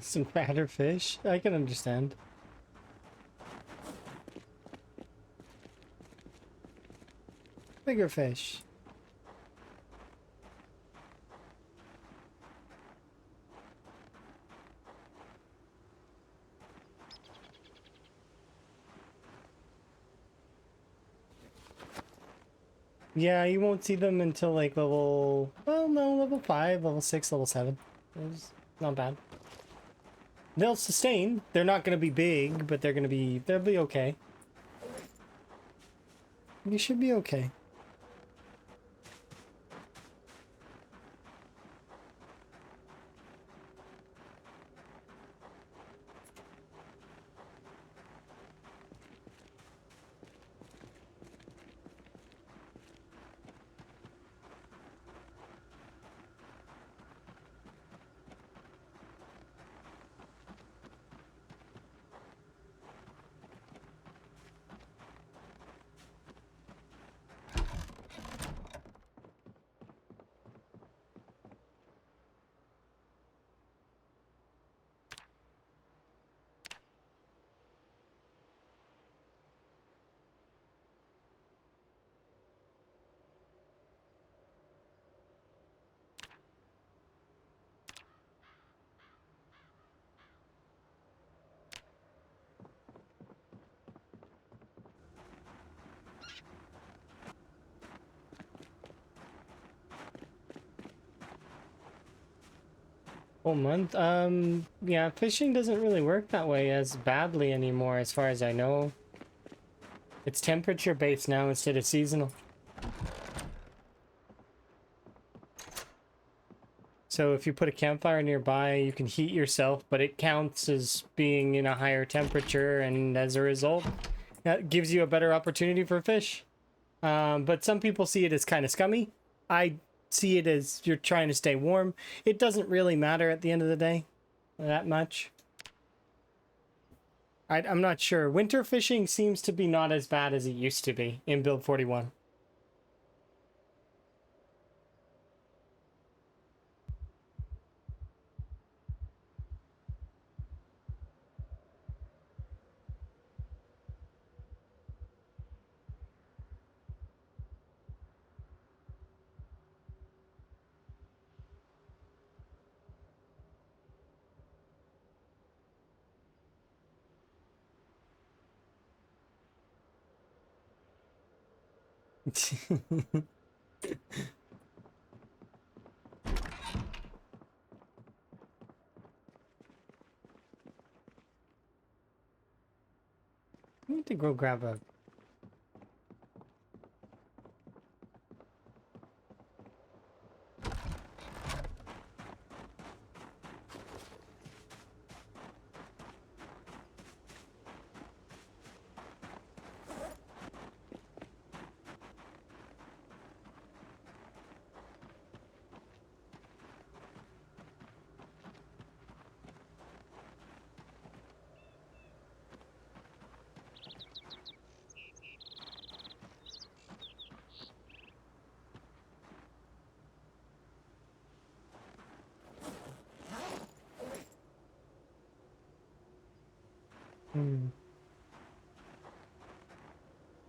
Some fatter fish. I can understand. Bigger fish. Yeah, you won't see them until like level, well, no, level 5, level 6, level 7. It's not bad. They'll sustain. They're not going to be big, but they'll be okay. You should be okay. Whole month? Yeah, fishing doesn't really work that way as badly anymore, as far as I know. It's temperature based now instead of seasonal. So if you put a campfire nearby, you can heat yourself, but it counts as being in a higher temperature, and as a result, that gives you a better opportunity for fish. But some people see it as kind of scummy. I see it as you're trying to stay warm. It doesn't really matter at the end of the day that much. I'm not sure. Winter fishing seems to be not as bad as it used to be in Build 41. I need to go grab a...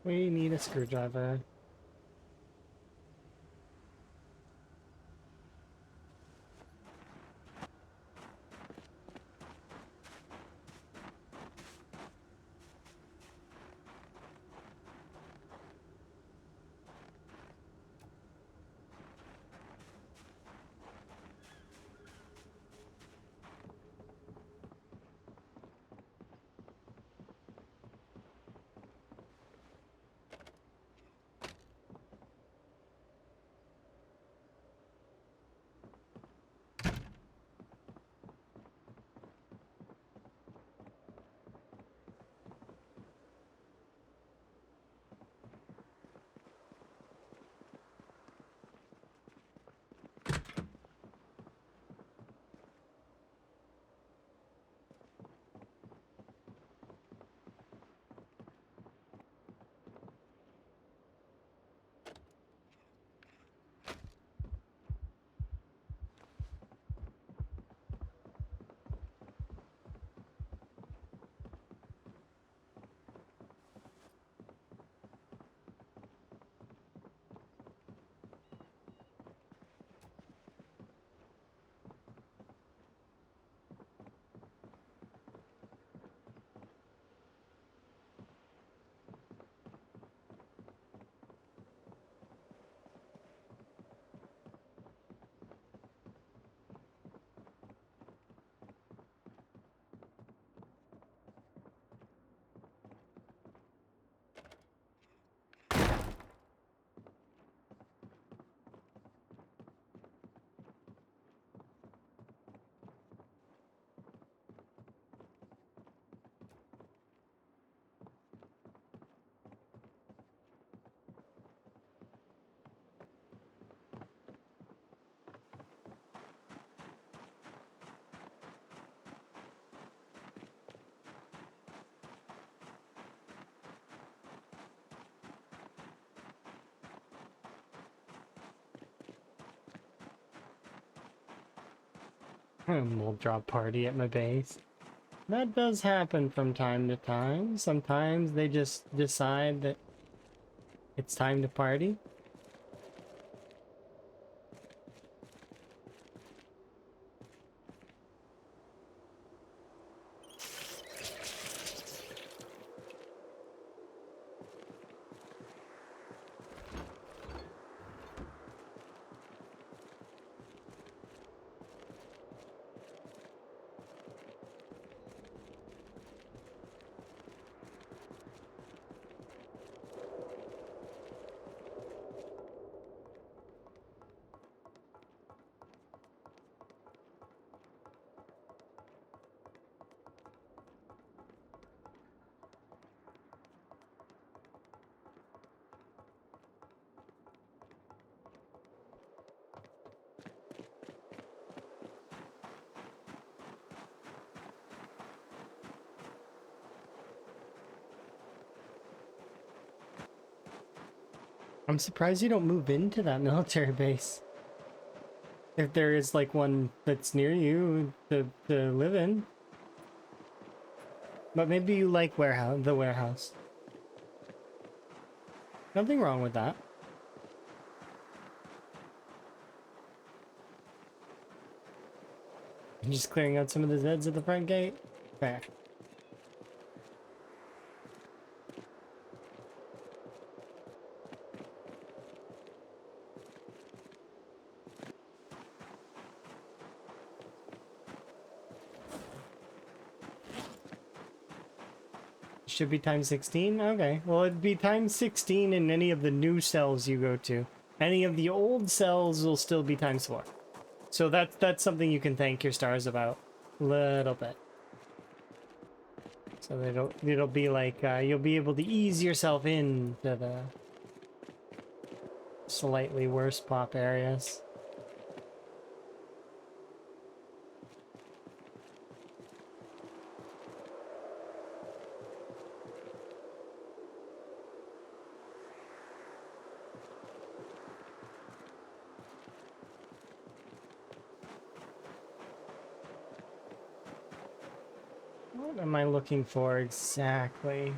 We need a screwdriver. We'll draw a party at my base. That does happen from time to time. Sometimes they just decide that it's time to party. I'm surprised you don't move into that military base. If there is like one that's near you to live in. But maybe you like the warehouse. Nothing wrong with that. I'm just clearing out some of the Zeds at the front gate. Fair. Should be times 16? Okay. Well, it'd be times 16 in any of the new cells you go to. Any of the old cells will still be times 4. So that's something you can thank your stars about. Little bit. So it'll be like, you'll be able to ease yourself into the slightly worse pop areas. What am I looking for exactly?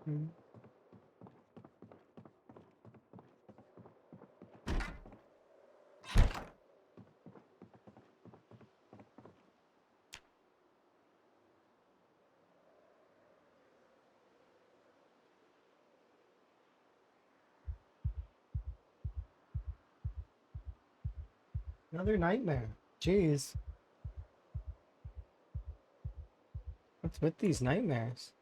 Mm. Another nightmare. Jeez. What's with these nightmares?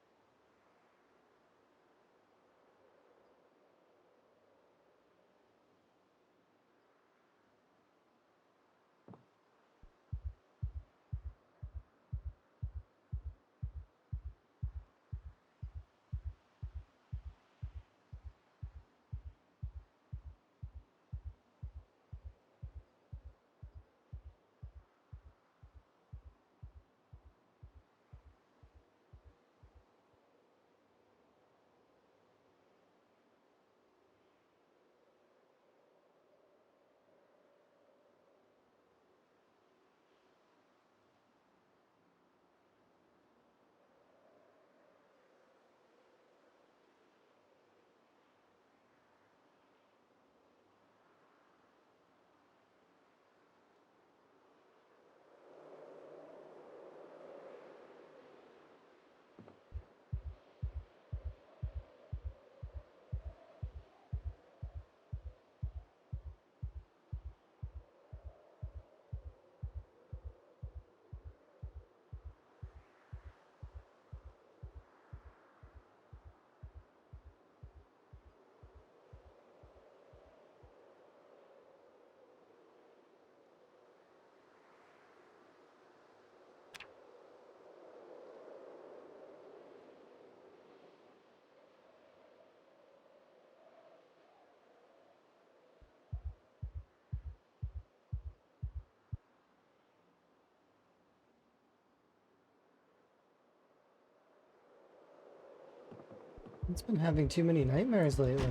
It's been having too many nightmares lately.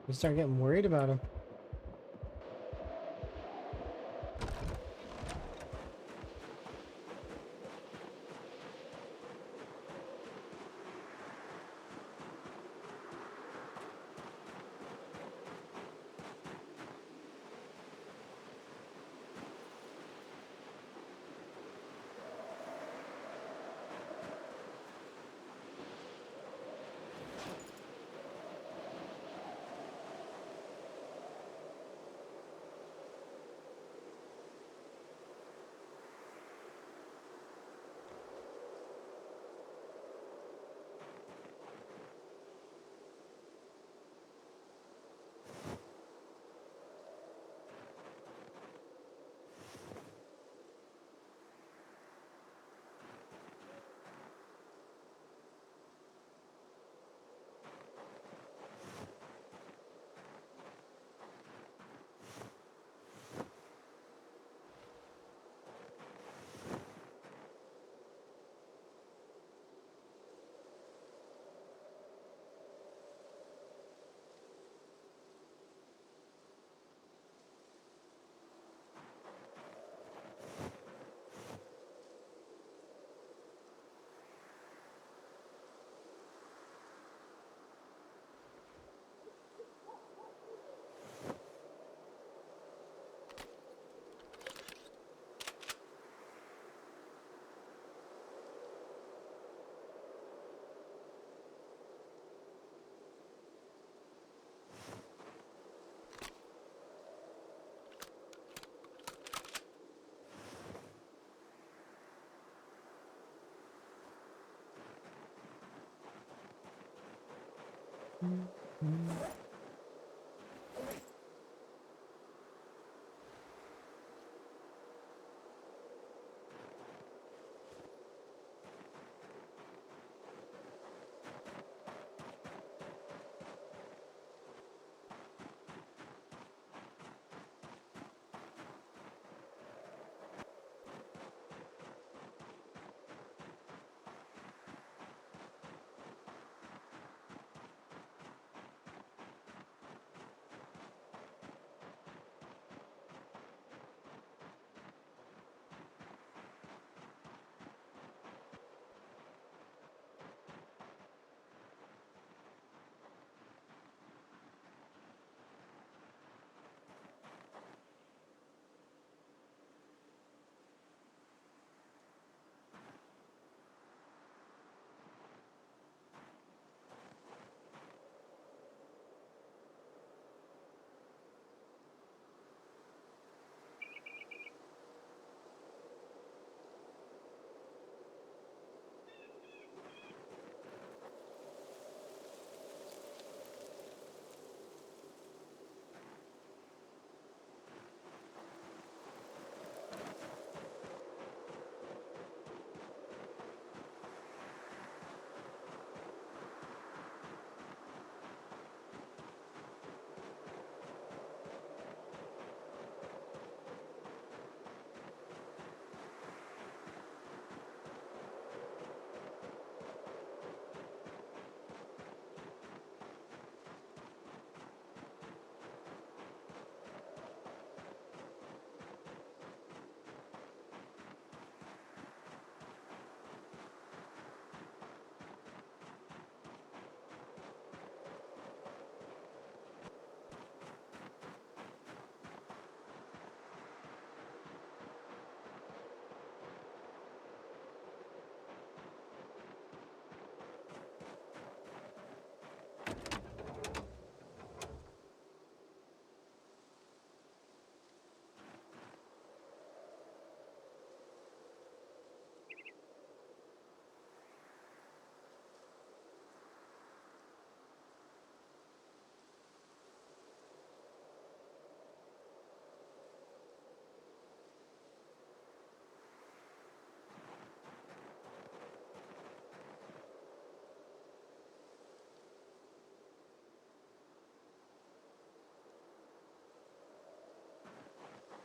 We start getting worried about him.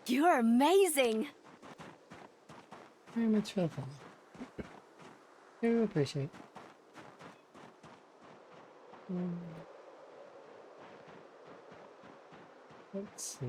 You're amazing. Very much for the follow. Do appreciate. Mm. Let's see.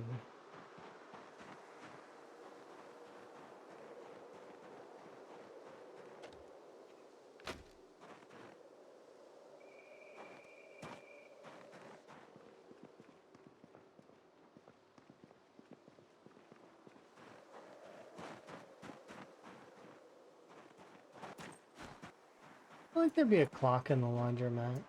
I feel like there'd be a clock in the laundromat.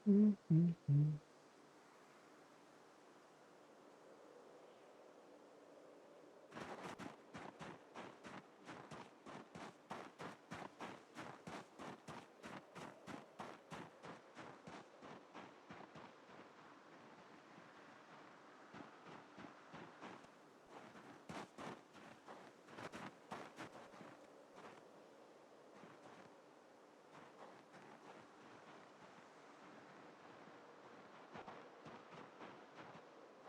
Mm-hmm.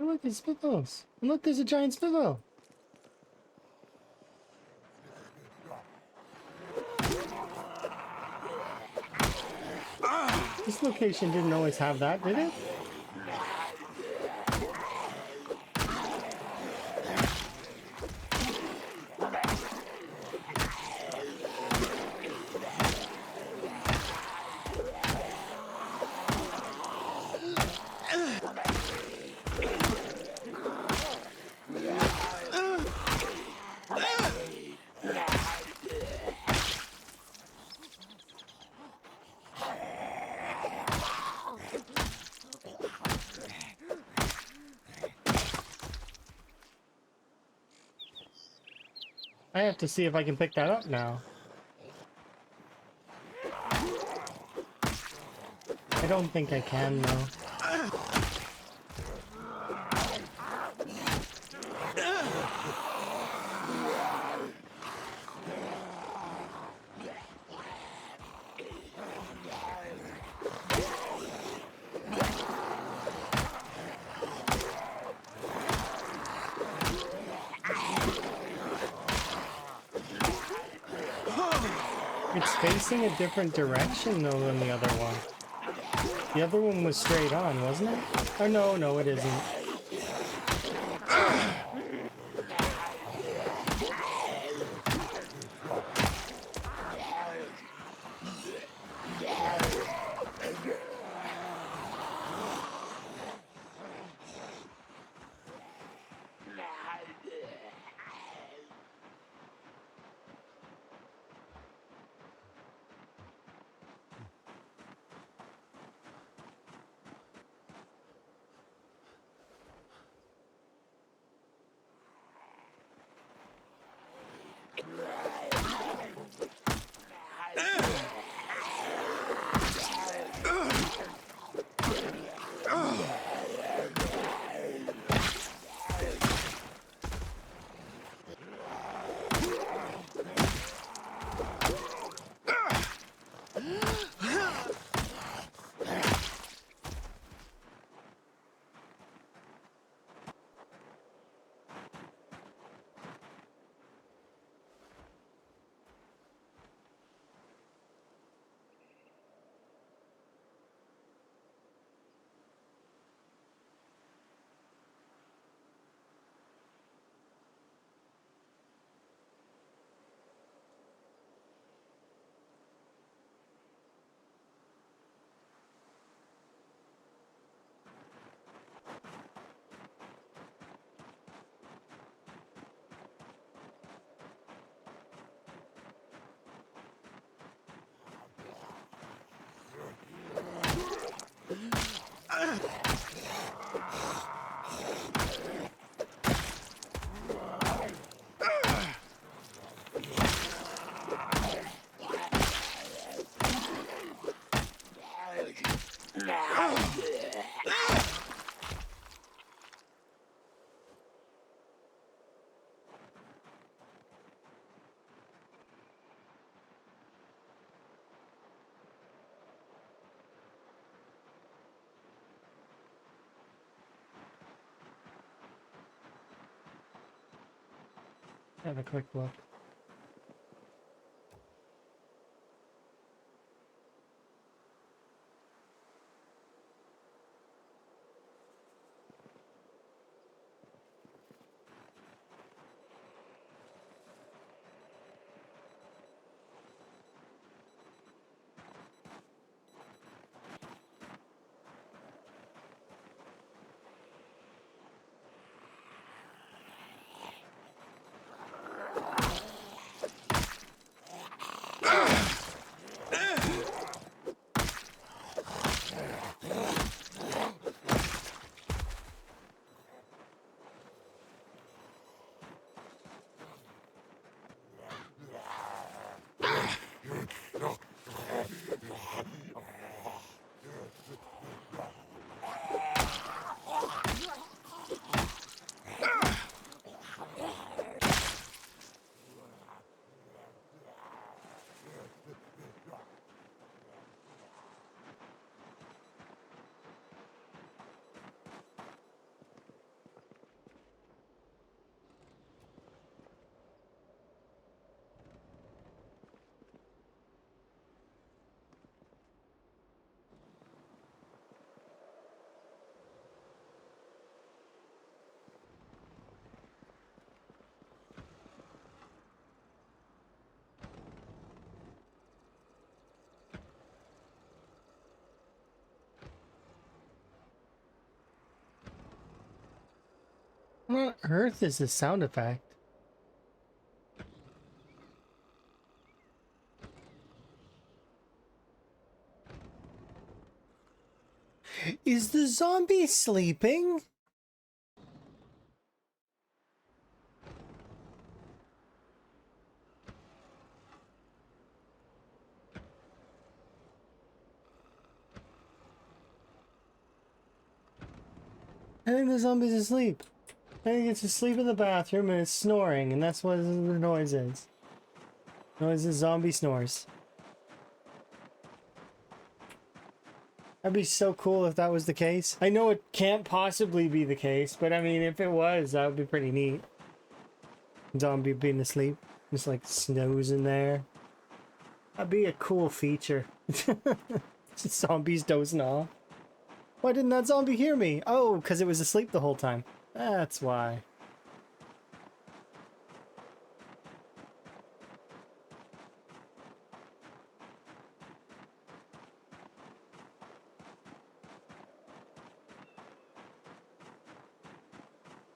Oh, look, there's Spiffos. And look, there's a giant Spiffo. This location didn't always have that, did it? I have to see if I can pick that up now. I don't think I can, though. It's facing a different direction, though, than the other one. The other one was straight on, wasn't it? Oh, no, no, it isn't. Have a quick look. What on earth is this sound effect? Is the zombie sleeping? I think the zombie's asleep. I think it's asleep in the bathroom and it's snoring, and that's what the noise is. Noise is zombie snores. That'd be so cool if that was the case. I know it can't possibly be the case, but I mean, if it was, that would be pretty neat. Zombie being asleep, just like snooze in there. That'd be a cool feature. Just zombies dozing off. Why didn't that zombie hear me? Oh, because it was asleep the whole time. That's why.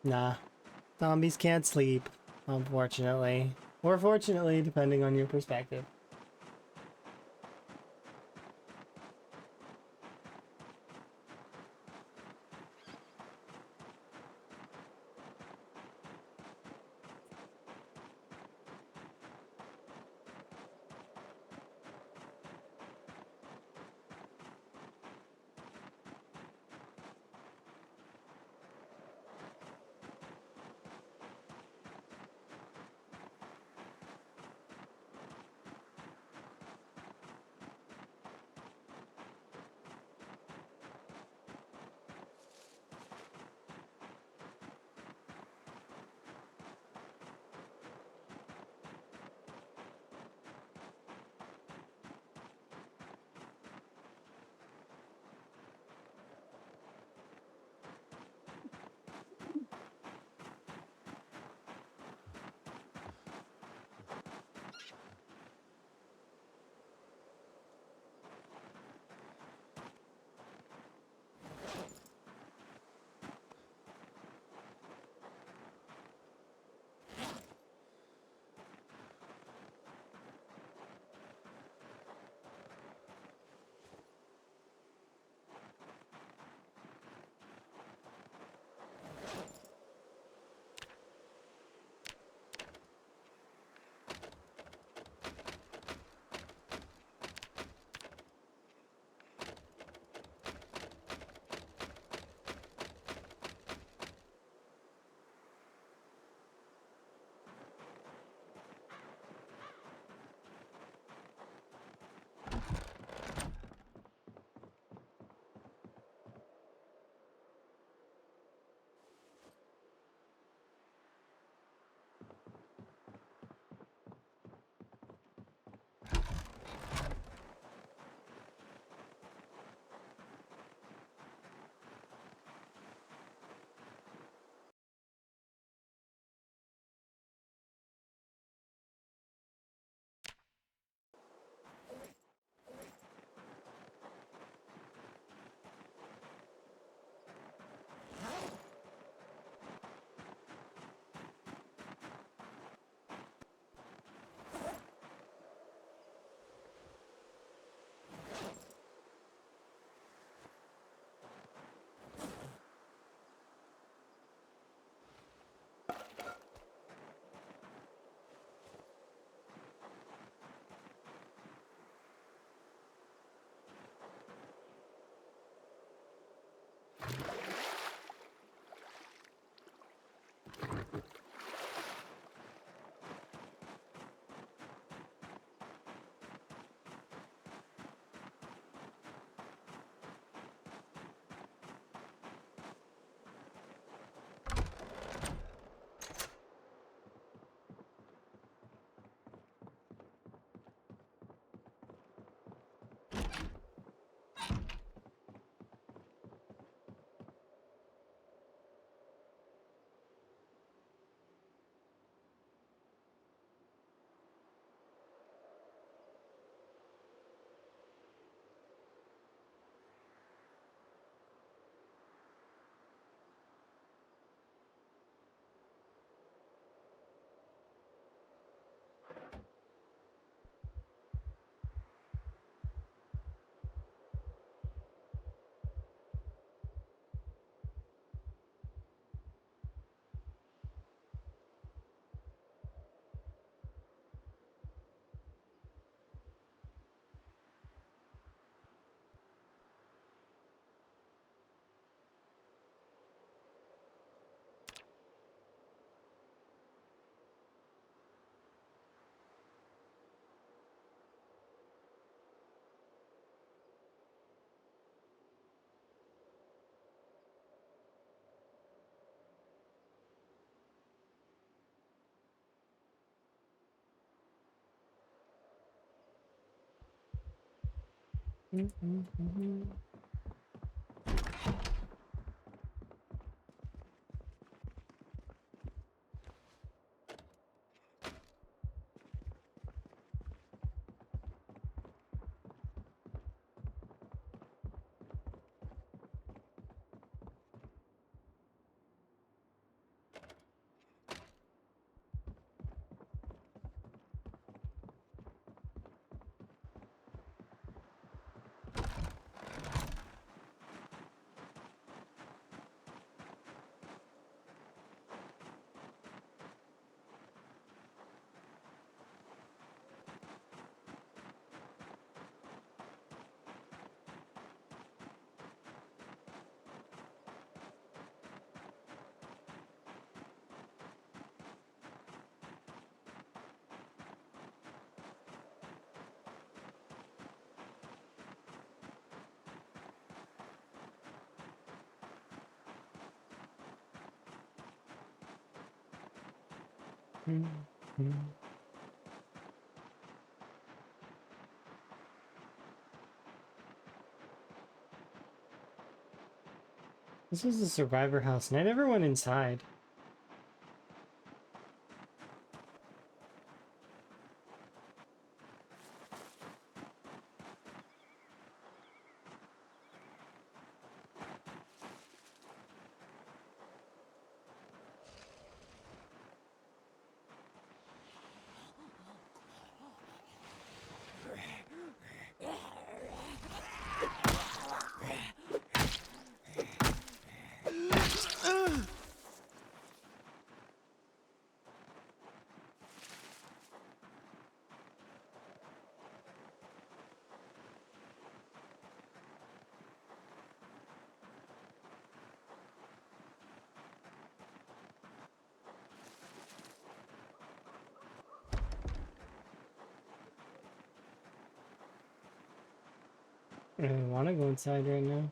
Nah, zombies can't sleep, unfortunately. Or fortunately, depending on your perspective. This was a survivor house, and I never went inside. I don't really want to go inside right now.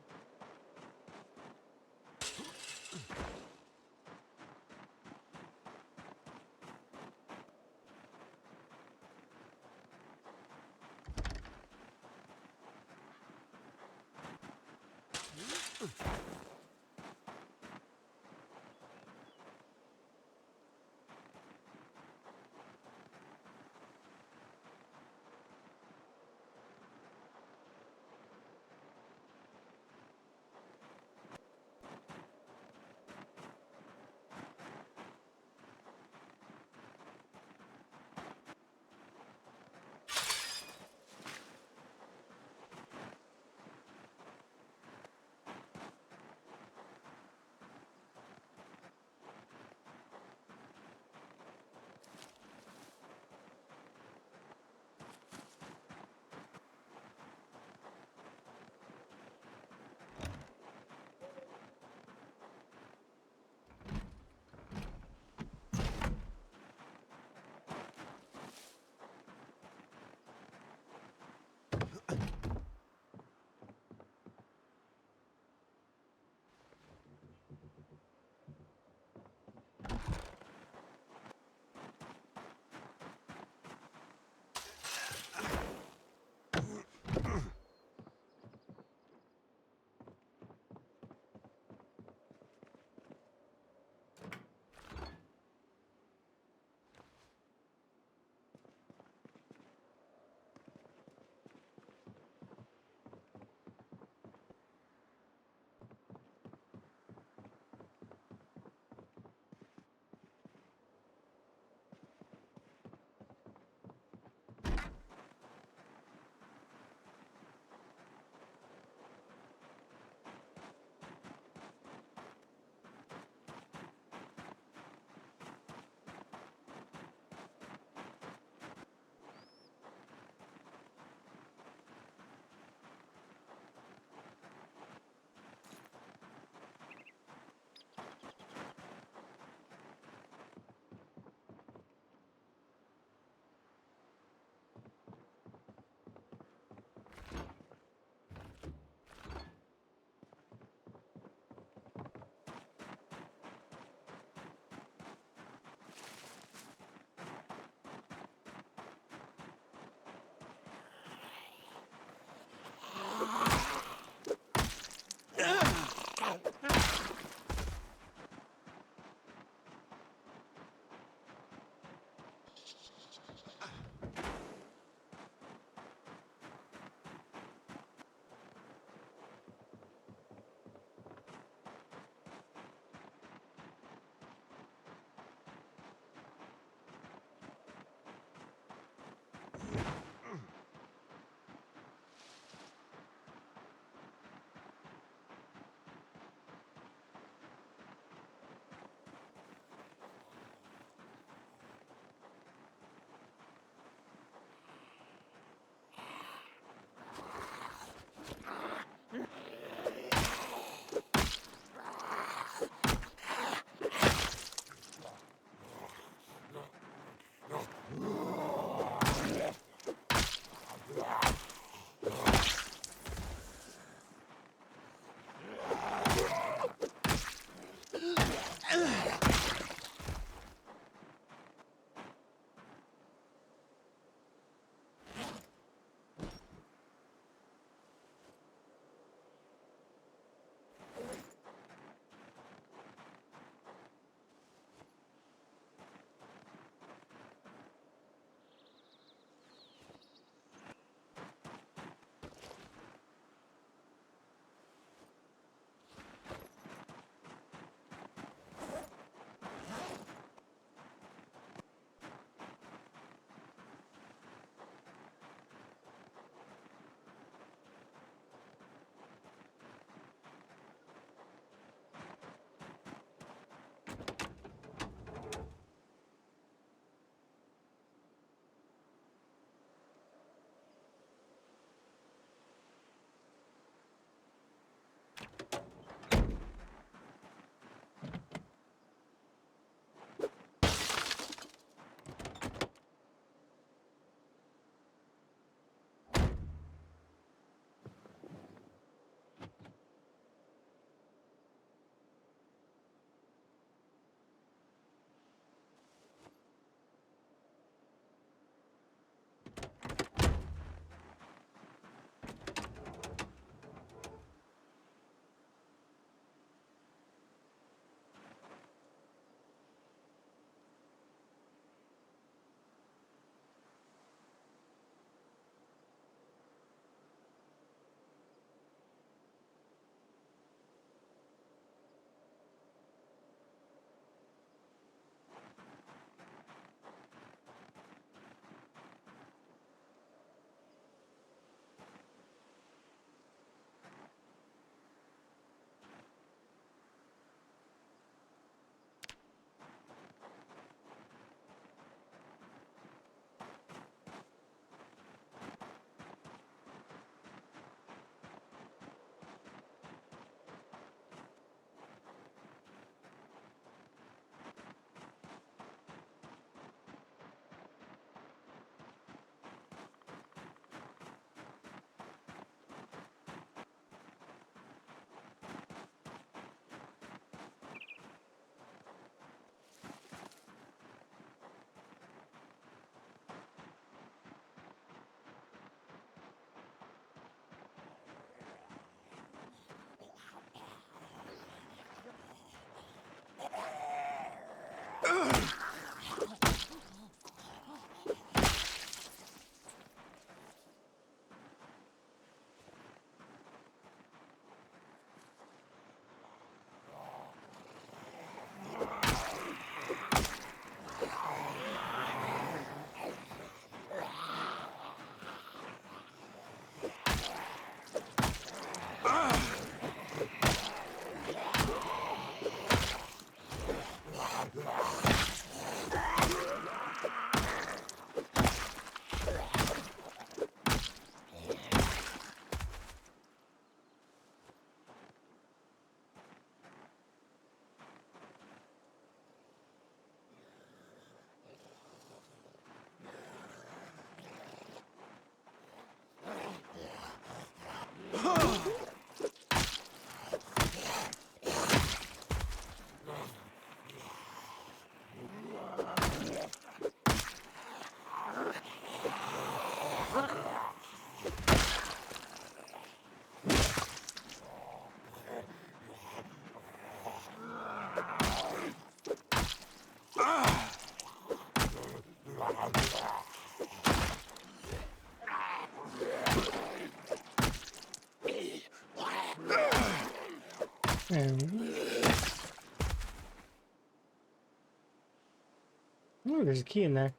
Oh, there's a key in there.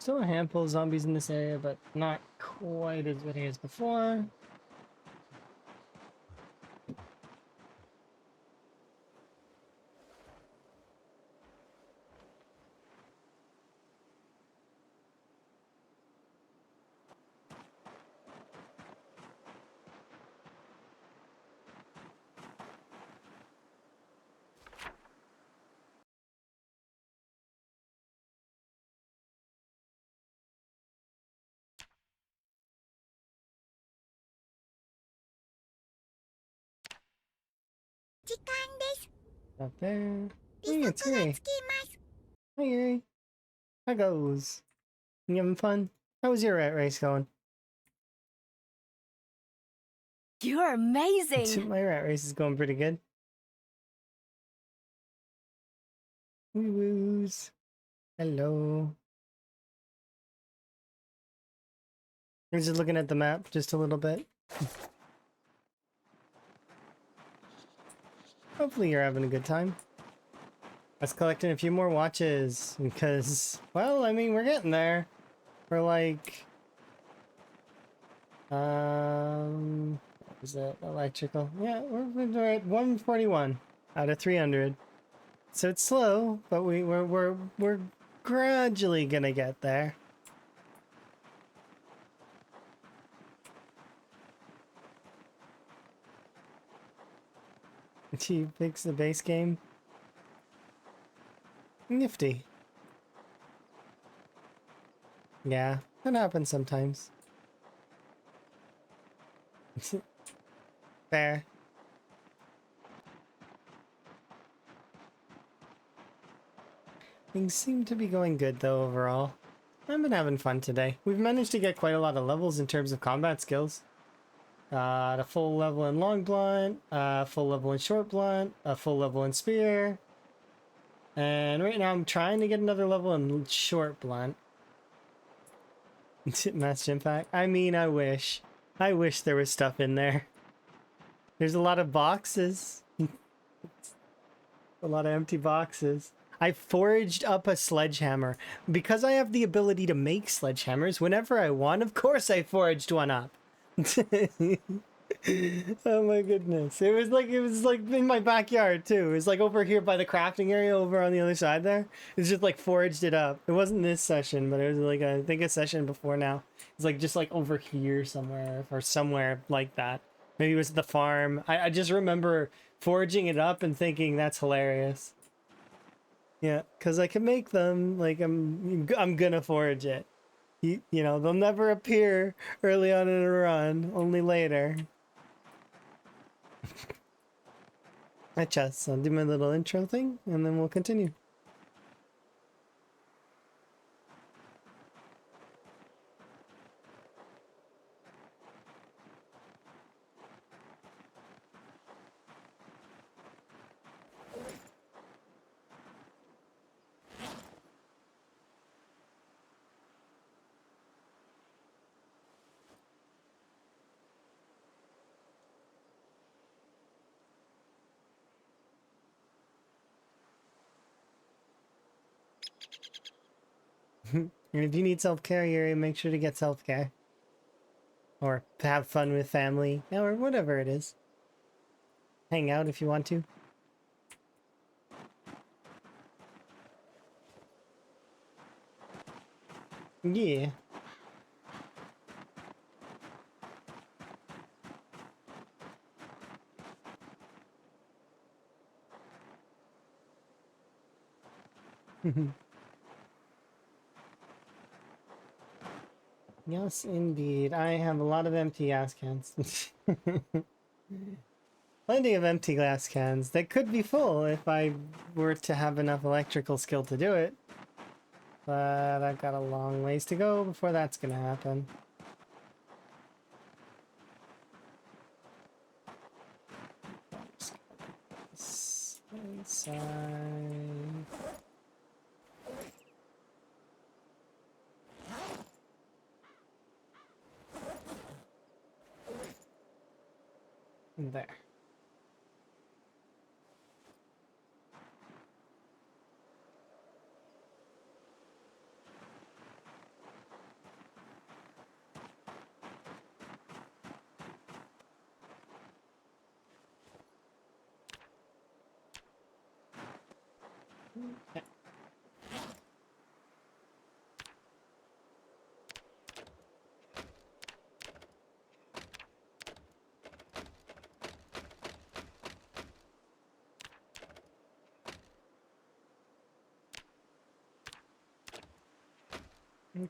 Still a handful of zombies in this area, but not quite as many as before. Up there. Hey, it's Yuri. Hi, Yuri. How goes? You having fun? How was your rat race going? You're amazing. My rat race is going pretty good. Woo woos. Hello. I'm just looking at the map just a little bit. Hopefully you're having a good time. Let's collect a few more watches because, well, I mean, we're getting there. We're like, what was it? Electrical. Yeah, we're at 141 out of 300. So it's slow, but we're gradually gonna get there. Did you fix the base game? Nifty. Yeah, that happens sometimes. Fair. Things seem to be going good though overall. I've been having fun today. We've managed to get quite a lot of levels in terms of combat skills. The full level in long blunt, full level in short blunt, a full level in spear. And right now I'm trying to get another level in short blunt. Mass gym pack. I mean, I wish. I wish there was stuff in there. There's a lot of boxes. A lot of empty boxes. I foraged up a sledgehammer. Because I have the ability to make sledgehammers whenever I want, of course I foraged one up. Oh my goodness. It was like in my backyard too. It was like over here by the crafting area over on the other side there. It's just like foraged it up. It wasn't this session, but it was like I think a session before now. It's like just like over here somewhere or somewhere like that. Maybe it was at the farm. I just remember foraging it up and thinking that's hilarious. Yeah, because I can make them. Like I'm gonna forage it. You know, they'll never appear early on in a run, only later. Alright, Chess, I'll do my little intro thing, and then we'll continue. And if you need self-care, Yuri, make sure to get self-care. Or have fun with family, or whatever it is. Hang out if you want to. Yeah. Yes, indeed. I have a lot of empty gas cans. Plenty of empty glass cans that could be full if I were to have enough electrical skill to do it. But I've got a long ways to go before that's gonna happen. Inside. There. Okay.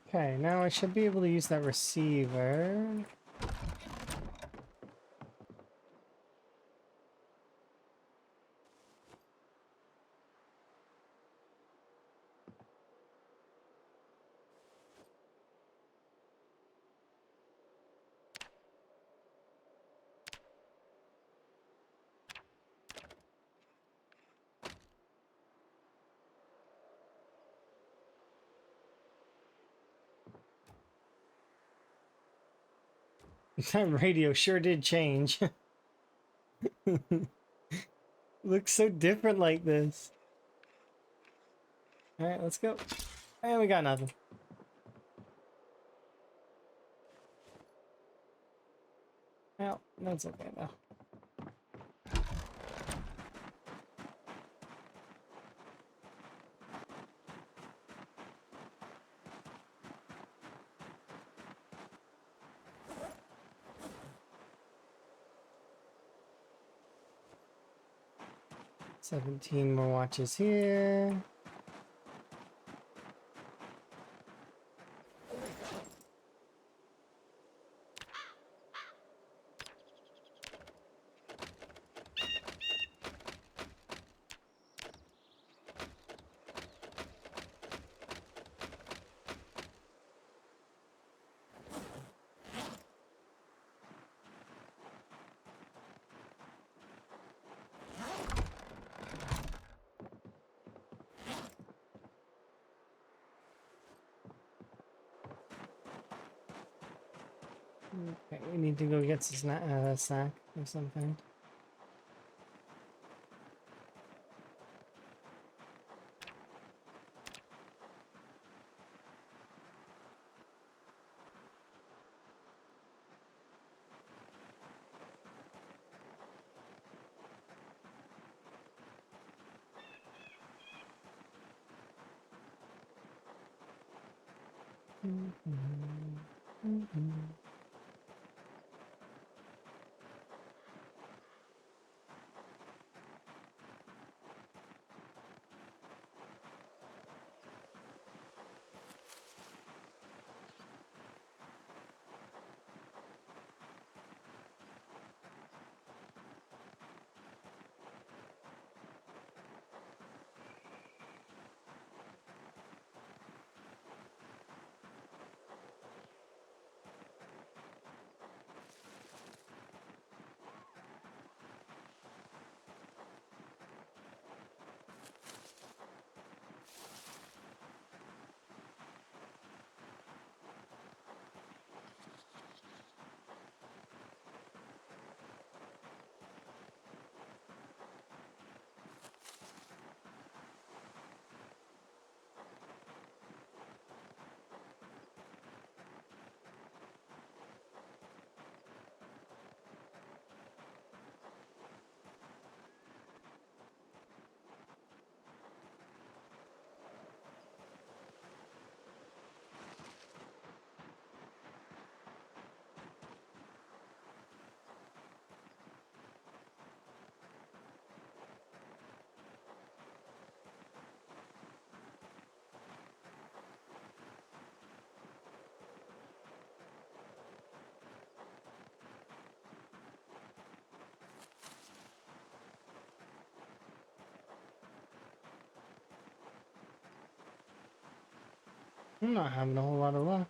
Okay, now I should be able to use that receiver. That radio sure did change. Looks so different like this. Alright, let's go. And we got nothing. Well, that's okay though. $17 more watches here. Okay, we need to go get some snack or something. I'm not having a whole lot of luck.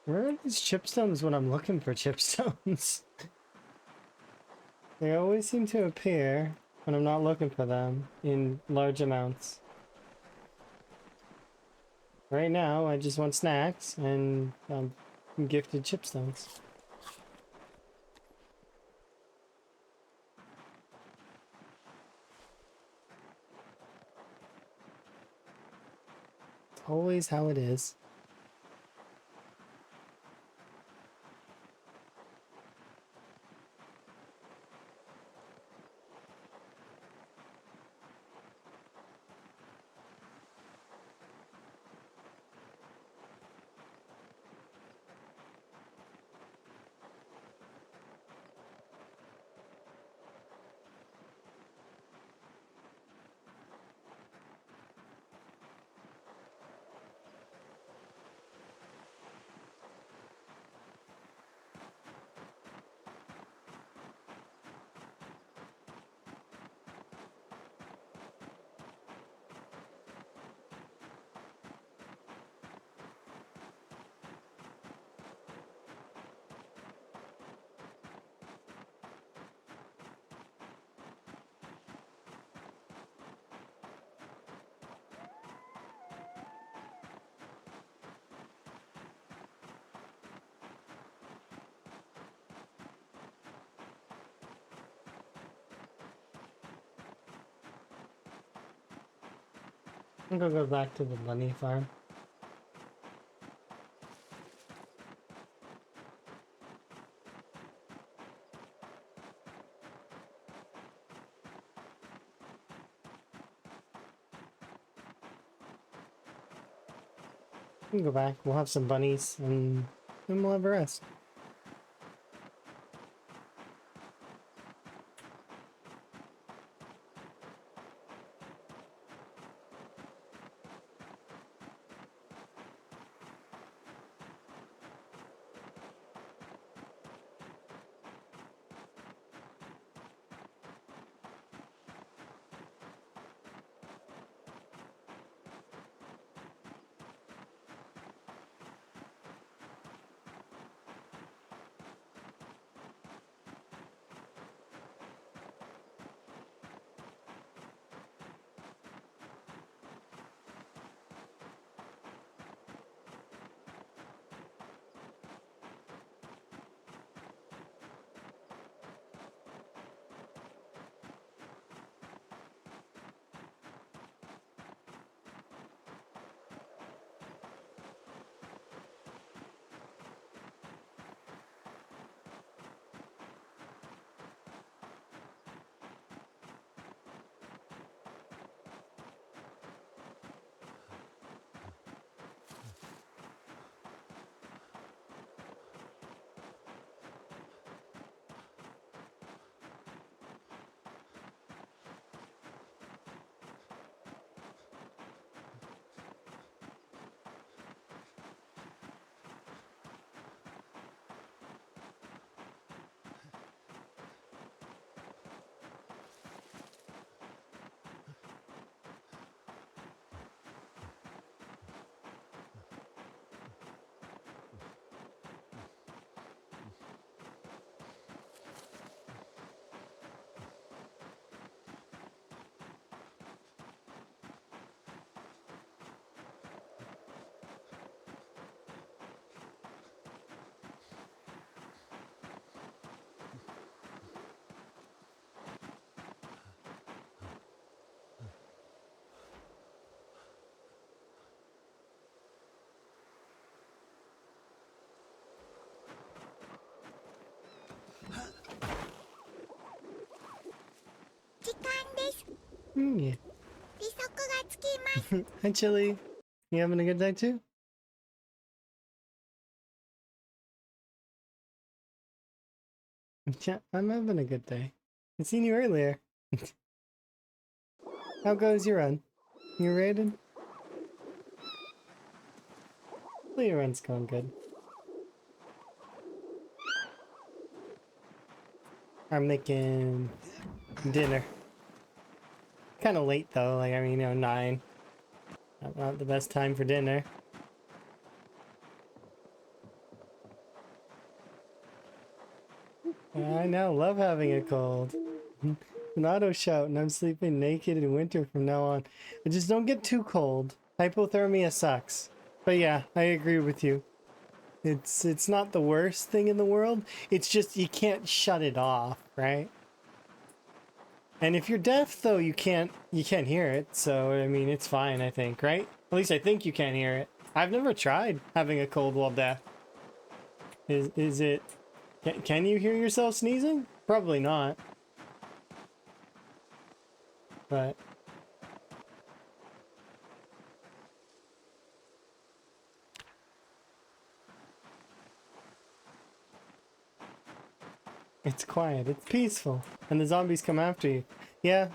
Where are these chipstones when I'm looking for chipstones? They always seem to appear when I'm not looking for them in large amounts. Right now, I just want snacks and gifted chipstones. Always how it is. I'm gonna go back to the bunny farm. We can go back. We'll have some bunnies and then we'll have a rest. Yeah. Hi, Chili. You having a good day too? Yeah, I'm having a good day. I seen you earlier. How goes your run? You rated? Well, your run's going good. I'm making dinner. Kind of late though, like I mean, 9. Not the best time for dinner. I know, love having a cold. An auto shout and I'm sleeping naked in winter from now on. But just don't get too cold. Hypothermia sucks. But yeah, I agree with you. It's not the worst thing in the world. It's just you can't shut it off, right? And if you're deaf though, you can't hear it. So I mean, it's fine, I think, right? At least I think you can't hear it. I've never tried having a cold while deaf. Is it can you hear yourself sneezing? Probably not. But it's quiet, it's peaceful, and the zombies come after you. Yeah.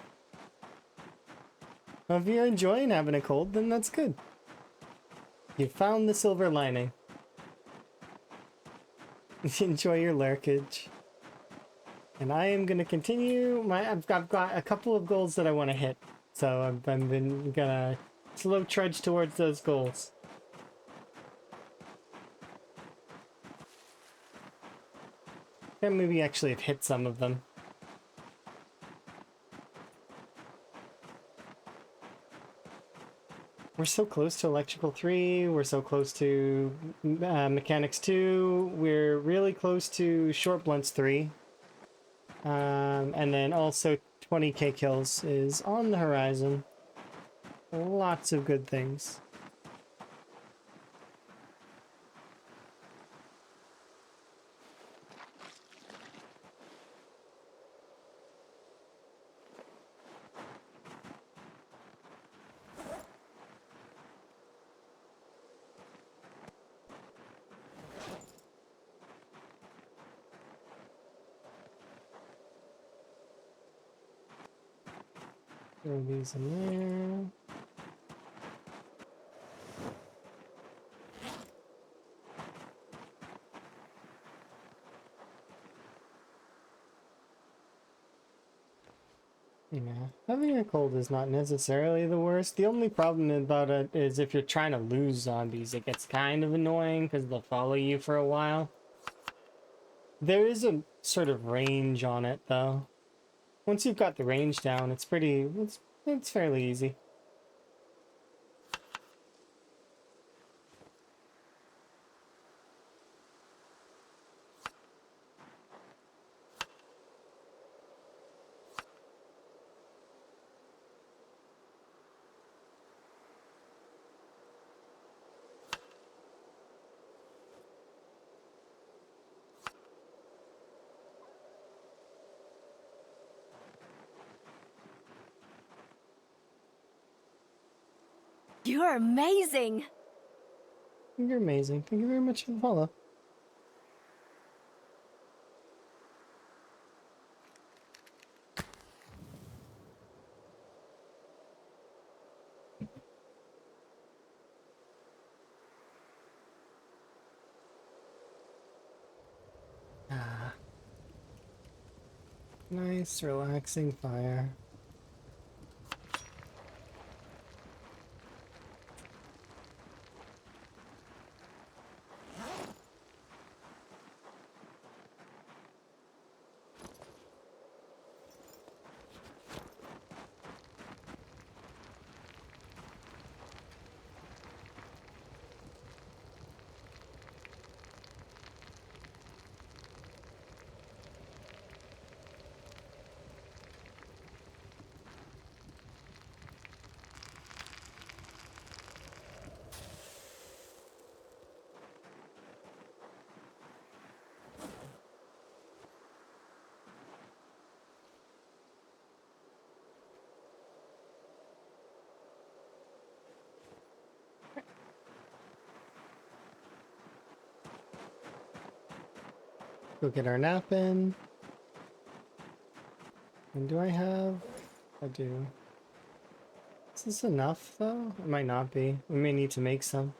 Well, if you're enjoying having a cold, then that's good. You found the silver lining. Enjoy your lurkage. And I am gonna continue I've got a couple of goals that I want to hit. So I've been gonna slow trudge towards those goals. And maybe actually have hit some of them. We're so close to Electrical 3, we're so close to Mechanics 2, we're really close to Short Blunts 3. And then also 20k kills is on the horizon. Lots of good things. Throw these in there. Yeah, having a cold is not necessarily the worst. The only problem about it is if you're trying to lose zombies, it gets kind of annoying because they'll follow you for a while. There is a sort of range on it, though. Once you've got the range down, it's fairly easy. You're amazing. You're amazing. Thank you very much for the follow. Ah, nice, relaxing fire. Go get our nap in. And do I have... I do. Is this enough, though? It might not be. We may need to make some.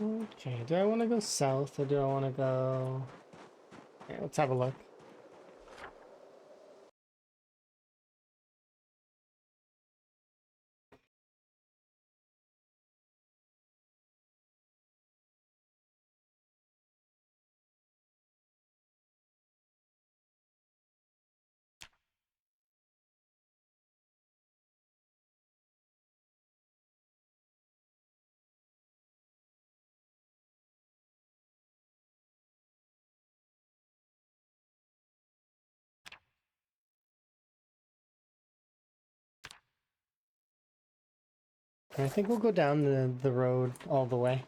Okay, do I want to go south or do I want to go... Okay, let's have a look. I think we'll go down the road all the way.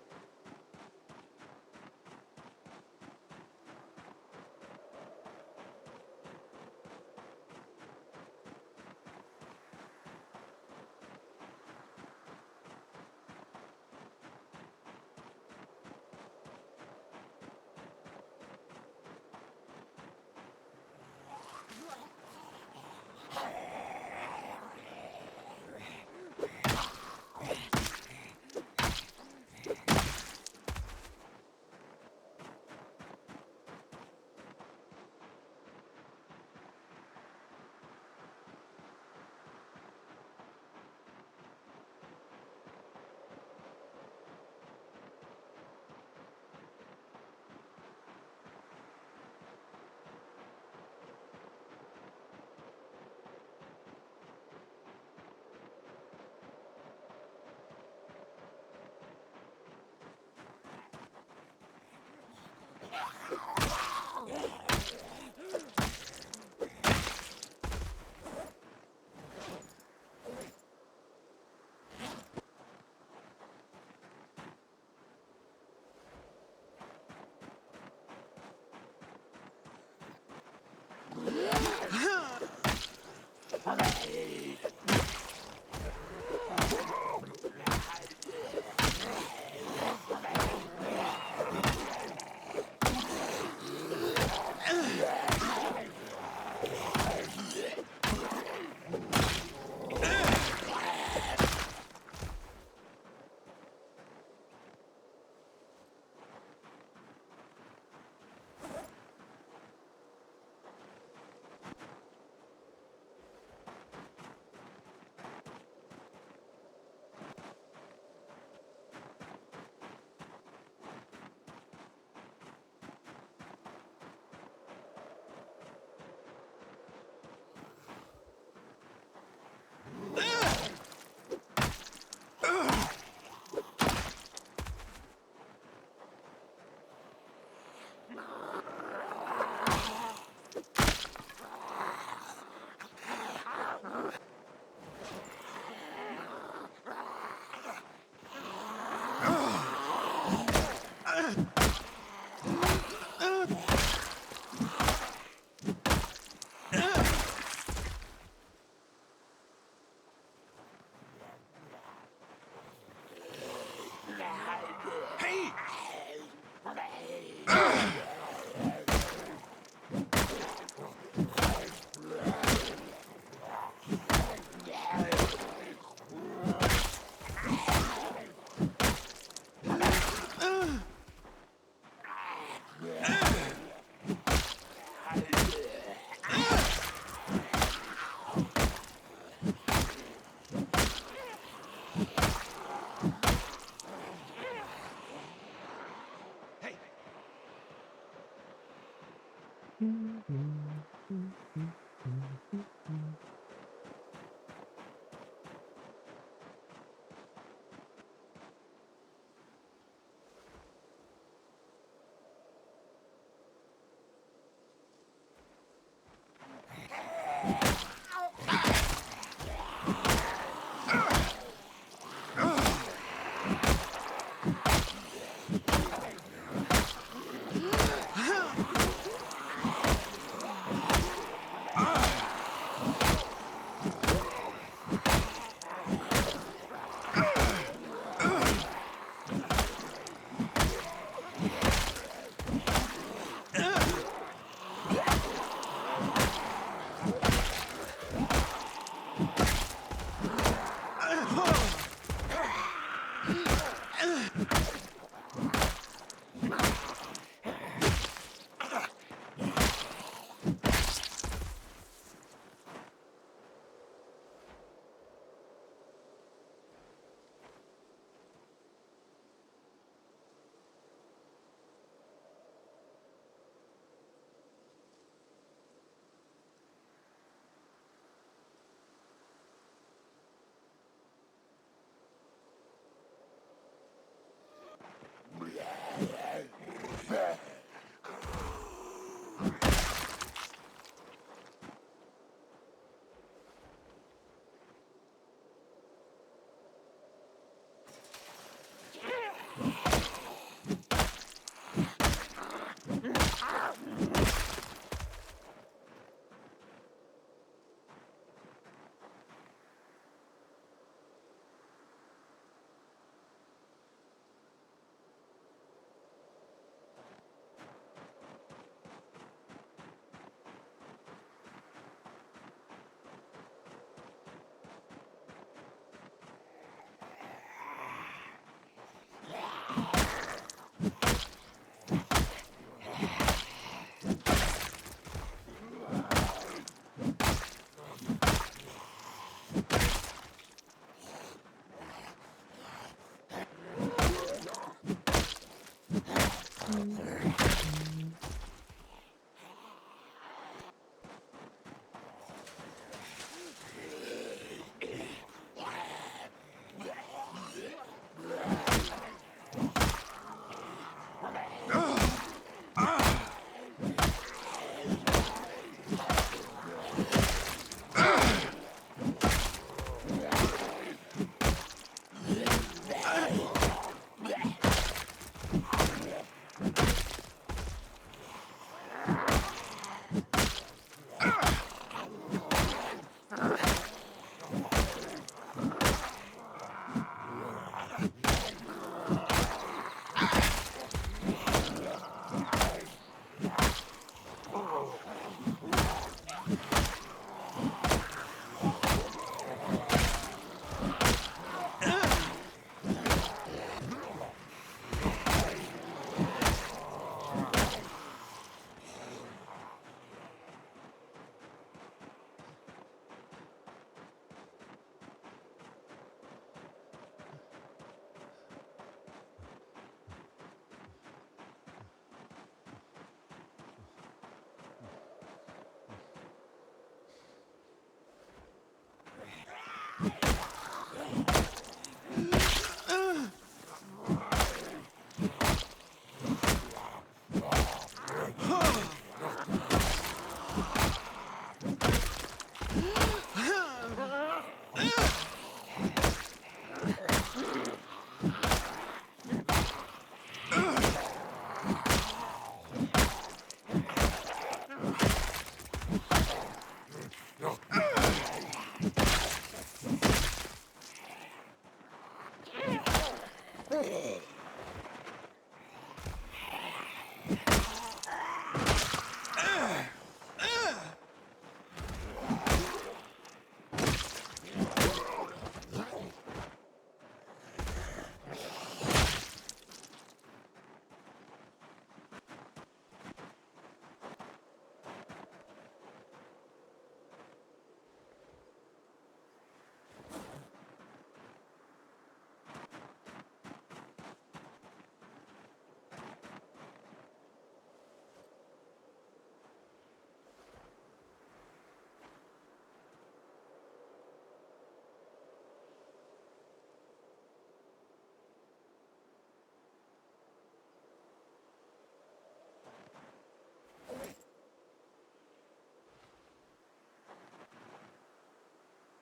Hey! Hey!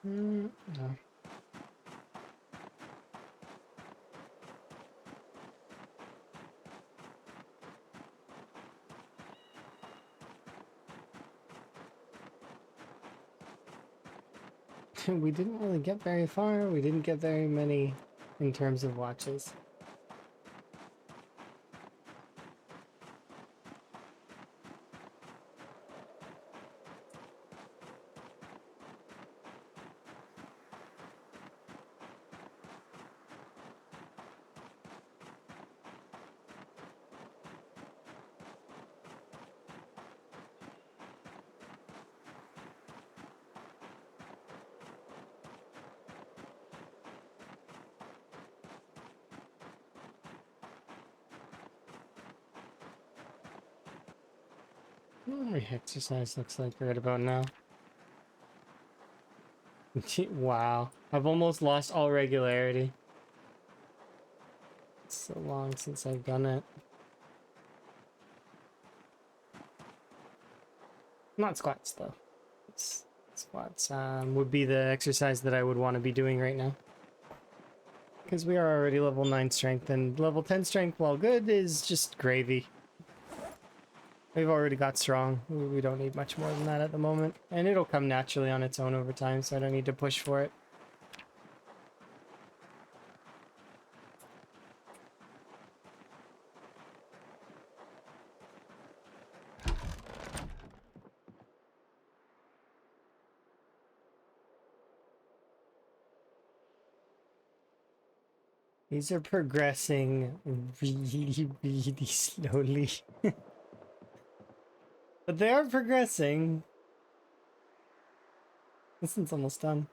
No. We didn't really get very far. We didn't get very many in terms of watches. What my exercise looks like right about now. Wow, I've almost lost all regularity. It's so long since I've done it. Not squats though. Squats would be the exercise that I would want to be doing right now. because we are already level 9 strength, and level 10 strength, while good, is just gravy. We've already got strong. We don't need much more than that at the moment. And it'll come naturally on its own over time, so I don't need to push for it. These are progressing really, really slowly. But they are progressing. This one's almost done.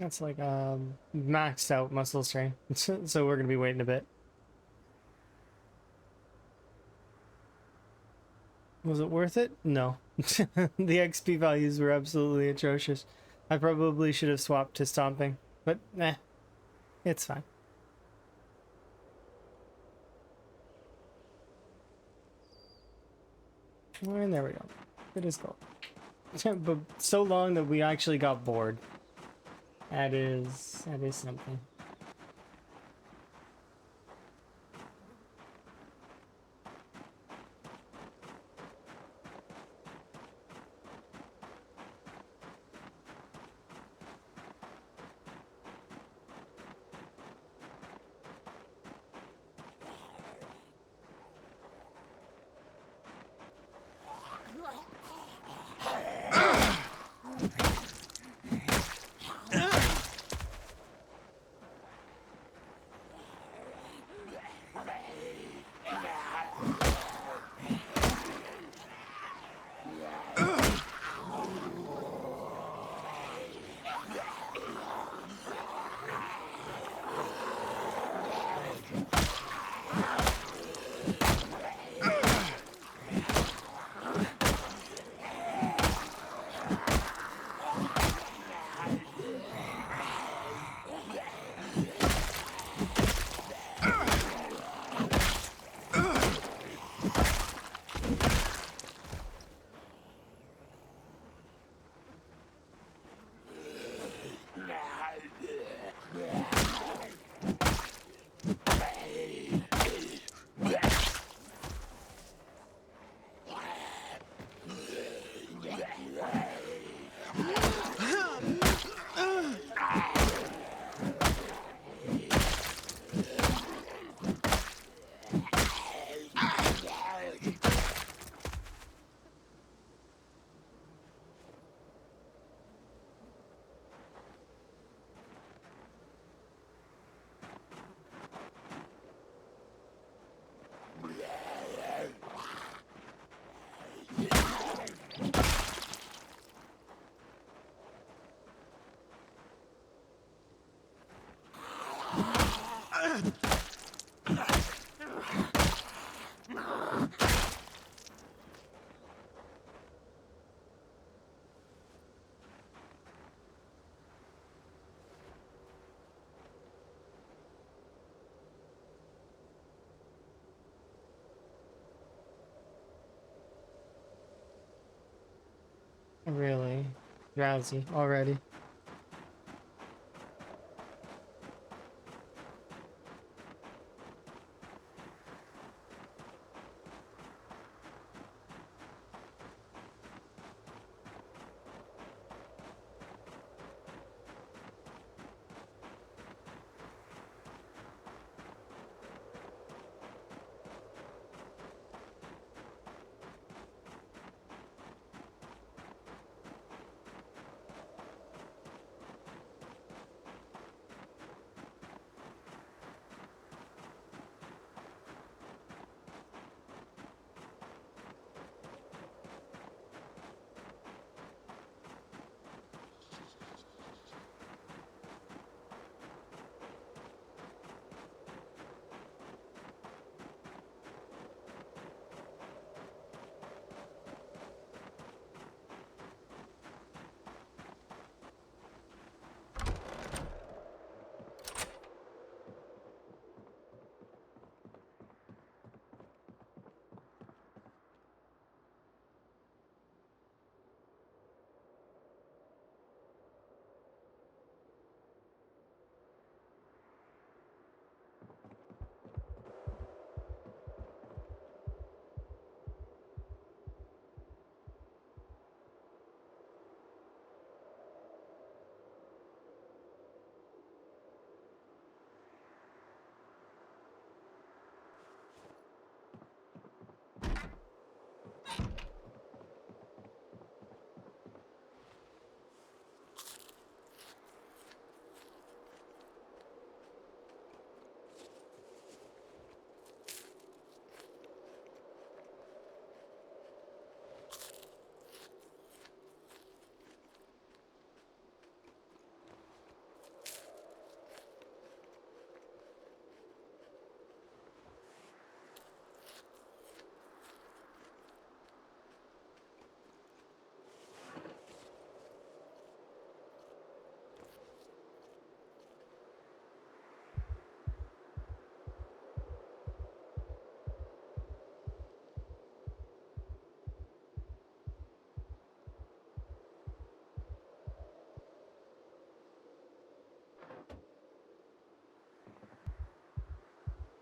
That's like maxed out muscle strain. So we're gonna be waiting a bit. Was it worth it? No. The XP values were absolutely atrocious. I probably should have swapped to stomping, but it's fine. And there we go. It is gold. But so long that we actually got bored. That is something. Really drowsy already.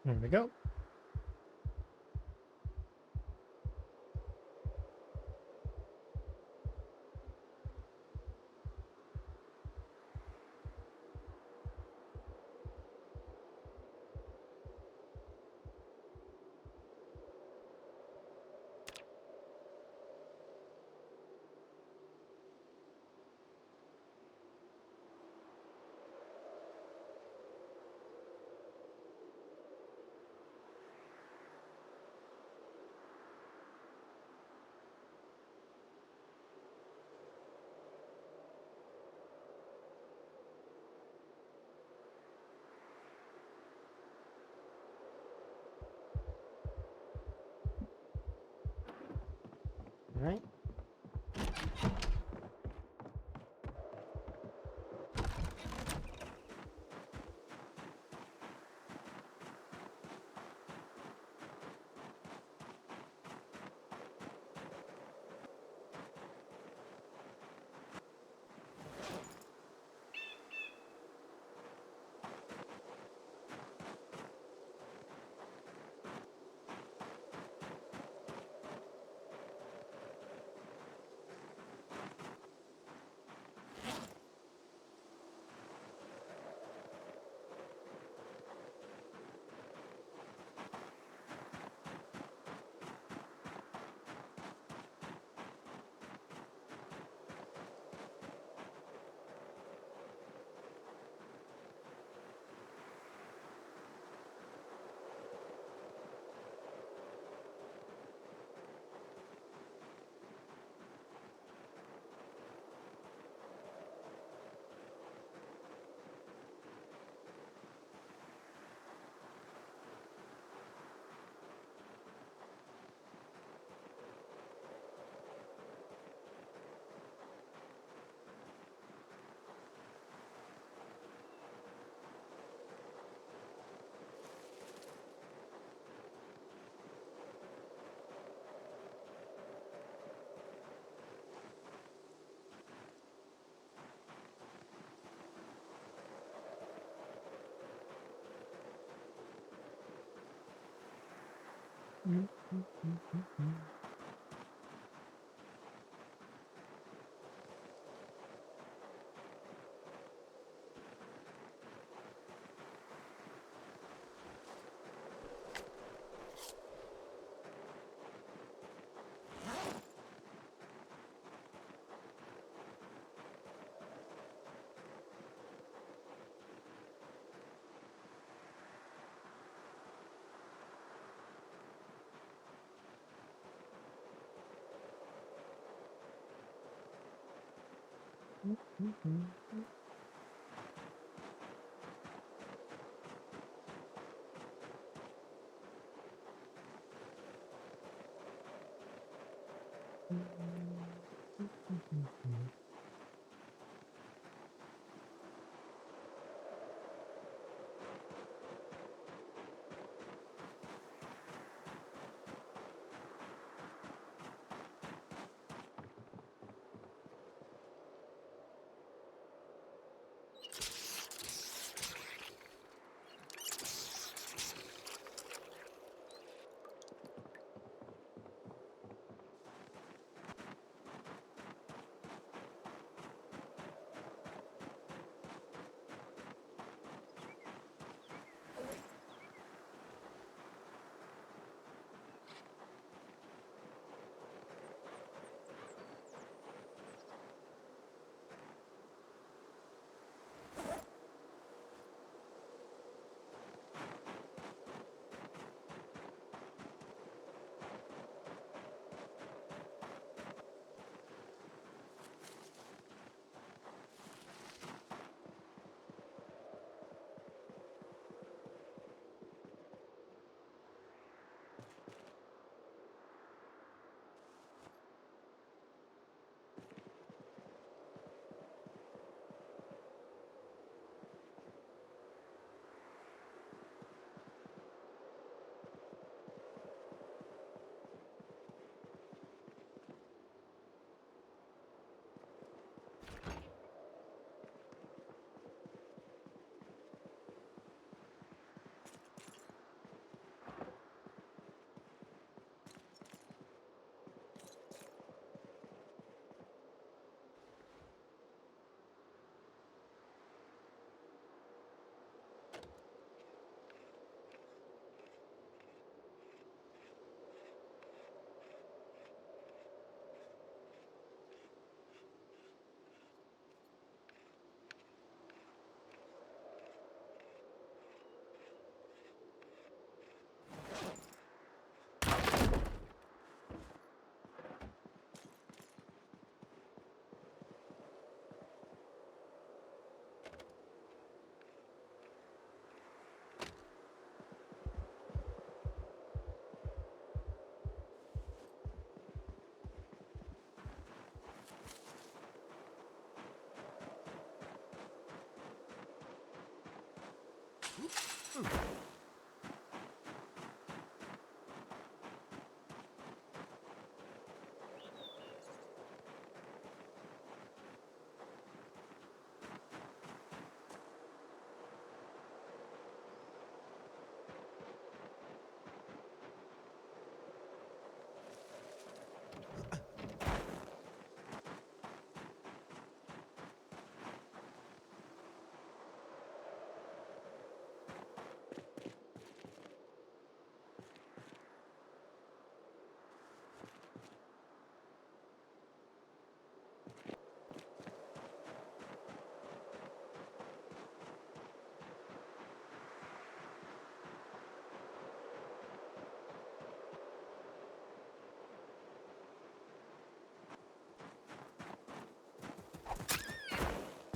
There we go. All right.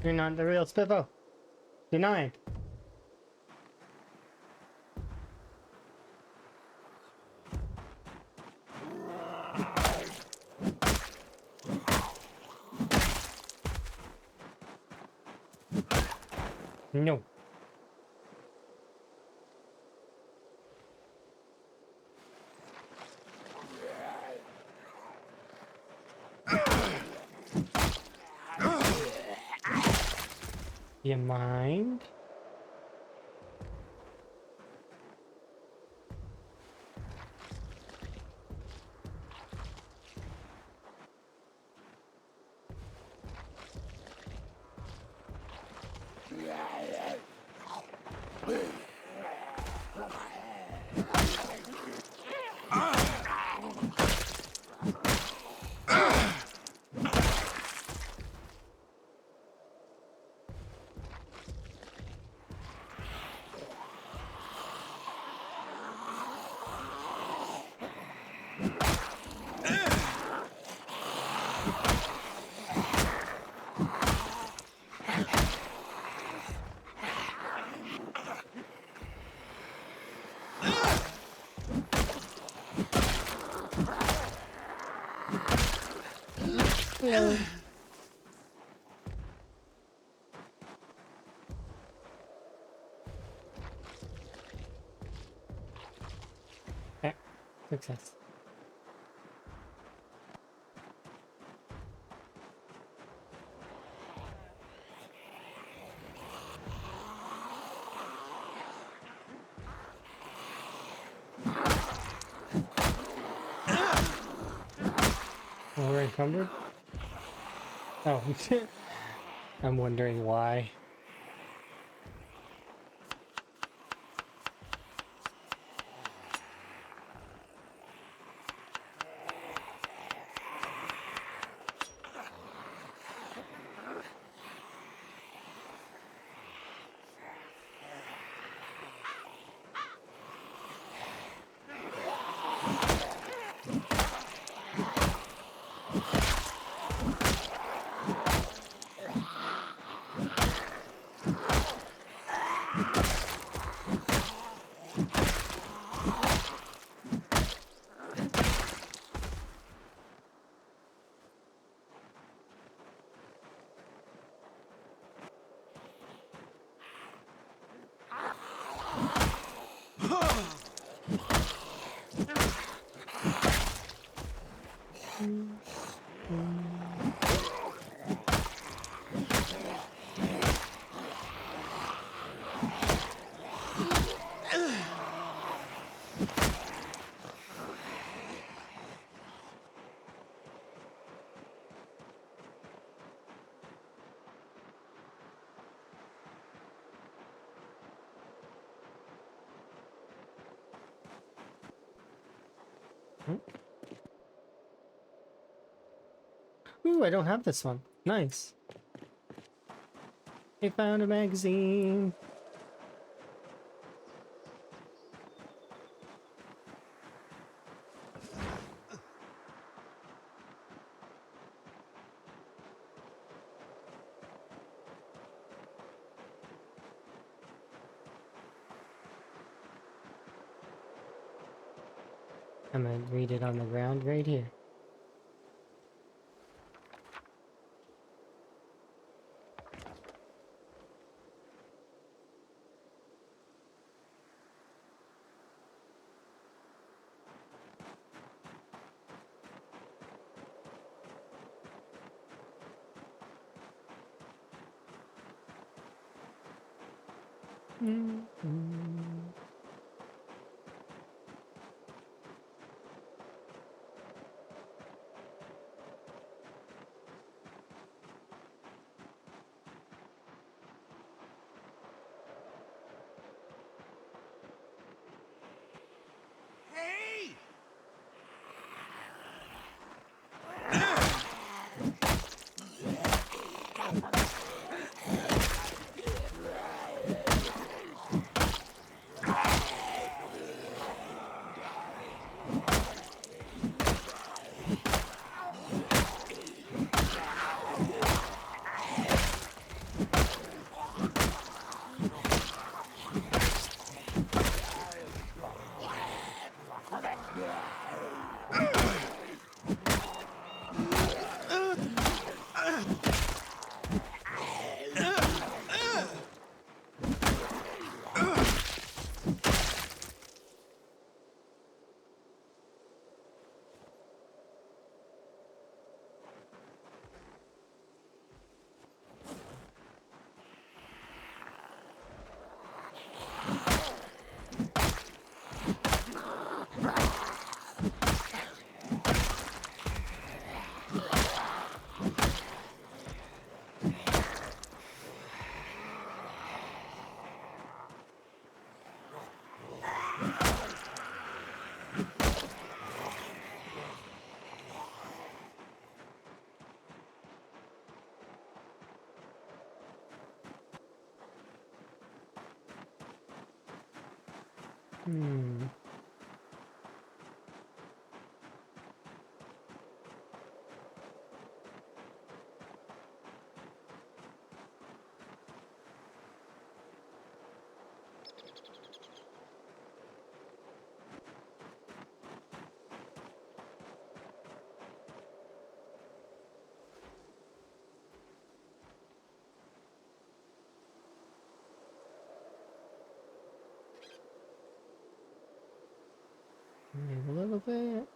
You're not the real Spiffo. Denied. No. You mind? Hello. Okay, success. Oh, we're encumbered? Oh, I'm wondering why. Ooh, I don't have this one. Nice. I found a magazine. I'm gonna read it on the ground right here. Hey! Hmm. A little bit.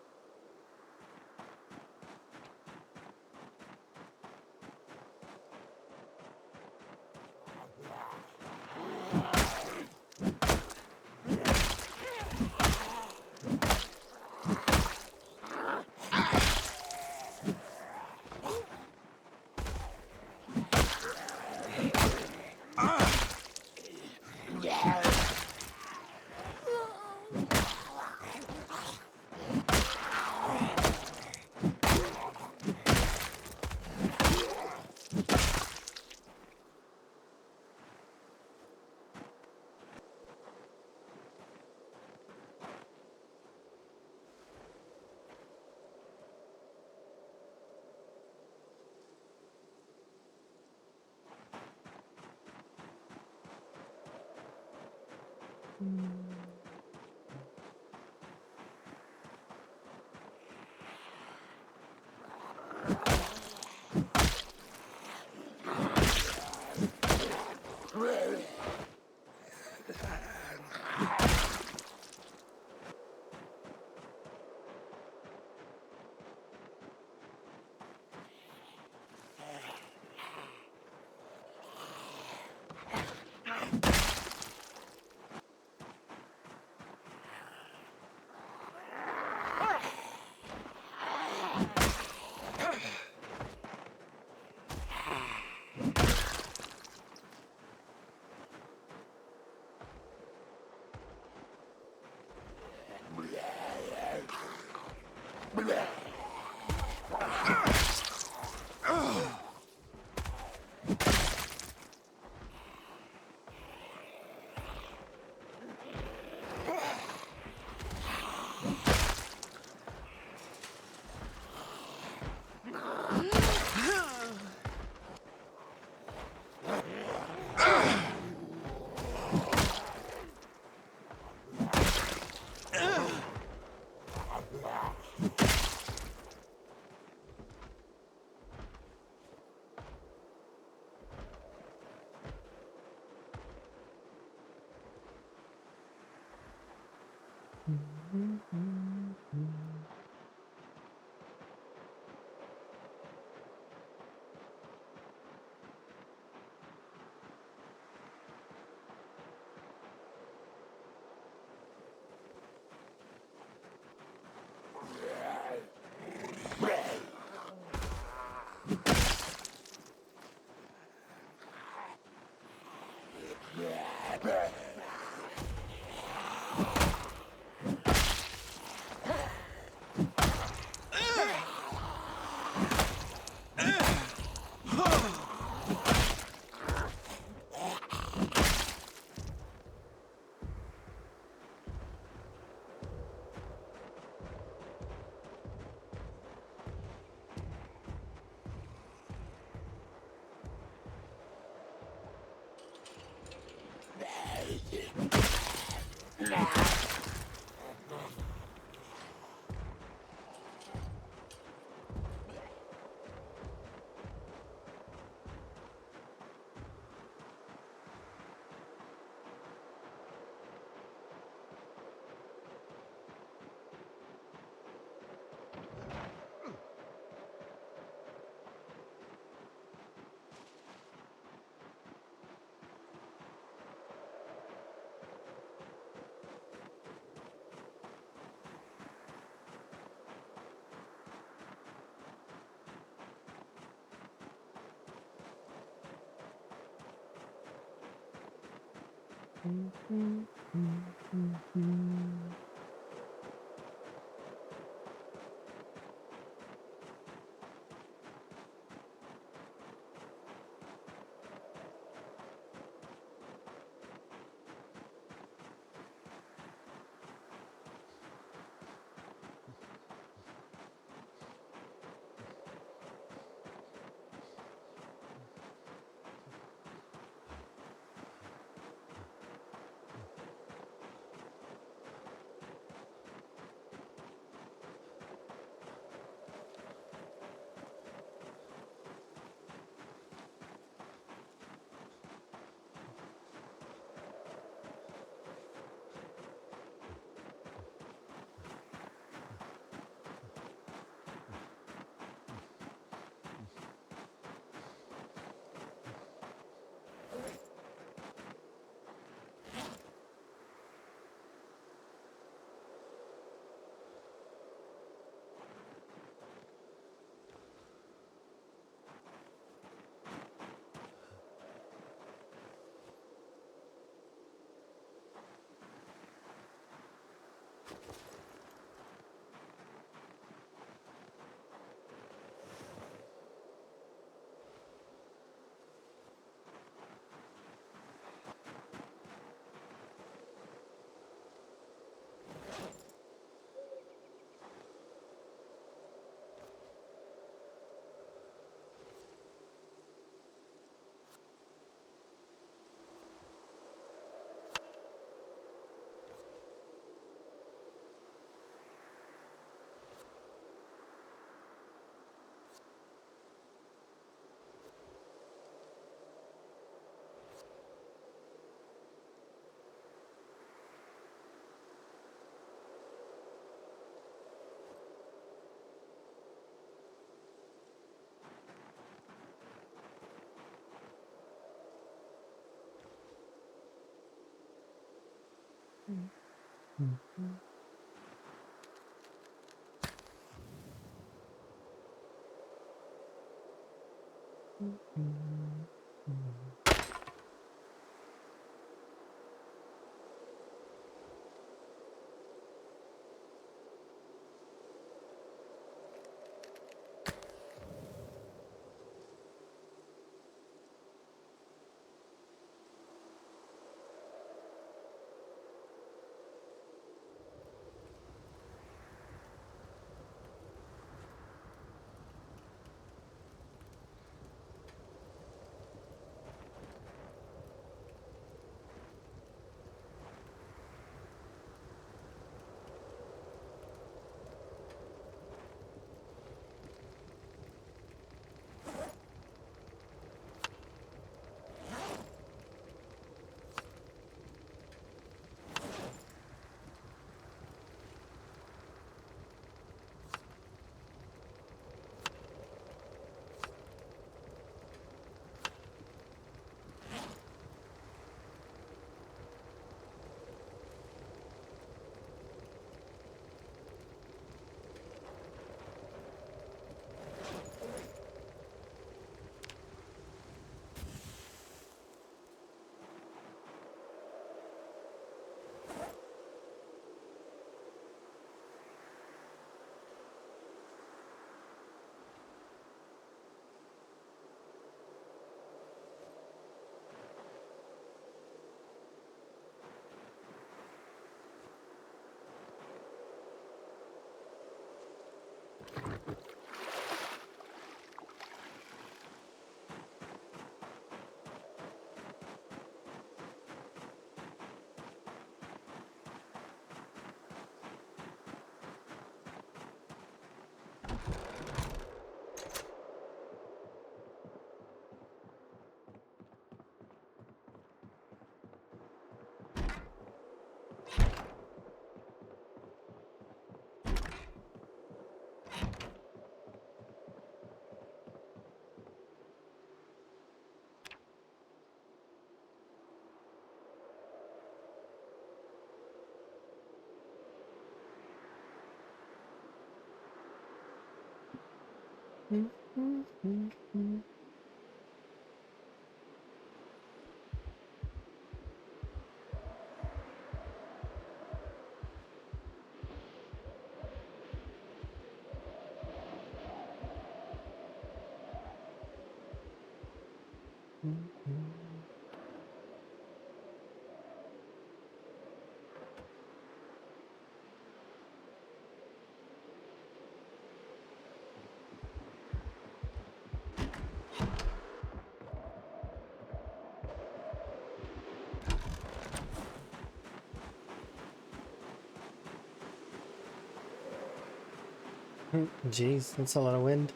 Jeez, that's a lot of wind.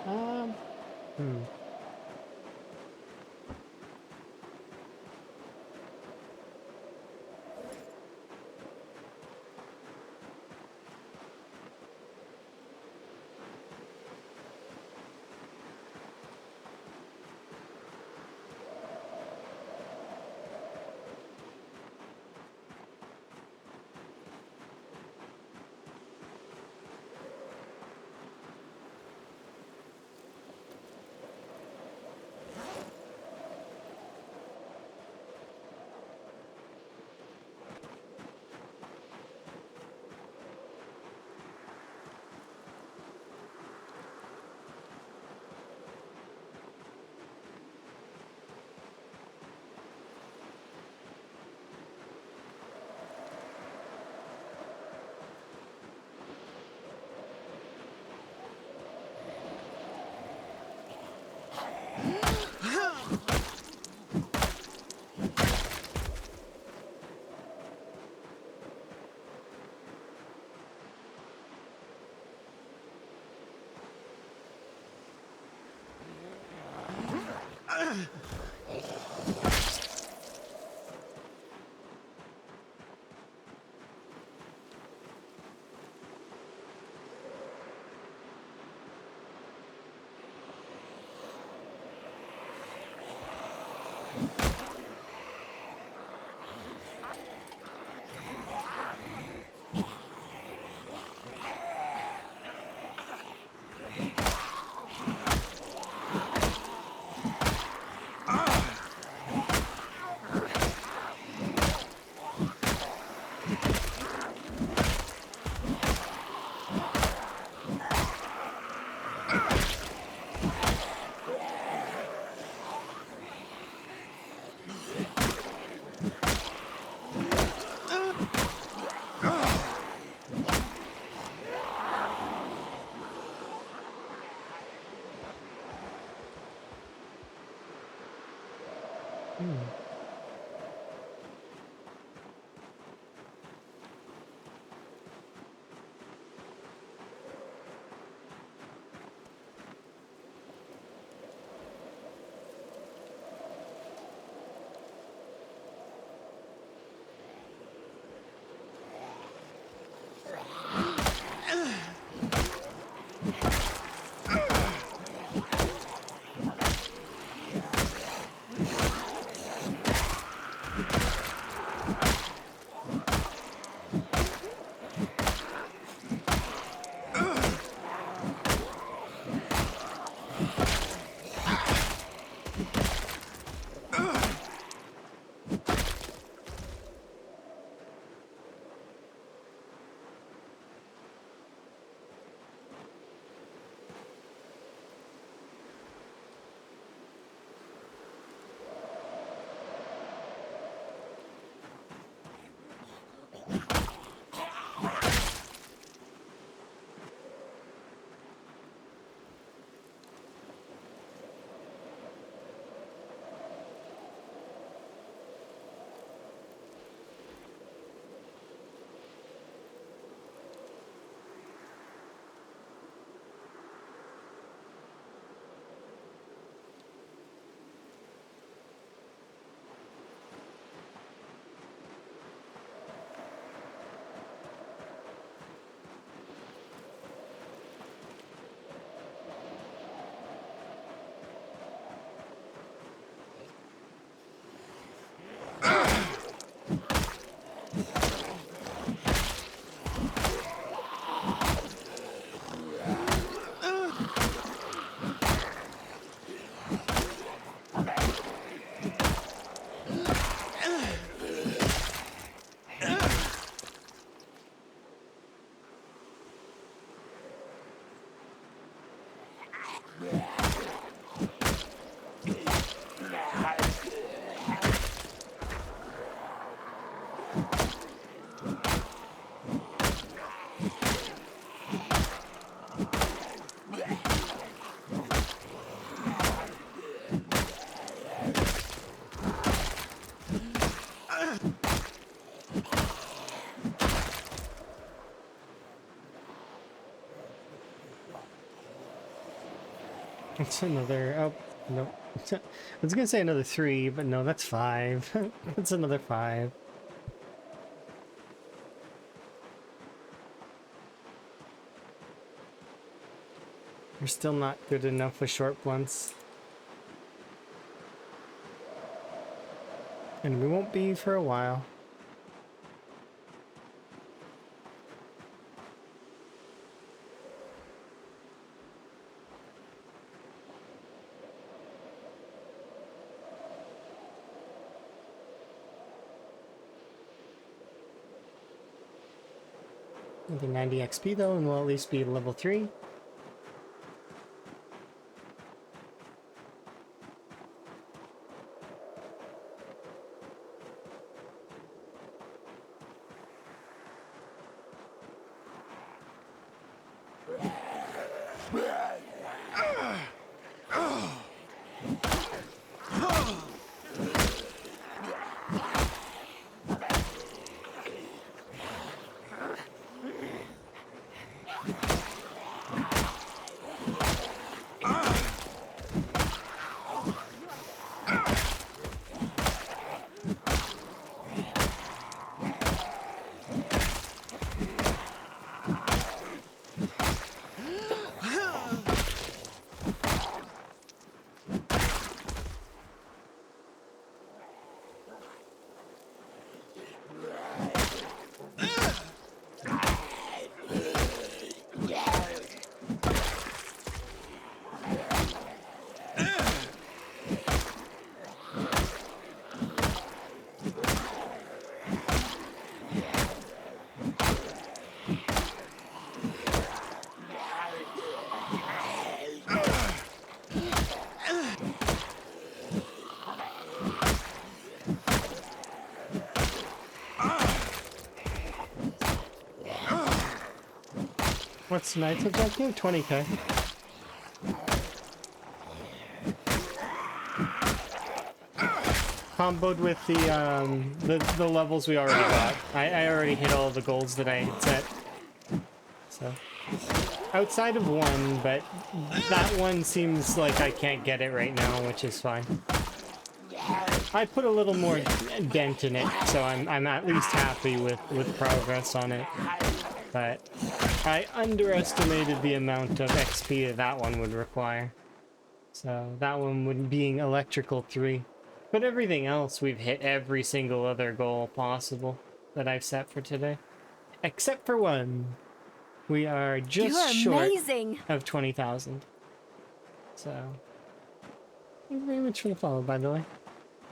Um, hmm. It's another. Oh, no. I was gonna say another 3, but no, that's 5. That's another 5. We're still not good enough with short blunts. And we won't be for a while. Maybe 90 XP though, and we'll at least be level 3. What's tonight's objective? 20k. Comboed with the levels we already got. I already hit all the goals that I had set. So outside of one, but that one seems like I can't get it right now, which is fine. I put a little more dent in it, so I'm at least happy with progress on it. But I underestimated the amount of XP that one would require. So that one would being electrical 3. But everything else, we've hit every single other goal possible that I've set for today. Except for one. We are just You're short amazing. of 20,000. So, thank you very much for the follow, by the way.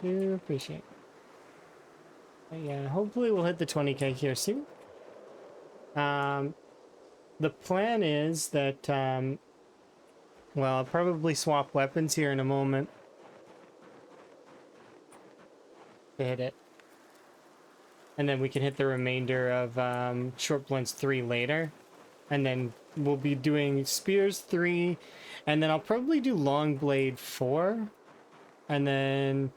Do appreciate it. But yeah, hopefully we'll hit the 20k here soon. The plan is that, well, I'll probably swap weapons here in a moment to hit it. And then we can hit the remainder of Short Blunts 3 later. And then we'll be doing Spears 3, and then I'll probably do Long Blade 4. And then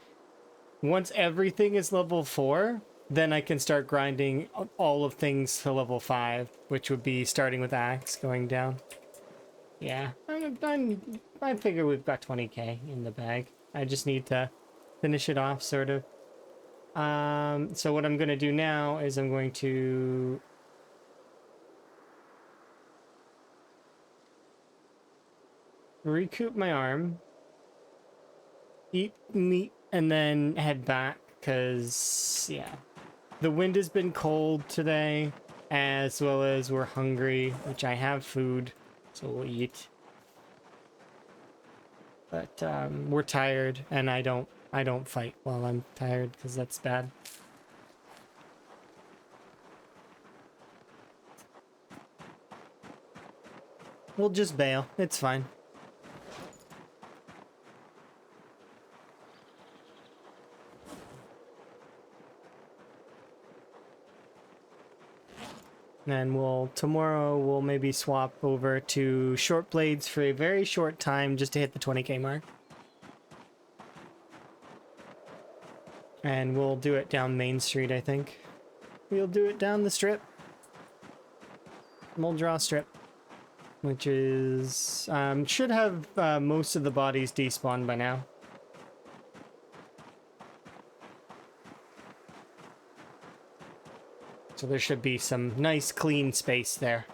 once everything is level 4, then I can start grinding all of things to level 5, which would be starting with Axe going down. Yeah, I figure we've got 20k in the bag. I just need to finish it off, sort of. So what I'm going to do now is I'm going to recoup my arm, eat meat, and then head back, because, yeah. The wind has been cold today, as well as we're hungry, which I have food, so we'll eat. But, we're tired, and I don't fight while I'm tired, because that's bad. We'll just bail. It's fine. And tomorrow we'll maybe swap over to short blades for a very short time just to hit the 20k mark. And we'll do it down Main Street, I think. We'll do it down the strip. Muldraw strip. Which is... should have most of the bodies despawned by now. So there should be some nice clean space there.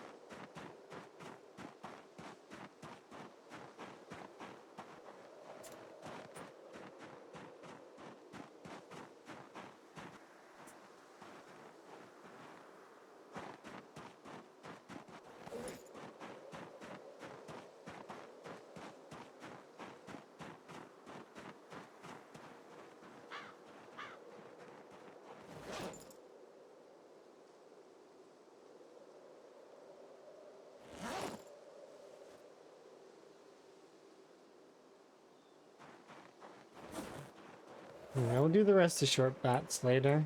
Yeah, we'll do the rest of short bats later.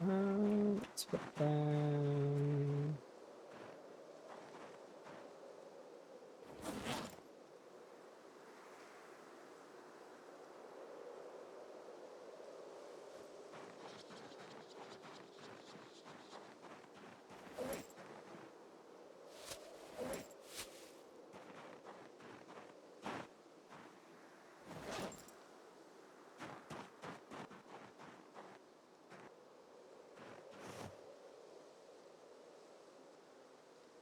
Let's put them...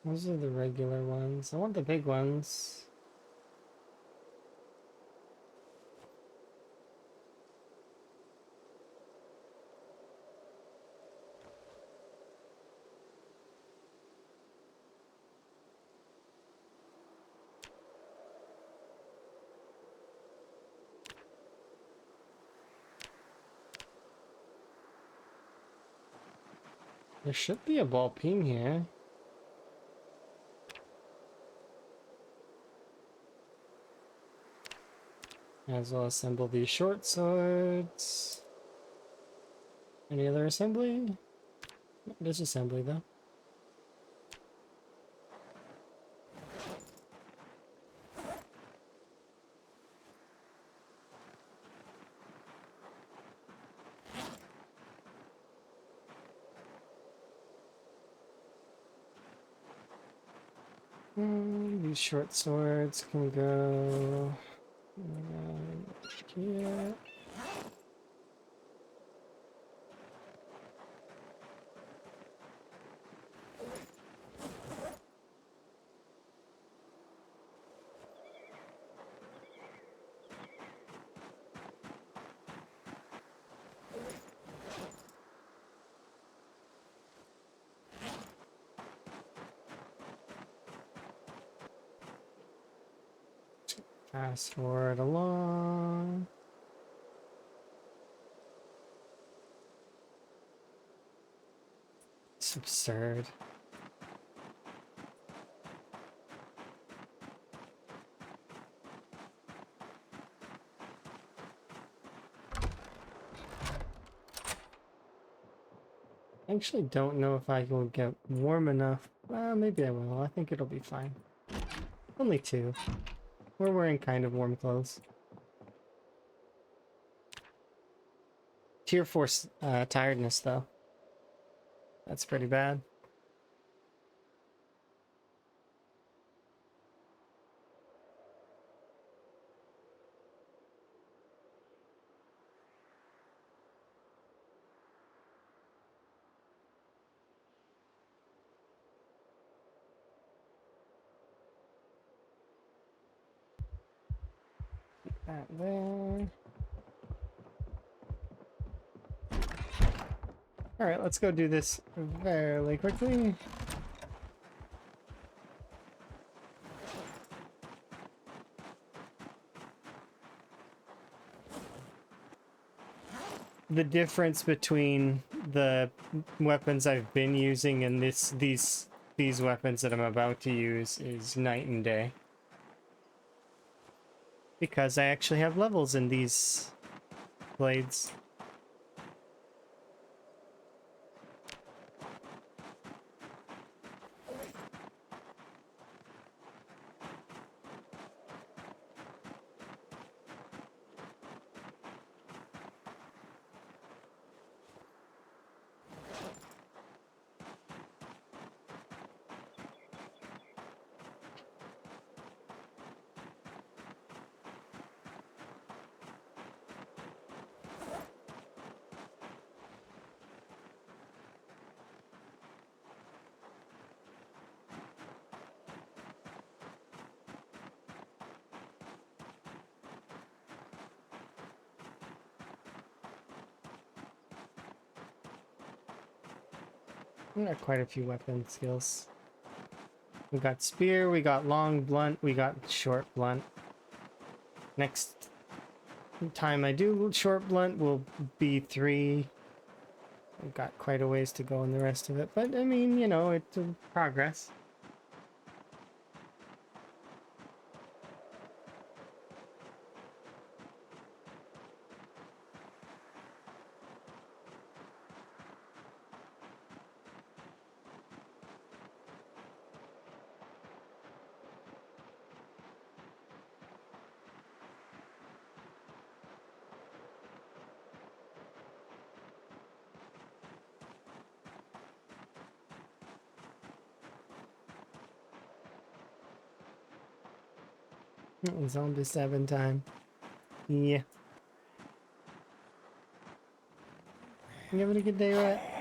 Those are the regular ones. I want the big ones. There should be a ball peen here. As well assemble these short swords. Any other assembly? There's assembly though. These short swords can go here. Fast forward along. It's absurd. I actually don't know if I will get warm enough. Well, maybe I will. I think it'll be fine. Only 2. We're wearing kind of warm clothes. Tier 4 tiredness, though. That's pretty bad. That there. Alright, let's go do this fairly quickly. The difference between the weapons I've been using and these weapons that I'm about to use is night and day. Because I actually have levels in these blades. We got quite a few weapon skills. We got spear, we got long blunt, we got short blunt. Next time I do short blunt will be 3. We've got quite a ways to go in the rest of it, but I mean, you know, it's progress. Zombie 7 time. Yeah. You having a good day, Rat?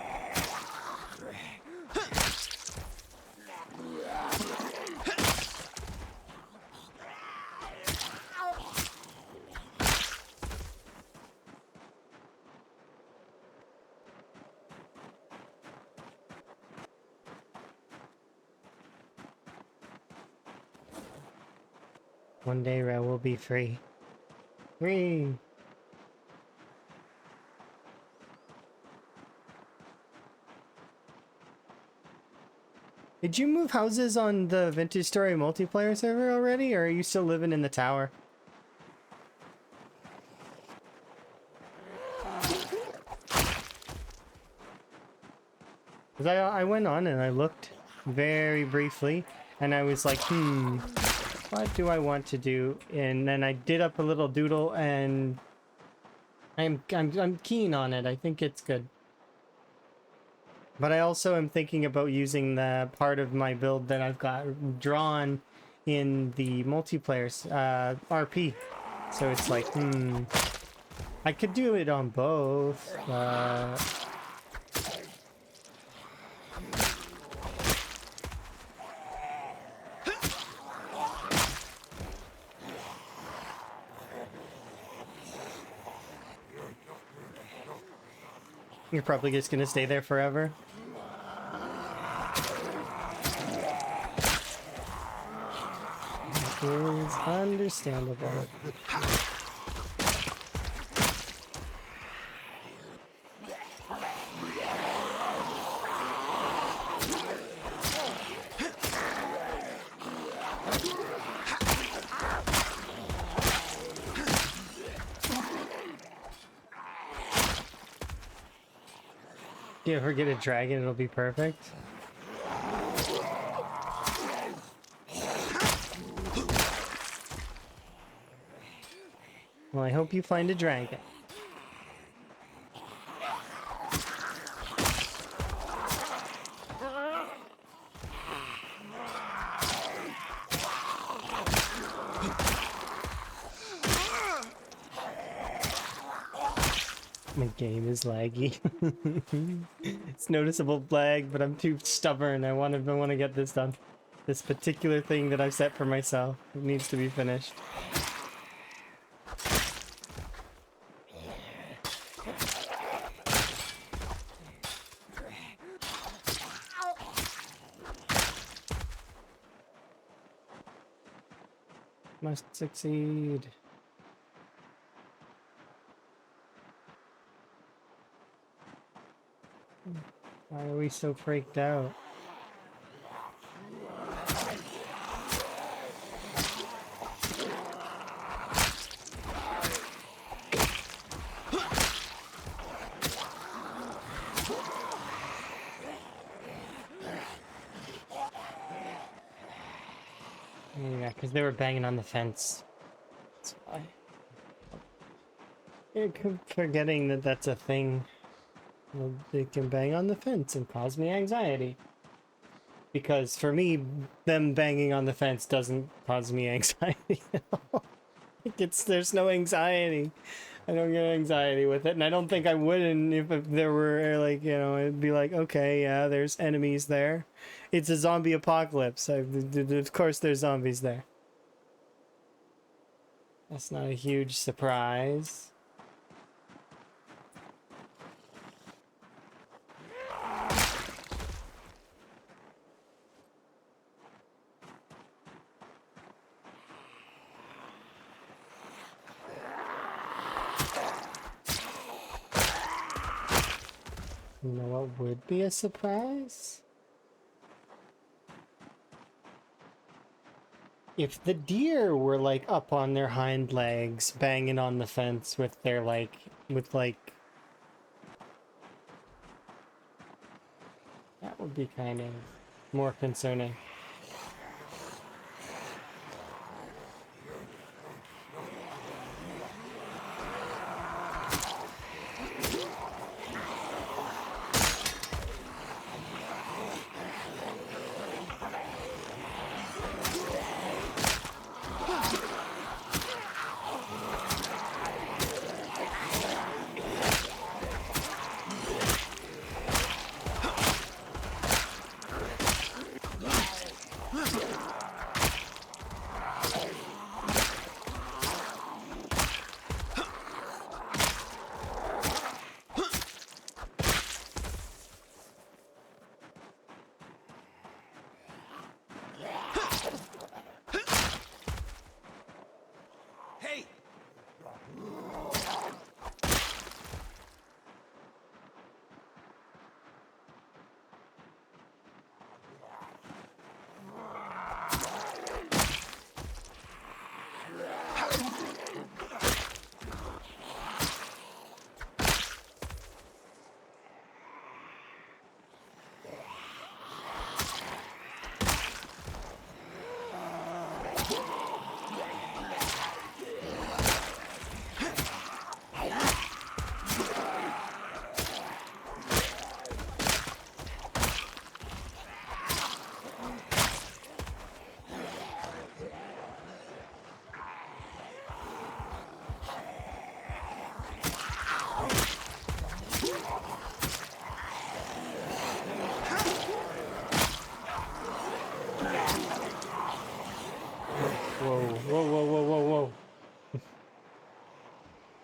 One day, Rat will be free. Free! Did you move houses on the Vintage Story multiplayer server already, or are you still living in the tower? Because I went on and I looked very briefly, and I was like, what do I want to do? And then I did up a little doodle, and I'm keen on it. I think it's good. But I also am thinking about using the part of my build that I've got drawn in the multiplayer RP. So it's like, I could do it on both. You're probably just gonna stay there forever. It is understandable. Do you ever get a dragon? It'll be perfect. Well, I hope you find a dragon. My game is laggy. It's noticeable lag, but I'm too stubborn. I want to get this done. This particular thing that I've set for myself, it needs to be finished. Must succeed. Why are we so freaked out? Yeah, because they were banging on the fence. That's why. You're forgetting that that's a thing. Well, they can bang on the fence and cause me anxiety. Because for me, them banging on the fence doesn't cause me anxiety at all. There's no anxiety. I don't get anxiety with it, and I don't think I wouldn't if there were, like, you know, it'd be like, okay, yeah, there's enemies there. It's a zombie apocalypse. Of course there's zombies there. That's not a huge surprise. You know what would be a surprise? If the deer were like up on their hind legs, banging on the fence with their that would be kind of more concerning.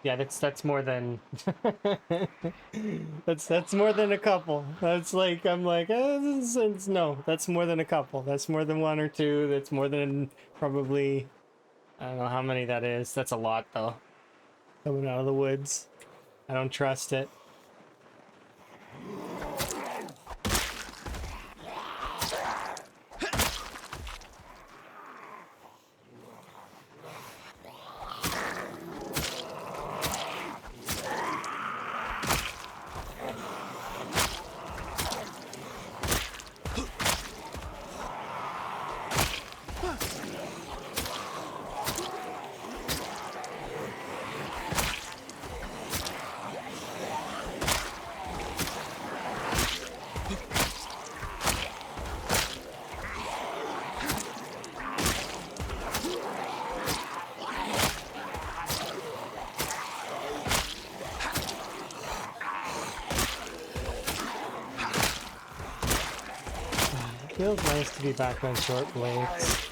Yeah, that's more than that's more than a couple. That's like I'm like no, that's more than a couple. That's more than one or two. That's more than probably I don't know how many that is. That's a lot though. Coming out of the woods. I don't trust it. Feels nice to be back on short blades.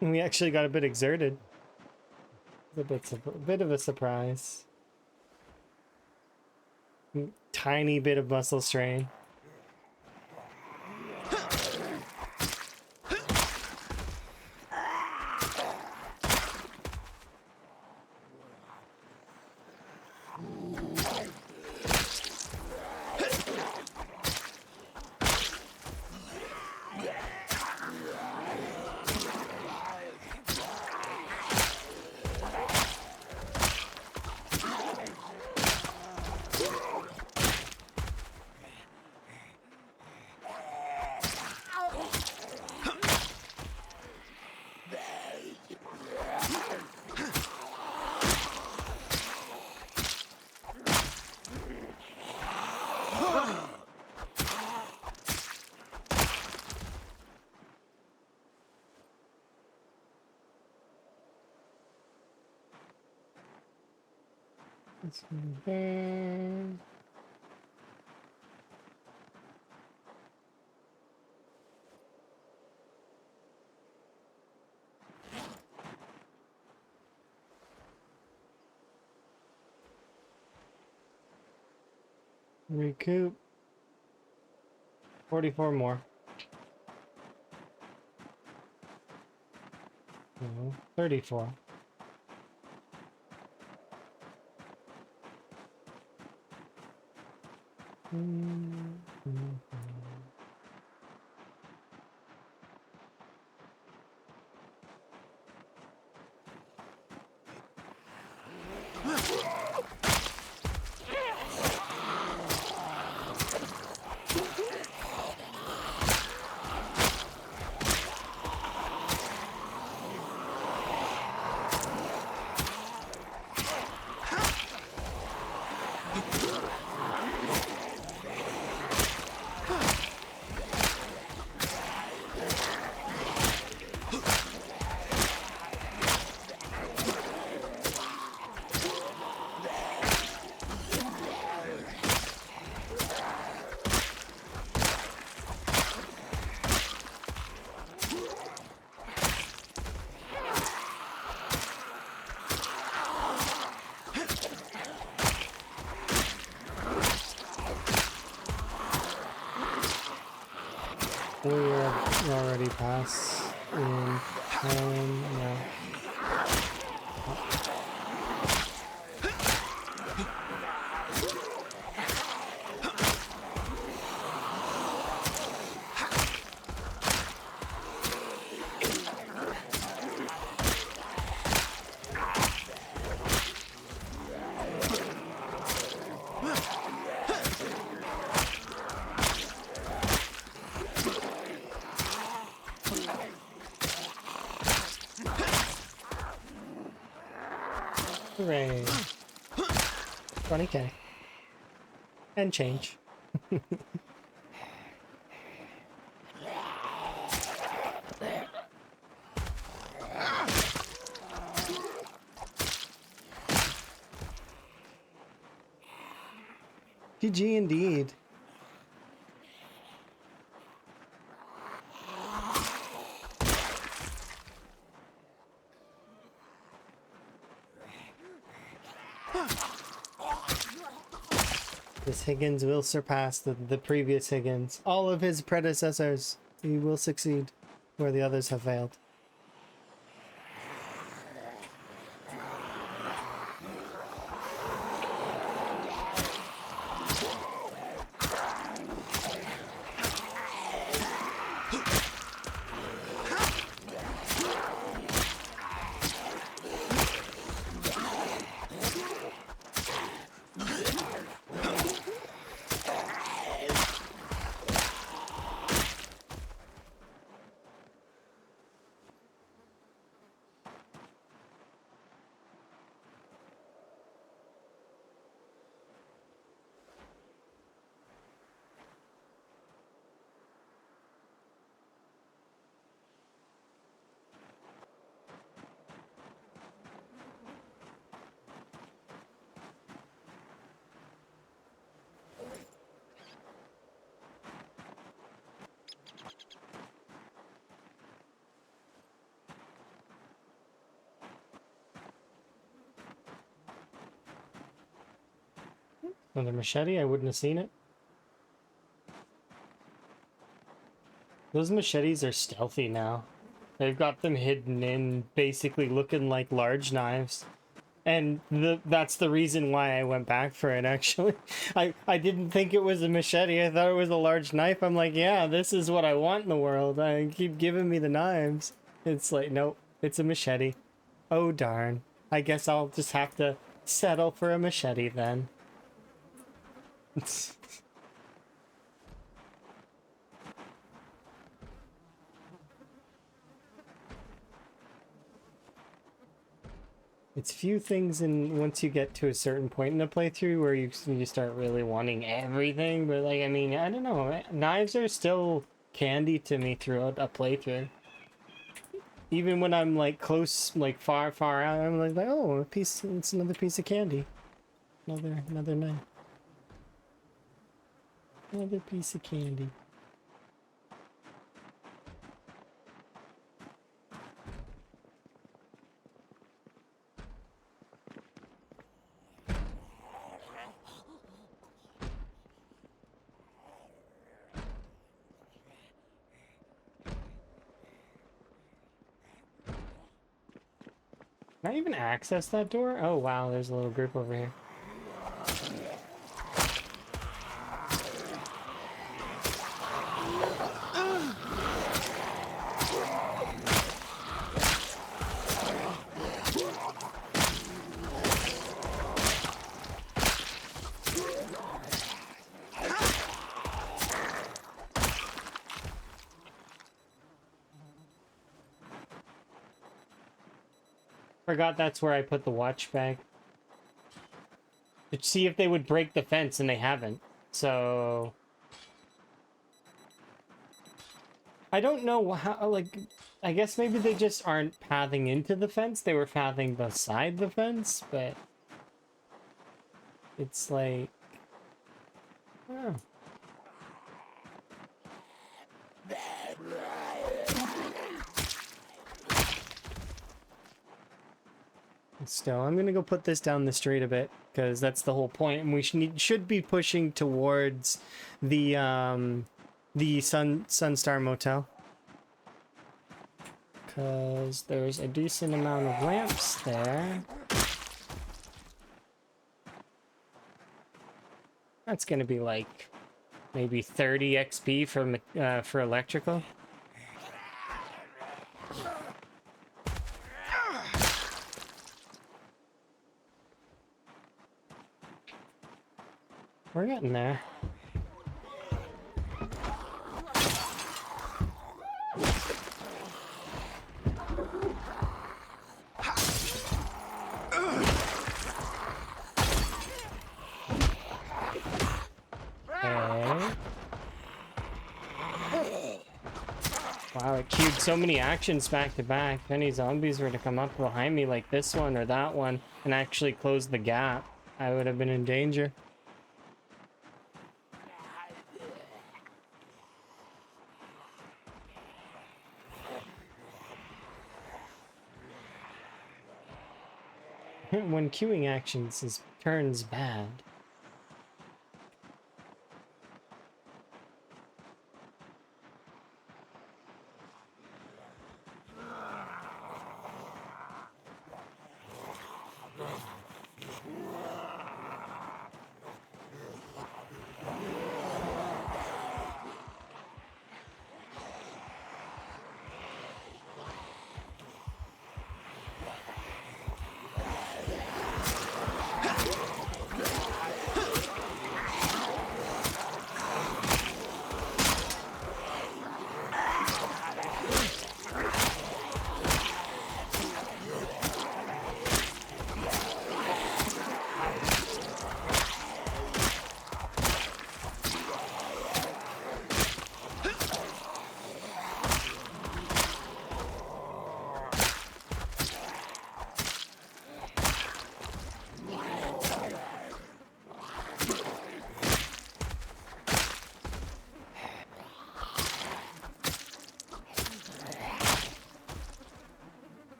We actually got a bit exerted. It's a bit of a surprise. Tiny bit of muscle strain. Let's go there. Recoup. 44 more. No, 34. We're already past in time now. Hooray. 20k. And change. GG indeed. This Higgins will surpass the previous Higgins. All of his predecessors. He will succeed where the others have failed. Another machete? I wouldn't have seen it. Those machetes are stealthy now. They've got them hidden in, basically looking like large knives. And that's the reason why I went back for it, actually. I didn't think it was a machete. I thought it was a large knife. I'm like, yeah, this is what I want in the world. I keep giving me the knives. It's like, nope, it's a machete. Oh, darn. I guess I'll just have to settle for a machete then. It's few things in once you get to a certain point in the playthrough where you start really wanting everything, but like, I mean, I don't know, knives are still candy to me throughout a playthrough. Even when I'm like close, like far out, I'm like, oh, it's another piece of candy. Another knife. Another piece of candy. Can I even access that door? Oh wow, there's a little group over here. Forgot that's where I put the watch bag. To see if they would break the fence, and they haven't. So I don't know how, like, I guess maybe they just aren't pathing into the fence. They were pathing beside the fence, but it's like, oh. Still, I'm gonna go put this down the street a bit because that's the whole point, and we should be pushing towards the Sunstar Motel because there's a decent amount of lamps there. That's gonna be like maybe 30 XP for electrical. We're getting there. Okay. Wow, it queued so many actions back to back. If any zombies were to come up behind me like this one or that one and actually close the gap, I would have been in danger. when queuing actions turns bad.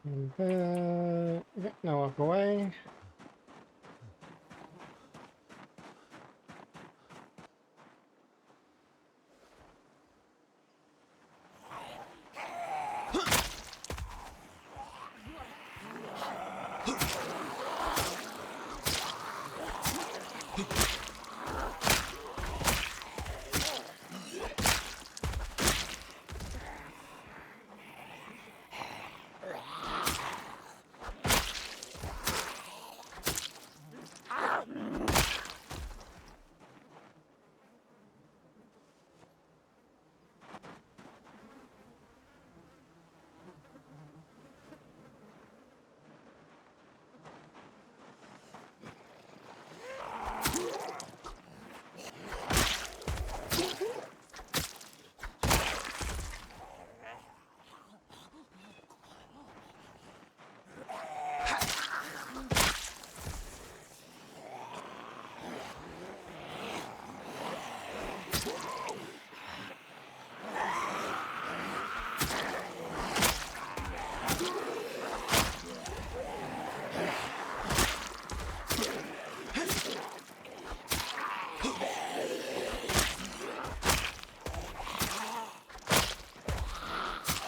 And, now walk away.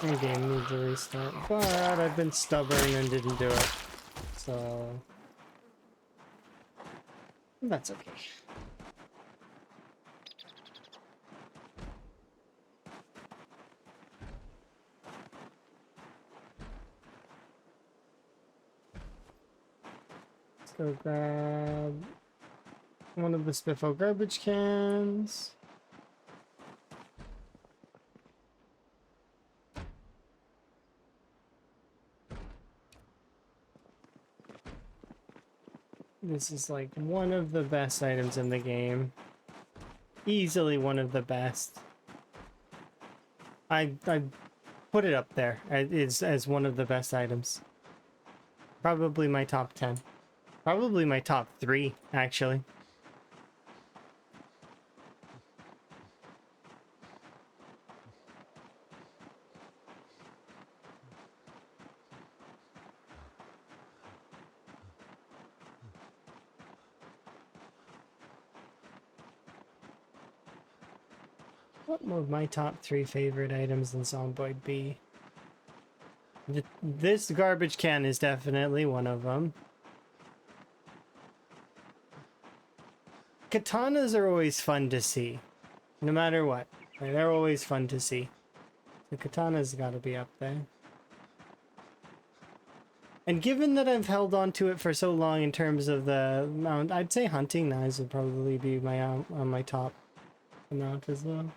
The game needs a restart, but I've been stubborn and didn't do it, so that's okay. Let's go grab one of the Spiffo garbage cans. This is like one of the best items in the game. Easily one of the best. I put it up there as one of the best items. Probably my top 10. Probably my top 3, actually. What would my top 3 favorite items in Zomboid be? This garbage can is definitely one of them. Katanas are always fun to see, no matter what. Like, they're always fun to see. The katana's gotta be up there. And given that I've held on to it for so long in terms of the amount, I'd say hunting knives would probably be my on my top amount as well.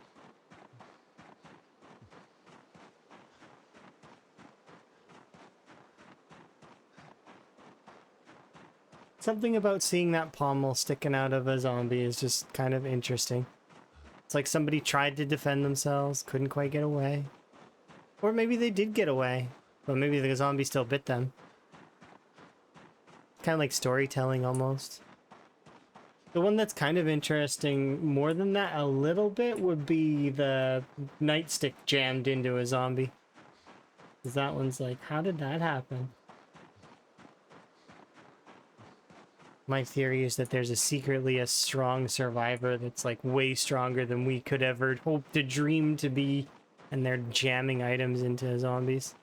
Something about seeing that pommel sticking out of a zombie is just kind of interesting. It's like somebody tried to defend themselves, couldn't quite get away. Or maybe they did get away, but maybe the zombie still bit them. Kind of like storytelling almost. The one that's kind of interesting more than that a little bit would be the nightstick jammed into a zombie. Because that one's like, how did that happen? My theory is that there's secretly a strong survivor that's like way stronger than we could ever hope to dream to be, and they're jamming items into zombies.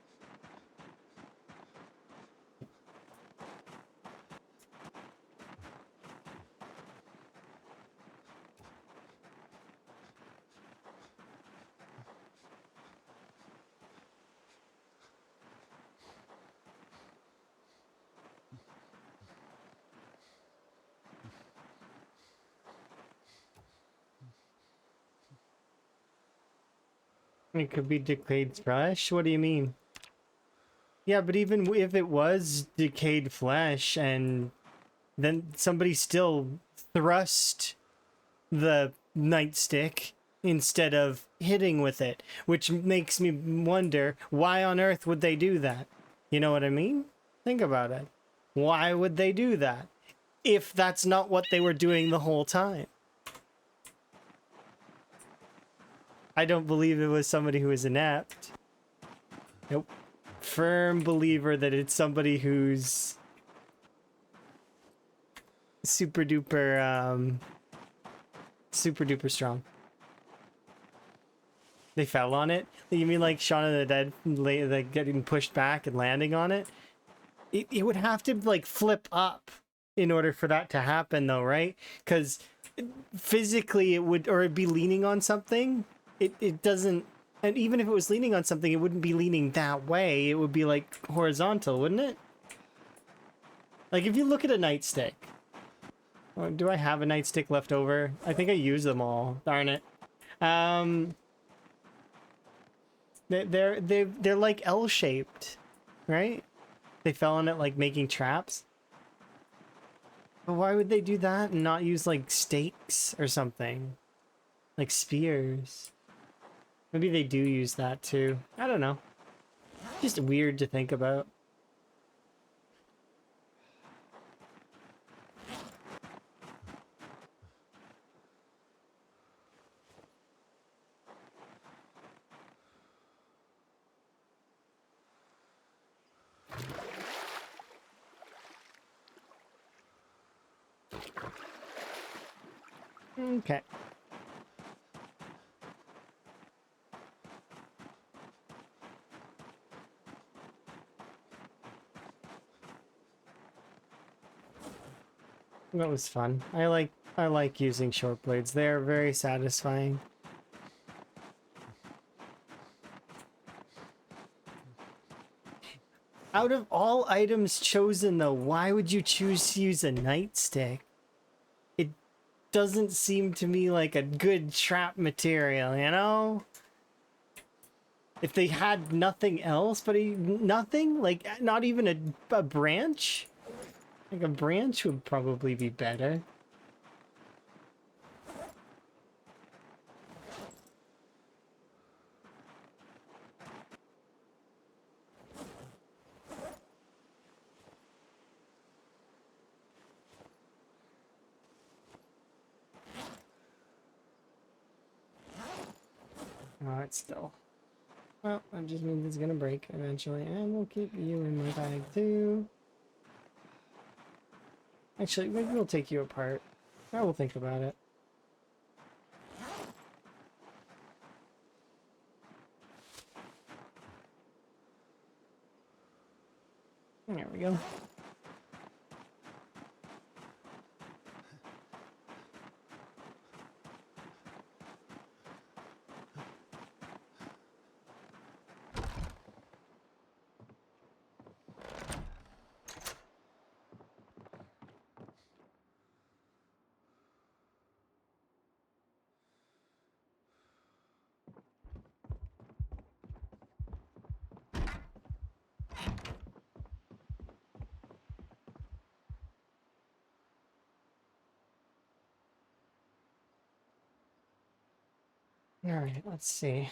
It could be decayed flesh? What do you mean? Yeah, but even if it was decayed flesh and then somebody still thrust the nightstick instead of hitting with it, which makes me wonder, why on earth would they do that? You know what I mean? Think about it. Why would they do that if that's not what they were doing the whole time? I don't believe it was somebody who was inept. Nope. Firm believer that it's somebody who's super duper strong. They fell on it? You mean like Shaun of the Dead, like getting pushed back and landing on it? It would have to like flip up in order for that to happen though, right? Because physically it would, or it'd be leaning on something. It doesn't, and even if it was leaning on something, it wouldn't be leaning that way. It would be like horizontal, wouldn't it? Like if you look at a nightstick. Oh, do I have a nightstick left over? I think I used them all. Darn it. They're like L-shaped, right? They fell on it like making traps. But why would they do that and not use like stakes or something? Like spears. Maybe they do use that too. I don't know. Just weird to think about. Okay. That was fun. I like using short blades. They're very satisfying. Out of all items chosen though, why would you choose to use a nightstick? It doesn't seem to me like a good trap material, you know? If they had nothing else, but nothing? Like, not even a branch? Like, a branch would probably be better. Oh, it's still... Well, that just means it's gonna break eventually, and we'll keep you in my bag too. Actually, maybe we'll take you apart. I will think about it. There we go. All right, let's see.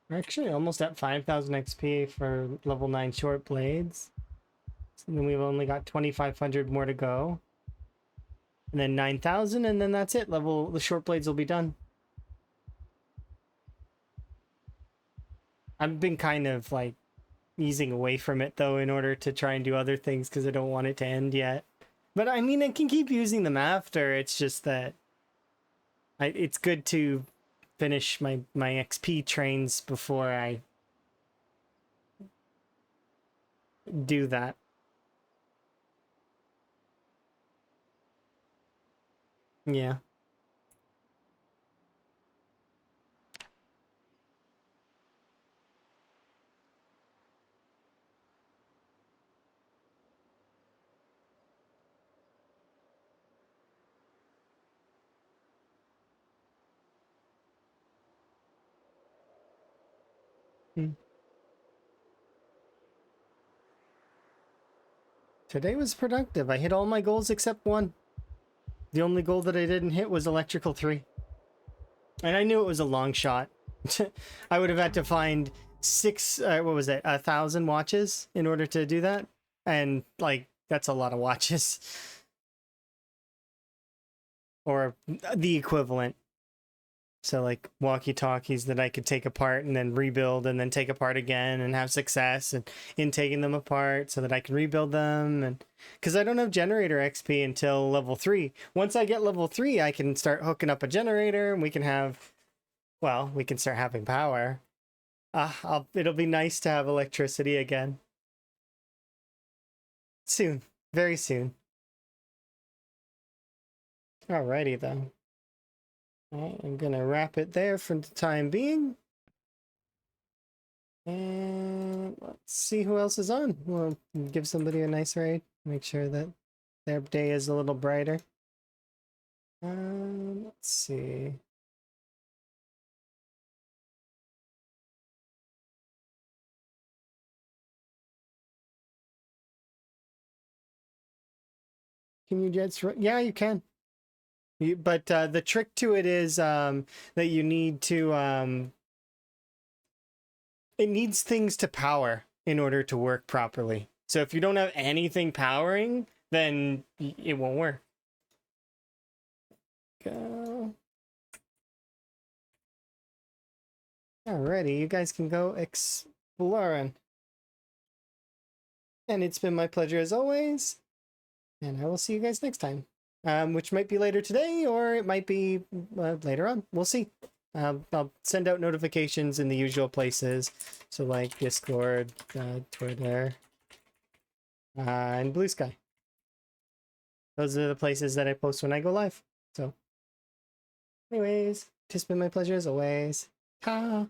We're actually almost at 5,000 XP for level 9 short blades. So then we've only got 2,500 more to go. And then 9,000, and then that's it. The short blades will be done. I've been kind of like easing away from it though in order to try and do other things because I don't want it to end yet. But I mean, I can keep using them after. It's just that it's good to finish my XP trains before I do that. Yeah. Today was productive. I hit all my goals except one. The only goal that I didn't hit was electrical 3. And I knew it was a long shot. I would have had to find 1,000 watches in order to do that. And like, that's a lot of watches. Or the equivalent. So like walkie-talkies that I could take apart and then rebuild and then take apart again and have success in taking them apart so that I can rebuild them. And because I don't have generator XP until level 3. Once I get level 3, I can start hooking up a generator and we can start having power. It'll be nice to have electricity again. Soon. Very soon. Alrighty then. I'm gonna wrap it there for the time being. And let's see who else is on. We'll give somebody a nice raid. Make sure that their day is a little brighter. Let's see. Can you just... Yeah, you can. But the trick to it is that you need to... it needs things to power in order to work properly. So if you don't have anything powering, then it won't work. Go. Alrighty, you guys can go exploring. And it's been my pleasure as always. And I will see you guys next time. Which might be later today, or it might be later on. We'll see. I'll send out notifications in the usual places. So like Discord, Twitter, and Blue Sky. Those are the places that I post when I go live. So anyways, it's been my pleasure as always. Ta!